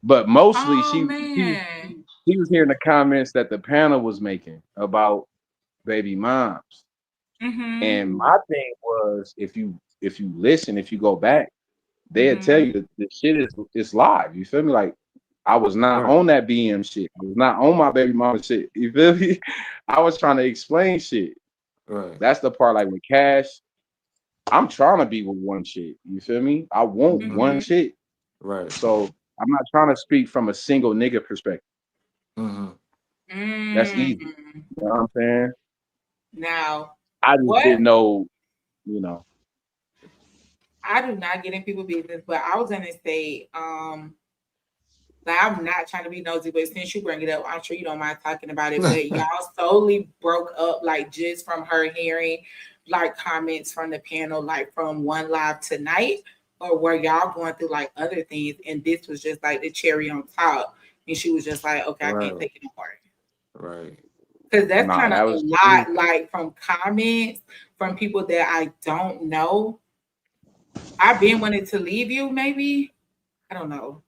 But mostly she was hearing the comments that the panel was making about baby moms. And my thing was, if you listen, if you go back, they'll tell you that the shit is live. You feel me? Like I was not on that BM shit. I was not on my baby mama shit. You feel me? I was trying to explain shit. Right. That's the part. Like with Cash, I'm trying to be with one shit. You feel me? I want one shit. Right. So I'm not trying to speak from a single nigga perspective. That's easy. You know what I'm saying? Now, I just didn't know, you know. I do not get in people's business, but I was gonna say, like I'm not trying to be nosy, but since you bring it up, I'm sure you don't mind talking about it. But y'all solely broke up, like just from her hearing, like comments from the panel, like from One Live Tonight, or were y'all going through like other things, and this was just like the cherry on top, and she was just like, okay, I can't take it no more. Right. Because that's kind of a lot, like from comments from people that I don't know. I've been wanting to leave you, maybe. I don't know.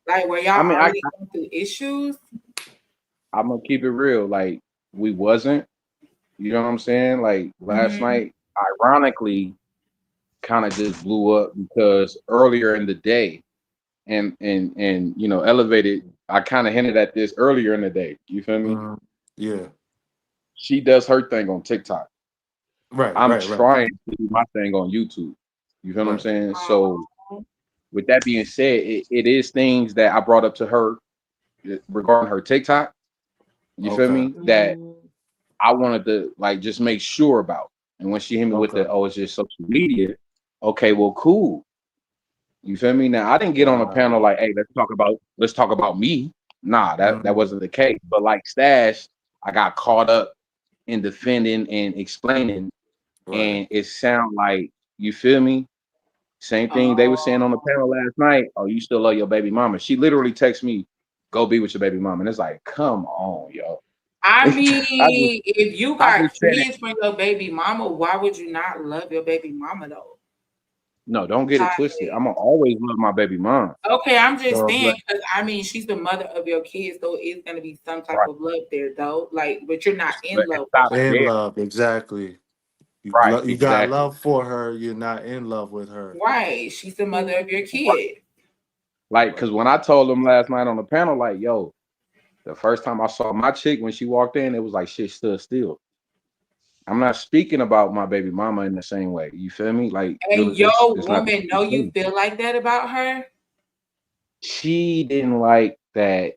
Like, were y'all already going through issues? I'm gonna keep it real. Like, we wasn't. You know what I'm saying? Like last night, ironically, kind of just blew up because earlier in the day, and you know, Elevated. I kind of hinted at this earlier in the day. You feel me? Yeah. She does her thing on TikTok. Right. I'm trying to do my thing on YouTube. You feel what I'm saying? So, with that being said, it is things that I brought up to her regarding her TikTok. You feel me? That I wanted to like just make sure about. And when she hit me with the, oh, it's just social media. Okay, well, cool. You feel me? Now I didn't get on a panel like, hey, let's talk about me. Nah, that wasn't the case. But like Stash, I got caught up in defending and explaining, and it sound like, you feel me? Same thing they were saying on the panel last night. Oh, you still love your baby mama? She literally texted me, "Go be with your baby mama," and it's like, come on, yo. I mean, if you got kids from your baby mama, why would you not love your baby mama though? No, don't get it twisted. I'm gonna always love my baby mom. Okay, I'm just saying, because I mean, she's the mother of your kids, so it's gonna be some type of love there, though. Like, but you're not in love. In love, exactly. You got love for her. You're not in love with her. Right. She's the mother of your kid. Like, because when I told them last night on the panel, like, yo, the first time I saw my chick when she walked in, it was like shit stood still. I'm not speaking about my baby mama in the same way. You feel me? Like, and your woman know you feel like that about her? She didn't like that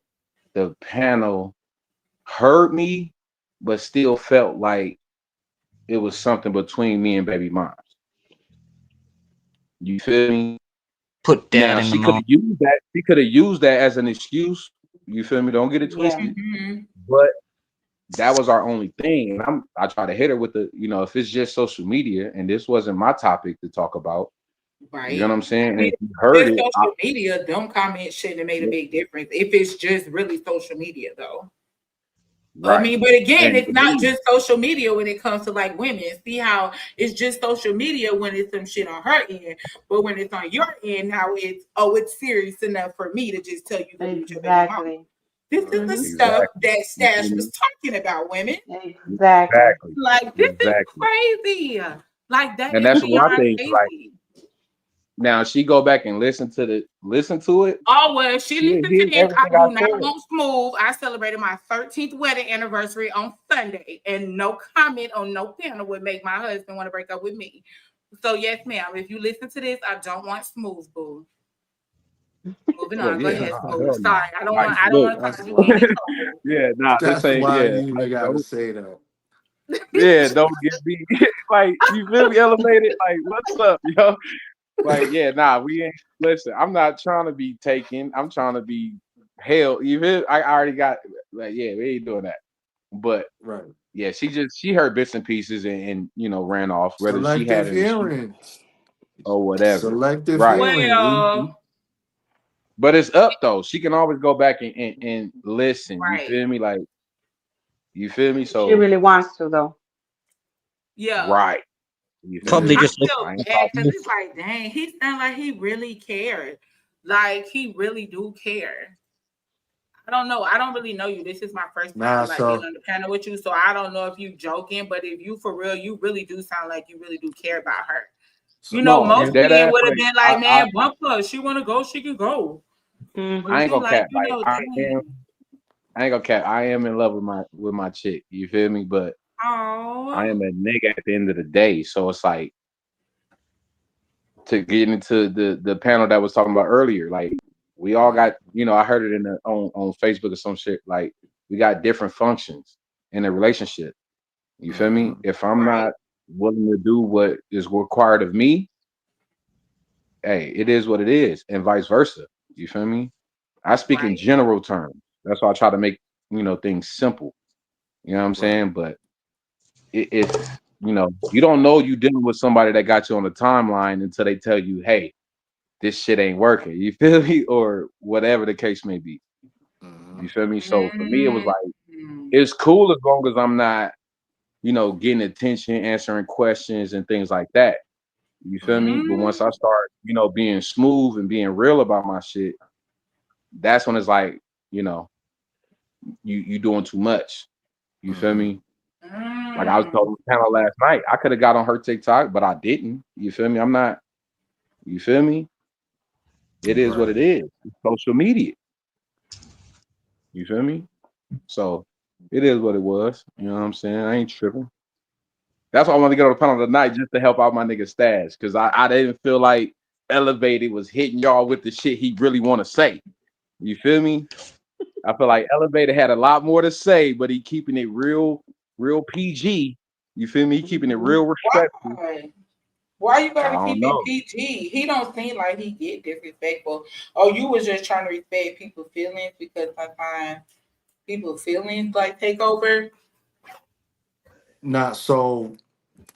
the panel heard me, but still felt like it was something between me and baby moms. You feel me? Put down now, in she the could have used that. She could have used that as an excuse. You feel me? Don't get it twisted. But that was our only thing. And I try to hit her with the, you know, if it's just social media and this wasn't my topic to talk about, right? You know what I'm saying? And if you heard it, social media, them comments shouldn't have made a big difference. If it's just really social media, though. Right. I mean, but again, it's not just social media when it comes to like women. See how it's just social media when it's some shit on her end, but when it's on your end, now it's serious enough for me to just tell you what your baby mama. This is the stuff that Stash was talking about, women. Exactly. Like this is crazy. Like that, and that's one thing. Like, now she go back and listen to it. Oh well, she listened to this. I do not want Smooth. I celebrated my 13th wedding anniversary on Sunday, and no comment on no panel would make my husband want to break up with me. So yes, ma'am. If you listen to this, I don't want Smooth, boo. Moving Look, on. Go yeah, ahead, nah, Smooth. hell no. Sorry, I don't Like, want. I don't look, want to That's cause you why. any trouble. yeah, nah, this That's ain't, why yeah, you even like, gotta say that. yeah, don't get me, like, you feel me, elevated, like, what's up, yo? Like, yeah, nah, we ain't, listen, I'm not trying to be taken, I'm trying to be held, you feel, I already got, like, yeah, we ain't doing that, but, Right. yeah, she heard bits and pieces and you know, ran off, whether she had Selective it and she, hearing. or whatever, Selective right, hearing. Well, but it's up, though, she can always go back and listen, you right. feel me, like, you feel me, She so, really wants to though. Yeah. right, you feel Probably me, I just look. I feel ain't bad because talking, it's like, dang, he sounds like he really cared. Like he really do care. I don't know. I don't really know you. This is my first Nah, time like being so on the panel with you, so I don't know if you joking, but if you for real, you really do sound like you really do care about her. You know, no, most dead men ass, would have like, been like, man, bump her. She want to go, she can go. I But ain't you gonna like, cap. you Like know, am, dang. I ain't gonna cap. I am in love with my chick. You feel me? But I Oh. am a nigga at the end of the day. So it's like to get into the panel that was talking about earlier. Like we all got, you know, I heard it in the on Facebook or some shit. Like we got different functions in a relationship. You feel me? If I'm not willing to do what is required of me, hey, it is what it is, and vice versa. You feel me? I speak in general terms. That's why I try to make, you know, things simple. You know what I'm saying? But it's, you know, you don't know you dealing with somebody that got you on the timeline until they tell you, hey, this shit ain't working. You feel me? Or whatever the case may be. You feel me? So for me, it was like, it's cool as long as I'm not, you know, getting attention, answering questions and things like that. You feel me? But once I start, you know, being smooth and being real about my shit, that's when it's like, you know, you doing too much. You feel me? Like I was telling the panel last night, I could have got on her TikTok, but I didn't. You feel me? I'm not. You feel me? It is what right. it is. It's social media. You feel me? So it is what it was. You know what I'm saying? I ain't tripping. That's why I wanted to get on the panel tonight just to help out my nigga Stash because I didn't feel like Elevated was hitting y'all with the shit he really want to say. You feel me? I feel like Elevated had a lot more to say, but he keeping it real PG. You feel me? He keeping it real respectful. Why you I gotta don't keep it know. PG? He don't seem like he get disrespectful. Oh, you was just trying to respect people's feelings because sometimes people's feelings like take over. Not so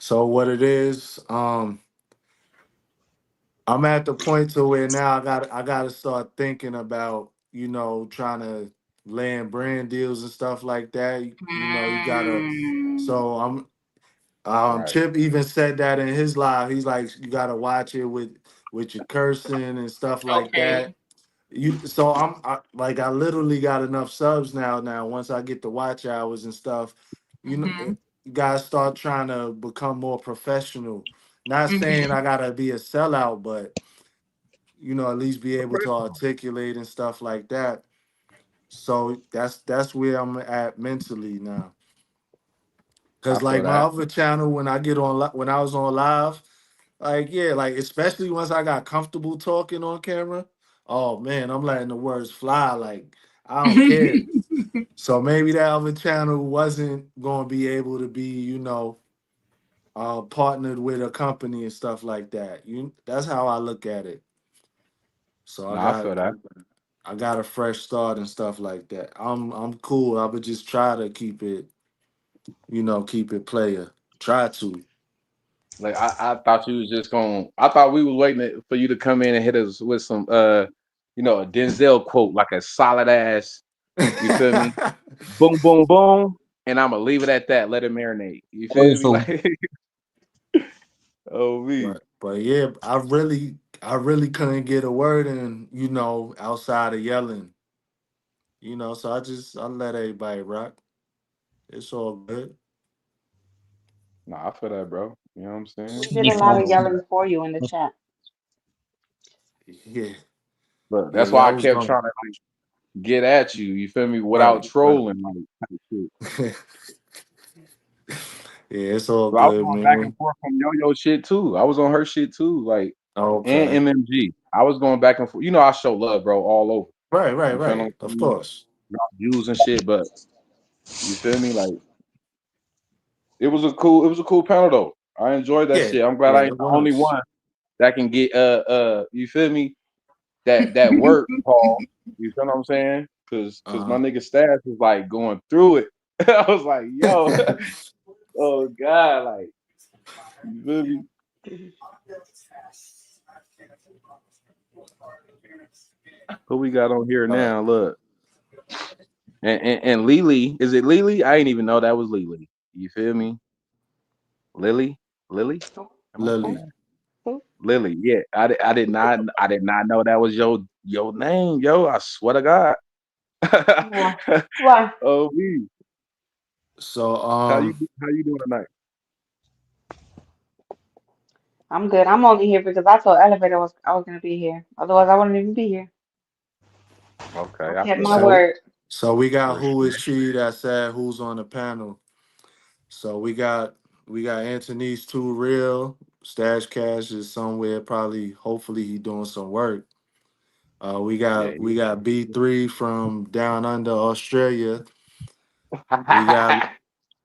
what it is, I'm at the point to where now I gotta start thinking about, you know, trying to land brand deals and stuff like that. You know, you gotta so I'm Right. Chip even said that in his live. He's like, you gotta watch it with your cursing and stuff like Okay. that. So like I literally got enough subs now. Now once I get the watch hours and stuff, you know, you guys start trying to become more professional. Not saying I gotta be a sellout, but you know, at least be able to articulate and stuff like that. So that's where I'm at mentally now. I Cause feel like my that. other channel, when when I was on live, like yeah, like especially once I got comfortable talking on camera, oh man, I'm letting the words fly. Like I don't care. So maybe that other channel wasn't gonna be able to be, you know, partnered with a company and stuff like that. That's how I look at it. So No, I feel that. I got a fresh start and stuff like that. I'm cool. I would just try to keep it, you know, keep it player. Try to. Like I thought you was just going. I thought we was waiting for you to come in and hit us with some you know, a Denzel quote, like a solid ass. You feel me? Boom, boom, boom. And I'm gonna leave it at that. Let it marinate. You feel me? Awful. Like, oh me. But yeah, I really couldn't get a word in, you know, outside of yelling. You know, so I let everybody rock. It's all good. Nah, I feel that, bro. You know what I'm We saying? did a lot of yelling for you in the chat. Yeah. But Yeah, that's why I y'all was kept going trying to like get at you. You feel me? Without right, right. trolling, like type shit. Yeah, it's all So I was good, going back and man. forth from Yo Yo shit too. I was on her shit too, like Okay. and MMG. I was going back and forth. You know, I show love, bro, all over. Right, You right, feel what I'm right. Of saying? course. Drop views and shit, but you feel me? Like it was a cool panel though. I enjoyed that Yeah, shit. I'm glad yeah, I ain't it the only was. one that can get you feel me? That work, Paul. You feel what I'm saying? Cause my nigga Stash was like going through it. I was like, yo, oh God, like you feel me? Who we got on here now? Look. And Lily, is it Lily? I didn't even know that was Lily. You feel me? Lily? Am I saying Lily. that? Lily, yeah. I did not know that was your name, yo. I swear to God. Why? Oh me. So How you doing tonight? I'm good. I'm only here because I told Elevator I was gonna be here. Otherwise, I wouldn't even be here. Okay, I I kept feel my that. word. So we got who is Respect. she that said who's on the panel. So we got Anthony's Too Real. Stash Cash is somewhere, probably hopefully he doing some work. We Yeah. got B3 from down under Australia.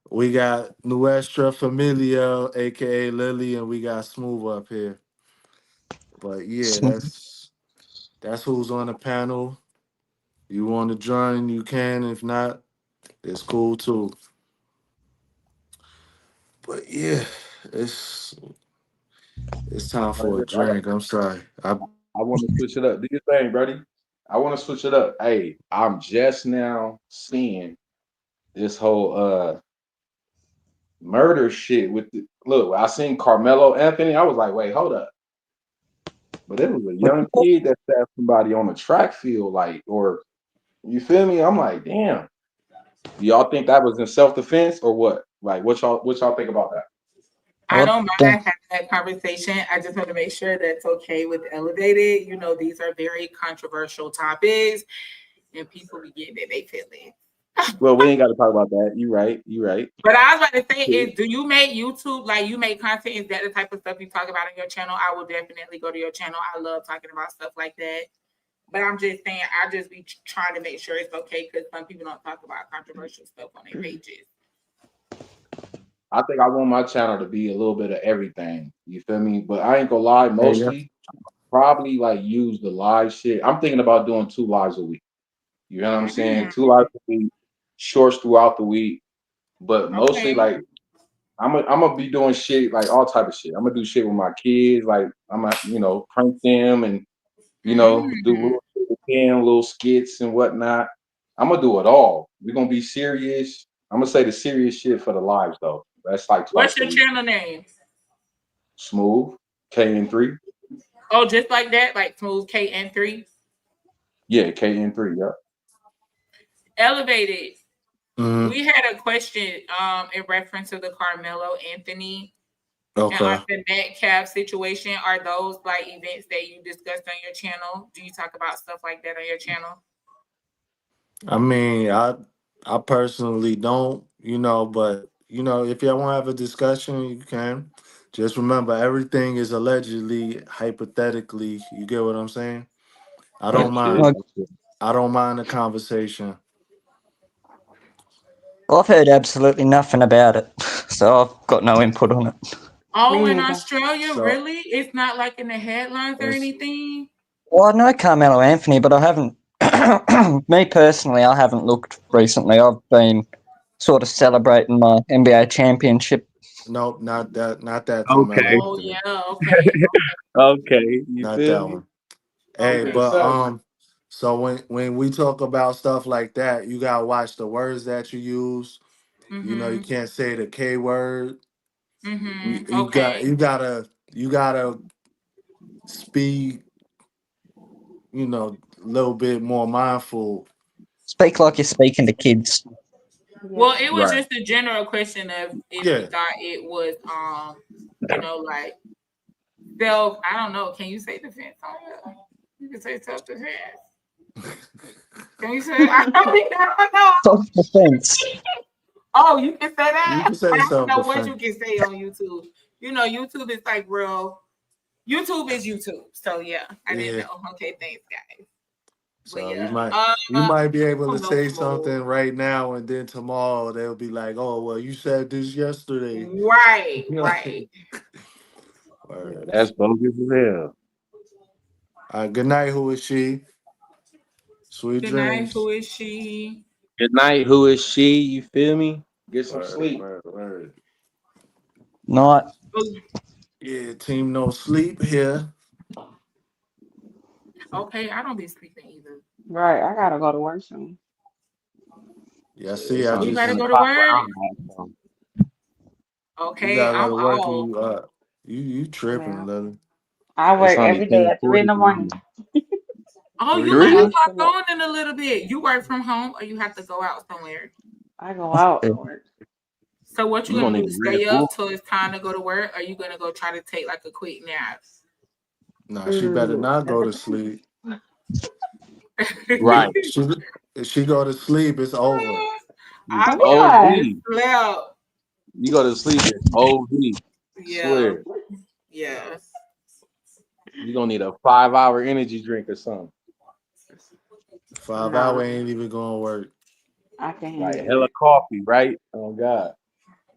We got Nuestra Familia, aka Lily, and we got Smooth up here. But yeah, that's who's on the panel. You want to join, you can. If not, it's cool too. But yeah, it's time for a drink. I'm sorry. I want to switch it up. Do your thing, buddy. I want to switch it up. Hey, I'm just now seeing this whole murder shit with the look. I seen Carmelo Anthony. I was like, wait, hold up. But it was a young kid that stabbed somebody on the track field, like, or you feel me? I'm like, damn. Do y'all think that was in self-defense or what? Like, what y'all think about that? I don't mind having that conversation. I just want to make sure that's okay with Elevated. You know, these are very controversial topics, and people be getting it, they feel it. Well, we ain't got to talk about that. You right. But I was about to say is, do you make YouTube, like you make content? Is that the type of stuff you talk about on your channel? I will definitely go to your channel. I love talking about stuff like that. But I'm just saying, I just be trying to make sure it's okay because some people don't talk about controversial stuff on their pages. I think I want my channel to be a little bit of everything. You feel me? But I ain't gonna lie, mostly probably like use the live shit. I'm thinking about doing 2 lives a week. You know what I'm saying? 2 lives a week, shorts throughout the week. But mostly like I'm gonna be doing shit like all type of shit. I'm gonna do shit with my kids, like I'm gonna, prank them and do little shit with them, little skits and whatnot. I'm gonna do it all. We're gonna be serious. I'm gonna say the serious shit for the lives though. That's like twice What's your channel name? Smooth KN3. Oh, just like that, like Smooth KN3. Yeah, KN3. Yeah. Elevated. Mm-hmm. We had a question in reference to the Carmelo Anthony Okay. and the Metcalf situation. Are those like events that you discussed on your channel? Do you talk about stuff like that on your channel? I mean, I personally don't, but if y'all want to have a discussion, you can. Just remember, everything is allegedly, hypothetically. You get what I'm saying? I don't mind. I don't mind the conversation. Well, I've heard absolutely nothing about it, so I've got no input on it. Oh, in Australia, really? It's not like in the headlines or anything? Well, I know Carmelo Anthony, but I haven't. Me personally, I haven't looked recently. I've been sort of celebrating my NBA championship. Nope, not that. Okay. Oh yeah, okay. Okay, you Not feel that me? one. Hey, Okay. but so when we talk about stuff like that, you gotta watch the words that you use. You can't say the K word. You gotta speak, a little bit more mindful. Speak like you're speaking to kids. Well, it was Right. just a general question of if you thought it was like self, I don't know. Can you say defense on here? You can say self-defense. Can you say I don't know. Self-defense. Oh, you can say that? You can say I don't know what self-defense. you can say on YouTube. YouTube is like real. YouTube is YouTube. So yeah, I didn't Yeah. know. Okay, thanks, guys. But So yeah, you might be I able to don't know, say Flo. something right now, and then tomorrow they'll be like, "Oh, well, you said this yesterday." Right, You know, right. word. That's bogus as hell. Good night. Who is she? Sweet Good night. dreams. Who is she? Good night. Who is she? You feel me? Get some Word, sleep. word. Night. Yeah, team no sleep here. Okay, I don't be sleeping either. Right, I gotta go to work soon. Yeah, see, It's I Oh, you only gotta 10 just go to o'clock where work? I'm at. So. you Okay, gotta go I'm to work and off. you tripping, Yeah. Lily. I It's work only every day at 3 in 10:40 the where morning. I'm Oh, you 3? let me at. 3? pop on in a little bit. You work from home or you have to go out somewhere? I go out to work. So what you You gonna gonna do? need a Red Stay Bull. up till it's time to go to work, or you gonna go try to take like a quick nap? Nah, she better not That go to depends. sleep. Right. If she go to sleep, it's over. I OD. Why? slept. You go to sleep, it's OD. Yeah, Swear. yeah. You gonna need a 5-hour energy drink or something. 5 hour Nah, ain't even gonna work. I can Like handle hella it. coffee, right? Oh God.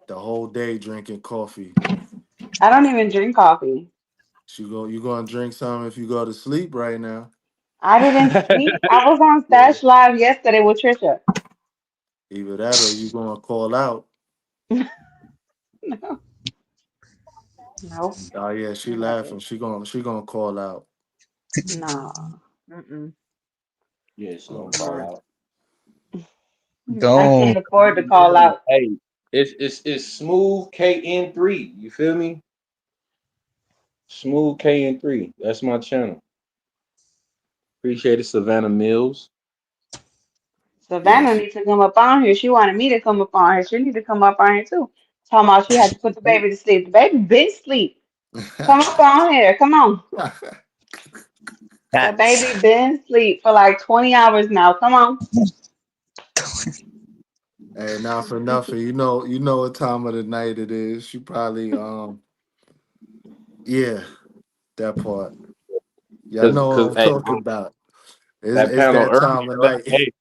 The whole day drinking coffee. I don't even drink coffee. You gonna drink some if you go to sleep right now. I didn't sleep. I was on Yeah. Stash Live yesterday with Trisha. Either that or you gonna call out. No, no, Oh yeah, she laughing. never. She gonna call out. No. Mm-mm. Yeah, she gonna call Okay. out. I Don't. can't afford to call out. Hey, it's smooth KN3. You feel me? Smooth KN3. That's my channel. Appreciate it, Savannah Mills. Yeah, Savannah needs to come up on here. She wanted me to come up on here. She need to come up on here too. Talking about she had to put the baby to sleep. The baby been asleep. Come up on here. Come on. The Cats. baby been asleep for like 20 hours now. Come on. Hey, not for nothing. You know what time of the night it is. She probably yeah, that part. Y'all know what Cause I'm hey, talking about. that It's panel that time of earlier, night. hey,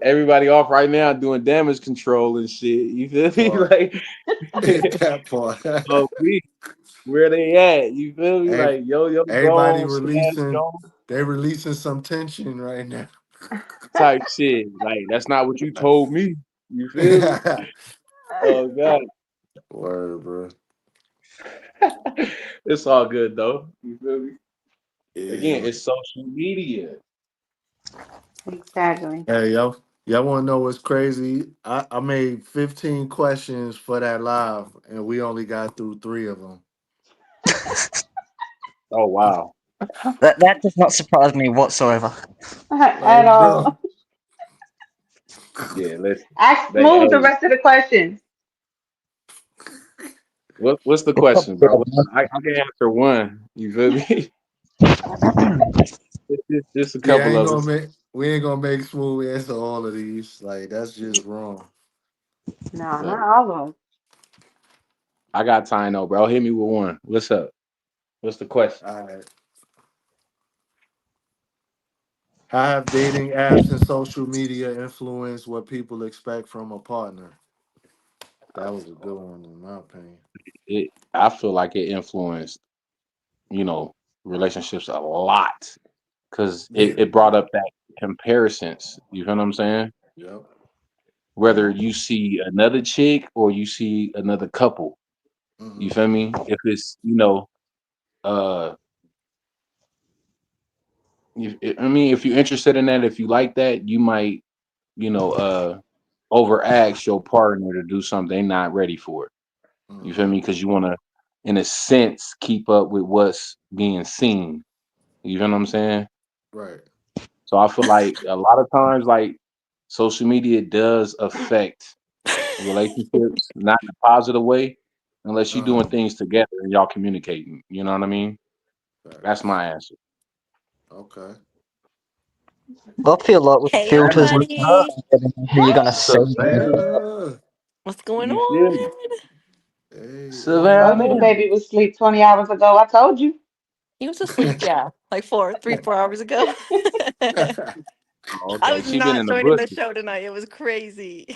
everybody off right now doing damage control and shit. You feel me? Part. Like, That part. oh, where they at? You feel me? Hey, Like yo everybody Jones, Smash releasing Jones they releasing some tension right now. type shit. Like that's not what you told me. You feel me? Oh God, Word, bro. it's all good though. You feel me? Again, Yeah. it's social media. Exactly. Hey, y'all want to know what's crazy? I made 15 questions for that live, and we only got through 3 of them. Oh wow. That does not surprise me whatsoever. At Like, bro. all. Yeah, listen. Ask Hey, Smooth the rest of the questions. what's the It's question, probably bro? I can answer one. You feel me? Just a See, I couple ain't of gonna us. make we ain't gonna make Smooth answer all of these. Like, that's just wrong. No, not But all of them. I got time though, bro. Hit me with one. What's up? What's the question? all right. How have dating apps and social media influenced what people expect from a partner? That was a good one, in my opinion. I feel like it influenced, relationships a lot because Yeah. it brought up that comparisons. You feel what I'm saying? Yep. Whether you see another chick or you see another couple, you Mm-hmm. feel me? If it's, uh, if you're interested in that, if you like that, you might, you know, uh, overask your partner to do something they're not ready for. You feel Mm-hmm. me? Because you want to, in a sense, keep up with what's being seen. You feel what I'm saying? Right. So I feel like a lot of times, like social media does affect relationships, not in a positive way, unless you're doing Uh-huh. things together and y'all communicating. You know what I mean? That's Facts. my answer. Okay. I feel like with Hey filters and stuff, everybody, you never know who you're gonna see. Savannah, Savannah. what's going you feel me? on? Hey. Told you the Savannah. baby was asleep 20 hours ago. I told you. He was asleep, yeah, like 4 hours ago. Oh, I okay, was she been not in the joining the bushes. show tonight. It was crazy.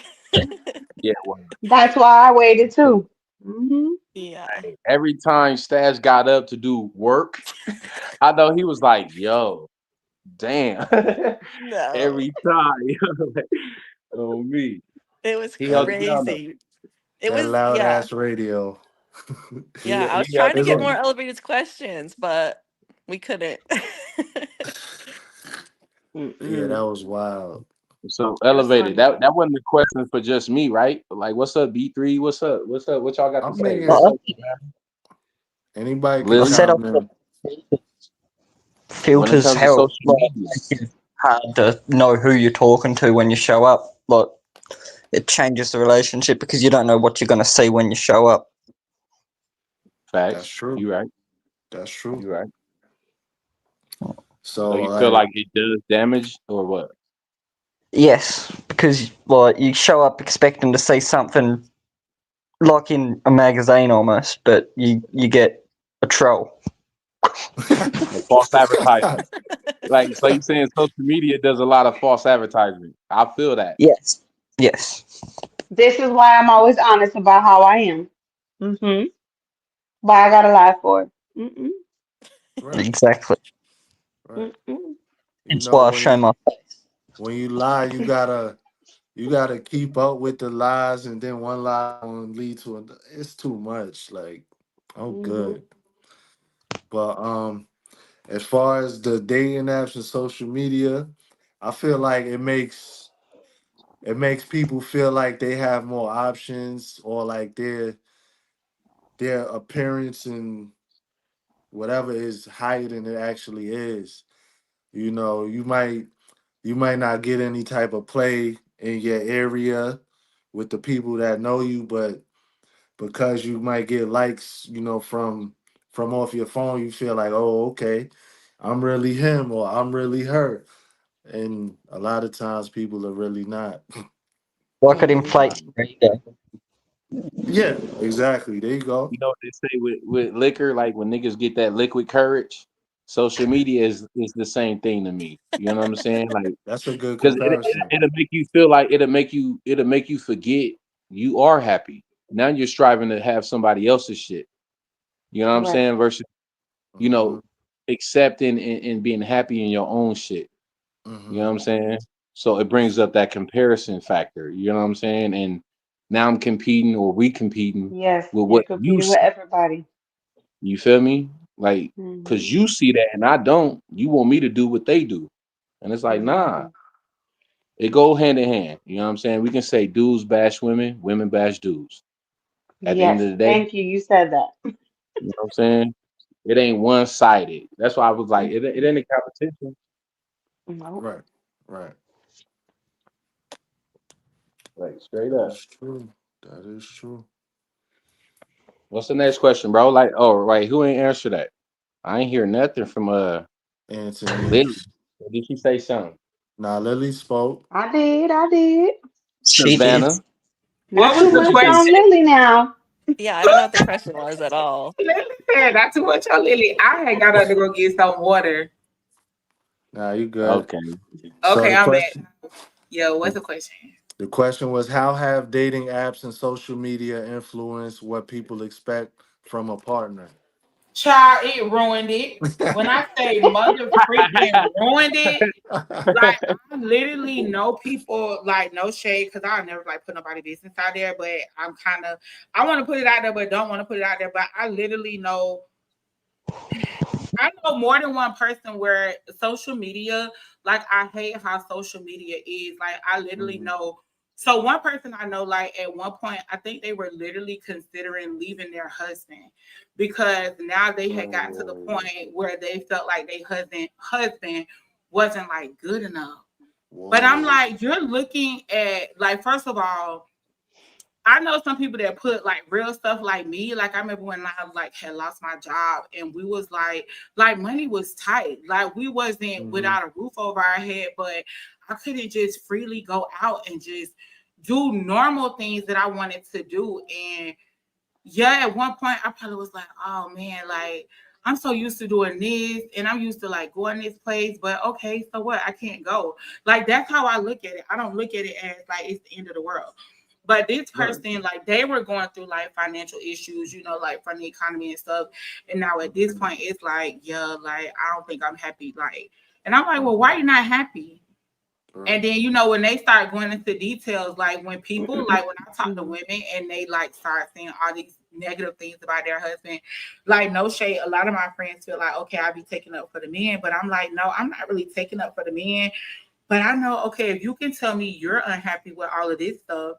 Yeah, well, That's why I waited too. Hmm. Yeah. every time Stash got up to do work, I know he was like, "Yo, damn." No, Every time, oh me, it was he held it that down though. crazy. It that was, loud yeah. ass radio. Yeah, I was He held trying to it It's get like, more down. elevated questions, but we couldn't. yeah, that Mm-mm. was wild. So It was elevated. funny. That wasn't the question for just me, right? Like, what's up, B3? What's up? What's up? What y'all got I to say? mean, What's Well, up, man? anybody can I Lily? set up chime the in. When it filters comes to help, social like, media, make it hard to know who you're talking to when you show up. Like, it changes the relationship because you don't know what you're going to see when you show up. That's facts. true. You right. That's true. You right. So So you feel like, like it does damage or what? Yes, because like you show up expecting to see something like in a magazine almost, but you get a troll. Like false advertisement. Like, so you saying social media does a lot of false advertisement. I feel that. Yes, yes, This is why I'm always honest about how I am. Mm-hmm. Why I gotta lie for it. Mm-mm. right, exactly. right. Mm-mm. You That's know, why I show my when you lie, you gotta keep up with the lies, and then one lie will lead to another. It's too much. Like, oh, Mm-hmm. good. But as far as the dating apps and social media, I feel like it makes people feel like they have more options, or like their appearance and whatever is higher than it actually is. You know, you might not get any type of play in your area with the people that know you, but because you might get likes, from off your phone, you feel like, oh, okay, I'm really him or I'm really her. And a lot of times people are really not. like it Mm-hmm. inflates your ego. Yeah, exactly. There you go. You know what they say with liquor, like when niggas get that liquid courage, social media is the same thing to me. You know what I'm saying? Like, That's a good because comparison. it'll make you feel like it'll make you forget you are happy. Now you're striving to have somebody else's shit. You know what I'm Right. saying? Versus, you Hmm. know, accepting and being happy in your own shit. You know Hmm. what I'm saying? So it brings up that comparison factor. You know what I'm saying? And now I'm competing or we competing Yes, with you're what you competing with see. everybody. You feel me? Like, Mm-hmm. cause you see that and I don't. You want me to do what they do, and it's like, nah. Exactly. It go hand in hand. You know what I'm saying? We can say dudes bash women, women bash dudes. At the end Yes. of the day, Thank you. You said that. you know what I'm saying? It ain't one sided. That's why I was like, it ain't a competition. Nope. Right. Right. Like straight up. That's true. That is true. What's the next question, bro? Like, oh right, who ain't answer that? I ain't hear nothing from Lily. Anthony's. Did she say something? Now Lily spoke. I did. I did. She did. Savannah. What Not was too What the you much think? on question? Lily now. Yeah, I don't know what the question was at all. Lily said, not too much on Lily. I had got up to go get some water. Nah, you good. Okay. So Okay, the I'm back. question Yo, what's the, the question? the question was, how have dating apps and social media influenced what people expect from a partner? Child, it ruined it. When I say mother freaking ruined it, like I literally know people, like no shade, because I never like put nobody business out there, but I want to put it out there, but don't want to put it out there. But I literally know more than one person where social media, like I hate how social media is. Like I literally Mhm. know. So one person I know, like at one point, I think they were literally considering leaving their husband because now they had gotten to the Whoa. point where they felt like their husband wasn't like good enough. But I'm Whoa. like, you're looking at like, first of all, I know some people that put like real stuff like me. Like I remember when I like had lost my job and we was like money was tight. Like we wasn't Hmm. without a roof over our head, but I couldn't just freely go out and just do normal things that I wanted to do. And yeah, at one point I probably was like, oh man, like I'm so used to doing this and I'm used to like going this place, but okay, so what? I can't go. Like that's how I look at it. I don't look at it as like it's the end of the world. But this person, like they were going through like financial issues, you know, like from the economy and stuff. And now at this point, it's like, yeah, like I don't think I'm happy. Like, and I'm like, well, why are you not happy? And then, you know, when they start going into details, like when people, like when I talk to women and they like start saying all these negative things about their husband, like no shade, a lot of my friends feel like, okay, I'll be taking up for the men. But I'm like, no, I'm not really taking up for the men. But I know, okay, if you can tell me you're unhappy with all of this stuff,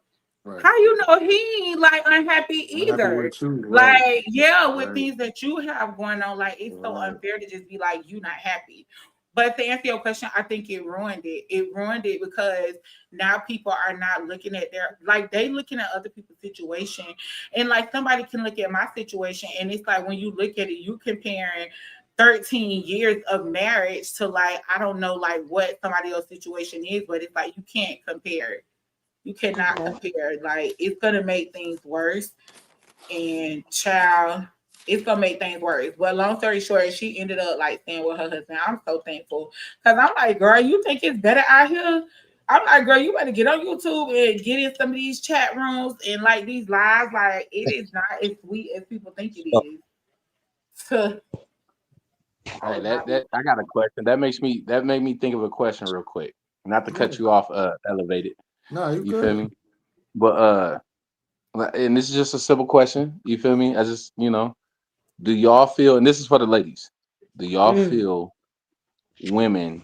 how you know he ain't like unhappy either? Like, yeah, with things that you have going on, like it's so unfair to just be like, you not happy. But to answer your question, I think it ruined it. It ruined it because now people are not looking at their, like they looking at other people's situation. And like somebody can look at my situation and it's like when you look at it, you comparing 13 years of marriage to like, I don't know like what somebody else's situation is, but it's like you can't compare it. You cannot compare. Like it's gonna make things worse. And child, it's gonna make things worse. But long story short, she ended up like staying with her husband. I'm so thankful. Cause I'm like, girl, you think it's better out here? I'm like, girl, you better get on YouTube and get in some of these chat rooms and like these lives. Like it is not as sweet as people think it is. Hey, that I got a question. That made me think of a question real quick. Not to cut you off, elevated. No, you feel good. me? But and this is just a simple question. You feel me? I just, you know, do y'all feel, and this is for the ladies, do y'all feel women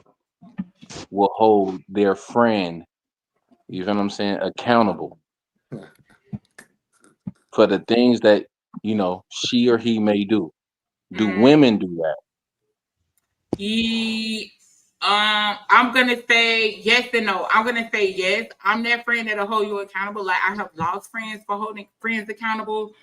will hold their friend, you feel what I'm saying, accountable for the things that, you know, she or he may do? Do women do that? I'm gonna say yes and no. I'm gonna say yes. I'm that friend that'll hold you accountable. Like I have lost friends for holding friends accountable.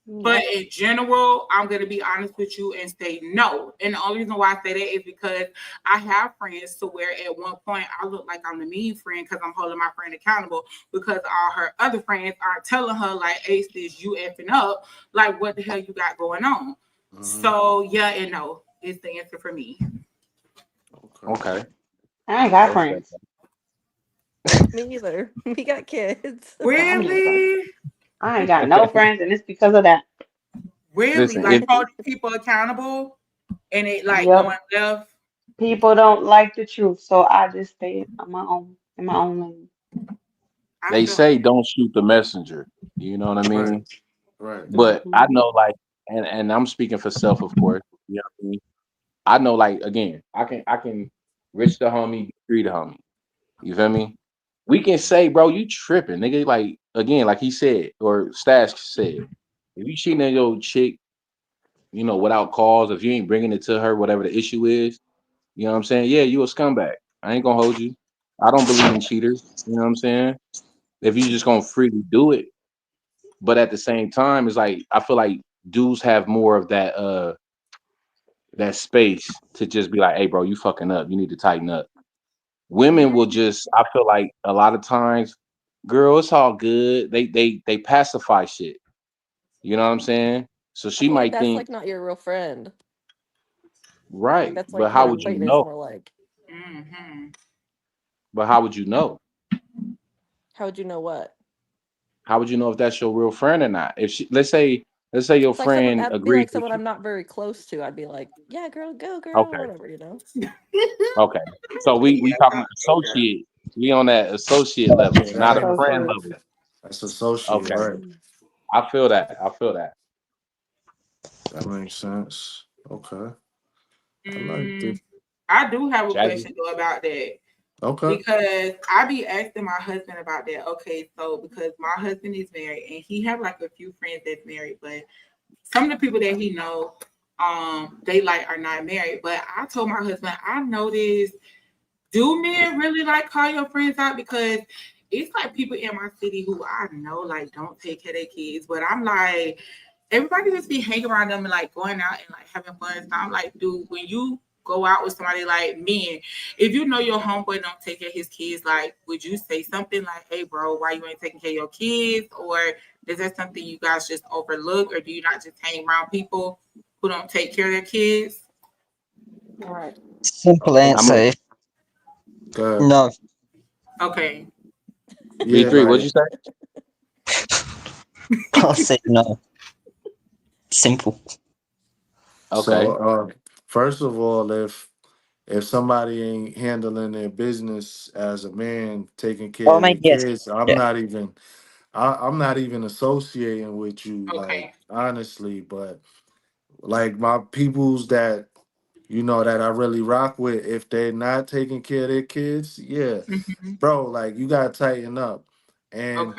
But in general, I'm going to be honest with you and say no. And the only reason why I say that is because I have friends to where at one point I look like I'm the mean friend because I'm holding my friend accountable because all her other friends are telling her like, hey, sis, you effing up. Like, what the hell you got going on? So, yeah and no is the answer for me. Okay. I ain't got friends. Me neither. We got kids. Really? I ain't got no friends, and it's because of that. Really? Listen, like holding people accountable and it like Yep. going left? People don't like the truth, so I just stay on my own in my own lane. They say don't shoot the messenger. You know what I mean? Right. But I know, like, and I'm speaking for self, of course. You know what I mean? I know, like, again, I can rich the homie, free the homie. You feel me? We can say, bro, you tripping, nigga. Like, again, like he said, or Stash said, if you cheating on your chick, you know, without cause, if you ain't bringing it to her, whatever the issue is, you know what I'm saying? Yeah, you a scumbag. I ain't gonna hold you. I don't believe in cheaters. You know what I'm saying? If you just gonna freely do it, but at the same time, it's like I feel like dudes have more of that space to just be like, hey, bro, you fucking up. You need to tighten up. Women will just, I feel like a lot of times, girl, it's all good. They pacify shit. You know what I'm saying? So she I feel like might that's think, like not your real friend. right, That's but like how your would you acquaintance know? more like. But how would you know? How would you know what? How would you know if that's your real friend or not? If she, let's say your It's like someone, friend that'd be agrees like with someone you. I'm not very close to. I'd be like, yeah, girl, go, girl, Okay, whatever, you know. okay. So we talking associate. We on that associate level, not a friend Associate. level. That's associate, Okay, right? I feel that. I feel that. That makes sense. Okay. I like this. I do have a Jazzy. question though about that. Okay. Because I be asking my husband about that. Okay, so because my husband is married and he have like a few friends that's married, but some of the people that he know, they like are not married. But I told my husband, I noticed, do men really like call your friends out? Because it's like people in my city who I know like don't take care of their kids, but I'm like, everybody just be hanging around them and like going out and like having fun. So I'm like, dude, when you go out with somebody like men, if you know your homeboy don't take care of his kids, like, would you say something like, hey, bro, why you ain't taking care of your kids? Or is that something you guys just overlook? Or do you not just hang around people who don't take care of their kids? Right. Simple answer. No. Okay. Yeah, V3, what'd you say? I said no. Simple. So, first of all, if somebody ain't handling their business as a man, taking care Oh, of their mate, yes. kids, I'm Yeah. not even I'm not even associating with you, like, honestly. But like my peoples that that I really rock with, if they're not taking care of their kids, yeah, bro, like you gotta tighten up. And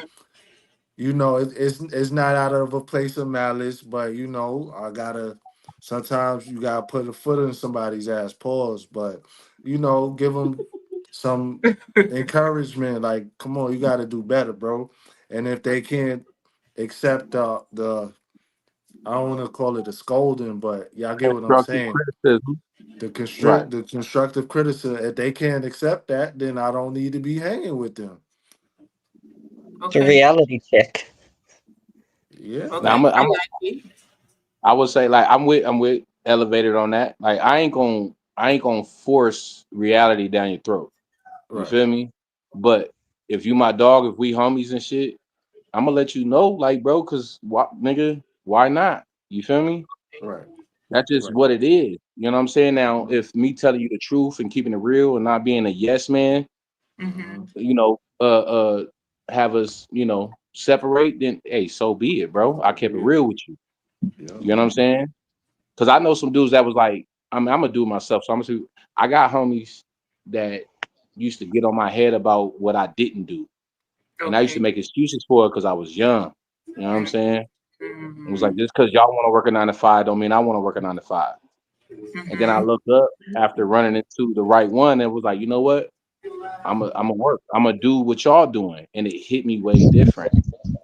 it's not out of a place of malice, but I gotta sometimes you gotta put a foot in somebody's ass, pause, but give them some encouragement, like, come on, you gotta do better, bro. And if they can't accept the I don't want to call it a scolding, but y'all get what I'm Constructive saying. criticism. Right. The constructive criticism. If they can't accept that, then I don't need to be hanging with them. It's a reality check. Yeah. Now I would say, like, I'm with Elevated on that. Like, I ain't gonna force reality down your throat. You Right. feel me? But if you my dog, if we homies and shit, I'm gonna let you know, like, bro, cause nigga, why not? You feel me? Right. That's just what it is. You know what I'm saying? Now, if me telling you the truth and keeping it real and not being a yes man, have us, separate, then hey, so be it, bro. I kept it real with you. You know what I'm saying? Because I know some dudes that was like, I'm gonna do it myself. So I got homies that used to get on my head about what I didn't do. And I used to make excuses for it because I was young. You know what I'm saying? It was like, just because y'all want to work a 9 to 5 don't mean I want to work a 9 to 5. And then I looked up after running into the right one and was like, you know what? I'm a work. I'm gonna do what y'all doing. And it hit me way different.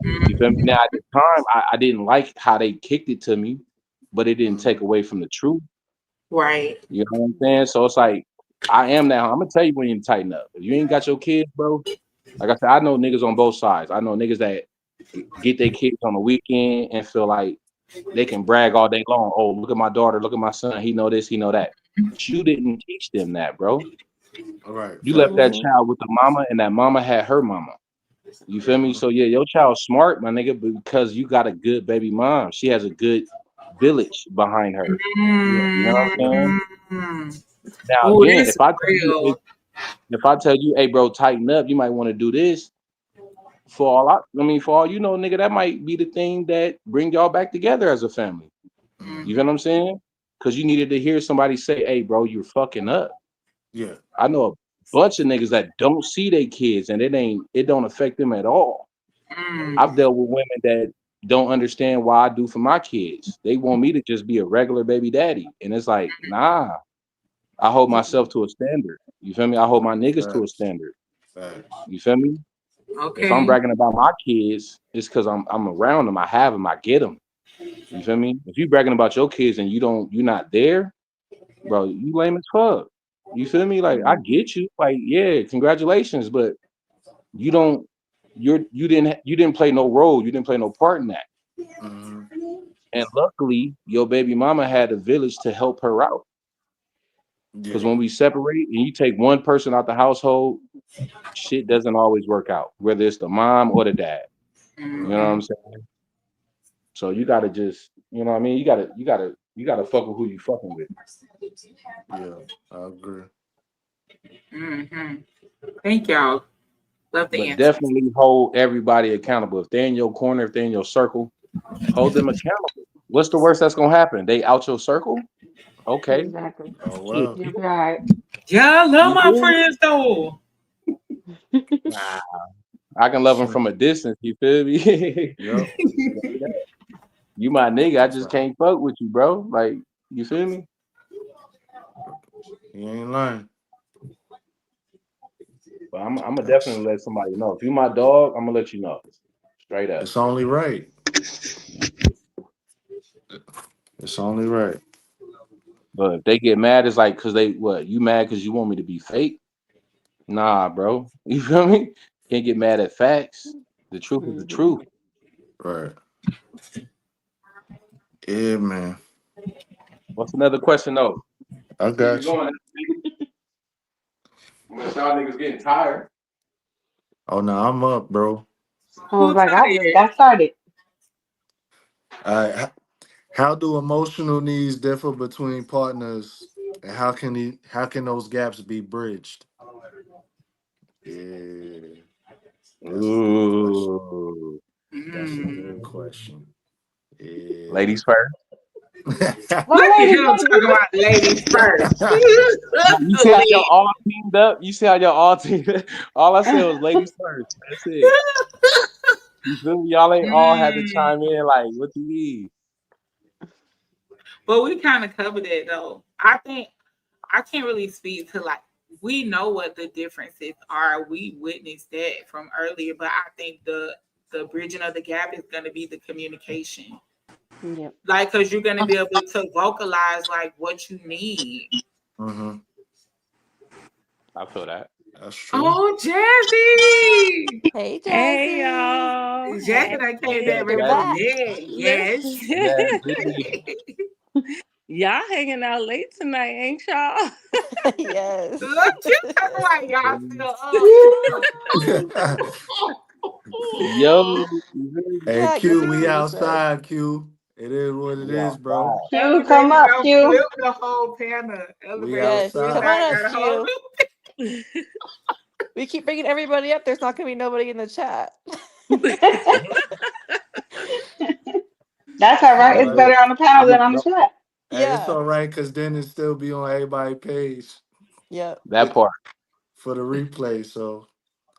You feel me? Now at the time, I didn't like how they kicked it to me, but it didn't take away from the truth. Right. You know what I'm saying? So it's like, I am now. I'm gonna tell you when you tighten up. If you ain't got your kids, bro, like I said, I know niggas on both sides. I know niggas that get their kids on the weekend and feel like they can brag all day long. Oh, look at my daughter, look at my son. He know this, he know that. But you didn't teach them that, bro. All right. You left that child with the mama, and that mama had her mama. You feel me? So yeah, your child's smart, my nigga, because you got a good baby mom. She has a good village behind her. You know what I'm saying? Now again, if I tell you, hey bro, tighten up, you might want to do this. For all you know, nigga, that might be the thing that bring y'all back together as a family. You know what I'm saying? Because you needed to hear somebody say, hey bro, you're fucking up. Yeah. I know a bunch of niggas that don't see their kids and it don't affect them at all. I've dealt with women that don't understand why I do for my kids. They want me to just be a regular baby daddy. And it's like, nah, I hold myself to a standard. You feel me? I hold my niggas to a standard. You feel me? Okay. If I'm bragging about my kids, it's because I'm around them. I have them. I get them. You feel me? If you bragging about your kids and you're not there, bro, you lame as fuck. You feel me? Like, I get you. Like, yeah, congratulations, but you didn't play no role. You didn't play no part in that. And luckily, your baby mama had a village to help her out. Because when we separate and you take one person out the household, shit doesn't always work out, whether it's the mom or the dad. You know what I'm saying? So you gotta just, you know what I mean? You gotta fuck with who you fucking with. Yeah, I agree. Thank y'all. Love the But answer. definitely hold everybody accountable. If they're in your corner, if they're in your circle, hold them accountable. What's the worst that's gonna happen? They out your circle? Okay. Exactly. Oh well. You'll be all right. Yeah, I love You my feel me? friends though. Nah, I can love them from a distance. You feel me? Yep. You my nigga. I just can't fuck with you, bro. Like, you feel me? You ain't lying. But I'm gonna definitely let somebody know. If you my dog, I'm gonna let you know. Straight up. It's only right. It's only right. But if they get mad, it's like, cause you mad cause you want me to be fake? Nah, bro. You feel me? Can't get mad at facts. The truth is the truth. Right. Yeah, man. What's another question though? I got you. Going. Unless y'all niggas getting tired. Oh no, I'm up, bro. I was like, I just got started. All right. How do emotional needs differ between partners, and how can those gaps be bridged? Yeah, that's a good question. Ooh. That's a good question. Yeah. Ladies first. Well, Look at ladies, him talking about ladies first. You see how y'all all teamed up? You see how y'all all teamed up? All I said was ladies first. That's it. You feel me? Y'all ain't all had to chime in like, what do you need? But we kind of covered it though. I think I can't really speak to like we know what the differences are. We witnessed that from earlier, but I think the bridging of the gap is going to be the communication. Yep. Like, cause you're going to be able to vocalize like what you need. Mm-hmm. I feel that. That's true. Oh, Jazzy! Hey, Jazzy. Hey y'all. Jazzy, I came What's back up, Welcome ready for Jazzy? back. bed. Yes. Y'all hanging out late tonight, ain't y'all? Yes. Look, you talking like y'all still up. Yo, Hey Yeah, Q, give it we to us, Red. outside. Q, it is what it we is, bro. outside. Hey, Q, come baby, up, don't Q. flip the whole panel. We Elevator Yes. flip Come outside. on back, up, got a whole Q. new. We keep bringing everybody up. There's not going to be nobody in the chat. That's all right. All It's right. better on the panel than on the chat. Hey, it's Yeah. all right, cause then it still be on everybody's page Yep. That part. for the replay. So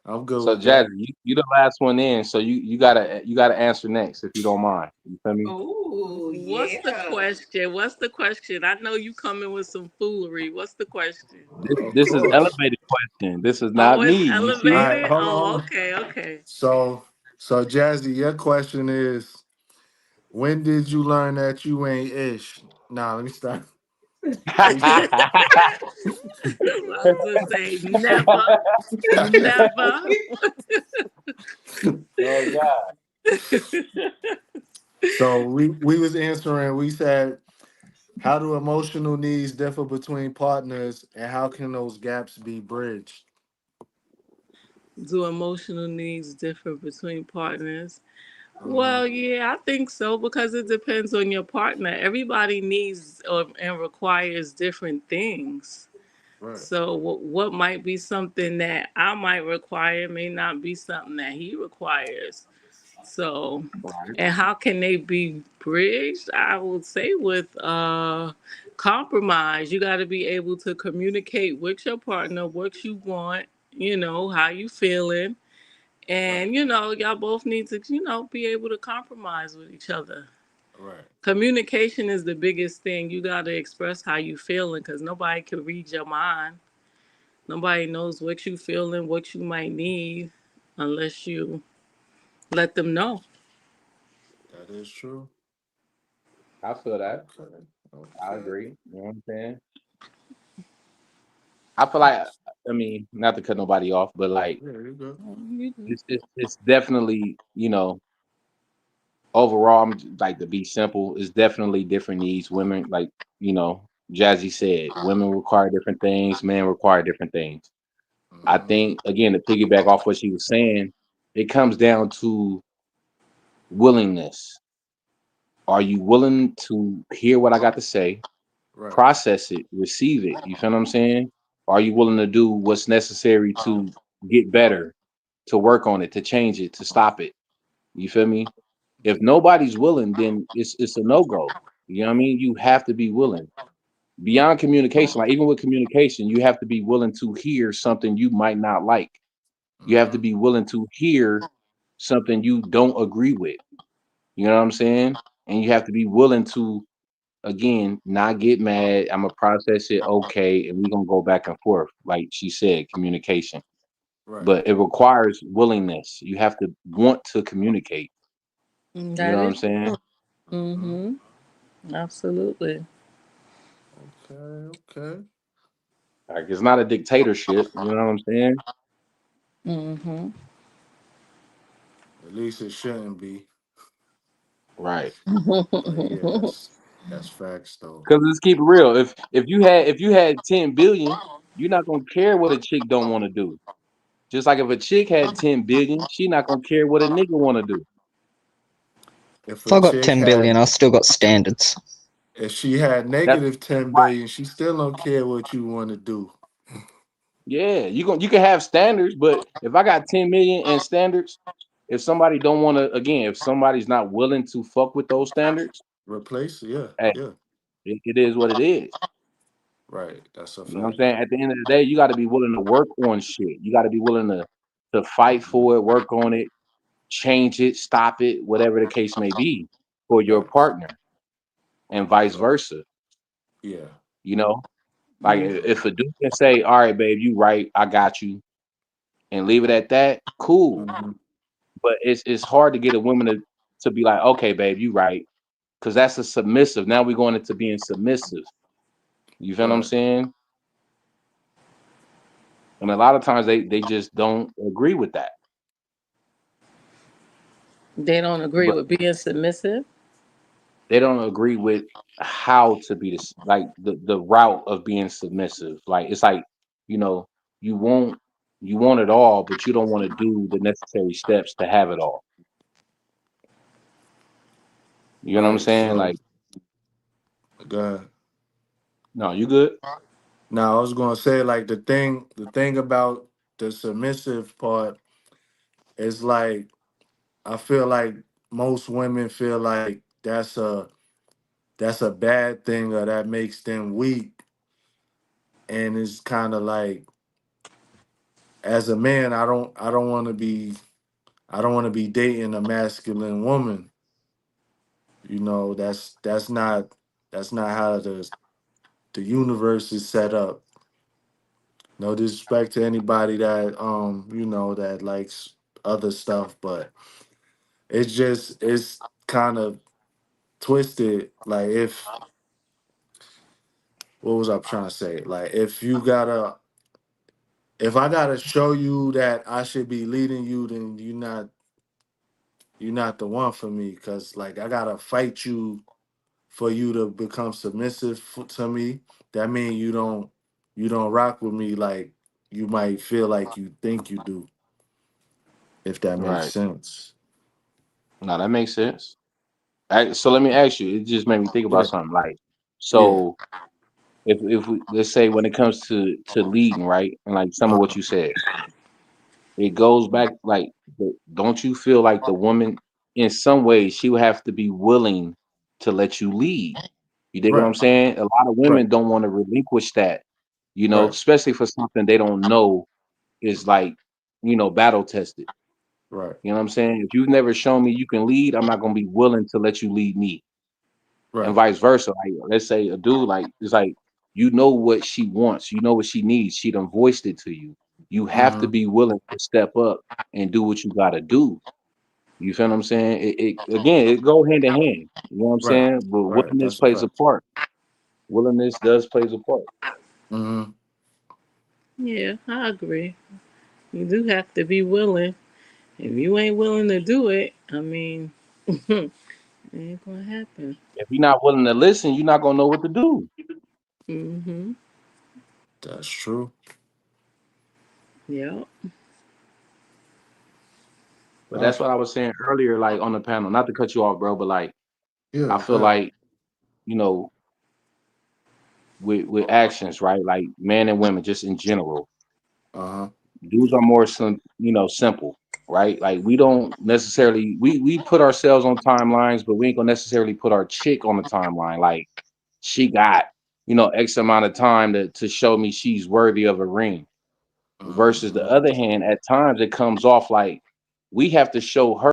I'm good So with that. Jazzy, you the last one in, so you gotta answer next if you don't mind. You feel me? Oh, What's the yeah. question? What's the question? I know you coming with some foolery. What's the question? Of This is course. elevated question. This is Oh, not it's me. You All see? right, elevated? hold on, hold Oh, on. okay, okay. So Jazzy, your question is, when did you learn that you ain't ish? Nah, let me start. Let me start. I was gonna say never, never. Oh God. So we was answering. We said, how do emotional needs differ between partners, and how can those gaps be bridged? Do emotional needs differ between partners? Mm-hmm. Well, yeah, I think so because it depends on your partner. Everybody needs and requires different things. Right. So, what might be something that I might require may not be something that he requires. So, Right. and how can they be bridged? I would say with compromise. You got to be able to communicate with your partner what you want, how you feeling. Right. And, y'all both need to, be able to compromise with each other. Right. Communication is the biggest thing. You got to express how you feeling because nobody can read your mind. Nobody knows what you feeling, what you might need unless you let them know. That is true. I feel that. Okay. I Okay. agree. You know what I'm saying? I feel like, I mean, not to cut nobody off, but like Yeah, you go. it's definitely, overall, like, to be simple, it's definitely different needs. Women, like, Jazzy said, women require different things, men require different things. I Mm-hmm. think, again, to piggyback off what she was saying, it comes down to willingness. Are you willing to hear what I got to say, Right. process it, receive it? You feel what I'm saying? Are you willing to do what's necessary to get better, to work on it, to change it, to stop it? You feel me? If nobody's willing, then it's a no-go. You know what I mean? You have to be willing. Beyond communication, like even with communication, you have to be willing to hear something you might not like. You have to Mm-hmm. be willing to hear something you don't agree with. You know what I'm saying? And you have to be willing to, again, not get mad. I'm gonna process it, okay, and we're gonna go back and forth. Like she said, communication. Right. But it requires willingness. You have to want to communicate. You That know what I'm is saying? Mm-hmm. mm-hmm. Absolutely. Okay. Like it's not a dictatorship. You know what I'm saying? Mm-hmm. At least it shouldn't be. Right. But yeah, that's facts though. Because let's keep it real. If you had 10 billion, you're not gonna care what a chick don't want to do. Just like if a chick had 10 billion, she not gonna care what a nigga want to do. If If a I got chick 10 billion, had I still got standards. if she had That's negative 10 right. billion, she still don't care what you want to do. Yeah, you can have standards, but if I got 10 million and standards, if somebody don't want to, again, if somebody's not willing to fuck with those standards, Replace, yeah, hey, yeah. it is what it is. Right. That's a You know what I'm fact. saying? At the end of the day, you got to be willing to work on shit. You got to be willing to fight for it, work on it, change it, stop it, whatever the case may be for your Facts. partner, and vice versa. Yeah. You know, like Mm-hmm. if a dude can say, "All right, babe, you right, I got you," and leave it at that, cool. Hmm. But it's hard to get a woman to be like, "Okay, babe, you right," because that's a submissive. Now we're going into being submissive. You feel what I'm Right. saying? And a lot of times they just don't agree with that. They don't agree But with being submissive. they don't agree with how to be this, like the route of being submissive. Like it's like, you know, you want you want it all, but you don't want to do the necessary steps to have it all. You know what I'm Right. saying? So Like, go ahead. no, you good? Now I was gonna say like the thing about the submissive part is like I feel like most women feel like that's a bad thing or that makes them weak. And it's kind of like as a man, I don't want to be dating a masculine woman. You know, that's not how the universe is set up. No disrespect to anybody that that likes other stuff, but it's kind of twisted. Like if what was I trying to say? Like if I gotta show you that I should be leading you, then you're not the one for me. Cause like I gotta fight you for you to become submissive to me. That means you don't rock with me like you might feel like you think you do. If that makes Right. sense. No, that makes sense. So let me ask you. It just made me think about Yeah. something. Like, Yeah. so if we, let's say when it comes to leading, right, and like some of what Uh-huh. you said, it goes back like, don't you feel like the woman in some ways she would have to be willing to let you lead? You dig what I'm Right. saying? A lot of Right. women don't want to relinquish that, Right. especially for something they don't know is like, battle tested. Right. You know what I'm saying? If you've never shown me you can lead, I'm not gonna be willing to let you lead me, and Right. vice versa. Like, let's say a dude like it's like you know what she wants, you know what she needs. She done voiced it to you. You have to Mm-hmm. be willing to step up and do what you gotta do. You feel what I'm saying? It again, it go hand in hand. You know what I'm Right. saying? But Right. willingness That's a plays a fact. part. Willingness does plays a part. Mm-hmm. Yeah, I agree. You do have to be willing. If you ain't willing to do it, I mean, it ain't gonna happen. If you're not willing to listen, you're not gonna know what to do. Mm-hmm. That's true. Yep. But Uh, that's what I was saying earlier, like on the panel. Not to cut you off, bro, but like I yeah, feel good. like, you know, with actions, right? Like men and women, just in general, Uh-huh. dudes are more simple, right? Like we don't necessarily we put ourselves on timelines, but we ain't gonna necessarily put our chick on the timeline. Like she got, X amount of time to show me she's worthy of a ring. Versus the Mm-hmm. other hand, at times it comes off like we have to show her